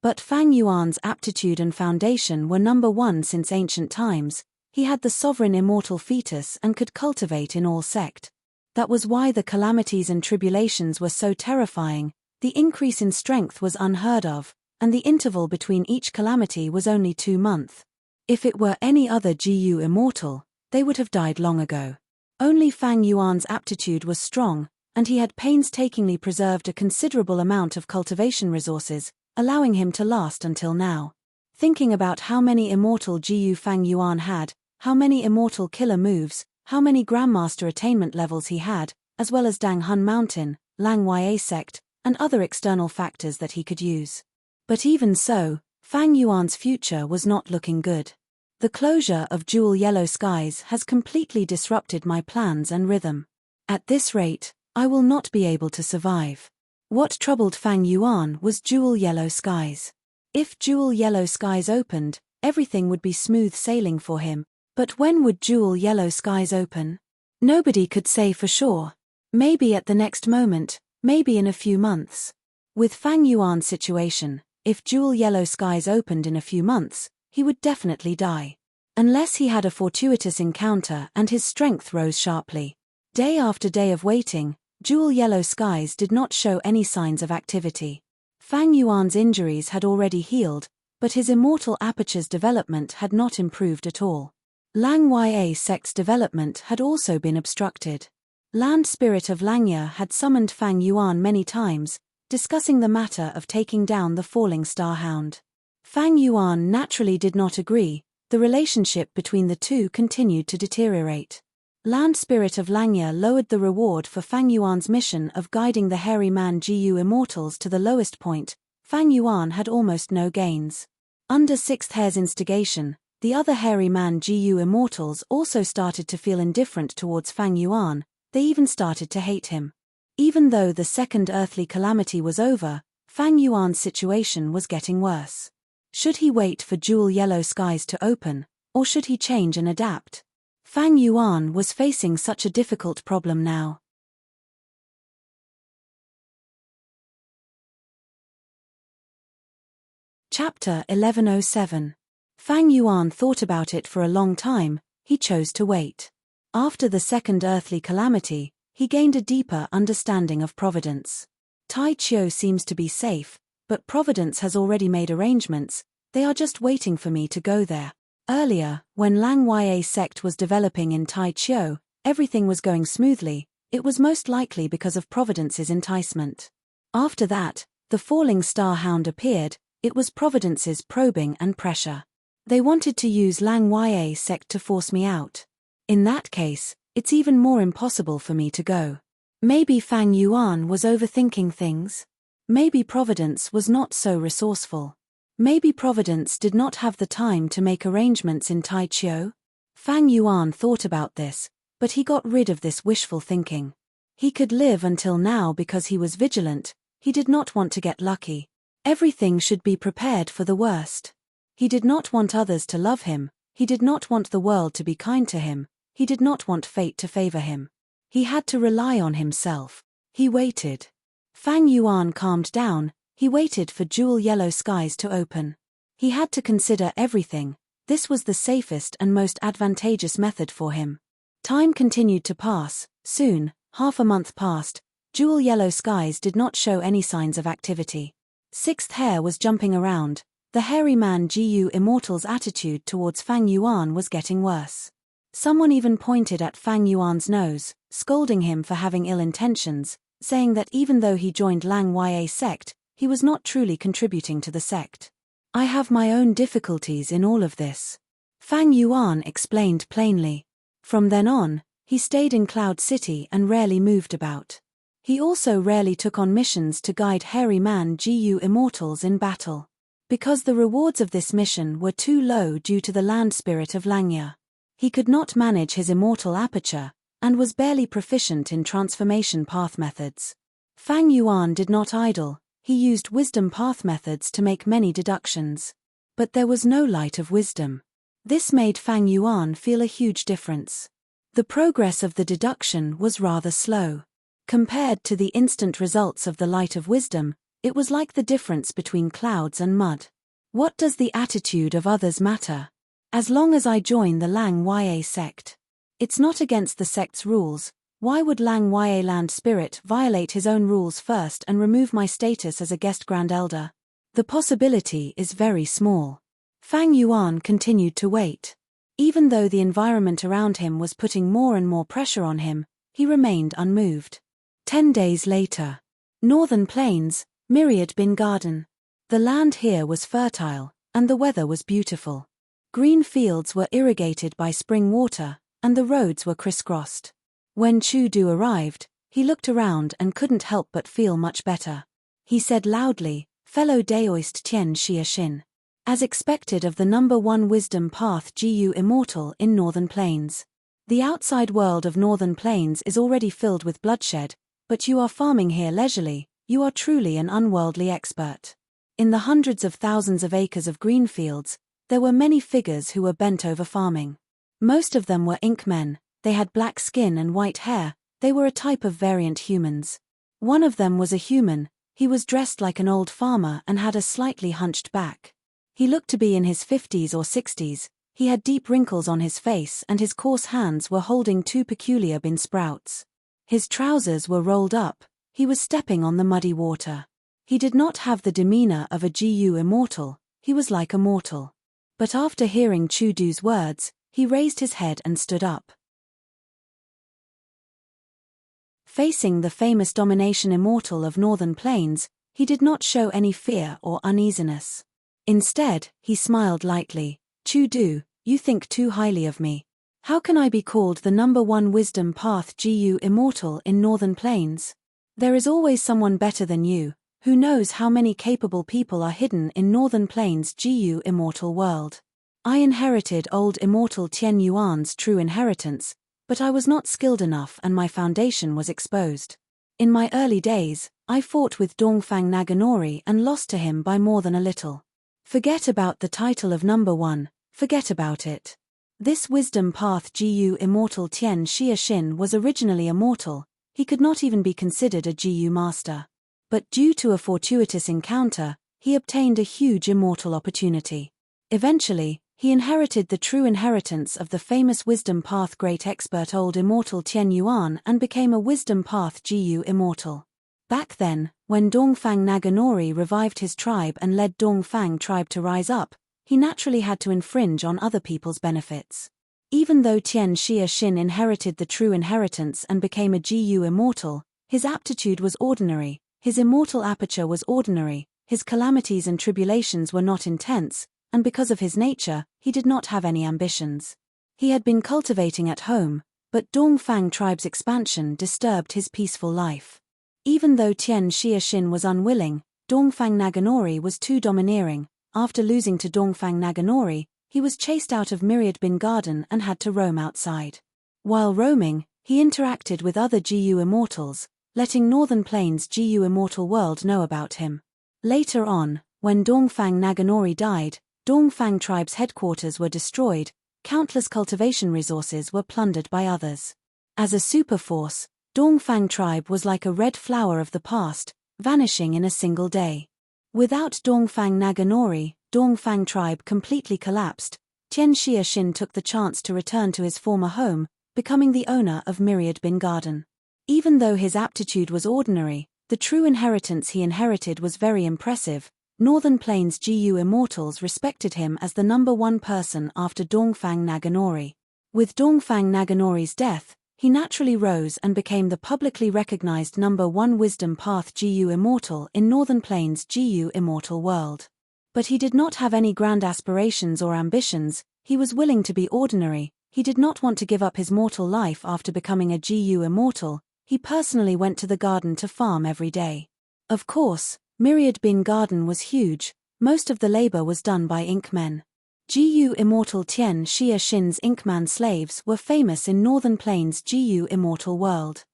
But Fang Yuan's aptitude and foundation were number one since ancient times. He had the sovereign immortal fetus and could cultivate in all sect. That was why the calamities and tribulations were so terrifying. The increase in strength was unheard of, and the interval between each calamity was only 2 months. If it were any other GU immortal, they would have died long ago. Only Fang Yuan's aptitude was strong, and he had painstakingly preserved a considerable amount of cultivation resources, allowing him to last until now. Thinking about how many immortal GU Fang Yuan had, how many immortal killer moves, how many Grandmaster attainment levels he had, as well as Dang Hun Mountain, Lang Ya sect, and other external factors that he could use. But even so, Fang Yuan's future was not looking good. The closure of Jewel Yellow Skies has completely disrupted my plans and rhythm. At this rate, I will not be able to survive. What troubled Fang Yuan was Jewel Yellow Skies. If Jewel Yellow Skies opened, everything would be smooth sailing for him. But when would Jewel Yellow Skies open? Nobody could say for sure. Maybe at the next moment, maybe in a few months. With Fang Yuan's situation, if Jewel Yellow Skies opened in a few months, he would definitely die. Unless he had a fortuitous encounter and his strength rose sharply. Day after day of waiting, Jewel Yellow Skies did not show any signs of activity. Fang Yuan's injuries had already healed, but his immortal Aperture's development had not improved at all. Lang Ya sect's development had also been obstructed. Land Spirit of Langya had summoned Fang Yuan many times, discussing the matter of taking down the falling star hound. Fang Yuan naturally did not agree. The relationship between the two continued to deteriorate. Land Spirit of Langya lowered the reward for Fang Yuan's mission of guiding the hairy man GU immortals to the lowest point. Fang Yuan had almost no gains. Under Sixth Hair's instigation, the other hairy man GU immortals also started to feel indifferent towards Fang Yuan. They even started to hate him. Even though the second earthly calamity was over, Fang Yuan's situation was getting worse. Should he wait for Jewel Yellow Skies to open, or should he change and adapt? Fang Yuan was facing such a difficult problem now. Chapter 1107. Fang Yuan thought about it for a long time. He chose to wait. After the second earthly calamity, he gained a deeper understanding of Providence. Tai Chiu seems to be safe, but Providence has already made arrangements. They are just waiting for me to go there. Earlier, when Lang Ya sect was developing in Tai Chiu, everything was going smoothly. It was most likely because of Providence's enticement. After that, the falling star hound appeared. It was Providence's probing and pressure. They wanted to use Lang Ya sect to force me out. In that case, it's even more impossible for me to go. Maybe Fang Yuan was overthinking things. Maybe Providence was not so resourceful. Maybe Providence did not have the time to make arrangements in Tai Chiu. Fang Yuan thought about this, but he got rid of this wishful thinking. He could live until now because he was vigilant. He did not want to get lucky. Everything should be prepared for the worst. He did not want others to love him. He did not want the world to be kind to him. He did not want fate to favor him. He had to rely on himself. He waited. Fang Yuan calmed down. He waited for jewel-yellow skies to open. He had to consider everything. This was the safest and most advantageous method for him. Time continued to pass. Soon, half a month passed. Jewel-yellow skies did not show any signs of activity. Sixth hair was jumping around. The hairy man Gu Immortal's attitude towards Fang Yuan was getting worse. Someone even pointed at Fang Yuan's nose, scolding him for having ill intentions, saying that even though he joined Lang Ya sect, he was not truly contributing to the sect. I have my own difficulties in all of this. Fang Yuan explained plainly. From then on, he stayed in Cloud City and rarely moved about. He also rarely took on missions to guide hairy man Gu Immortals in battle. Because the rewards of this mission were too low due to the land spirit of Langya. He could not manage his immortal aperture, and was barely proficient in transformation path methods. Fang Yuan did not idle. He used wisdom path methods to make many deductions. But there was no light of wisdom. This made Fang Yuan feel a huge difference. The progress of the deduction was rather slow. Compared to the instant results of the light of wisdom, it was like the difference between clouds and mud. What does the attitude of others matter? As long as I join the Lang Ya sect. It's not against the sect's rules. Why would Lang Ya land spirit violate his own rules first and remove my status as a guest grand elder? The possibility is very small. Fang Yuan continued to wait. Even though the environment around him was putting more and more pressure on him, he remained unmoved. 10 days later. Northern Plains, Myriad Bin Garden. The land here was fertile, and the weather was beautiful. Green fields were irrigated by spring water, and the roads were crisscrossed. When Chu Du arrived, he looked around and couldn't help but feel much better. He said loudly, "Fellow Daoist Tian Xia Xin." As expected of the number 1 wisdom path Gu Immortal in Northern Plains. The outside world of Northern Plains is already filled with bloodshed, but you are farming here leisurely. You are truly an unworldly expert. In the hundreds of thousands of acres of green fields, there were many figures who were bent over farming. Most of them were ink men. They had black skin and white hair. They were a type of variant humans. One of them was a human. He was dressed like an old farmer and had a slightly hunched back. He looked to be in his 50s or 60s. He had deep wrinkles on his face and his coarse hands were holding 2 peculiar bean sprouts. His trousers were rolled up. He was stepping on the muddy water. He did not have the demeanor of a Gu Immortal. He was like a mortal. But after hearing Chu Du's words, he raised his head and stood up. Facing the famous domination immortal of Northern Plains, he did not show any fear or uneasiness. Instead, he smiled lightly. "Chu Du, you think too highly of me. How can I be called the number 1 wisdom path Gu Immortal in Northern Plains? There is always someone better than you. Who knows how many capable people are hidden in Northern Plains' Gu Immortal world? I inherited old Immortal Tian Yuan's true inheritance, but I was not skilled enough and my foundation was exposed. In my early days, I fought with Dongfang Naganori and lost to him by more than a little. Forget about the title of number 1, forget about it. This wisdom path Gu Immortal Tian Xia Xin was originally immortal. He could not even be considered a Gu master. But due to a fortuitous encounter, he obtained a huge immortal opportunity. Eventually, he inherited the true inheritance of the famous wisdom path great expert old immortal Tian Yuan and became a wisdom path Gu Immortal. Back then, when Dongfang Naganori revived his tribe and led Dongfang tribe to rise up, he naturally had to infringe on other people's benefits. Even though Tian Xia Xin inherited the true inheritance and became a Gu Immortal, his aptitude was ordinary. His immortal aperture was ordinary, his calamities and tribulations were not intense, and because of his nature, he did not have any ambitions. He had been cultivating at home, but Dongfang tribe's expansion disturbed his peaceful life. Even though Tian Xia Xin was unwilling, Dongfang Naganori was too domineering. After losing to Dongfang Naganori, he was chased out of Myriad Bin Garden and had to roam outside. While roaming, He interacted with other GU immortals, letting Northern Plains GU immortal world know about him. Later on, when Dongfang Naganori died, Dongfang tribe's headquarters were destroyed, countless cultivation resources were plundered by others. As a superforce, Dongfang tribe was like a red flower of the past, vanishing in a single day. Without Dongfang Naganori, Dongfang tribe completely collapsed. Tian Xiaxin took the chance to return to his former home, becoming the owner of Myriad Bin Garden. Even though his aptitude was ordinary, the true inheritance he inherited was very impressive. Northern Plains GU immortals respected him as the #1 person after Dongfang Naganori. With Dongfang Naganori's death, he naturally rose and became the publicly recognized #1 Wisdom Path GU immortal in Northern Plains GU immortal world. But he did not have any grand aspirations or ambitions. He was willing to be ordinary. He did not want to give up his mortal life after becoming a GU immortal. He personally went to the garden to farm every day. Of course, Myriad Bin Garden was huge. Most of the labor was done by Inkmen. GU immortal Tian Xiaxin's Inkman slaves were famous in Northern Plains GU immortal world.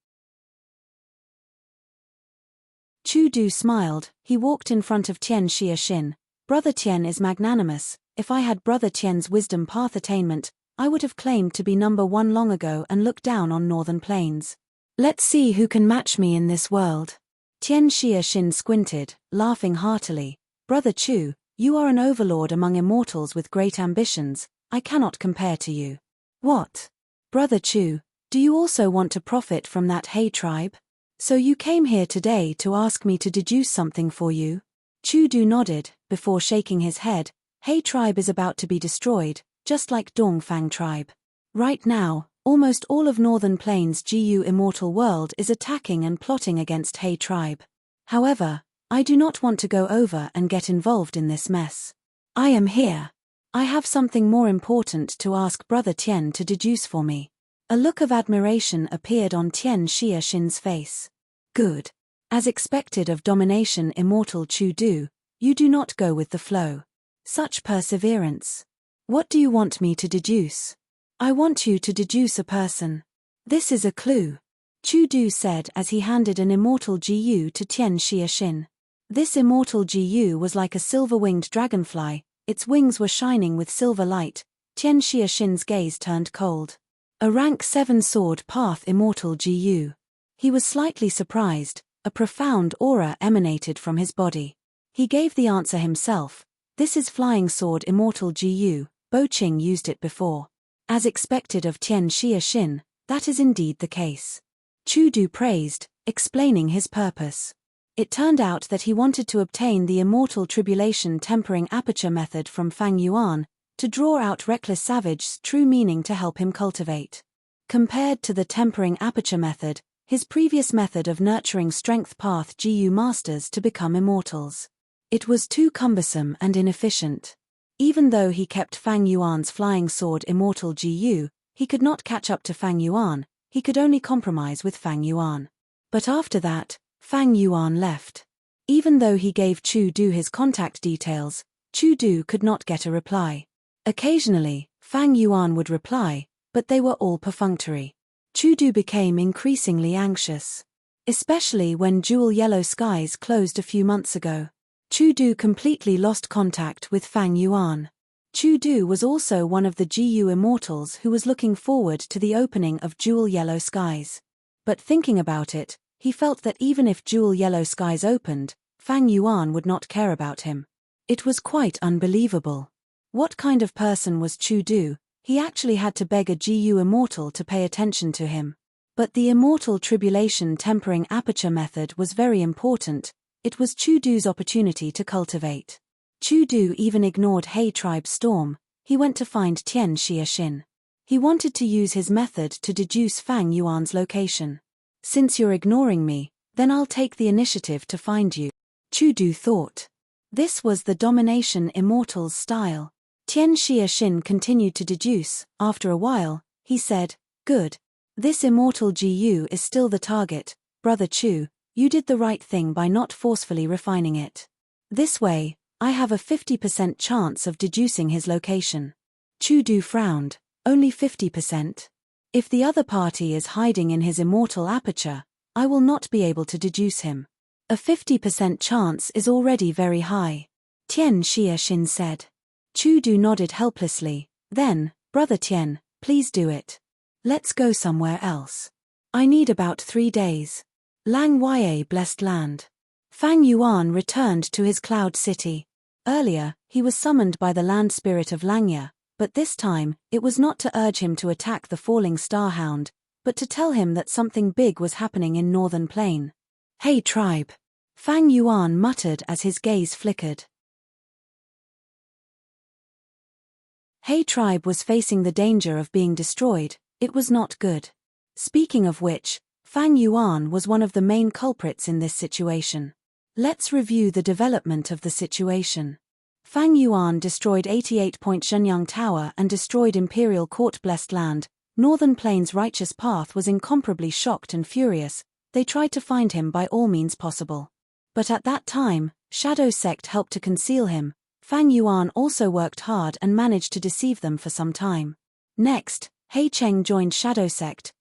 Chu Du smiled. He walked in front of Tian Xiaxin. Brother Tian is magnanimous. If I had Brother Tian's wisdom path attainment, I would have claimed to be #1 long ago and looked down on Northern Plains. Let's see who can match me in this world. Tian Xiaxin squinted, laughing heartily. Brother Chu, you are an overlord among immortals with great ambitions. I cannot compare to you. What? Brother Chu, do you also want to profit from that He tribe? So you came here today to ask me to deduce something for you? Chu Du nodded, before shaking his head. He tribe is about to be destroyed, just like Dongfang tribe. Right now, almost all of Northern Plains GU immortal world is attacking and plotting against He tribe. However, I do not want to go over and get involved in this mess. I am here. I have something more important to ask Brother Tian to deduce for me. A look of admiration appeared on Tian Xiaxin's face. Good. As expected of domination immortal Chu Du, you do not go with the flow. Such perseverance. What do you want me to deduce? I want you to deduce a person. This is a clue. Chu Du said as he handed an immortal GU to Tian Xiaxin. This immortal GU was like a silver-winged dragonfly. Its wings were shining with silver light. Tian Xiaxin's gaze turned cold. A rank 7 sword path immortal GU. He was slightly surprised. A profound aura emanated from his body. He gave the answer himself. This is flying sword immortal GU. Bo Qing used it before. As expected of Tian Xiaxin, that is indeed the case. Chu Du praised, explaining his purpose. It turned out that he wanted to obtain the immortal tribulation tempering aperture method from Fang Yuan, to draw out Reckless Savage's true meaning to help him cultivate. Compared to the tempering aperture method, his previous method of nurturing strength path GU masters to become immortals. It was too cumbersome and inefficient. Even though he kept Fang Yuan's flying sword immortal GU, he could not catch up to Fang Yuan. He could only compromise with Fang Yuan. But after that, Fang Yuan left. Even though he gave Chu Du his contact details, Chu Du could not get a reply. Occasionally, Fang Yuan would reply, but they were all perfunctory. Chu Du became increasingly anxious. Especially when Jewel Yellow Skies closed a few months ago. Chu Du completely lost contact with Fang Yuan. Chu Du was also one of the GU immortals who was looking forward to the opening of Jewel Yellow Skies. But thinking about it, he felt that even if Jewel Yellow Skies opened, Fang Yuan would not care about him. It was quite unbelievable. What kind of person was Chu Du? He actually had to beg a GU immortal to pay attention to him. But the immortal tribulation tempering aperture method was very important. It was Chu Du's opportunity to cultivate. Chu Du even ignored He tribe's storm. He went to find Tian Xiaxin. He wanted to use his method to deduce Fang Yuan's location. Since you're ignoring me, then I'll take the initiative to find you. Chu Du thought. This was the domination immortal's style. Tian Xiaxin continued to deduce. After a while, he said, Good. This immortal GU is still the target. Brother Chu, you did the right thing by not forcefully refining it. This way, I have a 50% chance of deducing his location. Chu Du frowned. Only 50%? If the other party is hiding in his immortal aperture, I will not be able to deduce him. A 50% chance is already very high. Tian Xiaxin said. Chu Du nodded helplessly. Then, Brother Tian, please do it. Let's go somewhere else. I need about 3 days. Lang Yue blessed land. Fang Yuan returned to his cloud city. Earlier, he was summoned by the land spirit of Langya, but this time, it was not to urge him to attack the falling starhound, but to tell him that something big was happening in Northern Plain. Hey tribe! Fang Yuan muttered as his gaze flickered. Hey tribe was facing the danger of being destroyed. It was not good. Speaking of which, Fang Yuan was one of the main culprits in this situation. Let's review the development of the situation. Fang Yuan destroyed 88-point Shenyang Tower and destroyed Imperial Court Blessed Land. Northern Plains' righteous path was incomparably shocked and furious. They tried to find him by all means possible. But at that time, Shadow Sect helped to conceal him. Fang Yuan also worked hard and managed to deceive them for some time. Next, He Cheng joined Shadow Sect,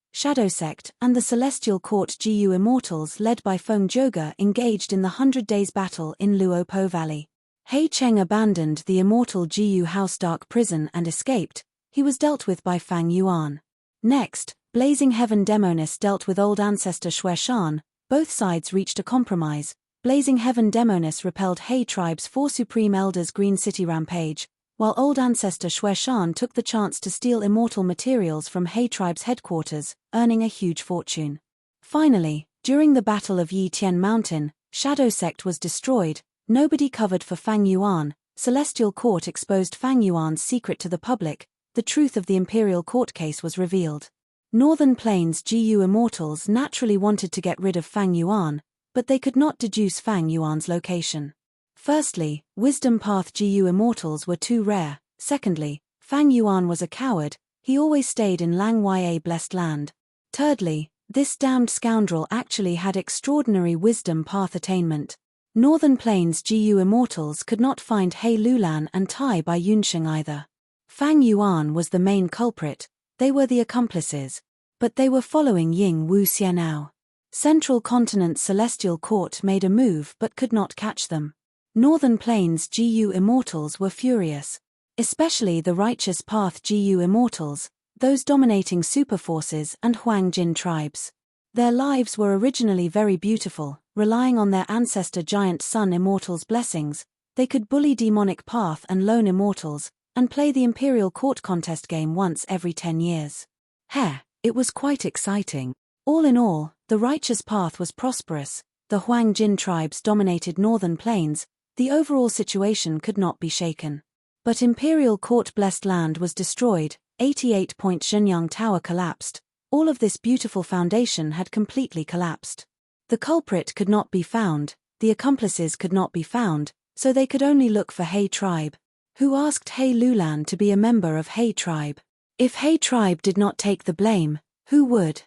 and the Celestial Court GU Immortals led by Feng Zhouge engaged in the 100 Days battle in Luopo Valley. He Cheng abandoned the immortal GU House Dark Prison and escaped. He was dealt with by Fang Yuan. Next, Blazing Heaven Demonis dealt with Old Ancestor Xueshan. Both sides reached a compromise. Blazing Heaven Demonis repelled He Tribe's 4 Supreme Elders' Green City rampage, while Old Ancestor Xueshan took the chance to steal immortal materials from He Tribe's headquarters, earning a huge fortune. Finally, during the Battle of Yi Tian Mountain, Shadow Sect was destroyed. Nobody covered for Fang Yuan. Celestial Court exposed Fang Yuan's secret to the public. The truth of the Imperial Court case was revealed. Northern Plains GU Immortals naturally wanted to get rid of Fang Yuan, but they could not deduce Fang Yuan's location. Firstly, Wisdom Path GU Immortals were too rare. Secondly, Fang Yuan was a coward. He always stayed in Lang Yue Blessed Land. Thirdly, this damned scoundrel actually had extraordinary Wisdom Path attainment. Northern Plains GU Immortals could not find He Lulan and Tai Bai Yunsheng either. Fang Yuan was the main culprit. They were the accomplices. But they were following Ying Wu Xianao. Central Continent's Celestial Court made a move but could not catch them. Northern Plains GU Immortals were furious. Especially the Righteous Path GU Immortals, those dominating superforces and Huang Jin tribes. Their lives were originally very beautiful, relying on their ancestor Giant Sun Immortals' blessings. They could bully Demonic Path and Lone Immortals, and play the Imperial Court contest game once every 10 years. It was quite exciting. All in all, the Righteous Path was prosperous. The Huang Jin tribes dominated Northern Plains. The overall situation could not be shaken. But Imperial Court Blessed Land was destroyed. 88-point Shenyang Tower collapsed. All of this beautiful foundation had completely collapsed. The culprit could not be found. The accomplices could not be found, so they could only look for He Tribe. Who asked He Lulan to be a member of He Tribe? If He Tribe did not take the blame, who would?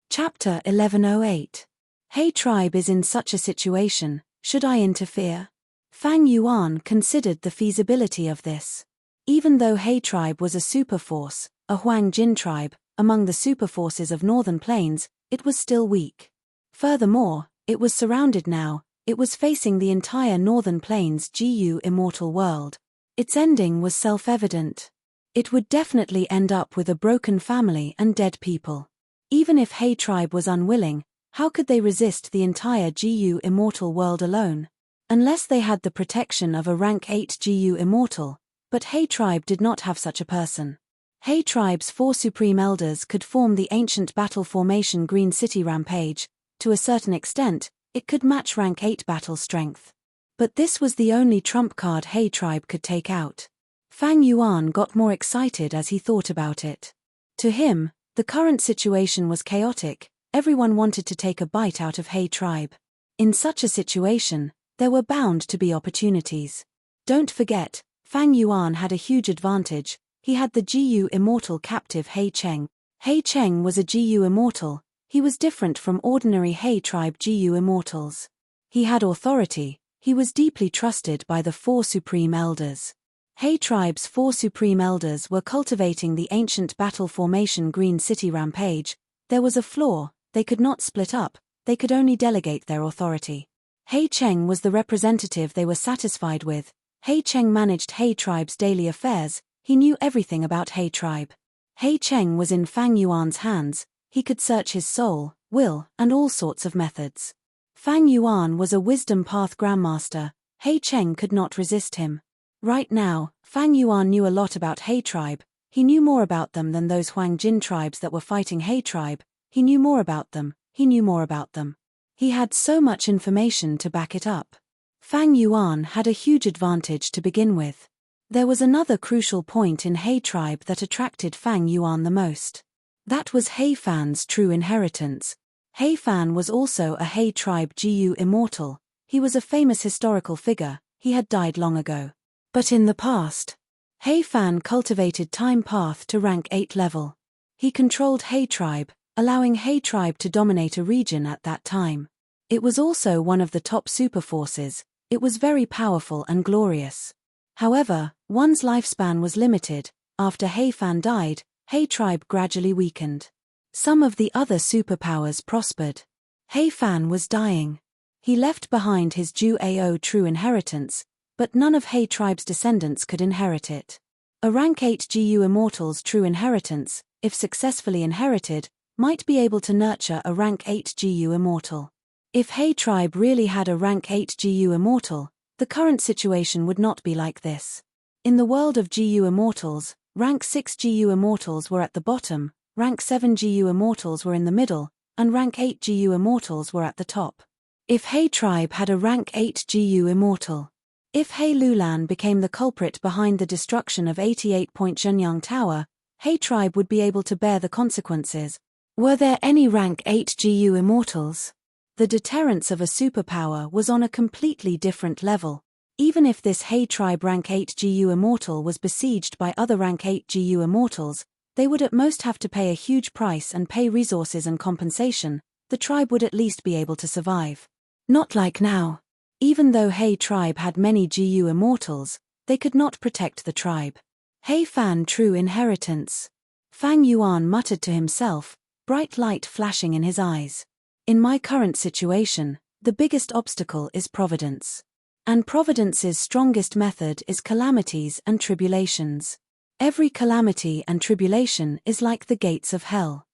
Chapter 1108. He Tribe is in such a situation, should I interfere? Fang Yuan considered the feasibility of this. Even though He Tribe was a superforce, a Huang Jin tribe, among the superforces of Northern Plains, it was still weak. Furthermore, it was surrounded now. It was facing the entire Northern Plains GU Immortal world. Its ending was self-evident. It would definitely end up with a broken family and dead people. Even if He Tribe was unwilling, how could they resist the entire GU Immortal world alone? Unless they had the protection of a rank 8 GU Immortal, but He Tribe did not have such a person. He Tribe's 4 Supreme Elders could form the ancient battle formation Green City Rampage. To a certain extent, it could match rank 8 battle strength. But this was the only trump card He Tribe could take out. Fang Yuan got more excited as he thought about it. To him, the current situation was chaotic. Everyone wanted to take a bite out of He Tribe. In such a situation, there were bound to be opportunities. Don't forget, Fang Yuan had a huge advantage. He had the GU Immortal captive He Cheng. He Cheng was a GU Immortal. He was different from ordinary He Tribe GU Immortals. He had authority. He was deeply trusted by the 4 supreme elders. He tribe's 4 supreme elders were cultivating the ancient battle formation Green City Rampage. There was a flaw: they could not split up, they could only delegate their authority. He Cheng was the representative they were satisfied with. He Cheng managed He tribe's daily affairs, he knew everything about He tribe. He Cheng was in Fang Yuan's hands, he could search his soul, will, and all sorts of methods. Fang Yuan was a wisdom path grandmaster, He Cheng could not resist him. Right now, Fang Yuan knew a lot about He tribe. He knew more about them than those Huang Jin tribes that were fighting He tribe. He knew more about them, he knew more about them. He had so much information to back it up. Fang Yuan had a huge advantage to begin with. There was another crucial point in He tribe that attracted Fang Yuan the most. That was He Fan's true inheritance. He Fan was also a He tribe Gu immortal. He was a famous historical figure, he had died long ago. But in the past, He Fan cultivated Time Path to rank 8 level. He controlled He tribe, allowing He tribe to dominate a region at that time. It was also one of the top super forces. It was very powerful and glorious. However, one's lifespan was limited. After He Fan died, He tribe gradually weakened. Some of the other superpowers prospered. He Fan was dying. He left behind his Ju Ao true inheritance, but none of He tribe's descendants could inherit it. A rank 8 Gu immortal's true inheritance, if successfully inherited, might be able to nurture a rank 8 Gu immortal. If He tribe really had a rank 8 Gu immortal, the current situation would not be like this. In the world of Gu immortals, rank 6 Gu immortals were at the bottom, rank 7 Gu immortals were in the middle, and rank 8 Gu immortals were at the top. If He tribe had a rank 8 Gu immortal, if He Lulan became the culprit behind the destruction of 88 Point Zhenyang Tower, He tribe would be able to bear the consequences. Were there any rank 8 Gu immortals? The deterrence of a superpower was on a completely different level. Even if this He tribe rank 8 Gu immortal was besieged by other rank 8 Gu immortals, they would at most have to pay a huge price and pay resources and compensation. The tribe would at least be able to survive. Not like now. Even though He tribe had many Gu immortals, they could not protect the tribe. He Fan true inheritance. Fang Yuan muttered to himself, bright light flashing in his eyes. In my current situation, the biggest obstacle is providence. And providence's strongest method is calamities and tribulations. Every calamity and tribulation is like the gates of hell.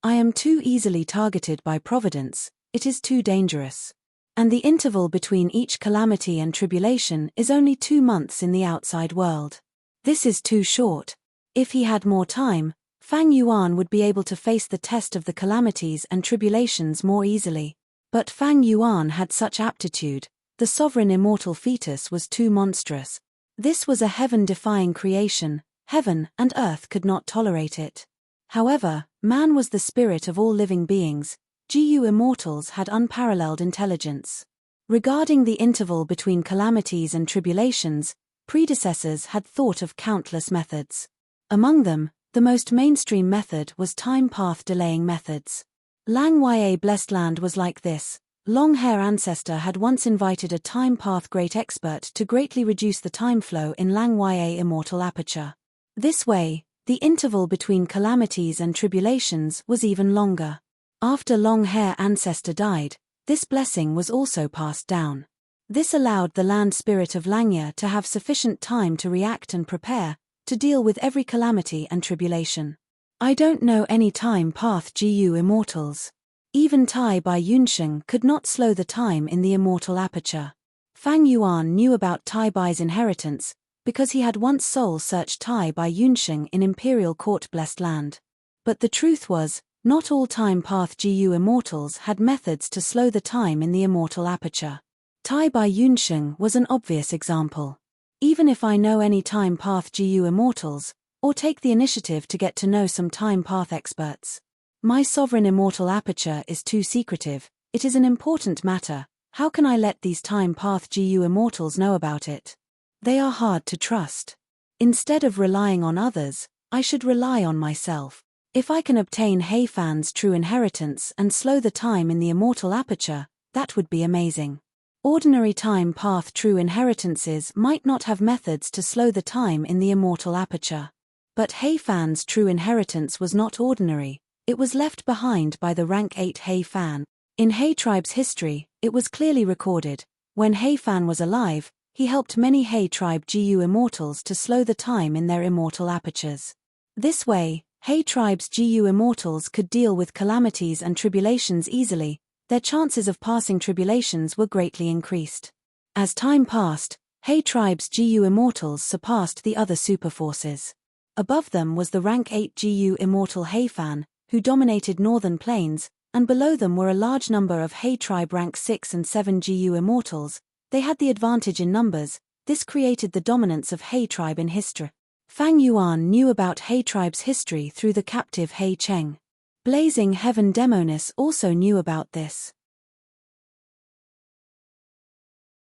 I am too easily targeted by providence, it is too dangerous. And the interval between each calamity and tribulation is only 2 months in the outside world. This is too short. If he had more time, Fang Yuan would be able to face the test of the calamities and tribulations more easily. But Fang Yuan had such aptitude, the sovereign immortal fetus was too monstrous. This was a heaven-defying creation, heaven and earth could not tolerate it. However, man was the spirit of all living beings. Gu immortals had unparalleled intelligence. Regarding the interval between calamities and tribulations, predecessors had thought of countless methods. Among them, the most mainstream method was time path delaying methods. Lang Ya Blessed Land was like this. Long Hair Ancestor had once invited a time path great expert to greatly reduce the time flow in Lang Ya Immortal Aperture. This way, the interval between calamities and tribulations was even longer. After Long Hair Ancestor died, this blessing was also passed down. This allowed the land spirit of Langya to have sufficient time to react and prepare, to deal with every calamity and tribulation. I don't know any time path Gu immortals. Even Tai Bai Yunsheng could not slow the time in the immortal aperture. Fang Yuan knew about Tai Bai's inheritance, because he had once soul-searched Tai Bai Yunsheng in Imperial Court Blessed Land. But the truth was, not all time path Gu immortals had methods to slow the time in the immortal aperture. Tai Bai Yunsheng was an obvious example. Even if I know any time path Gu immortals, or take the initiative to get to know some time path experts, my sovereign immortal aperture is too secretive, it is an important matter, how can I let these time path Gu immortals know about it? They are hard to trust. Instead of relying on others, I should rely on myself. If I can obtain He Fan's true inheritance and slow the time in the immortal aperture, That would be amazing. Ordinary time path true inheritances might not have methods to slow the time in the immortal aperture. But He Fan's true inheritance was not ordinary, it was left behind by the rank 8 He Fan. In He tribe's history, it was clearly recorded, when He Fan was alive, he helped many He tribe GU immortals to slow the time in their immortal apertures. This way, He tribe's GU immortals could deal with calamities and tribulations easily, their chances of passing tribulations were greatly increased. As time passed, He tribe's GU immortals surpassed the other superforces. Above them was the rank 8 GU immortal He Fan, who dominated northern plains, and below them were a large number of He tribe rank 6 and 7 GU immortals. They had the advantage in numbers, this created the dominance of He tribe in history. Fang Yuan knew about He tribe's history through the captive He Cheng. Blazing Heaven Demoness also knew about this.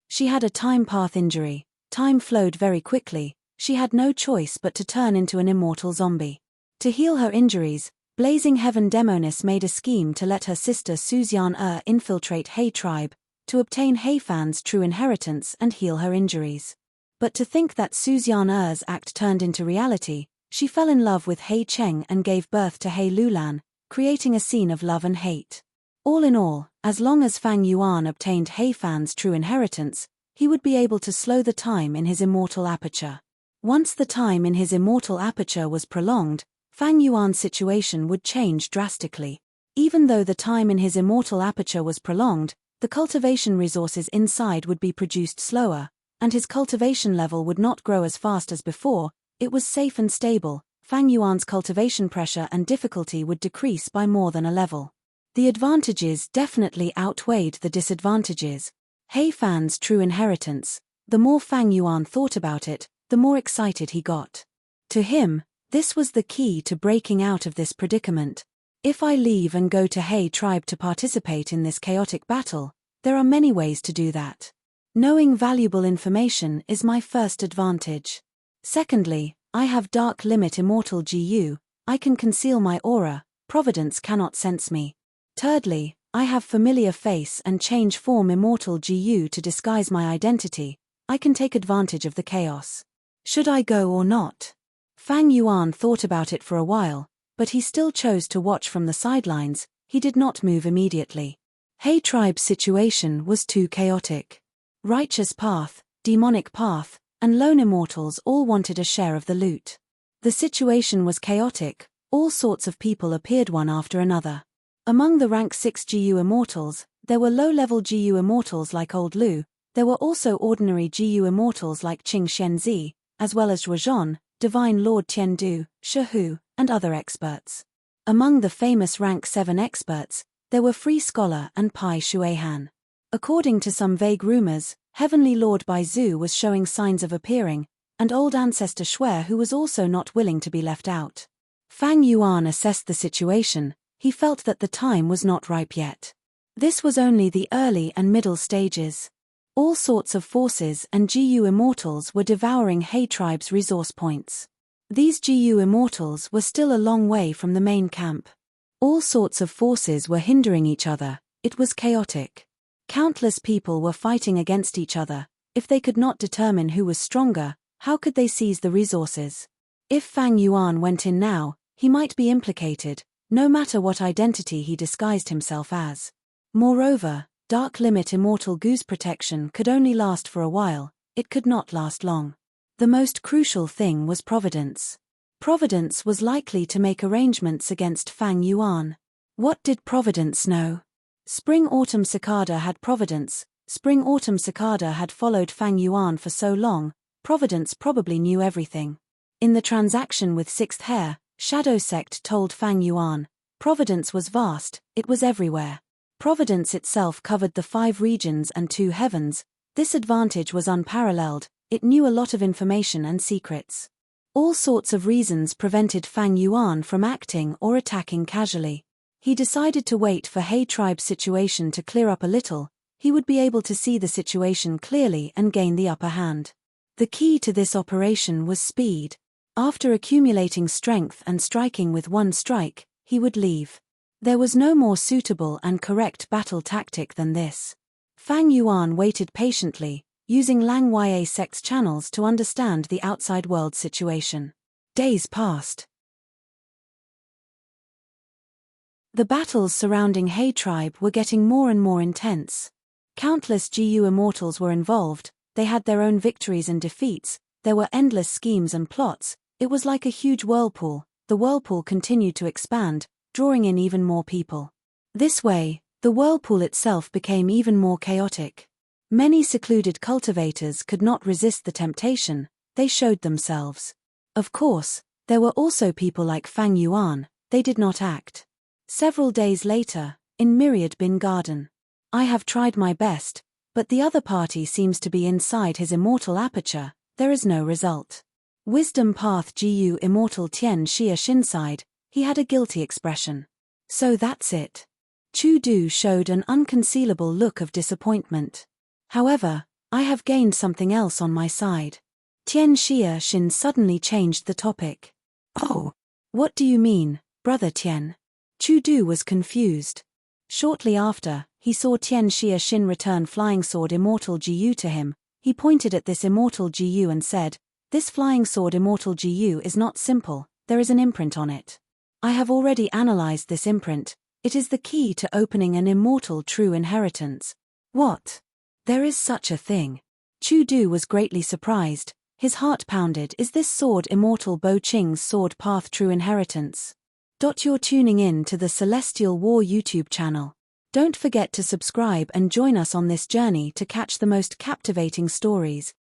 She had a time path injury, time flowed very quickly, she had no choice but to turn into an immortal zombie. To heal her injuries, Blazing Heaven Demoness made a scheme to let her sister Suzian infiltrate He tribe, to obtain He Fan's true inheritance and heal her injuries. But to think that Suzian's act turned into reality, she fell in love with He Cheng and gave birth to He Lulan, creating a scene of love and hate. All in all, as long as Fang Yuan obtained He Fan's true inheritance, he would be able to slow the time in his immortal aperture. Once the time in his immortal aperture was prolonged, Fang Yuan's situation would change drastically. Even though the time in his immortal aperture was prolonged, the cultivation resources inside would be produced slower, and his cultivation level would not grow as fast as before. It was safe and stable. Fang Yuan's cultivation pressure and difficulty would decrease by more than a level. The advantages definitely outweighed the disadvantages. He Fan's true inheritance. The more Fang Yuan thought about it, the more excited he got. To him, this was the key to breaking out of this predicament. If I leave and go to He tribe to participate in this chaotic battle, there are many ways to do that. Knowing valuable information is my first advantage. Secondly, I have dark limit immortal GU, I can conceal my aura, Providence cannot sense me. Thirdly, I have familiar face and change form immortal GU to disguise my identity, I can take advantage of the chaos. Should I go or not? Fang Yuan thought about it for a while, but he still chose to watch from the sidelines, he did not move immediately. He tribe's situation was too chaotic. Righteous path, demonic path, and lone immortals all wanted a share of the loot. The situation was chaotic, all sorts of people appeared one after another. Among the rank 6 GU immortals, there were low-level GU immortals like Old Lu, there were also ordinary GU immortals like Qing Xianzi, as well as Zhuozhan, Divine Lord Tiandu, Shehu, and other experts. Among the famous rank 7 experts, there were Free Scholar and Pai Shuihan. According to some vague rumors, Heavenly Lord Baizu was showing signs of appearing, and old ancestor Shui who was also not willing to be left out. Fang Yuan assessed the situation, he felt that the time was not ripe yet. This was only the early and middle stages. All sorts of forces and GU immortals were devouring He tribe's resource points. These GU immortals were still a long way from the main camp. All sorts of forces were hindering each other, it was chaotic. Countless people were fighting against each other, if they could not determine who was stronger, how could they seize the resources? If Fang Yuan went in now, he might be implicated, no matter what identity he disguised himself as. Moreover, Dark Limit Immortal Goose protection could only last for a while, it could not last long. The most crucial thing was Providence. Providence was likely to make arrangements against Fang Yuan. What did Providence know? Spring-Autumn Cicada had Providence, Spring-Autumn Cicada had followed Fang Yuan for so long, Providence probably knew everything. In the transaction with Sixth Hair, Shadow Sect told Fang Yuan, Providence was vast, it was everywhere. Providence itself covered the 5 regions and 2 heavens, this advantage was unparalleled, it knew a lot of information and secrets. All sorts of reasons prevented Fang Yuan from acting or attacking casually. He decided to wait for He tribe's situation to clear up a little, he would be able to see the situation clearly and gain the upper hand. The key to this operation was speed. After accumulating strength and striking with one strike, he would leave. There was no more suitable and correct battle tactic than this. Fang Yuan waited patiently, using Lang Ya sect's channels to understand the outside world situation. Days passed. The battles surrounding He tribe were getting more and more intense. Countless GU immortals were involved, they had their own victories and defeats, there were endless schemes and plots, it was like a huge whirlpool. The whirlpool continued to expand, drawing in even more people. This way, the whirlpool itself became even more chaotic. Many secluded cultivators could not resist the temptation, they showed themselves. Of course, there were also people like Fang Yuan, they did not act. Several days later, in Myriad Bin Garden. I have tried my best, but the other party seems to be inside his immortal aperture, there is no result. Wisdom Path GU Immortal Tian Xia Shinside, he had a guilty expression. So that's it. Chu Du showed an unconcealable look of disappointment. However, I have gained something else on my side. Tian Xia Shin suddenly changed the topic. Oh, what do you mean, Brother Tian? Chu Du was confused. Shortly after, he saw Tian Xia Shin return Flying Sword Immortal GU to him. He pointed at this Immortal GU and said, "This Flying Sword Immortal GU is not simple, there is an imprint on it. I have already analyzed this imprint, it is the key to opening an immortal true inheritance." What? There is such a thing? Chu Du was greatly surprised, his heart pounded. Is this sword Immortal Bo Qing's Sword Path True Inheritance? You're tuning in to the Celestial War YouTube channel. Don't forget to subscribe and join us on this journey to catch the most captivating stories.